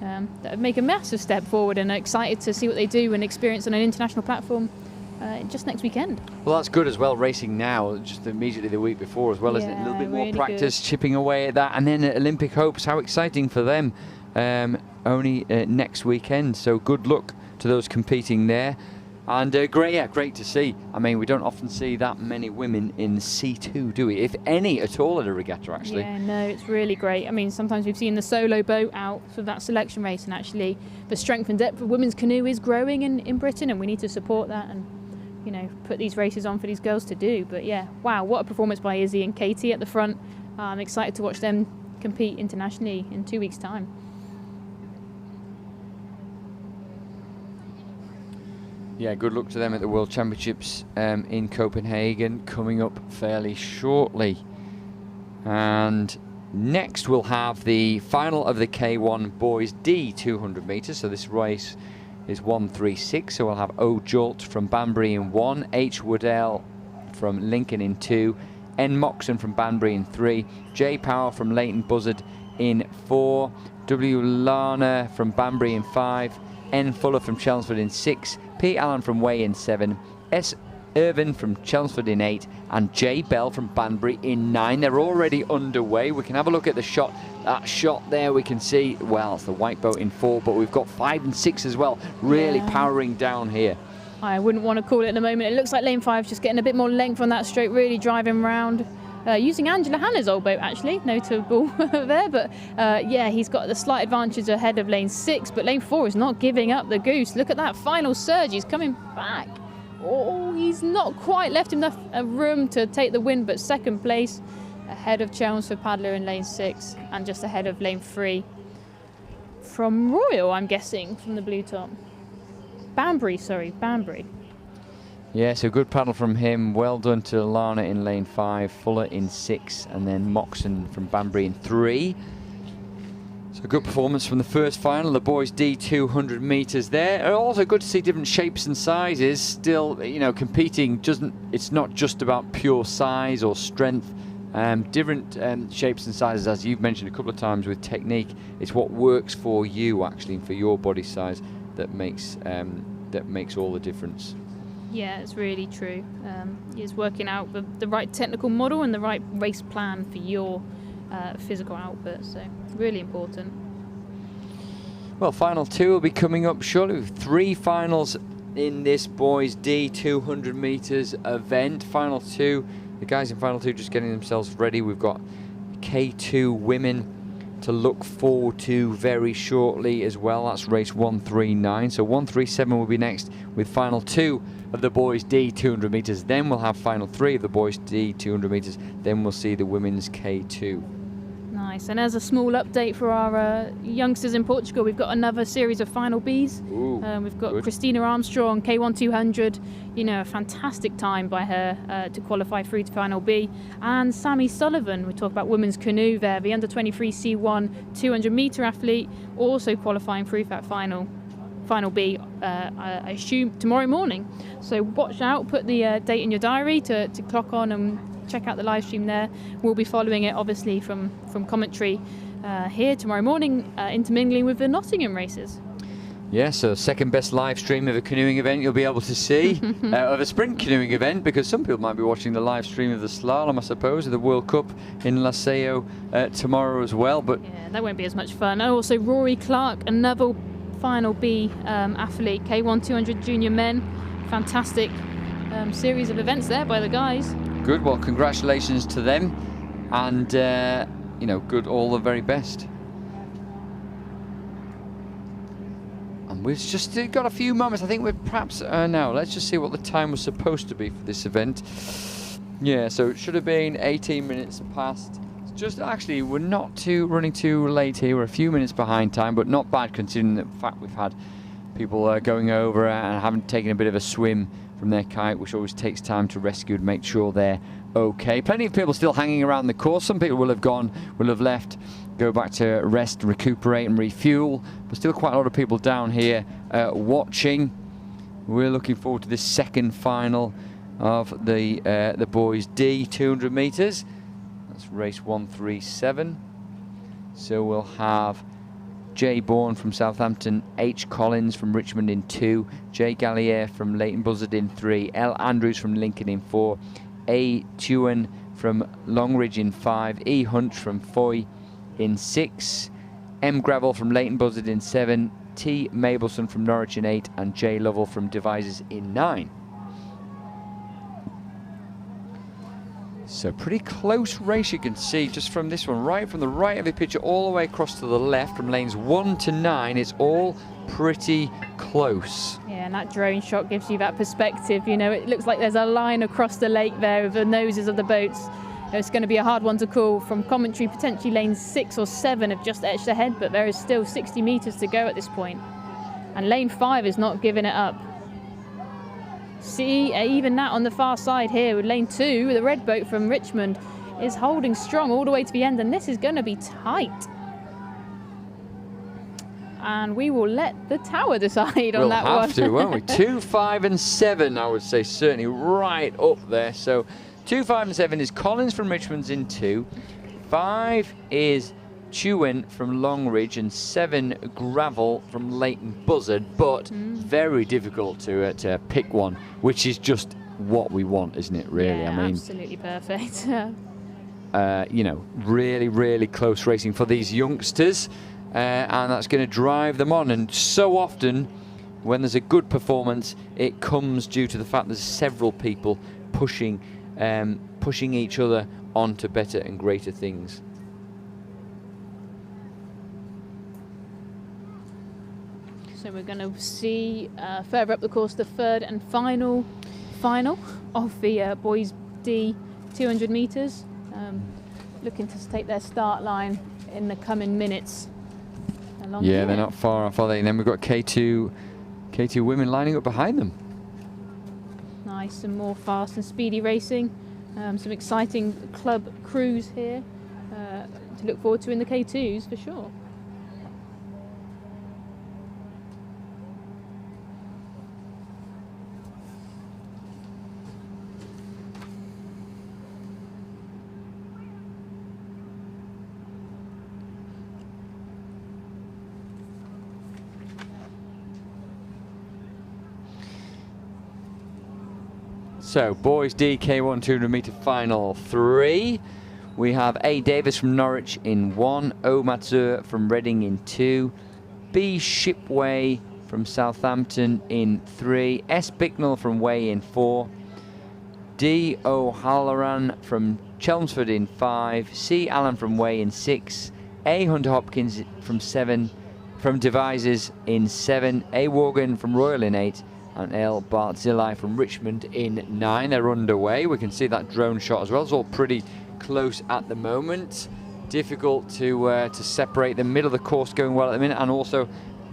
That have made a massive step forward, and are excited to see what they do and experience on an international platform just next weekend. Well, that's good as well, racing now, just immediately the week before as well, isn't it? A little bit more really practice, good. chipping away at that. And then Olympic hopes, how exciting for them, only next weekend. So good luck to those competing there. And great to see. I mean, we don't often see that many women in C2, do we? If any at all at a regatta, actually. Yeah, no, it's really great. I mean, sometimes we've seen the solo boat out for that selection race, and actually the strength and depth of women's canoe is growing in Britain, and we need to support that and, you know, put these races on for these girls to do. But yeah, wow, what a performance by Izzy and Katie at the front. I'm excited to watch them compete internationally in 2 weeks' time. Yeah, good luck to them at the World Championships in Copenhagen, coming up fairly shortly. And next we'll have the final of the K1 Boys D 200 metres. So this race is 1:36. So we'll have O Jolt from Banbury in 1, H Woodell from Lincoln in 2, N Moxon from Banbury in 3, J Power from Leighton Buzzard in 4, W Lana from Banbury in 5, N Fuller from Chelmsford in 6, P Allen from Way in 7, S Irvin from Chelmsford in 8, and J Bell from Banbury in 9. They're already underway. We can have a look at the shot. That shot there, we can see, well, it's the white boat in 4, but we've got 5 and 6 as well, really powering down here. I wouldn't want to call it in a moment. It looks like lane 5 just getting a bit more length on that stroke, really driving around. Using Angela Hanna's old boat, actually, notable there. But yeah, he's got the slight advantage ahead of lane 6, but lane 4 is not giving up the goose. Look at that final surge. He's coming back. Oh, he's not quite left enough room to take the win, but second place ahead of Chelmsford Paddler in lane 6 and just ahead of lane 3 from Royal, I'm guessing, from the blue top. Banbury. Yeah, so good paddle from him. Well done to Lana in lane 5, Fuller in 6, and then Moxon from Banbury in 3. So good performance from the first final, the boys D 200 metres there. And also good to see different shapes and sizes still, you know, competing. It's not just about pure size or strength. Different shapes and sizes, as you've mentioned a couple of times with technique. It's what works for you actually, and for your body size that makes all the difference. Yeah, it's really true. It's working out the right technical model and the right race plan for your physical output, so really important. Well, final 2 will be coming up shortly with 3 finals in this boys D 200 metres event. Final 2, the guys in final 2 just getting themselves ready. We've got K2 women to look forward to very shortly as well. That's race 139. So 137 will be next with final 2 of the boys D 200 metres. Then we'll have final 3 of the boys D 200 metres. Then we'll see the women's K2. Nice. And as a small update for our youngsters in Portugal, we've got another series of final Bs. We've got good. Christina Armstrong, K1 200, you know, a fantastic time by her to qualify through to final B. And Sammy Sullivan, we talk about women's canoe there, the under 23 C1 200 metre athlete, also qualifying through that final B, I assume tomorrow morning. So watch out, put the date in your diary to clock on and check out the live stream there. We'll be following it obviously from commentary here tomorrow morning, intermingling with the Nottingham races. Yeah, so second best live stream of a canoeing event you'll be able to see, of a sprint canoeing event, because some people might be watching the live stream of the slalom, I suppose, of the World Cup in Laseo tomorrow as well. But yeah, that won't be as much fun. And also Rory Clark, another final B athlete, K1 200 junior men. Fantastic series of events there by the guys. Good, well, congratulations to them, and you know, good, all the very best. And we've just got a few moments. I think we're perhaps now. Let's just see what the time was supposed to be for this event. Yeah, so it should have been 18 minutes past. It's just actually we're not running too late here. We're a few minutes behind time, but not bad considering the fact we've had people going over and having taken a bit of a swim from their kite, which always takes time to rescue and make sure they're okay. Plenty of people still hanging around the course. Some people will have left, go back to rest, recuperate and refuel, but still quite a lot of people down here watching. We're looking forward to this second final of the boys D 200 meters. That's race 137. So we'll have Jay Bourne from Southampton, H. Collins from Richmond in 2, Jay Gallier from Leighton Buzzard in 3, L. Andrews from Lincoln in 4, A. Tuan from Longridge in 5, E. Hunt from Foy in 6, M. Gravel from Leighton Buzzard in 7, T. Mabelson from Norwich in 8, and J. Lovell from Devizes in 9. So pretty close race, you can see just from this one, right from the right of the picture all the way across to the left from lanes 1 to 9. It's all pretty close. Yeah, and that drone shot gives you that perspective. You know, it looks like there's a line across the lake there of the noses of the boats. It's going to be a hard one to call. From commentary, potentially lanes 6 or 7 have just edged ahead, but there is still 60 metres to go at this point. And lane 5 is not giving it up. See, even that on the far side here with lane 2, the red boat from Richmond is holding strong all the way to the end, and this is going to be tight. And we will let the tower decide on that one. We'll have to, won't we? 2, 5 and 7, I would say, certainly right up there. So 2, 5 and 7 is Collins from Richmond's in 2. 5 is Tuan from Longridge, and 7 Gravel from Leighton Buzzard, but very difficult to pick one, which is just what we want, isn't it, really? Yeah, I mean, absolutely perfect. you know, really, really close racing for these youngsters, and that's going to drive them on. And so often, when there's a good performance, it comes due to the fact there's several people pushing each other on to better and greater things. So we're going to see further up the course the third and final of the boys D 200 metres. Looking to take their start line in the coming minutes. Along Yeah, here. they're not far off, are they? And then we've got K2 women lining up behind them. Nice, some more fast and speedy racing. Some exciting club crews here to look forward to in the K2s for sure. So, boys D K1 200 metre final 3. We have A. Davis from Norwich in 1, O. Matsur from Reading in 2, B. Shipway from Southampton in 3, S. Bicknell from Way in 4, D. O'Halloran from Chelmsford in 5, C. Allen from Way in 6, A. Hunter Hopkins from Devizes in 7, A. Morgan from Royal in 8, and L. Bartzilli from Richmond in 9. They're underway. We can see that drone shot as well. It's all pretty close at the moment. Difficult to separate. The middle of the course going well at the minute, and also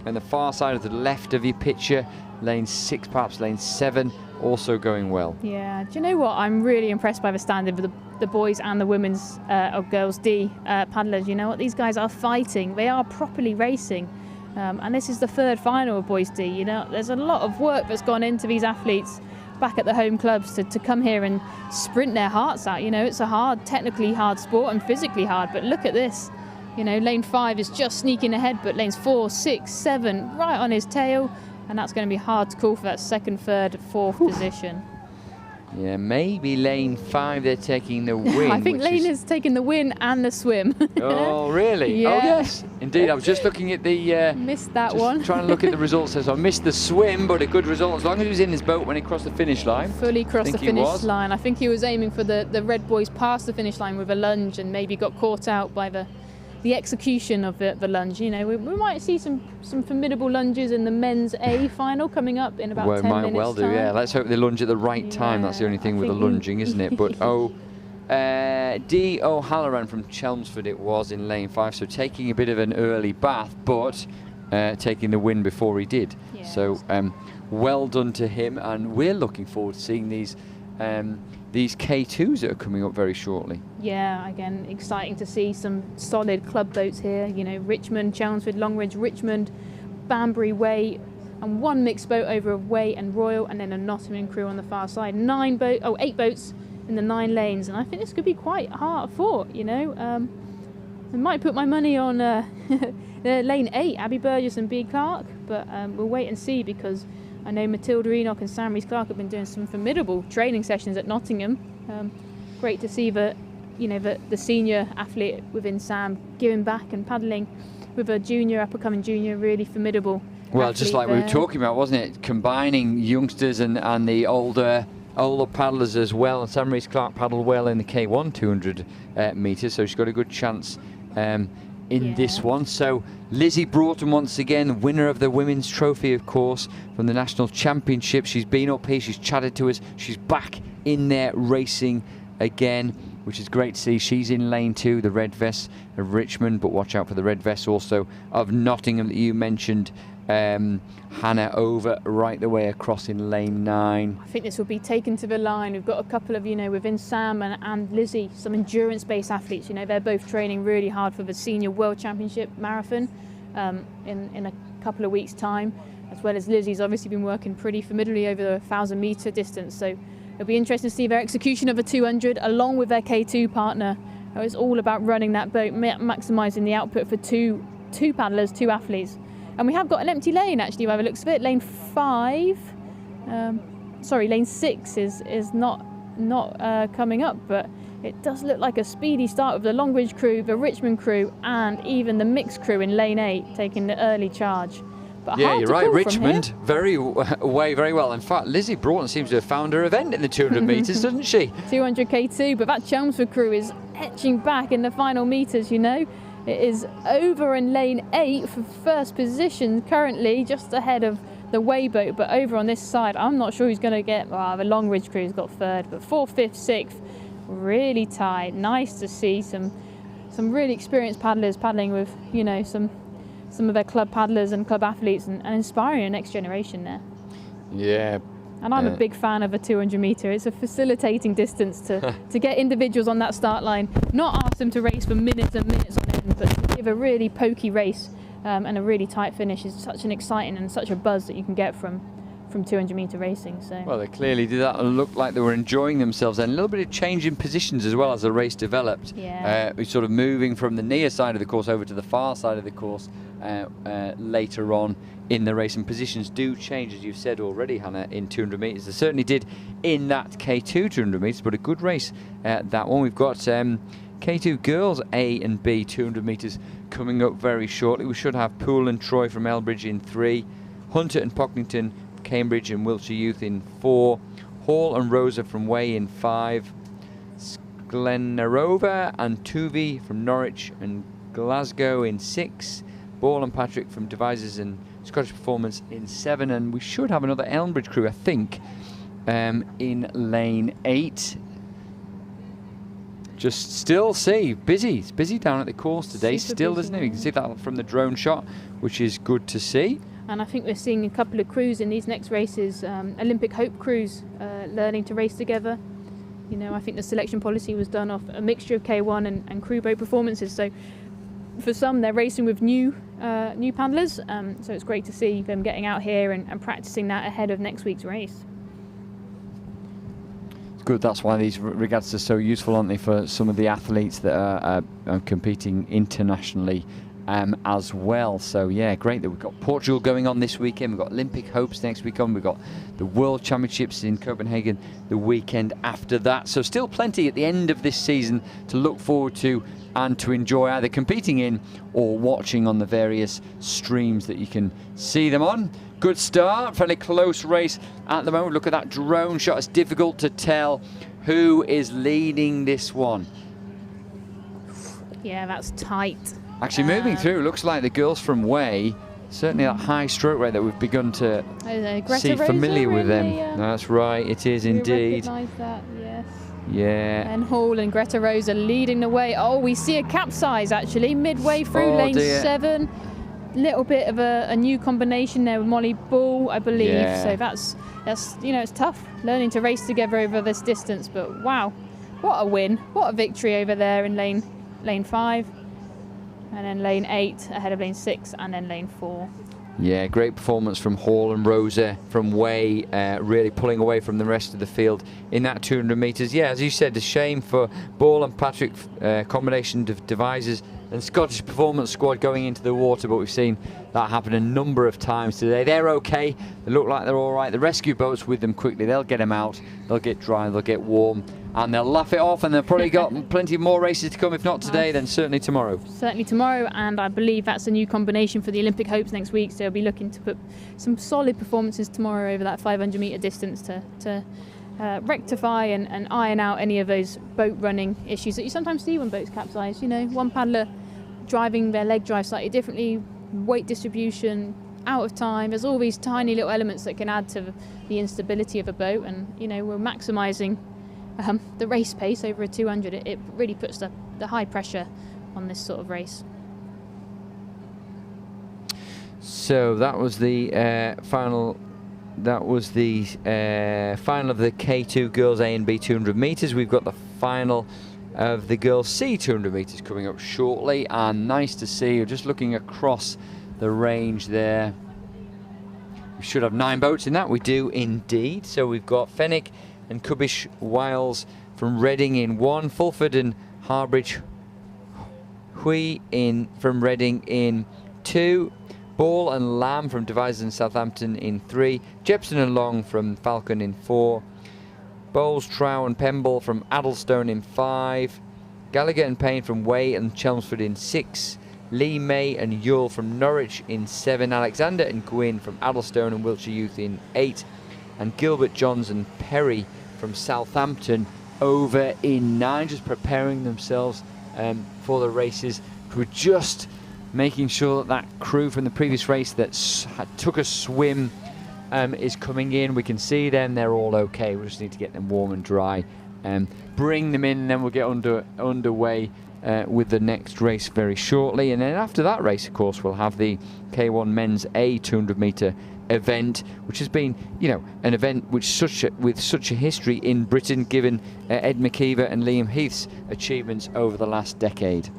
on the far side of the left of your picture, lane 6, perhaps lane 7, also going well. Yeah, do you know what? I'm really impressed by the standard of the boys and the women's or girls D paddlers. You know what? These guys are fighting. They are properly racing. And this is the third final of Boys D. You know, there's a lot of work that's gone into these athletes back at the home clubs to come here and sprint their hearts out. You know, it's a technically hard sport and physically hard, but look at this. You know, lane 5 is just sneaking ahead, but lanes 4, 6, 7 right on his tail, and that's going to be hard to call for that second, third, fourth position. Yeah, maybe lane 5 they're taking the win. I think Lane has taken the win and the swim. Oh, really? Yeah. Oh, yes. Indeed, I was just looking at the... Missed that one. Trying to look at the results. So I missed the swim, but a good result as long as he was in his boat when he crossed the finish line. Fully crossed the finish line. I think he was aiming for the red boys past the finish line with a lunge and maybe got caught out by the execution of the lunge. You know, we might see some formidable lunges in the men's A final coming up in about 10 minutes. Might well do, yeah. Let's hope they lunge at the right time. That's the only thing with the lunging, isn't it? But D. O'Halloran from Chelmsford it was in lane 5, so taking a bit of an early bath, but taking the win before he did. Yeah. So well done to him, and we're looking forward to seeing these K2s that are coming up very shortly. Yeah, again, exciting to see some solid club boats here. You know, Richmond, Chelmsford, Longridge, Richmond, Banbury, Way, and one mixed boat over of Way and Royal, and then a Nottingham crew on the far side. 8 boats in the 9 lanes, and I think this could be quite hard fought. You know, I might put my money on lane 8, Abby Burgess and B. Clark, but we'll wait and see, because I know Matilda Enoch and Sam Rees-Clark have been doing some formidable training sessions at Nottingham. Great to see the senior athlete within Sam giving back and paddling with a up-and-coming junior, really formidable. Well, just like we were talking about, wasn't it? Combining youngsters and the older paddlers as well. Sam Rees-Clark paddled well in the K1 200 metres, so she's got a good chance in this one. So Lizzie Broughton, once again, winner of the women's trophy, of course, from the National Championship. She's been up here, she's chatted to us, she's back in there racing again, which is great to see. She's in lane 2, the red vest of Richmond, but watch out for the red vest also of Nottingham that you mentioned, Hannah, over right the way across in lane 9. I think this will be taken to the line. We've got a couple of, within Sam and Lizzie, some endurance-based athletes. They're both training really hard for the Senior World Championship Marathon in a couple of weeks' time, as well as Lizzie's obviously been working pretty formidably over the 1,000-metre distance. So it'll be interesting to see their execution of a 200 along with their K2 partner. It's all about running that boat, maximising the output for two paddlers, 2 athletes. And we have got an empty lane, actually, by the looks of it. Lane 6 is not coming up, but it does look like a speedy start with the Longridge crew, the Richmond crew, and even the mixed crew in lane 8 taking the early charge. But yeah, you're right. Richmond, very well. In fact, Lizzie Broughton seems to have found her event in the 200 metres, doesn't she? 200 K2, but that Chelmsford crew is etching back in the final metres, It is over in lane 8 for first position, currently just ahead of the Way boat, but over on this side, I'm not sure who's going to get. The Longridge crew's got 3rd, but 4th, 5th, 6th, really tight. Nice to see some really experienced paddlers paddling with, some of their club paddlers and club athletes, and inspiring the next generation there. Yeah. And I'm a big fan of a 200 metre. It's a facilitating distance to get individuals on that start line, not ask them to race for minutes and minutes on end, but to give a really pokey race and a really tight finish is such an exciting and such a buzz that you can get from 200 metre racing. So. Well, they clearly did that and looked like they were enjoying themselves, and a little bit of change in positions as well as the race developed. Yeah. Sort of moving from the near side of the course over to the far side of the course later on in the race, and positions do change, as you've said already, Hannah, in 200 metres. They certainly did in that K2 200 metres, but a good race that one. We've got K2 girls A and B 200 metres coming up very shortly. We should have Poole and Troy from Elbridge in 3, Hunter and Pocklington, Cambridge and Wiltshire Youth in 4, Hall and Rosa from Way in 5, Glenarova and Tuvey from Norwich and Glasgow in 6, Ball and Patrick from Devices and Scottish Performance in 7, and we should have another Elmbridge crew, I think, in lane 8. Just still see busy. It's busy down at the course today. Super still, busy, isn't it? You can see that from the drone shot, which is good to see. And I think we're seeing a couple of crews in these next races, Olympic Hope crews learning to race together. I think the selection policy was done off a mixture of K1 and crew boat performances. So for some, they're racing with new paddlers. So it's great to see them getting out here and practicing that ahead of next week's race. It's good. That's why these regattas are so useful, aren't they, for some of the athletes that are competing internationally as well. So yeah, great that we've got Portugal going on this weekend. We've got Olympic hopes next weekend. We've got the World Championships in Copenhagen the weekend after that. So still plenty at the end of this season to look forward to and to enjoy, either competing in or watching on the various streams that you can see them on. Good start, fairly close race at the moment. Look at that drone shot. It's difficult to tell who is leading this one. Yeah, that's tight. Actually moving through, looks like the girls from Way, certainly that high stroke rate that we've begun to see familiar with them. That's right, it is indeed. Recognise that, yes. Yeah. And Hall and Greta Rose are leading the way. Oh, we see a capsize actually midway through lane 7. little bit of a new combination there with Molly Ball, I believe. Yeah. So that's it's tough learning to race together over this distance. But wow, what a win! What a victory over there in lane 5, and then lane 8 ahead of lane 6, and then lane 4. Yeah, great performance from Hall and Rosa from Way, really pulling away from the rest of the field in that 200 metres. Yeah, as you said, a shame for Ball and Patrick, combination of devisers and Scottish Performance Squad going into the water, but we've seen that happen a number of times today. They're okay, they look like they're all right. The rescue boat's with them quickly, they'll get them out, they'll get dry, they'll get warm, and they'll laugh it off, and they've probably got plenty more races to come, if not today, then certainly tomorrow. Certainly tomorrow, and I believe that's a new combination for the Olympic hopes next week, so they'll be looking to put some solid performances tomorrow over that 500 metre distance to rectify and iron out any of those boat running issues that you sometimes see when boats capsize. You know, one paddler driving their leg drive slightly differently, weight distribution, out of time. There's all these tiny little elements that can add to the instability of a boat, and you know, we're maximising the race pace over a 200. It really puts the high pressure on this sort of race. So that was the final. That was the final of the K2 Girls A and B 200 metres. We've got the final of the Girls C 200 metres coming up shortly, and nice to see. You're just looking across the range there. We should have 9 boats in that. We do indeed. So we've got Fenwick and Cubish Wiles from Reading in 1, Fulford and Harbridge Hui from Reading in 2, Ball and Lamb from Devizes and Southampton in 3, Jepson and Long from Falcon in 4, Bowles, Trow and Pemble from Addlestone in 5, Gallagher and Payne from Way and Chelmsford in 6, Lee, May and Yule from Norwich in 7, Alexander and Gwynn from Addlestone and Wiltshire Youth in 8, and Gilbert, Johns and Perry from Southampton over in 9, just preparing themselves for the races. We're just making sure that crew from the previous race that took a swim is coming in. We can see them, they're all okay. We just need to get them warm and dry, bring them in, and then we'll get underway with the next race very shortly. And then after that race, of course, we'll have the K1 Men's A 200 metre event, which has been, you know, an event with such a history in Britain, given Ed McKeever and Liam Heath's achievements over the last decade.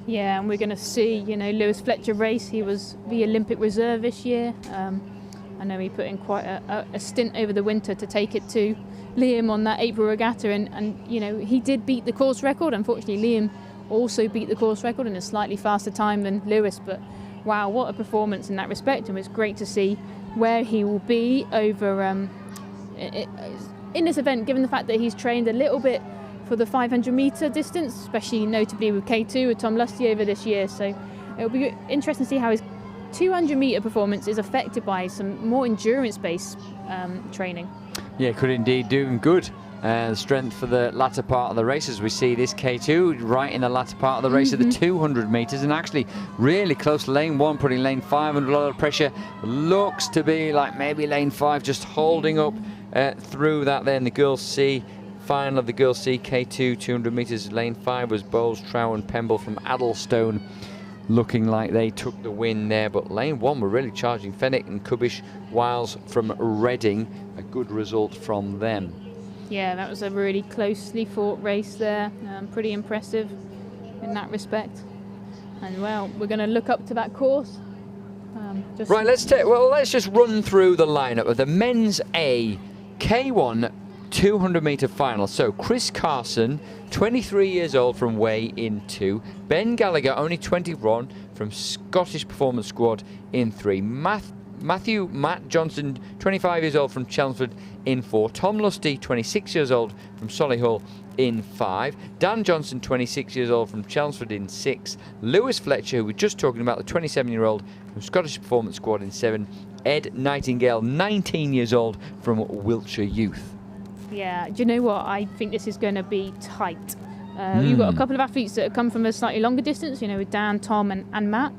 Yeah, and we're going to see, you know, Lewis Fletcher race. He was the Olympic reserve this year. I know he put in quite a stint over the winter to take it to Liam on that April regatta, and you know, he did beat the course record. Unfortunately, Liam also beat the course record in a slightly faster time than Lewis, but wow, what a performance in that respect, and it's great to see where he will be over in this event, given the fact that he's trained a little bit for the 500 metre distance, especially notably with K2 with Tom Lusty over this year. So it'll be interesting to see how his 200 metre performance is affected by some more endurance-based training. Yeah, could indeed do him good. Strength for the latter part of the race, as we see this K2 right in the latter part of the race of the 200 metres, and actually really close to lane 1, putting lane 5 under a lot of pressure. Looks to be like maybe lane 5 just holding up through that there in the Girls C. Final of the Girls C K2 200 metres. Lane 5 was Bowles, Trow and Pemble from Addlestone, looking like they took the win there, but lane 1 were really charging. Fenwick and Cubish Wiles from Reading, a good result from them. Yeah, that was a really closely fought race there, pretty impressive in that respect. And well, we're going to look up to that course. Right, let's just run through the lineup of the men's A K1 200 metre final. So Chris Carson, 23 years old from Way in 2. Ben Gallagher, only 21, from Scottish Performance Squad in 3. Matt Johnson, 25 years old from Chelmsford in 4. Tom Lusty, 26 years old from Solihull in 5. Dan Johnson, 26 years old from Chelmsford in 6. Lewis Fletcher, who we're just talking about, the 27-year-old from Scottish Performance Squad in 7. Ed Nightingale, 19 years old from Wiltshire Youth. Yeah, do you know what? I think this is going to be tight. You've got a couple of athletes that have come from a slightly longer distance, you know, with Dan, Tom and Matt.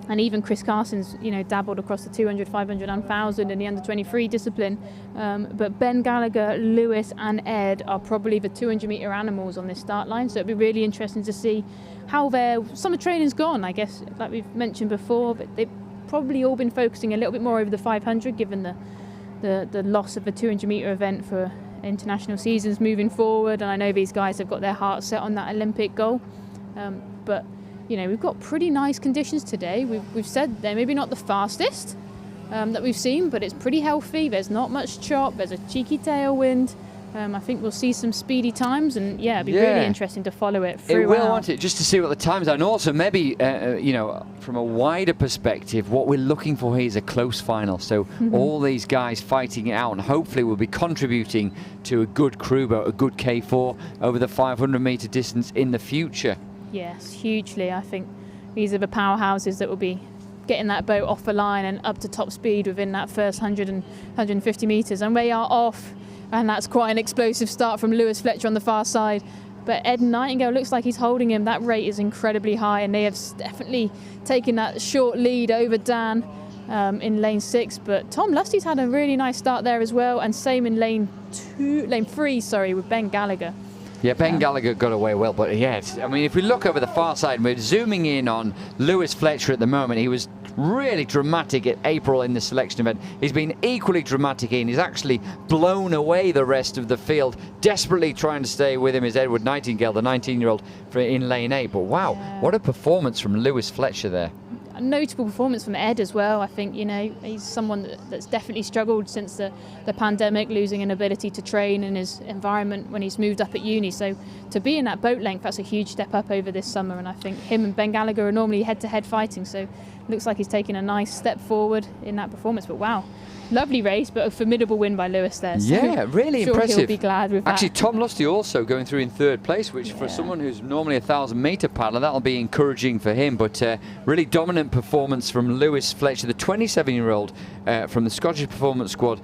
And even Chris Carson's, dabbled across the 200, 500 and 1,000 in the under-23 discipline. But Ben Gallagher, Lewis and Ed are probably the 200-metre animals on this start line. So it'd be really interesting to see how their summer training's gone, I guess, like we've mentioned before. But they've probably all been focusing a little bit more over the 500, given the loss of the 200-metre event for international seasons moving forward. And I know these guys have got their hearts set on that Olympic goal. But we've got pretty nice conditions today. We've said they're maybe not the fastest that we've seen, but it's pretty healthy. There's not much chop. There's a cheeky tailwind. I think we'll see some speedy times, and it'd be really interesting to follow it throughout. It will, want it, just to see what the times are, and also maybe from a wider perspective, what we're looking for here is a close final. So all these guys fighting it out, and hopefully we'll be contributing to a good crew boat, a good K4 over the 500-metre distance in the future. Yes, hugely. I think these are the powerhouses that will be getting that boat off the line and up to top speed within that first 100 and 150 metres. And they are off, and that's quite an explosive start from Lewis Fletcher on the far side. But Ed Nightingale looks like he's holding him. That rate is incredibly high, and they have definitely taken that short lead over Dan in lane 6. But Tom Lusty's had a really nice start there as well, and same in lane 3, with Ben Gallagher. Yeah, Ben Gallagher got away well, but if we look over the far side, we're zooming in on Lewis Fletcher at the moment. He was really dramatic at April in the selection event. He's been equally dramatic he's actually blown away the rest of the field. Desperately trying to stay with him is Edward Nightingale, the 19-year-old in lane 8. But wow, what a performance from Lewis Fletcher there. A notable performance from Ed as well. I think he's someone that's definitely struggled since the pandemic, losing an ability to train in his environment when he's moved up at uni. So to be in that boat length, that's a huge step up over this summer, and I think him and Ben Gallagher are normally head-to-head fighting, so looks like he's taking a nice step forward in that performance. But wow, lovely race, but a formidable win by Lewis there. So really sure impressive. He'll be glad with that. Actually, Tom Lusty also going through in 3rd place, which for someone who's normally a 1,000-metre paddler, that'll be encouraging for him. But really dominant performance from Lewis Fletcher, the 27-year-old from the Scottish Performance Squad,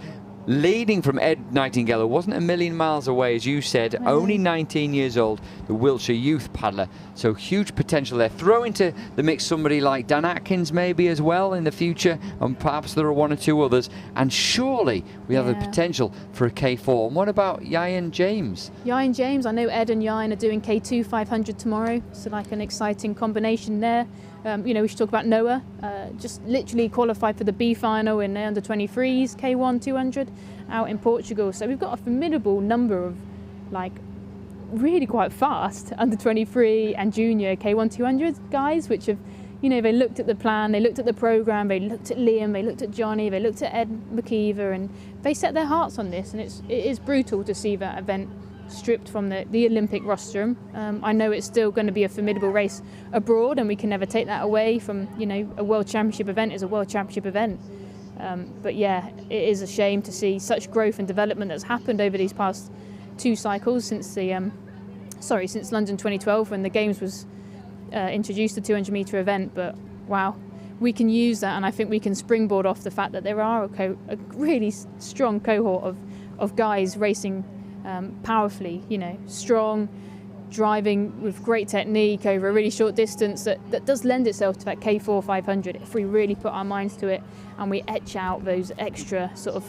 leading from Ed Nightingale, who wasn't a million miles away, as you said, only 19 years old, the Wiltshire youth paddler. So huge potential there. Throw into the mix somebody like Dan Atkins maybe as well in the future, and perhaps there are 1 or 2 others. And surely we have the potential for a K4. And what about Yayan James? Yayan James, I know Ed and Yayan are doing K2 500 tomorrow, so like an exciting combination there. We should talk about Noah, just literally qualified for the B final in the under-23s, K1 200 out in Portugal. So we've got a formidable number of really quite fast under-23 and junior K1 200 guys, which have, they looked at the plan, they looked at the programme, they looked at Liam, they looked at Johnny, they looked at Ed McKeever, and they set their hearts on this. And it is brutal to see that event stripped from the Olympic rostrum. I know it's still going to be a formidable race abroad, and we can never take that away from, a World Championship event is a World Championship event. But it is a shame to see such growth and development that's happened over these past 2 cycles since since London 2012 when the Games was introduced, the 200-metre event. But wow, we can use that, and I think we can springboard off the fact that there are a really strong cohort of guys racing powerfully, strong, driving with great technique over a really short distance that does lend itself to that K4 500 if we really put our minds to it and we etch out those extra sort of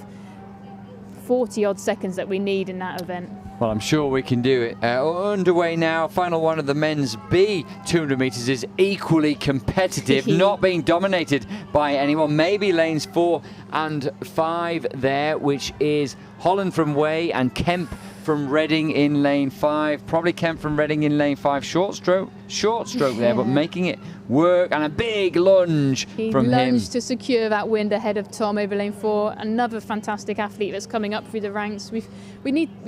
40-odd seconds that we need in that event. Well, I'm sure we can do it. Underway now, final one of the men's B 200 metres is equally competitive, not being dominated by anyone. Maybe lanes 4 and 5 there, which is Holland from Way and Kemp from Reading in lane 5. Probably Kemp from Reading in lane 5. Short stroke there, but making it work, and a big lunge from him. He lunged to secure that wind ahead of Tom over lane 4. Another fantastic athlete that's coming up through the ranks. We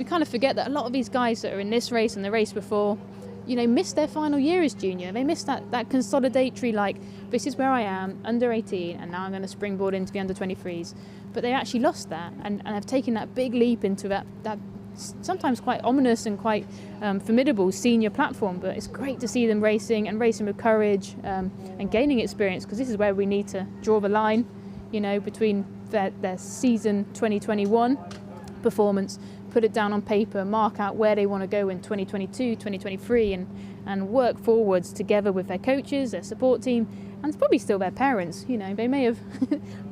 kind of forget that a lot of these guys that are in this race and the race before, missed their final year as junior. They missed that consolidatory, this is where I am, under 18, and now I'm going to springboard into the under 23s. But they actually lost that and have taken that big leap into that sometimes quite ominous and quite formidable senior platform. But it's great to see them racing with courage and gaining experience, because this is where we need to draw the line, between their season 2021 performance, put it down on paper, mark out where they want to go in 2022, 2023, and work forwards together with their coaches, their support team, and it's probably still their parents. You know, they may have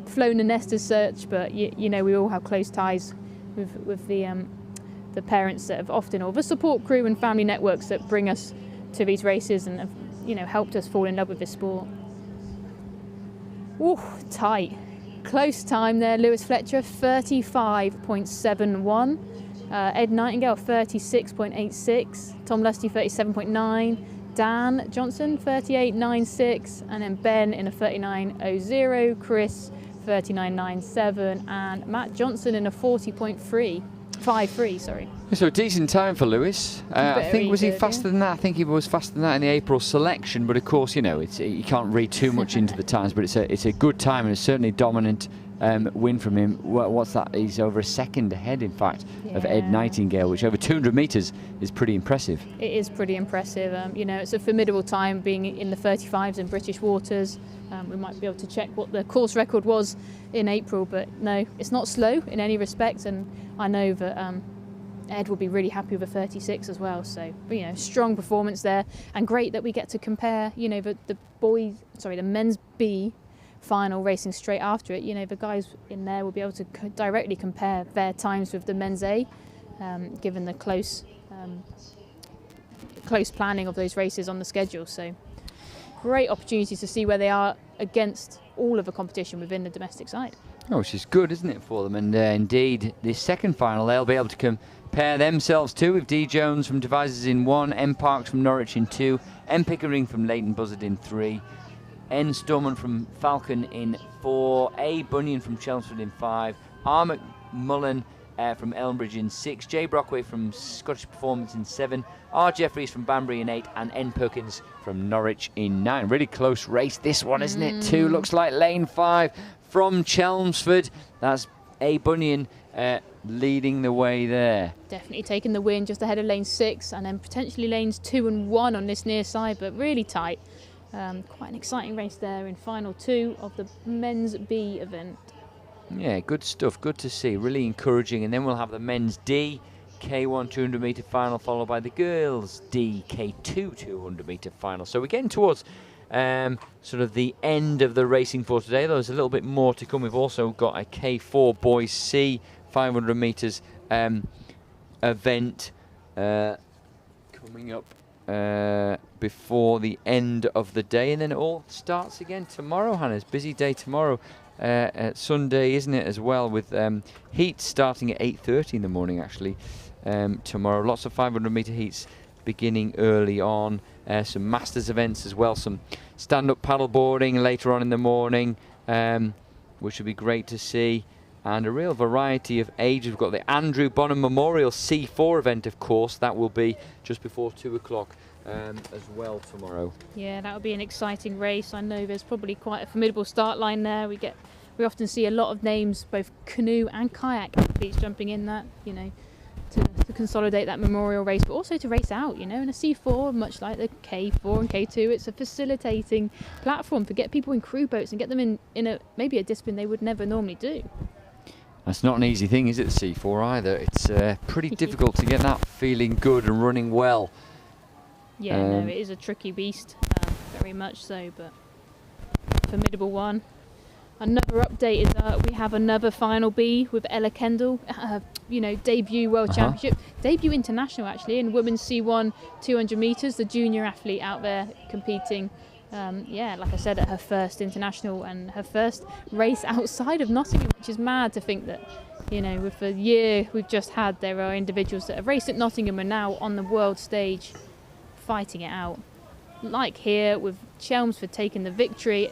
flown the nest as such, but you know, we all have close ties with the parents that have often, or the support crew and family networks that bring us to these races and have, you know, helped us fall in love with this sport. Ooh, tight. Close time there. Lewis Fletcher 35.71. Ed Nightingale 36.86. Tom Lusty 37.9. Dan Johnson 38.96. And then Ben in a 39.00. Chris 39.97. And Matt Johnson in a 40.53. Sorry. So a decent time for Lewis. I think, was he good, faster than that? I think he was faster than that in the April selection. But of course, you know, you can't read too much into the times. But it's a good time, and it's certainly dominant win from him. What's that? He's over a second ahead, in fact, of Ed Nightingale, which over 200 metres is pretty impressive. It is pretty impressive. You know, it's a formidable time being in the 35s in British waters. We might be able to check what the course record was in April, but no, it's not slow in any respect. And I know that Ed will be really happy with a 36 as well. So, you know, strong performance there, and great that we get to compare, you know, the men's B final racing straight after it. You know, the guys in there will be able to directly compare their times with the men's A, given the close planning of those races on the schedule. So great opportunities to see where they are against all of the competition within the domestic side. Oh, which is good, isn't it, for them? And indeed, this second final, they'll be able to compare themselves too, with D. Jones from Devizes in 1, M. Parks from Norwich in 2, M. Pickering from Leighton Buzzard in 3, N. Stormont from Falcon in 4, A. Bunyan from Chelmsford in 5, R. McMullen from Elmbridge in 6, J. Brockway from Scottish Performance in 7, R. Jeffries from Banbury in 8, and N. Perkins from Norwich in 9. Really close race, this one, isn't it? 2 looks like lane 5 from Chelmsford. That's A. Bunyan leading the way there. Definitely taking the win just ahead of lane 6, and then potentially lanes 2 and 1 on this near side, but really tight. Quite an exciting race there in final 2 of the men's B event. Yeah, good stuff, good to see, really encouraging. And then we'll have the men's D K1 200 metre final, followed by the girls D K2 200 metre final. So we're getting towards sort of the end of the racing for today. There's a little bit more to come. We've also got a K4 boys C 500 metres event coming up before the end of the day, and then it all starts again tomorrow. Hannah's busy day tomorrow, Sunday, isn't it, as well, with heats starting at 8:30 in the morning actually tomorrow. Lots of 500 metre heats beginning early on, some masters events as well, some stand-up paddle boarding later on in the morning, which will be great to see, and a real variety of ages. We've got the Andrew Bonham Memorial C4 event, of course. That will be just before 2 o'clock as well tomorrow. Yeah, that will be an exciting race. I know there's probably quite a formidable start line there. We often see a lot of names, both canoe and kayak athletes, jumping in that, you know, to consolidate that memorial race, but also to race out, you know. And a C4, much like the K4 and K2, it's a facilitating platform to get people in crew boats and get them in maybe a discipline they would never normally do. That's not an easy thing, is it, the C4 either? It's pretty difficult to get that feeling good and running well. Yeah, no, it is a tricky beast, very much so, but formidable one. Another update is we have another final B with Ella Kendall, you know, debut World Championship, debut international actually, in women's C1 200 metres, the junior athlete out there competing. Yeah, like I said, at her first international and her first race outside of Nottingham, which is mad to think that, you know, with the year we've just had, there are individuals that have raced at Nottingham and now on the world stage fighting it out. Like here with Chelmsford taking the victory.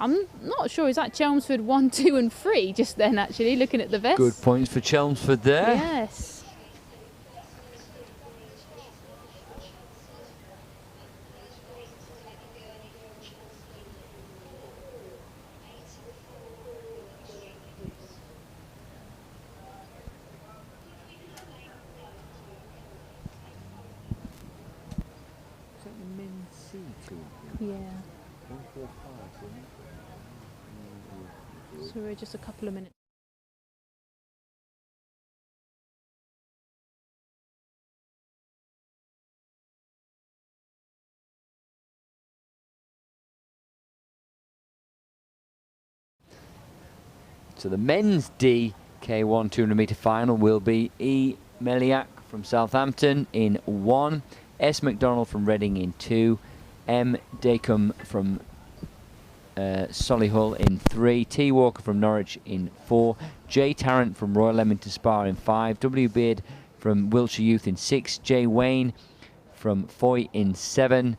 I'm not sure, is that Chelmsford 1, 2 and 3 just then actually, looking at the vest? Good points for Chelmsford there. Yes. Yeah. So we're just a couple of minutes. So the men's D K1 200 metre final will be E. Meliak from Southampton in 1, S. McDonald from Reading in 2, M. Dacombe from Solihull in 3, T. Walker from Norwich in 4, J. Tarrant from Royal Leamington Spa in 5, W. Beard from Wiltshire Youth in 6, J. Wayne from Foy in 7,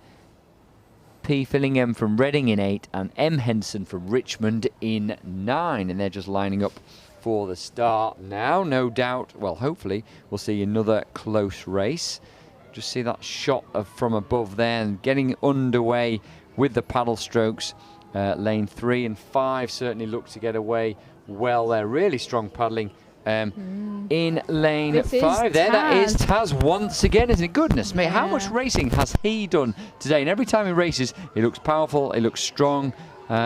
P. Fillingham from Reading in 8, and M. Henderson from Richmond in 9. And they're just lining up for the start now, no doubt. Well, hopefully we'll see another close race. Just see that shot from above there, and getting underway with the paddle strokes. Lane 3 and 5 certainly look to get away well there. Really strong paddling in lane 5 there. That is Taz once again, isn't it? Goodness me, how much racing has he done today? And every time he races, he looks powerful, he looks strong,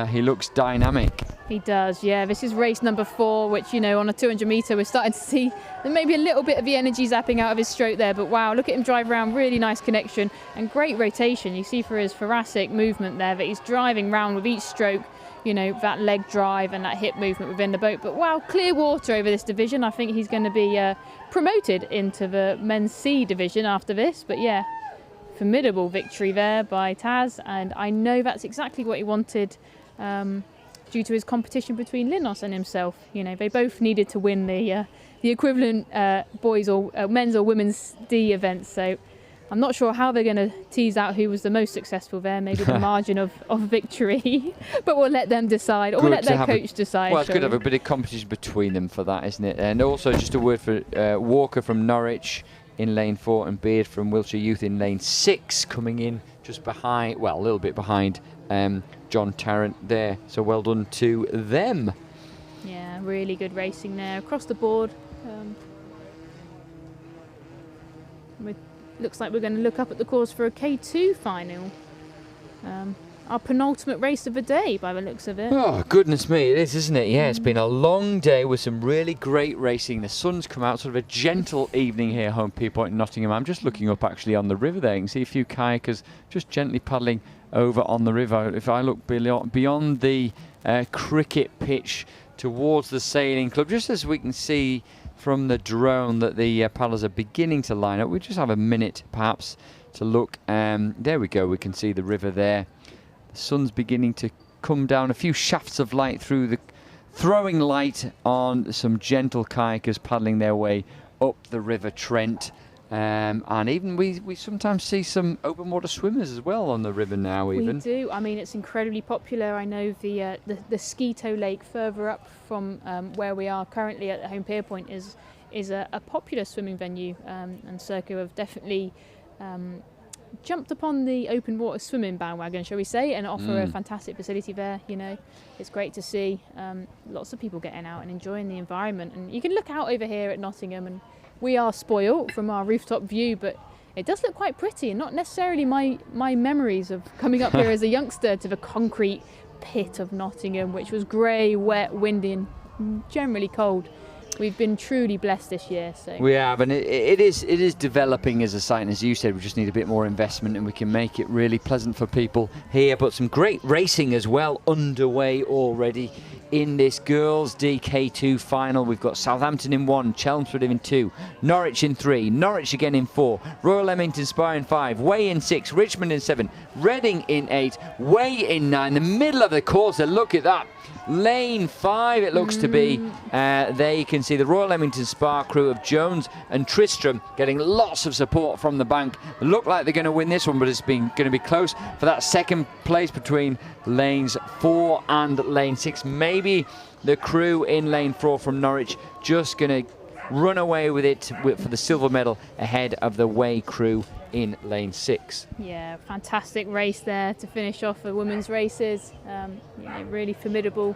he looks dynamic. He does, yeah. This is race number 4, which, you know, on a 200 metre, we're starting to see maybe a little bit of the energy zapping out of his stroke there. But wow, look at him drive around, really nice connection and great rotation. You see for his thoracic movement there that he's driving round with each stroke, you know, that leg drive and that hip movement within the boat. But wow, clear water over this division. I think he's going to be promoted into the men's C division after this. But yeah, formidable victory there by Taz. And I know that's exactly what he wanted. Due to his competition between Linos and himself, you know, they both needed to win the equivalent boys or men's or women's D events. So I'm not sure how they're going to tease out who was the most successful there. Maybe the margin of victory, but we'll let them decide, or we'll let their coach decide. Well, it's good to have a bit of competition between them for that, isn't it? And also just a word for Walker from Norwich in lane 4 and Beard from Wiltshire Youth in lane 6, coming in just behind, well, a little bit behind John Tarrant there. So well done to them. Yeah, really good racing there across the board. Looks like we're going to look up at the course for a K2 final. Our penultimate race of the day by the looks of it. Oh, goodness me, it is, isn't it? Yeah, it's been a long day with some really great racing. The sun's come out, sort of a gentle evening here at Holme Pierrepont in Nottingham. I'm just looking up actually on the river there. You can see a few kayakers just gently paddling over on the river. If I look beyond the cricket pitch towards the sailing club, just as we can see from the drone that the paddlers are beginning to line up. We just have a minute perhaps to look. There we go, we can see the river there. The sun's beginning to come down, a few shafts of light through the throwing light on some gentle kayakers paddling their way up the River Trent. And even we sometimes see some open water swimmers as well on the river now. Even we do. I mean, it's incredibly popular. I know the Skeeto Lake further up from where we are currently at Holme Pierrepont is a popular swimming venue, and Serco have definitely jumped upon the open water swimming bandwagon, shall we say, and offer a fantastic facility there. You know, it's great to see lots of people getting out and enjoying the environment. And you can look out over here at Nottingham, and we are spoiled from our rooftop view, but it does look quite pretty, and not necessarily my memories of coming up here as a youngster to the concrete pit of Nottingham, which was grey, wet, windy and generally cold. We've been truly blessed this year. So we have, and it is developing as a site, and as you said, we just need a bit more investment and we can make it really pleasant for people here. But some great racing as well underway already in this girls DK2 final. We've got Southampton in 1, Chelmsford in 2, Norwich in 3, Norwich again in 4, Royal Leamington Spa in 5, Way in 6, Richmond in 7, Reading in 8, Way in 9. The middle of the course, look at that. Lane 5 it looks to be. There you can see the Royal Leamington Spa crew of Jones and Tristram getting lots of support from the bank. They look like they're going to win this one, but it's going to be close for that second place between lanes 4 and lane 6. Maybe the crew in lane 4 from Norwich just going to run away with it for the silver medal ahead of the Way crew in lane 6. Yeah, fantastic race there to finish off the women's races. Really formidable.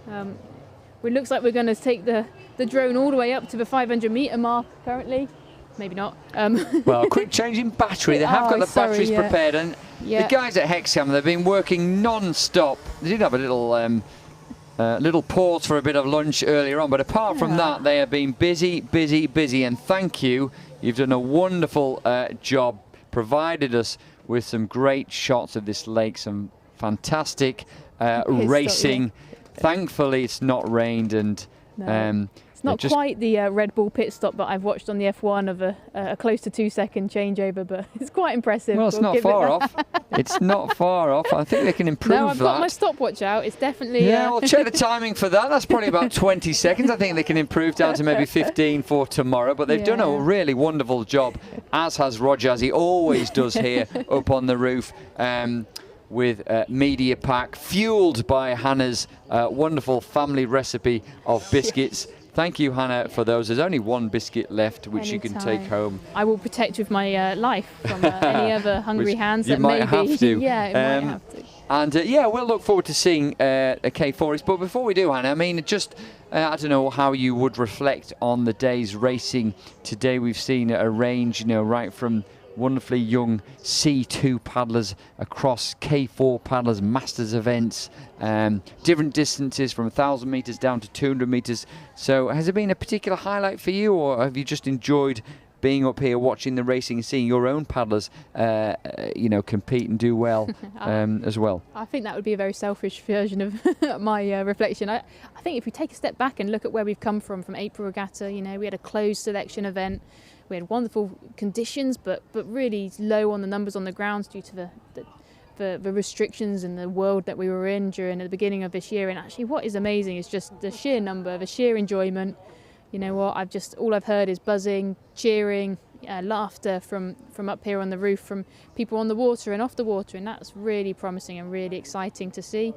It looks like we're going to take the drone all the way up to the 500 metre mark currently. Maybe not. Well, quick change in battery. They have got the batteries prepared, and the guys at Hexham, they've been working non-stop. They did have a little pause for a bit of lunch earlier on, but apart from that, they have been busy, and thank you. You've done a wonderful job, provided us with some great shots of this lake, some fantastic racing. Thankfully, it's not rained, and No. It's not quite the Red Bull pit stop that I've watched on the F1 of a close to 2-second changeover, but it's quite impressive. well, it's not far off. It's not far off. I think they can improve No, I've that. got my stopwatch out. It's definitely... Yeah, I'll check the timing for that. That's probably about 20 seconds. I think they can improve down to maybe 15 for tomorrow. But they've done a really wonderful job, as has Roger, as he always does here up on the roof. With Media Pack, fueled by Hannah's wonderful family recipe of biscuits. Thank you, Hannah, for those. There's only one biscuit left, which you can take home. I will protect with my life from any other hungry hands. You that might maybe, have to. Yeah, it might have to. And yeah, we'll look forward to seeing a K4 race. But before we do, Hannah, I mean, just I don't know how you would reflect on the day's racing today. We've seen a range, right from wonderfully young C2 paddlers across K4 paddlers, masters events, different distances from 1,000 metres down to 200 metres. So has it been a particular highlight for you, or have you just enjoyed being up here watching the racing and seeing your own paddlers compete and do well as well? I think that would be a very selfish version of my reflection. I think if we take a step back and look at where we've come from April Regatta, we had a closed selection event. We had wonderful conditions, but really low on the numbers on the grounds due to the restrictions in the world that we were in during the beginning of this year. And actually, what is amazing is just the sheer number, the sheer enjoyment. You know what? All I've heard is buzzing, cheering, laughter from up here on the roof, from people on the water and off the water, and that's really promising and really exciting to see.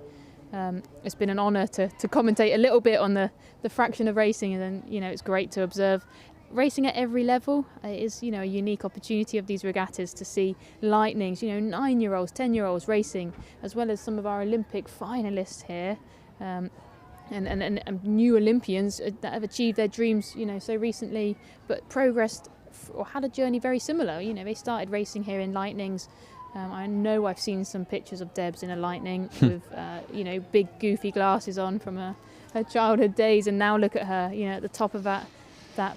It's been an honour to commentate a little bit on the fraction of racing, and then it's great to observe racing at every level. It is a unique opportunity of these regattas to see lightnings, 9-year-olds, 10-year-olds racing, as well as some of our Olympic finalists here, and new Olympians that have achieved their dreams so recently, but progressed or had a journey very similar. They started racing here in lightnings. I know I've seen some pictures of Debs in a lightning with big goofy glasses on from her childhood days, and now look at her at the top of that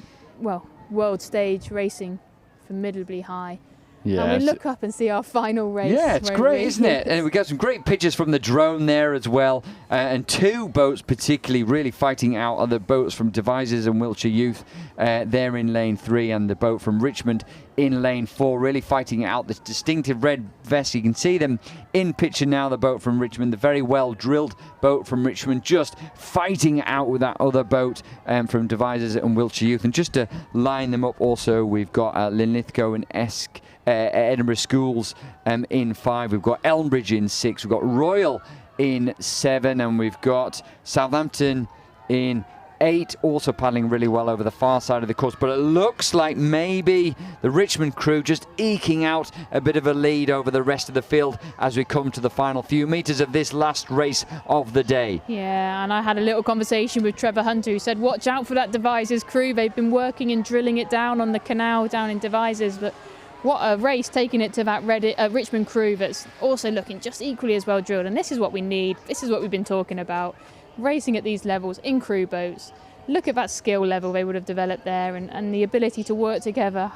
world stage, racing formidably high. Yeah, and we look up and see our final race. Yeah, it's great, isn't it? And we got some great pictures from the drone there as well. And two boats particularly really fighting out are the boats from Devizes and Wiltshire Youth. They're in lane 3, and the boat from Richmond in lane 4, really fighting out this distinctive red vest. You can see them in picture now, the boat from Richmond, the very well drilled boat from Richmond, just fighting out with that other boat from Devizes and Wiltshire Youth. And just to line them up also, we've got Linlithgow and Edinburgh Schools in 5. We've got Elmbridge in 6. We've got Royal in 7, and we've got Southampton in 8, also paddling really well over the far side of the course. But it looks like maybe the Richmond crew just eking out a bit of a lead over the rest of the field as we come to the final few metres of this last race of the day. Yeah, and I had a little conversation with Trevor Hunter, who said, watch out for that Devizes crew. They've been working and drilling it down on the canal down in Devizes, but what a race, taking it to that Richmond crew that's also looking just equally as well drilled. And this is what we need. This is what we've been talking about. Racing at these levels in crew boats. Look at that skill level they would have developed there, and the ability to work together,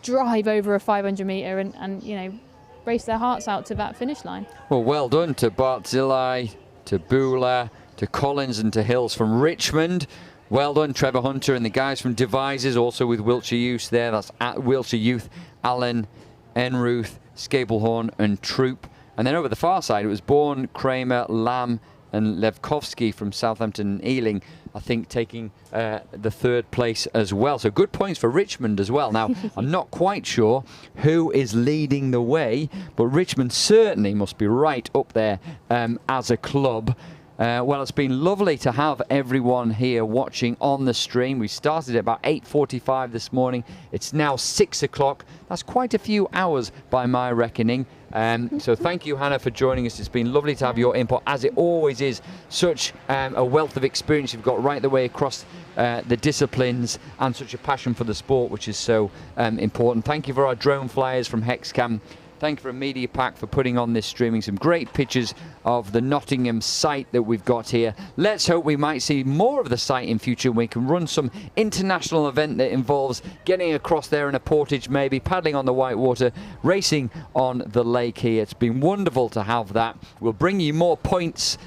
drive over a 500 metre and race their hearts out to that finish line. Well done to Bartzilai, to Bula, to Collins and to Hills from Richmond. Well done, Trevor Hunter and the guys from Devizes, also with Wiltshire Youth there. That's at Wiltshire Youth, Allen, Enruth, Scablehorn and Troop. And then over the far side, it was Bourne, Kramer, Lamb and Levkovsky from Southampton and Ealing, I think, taking the 3rd place as well. So good points for Richmond as well. Now, I'm not quite sure who is leading the way, but Richmond certainly must be right up there as a club. Well, it's been lovely to have everyone here watching on the stream. We started at about 8:45 this morning. It's now 6 o'clock. That's quite a few hours by my reckoning. So thank you, Hannah, for joining us. It's been lovely to have your input, as it always is. Such a wealth of experience you've got right the way across the disciplines, and such a passion for the sport, which is so important. Thank you for our drone flyers from Hexcam. Thank you for Media Pack for putting on this streaming. Some great pictures of the Nottingham site that we've got here. Let's hope we might see more of the site in future. We can run some international event that involves getting across there in a portage, maybe paddling on the whitewater, racing on the lake here. It's been wonderful to have that. We'll bring you more points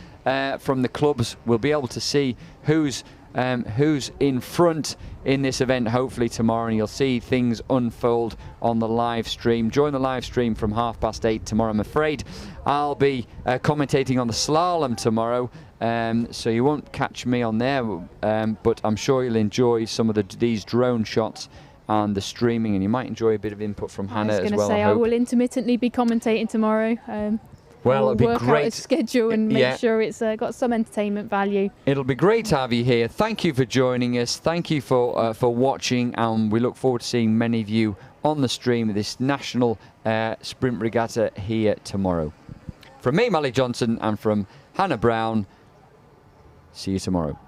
from the clubs. We'll be able to see who's in front in this event hopefully tomorrow, and you'll see things unfold on the live stream. Join the live stream from 8:30 tomorrow. I'm afraid I'll be commentating on the slalom tomorrow, so you won't catch me on there, but I'm sure you'll enjoy some of these drone shots and the streaming, and you might enjoy a bit of input from Hannah as well. I was going to say, I will intermittently be commentating tomorrow. Well, it'll be work great. Out a schedule and make sure it's got some entertainment value. It'll be great to have you here. Thank you for joining us. Thank you for watching, and we look forward to seeing many of you on the stream of this National Sprint Regatta here tomorrow. From me, Malik Johnson, and from Hannah Brown, see you tomorrow.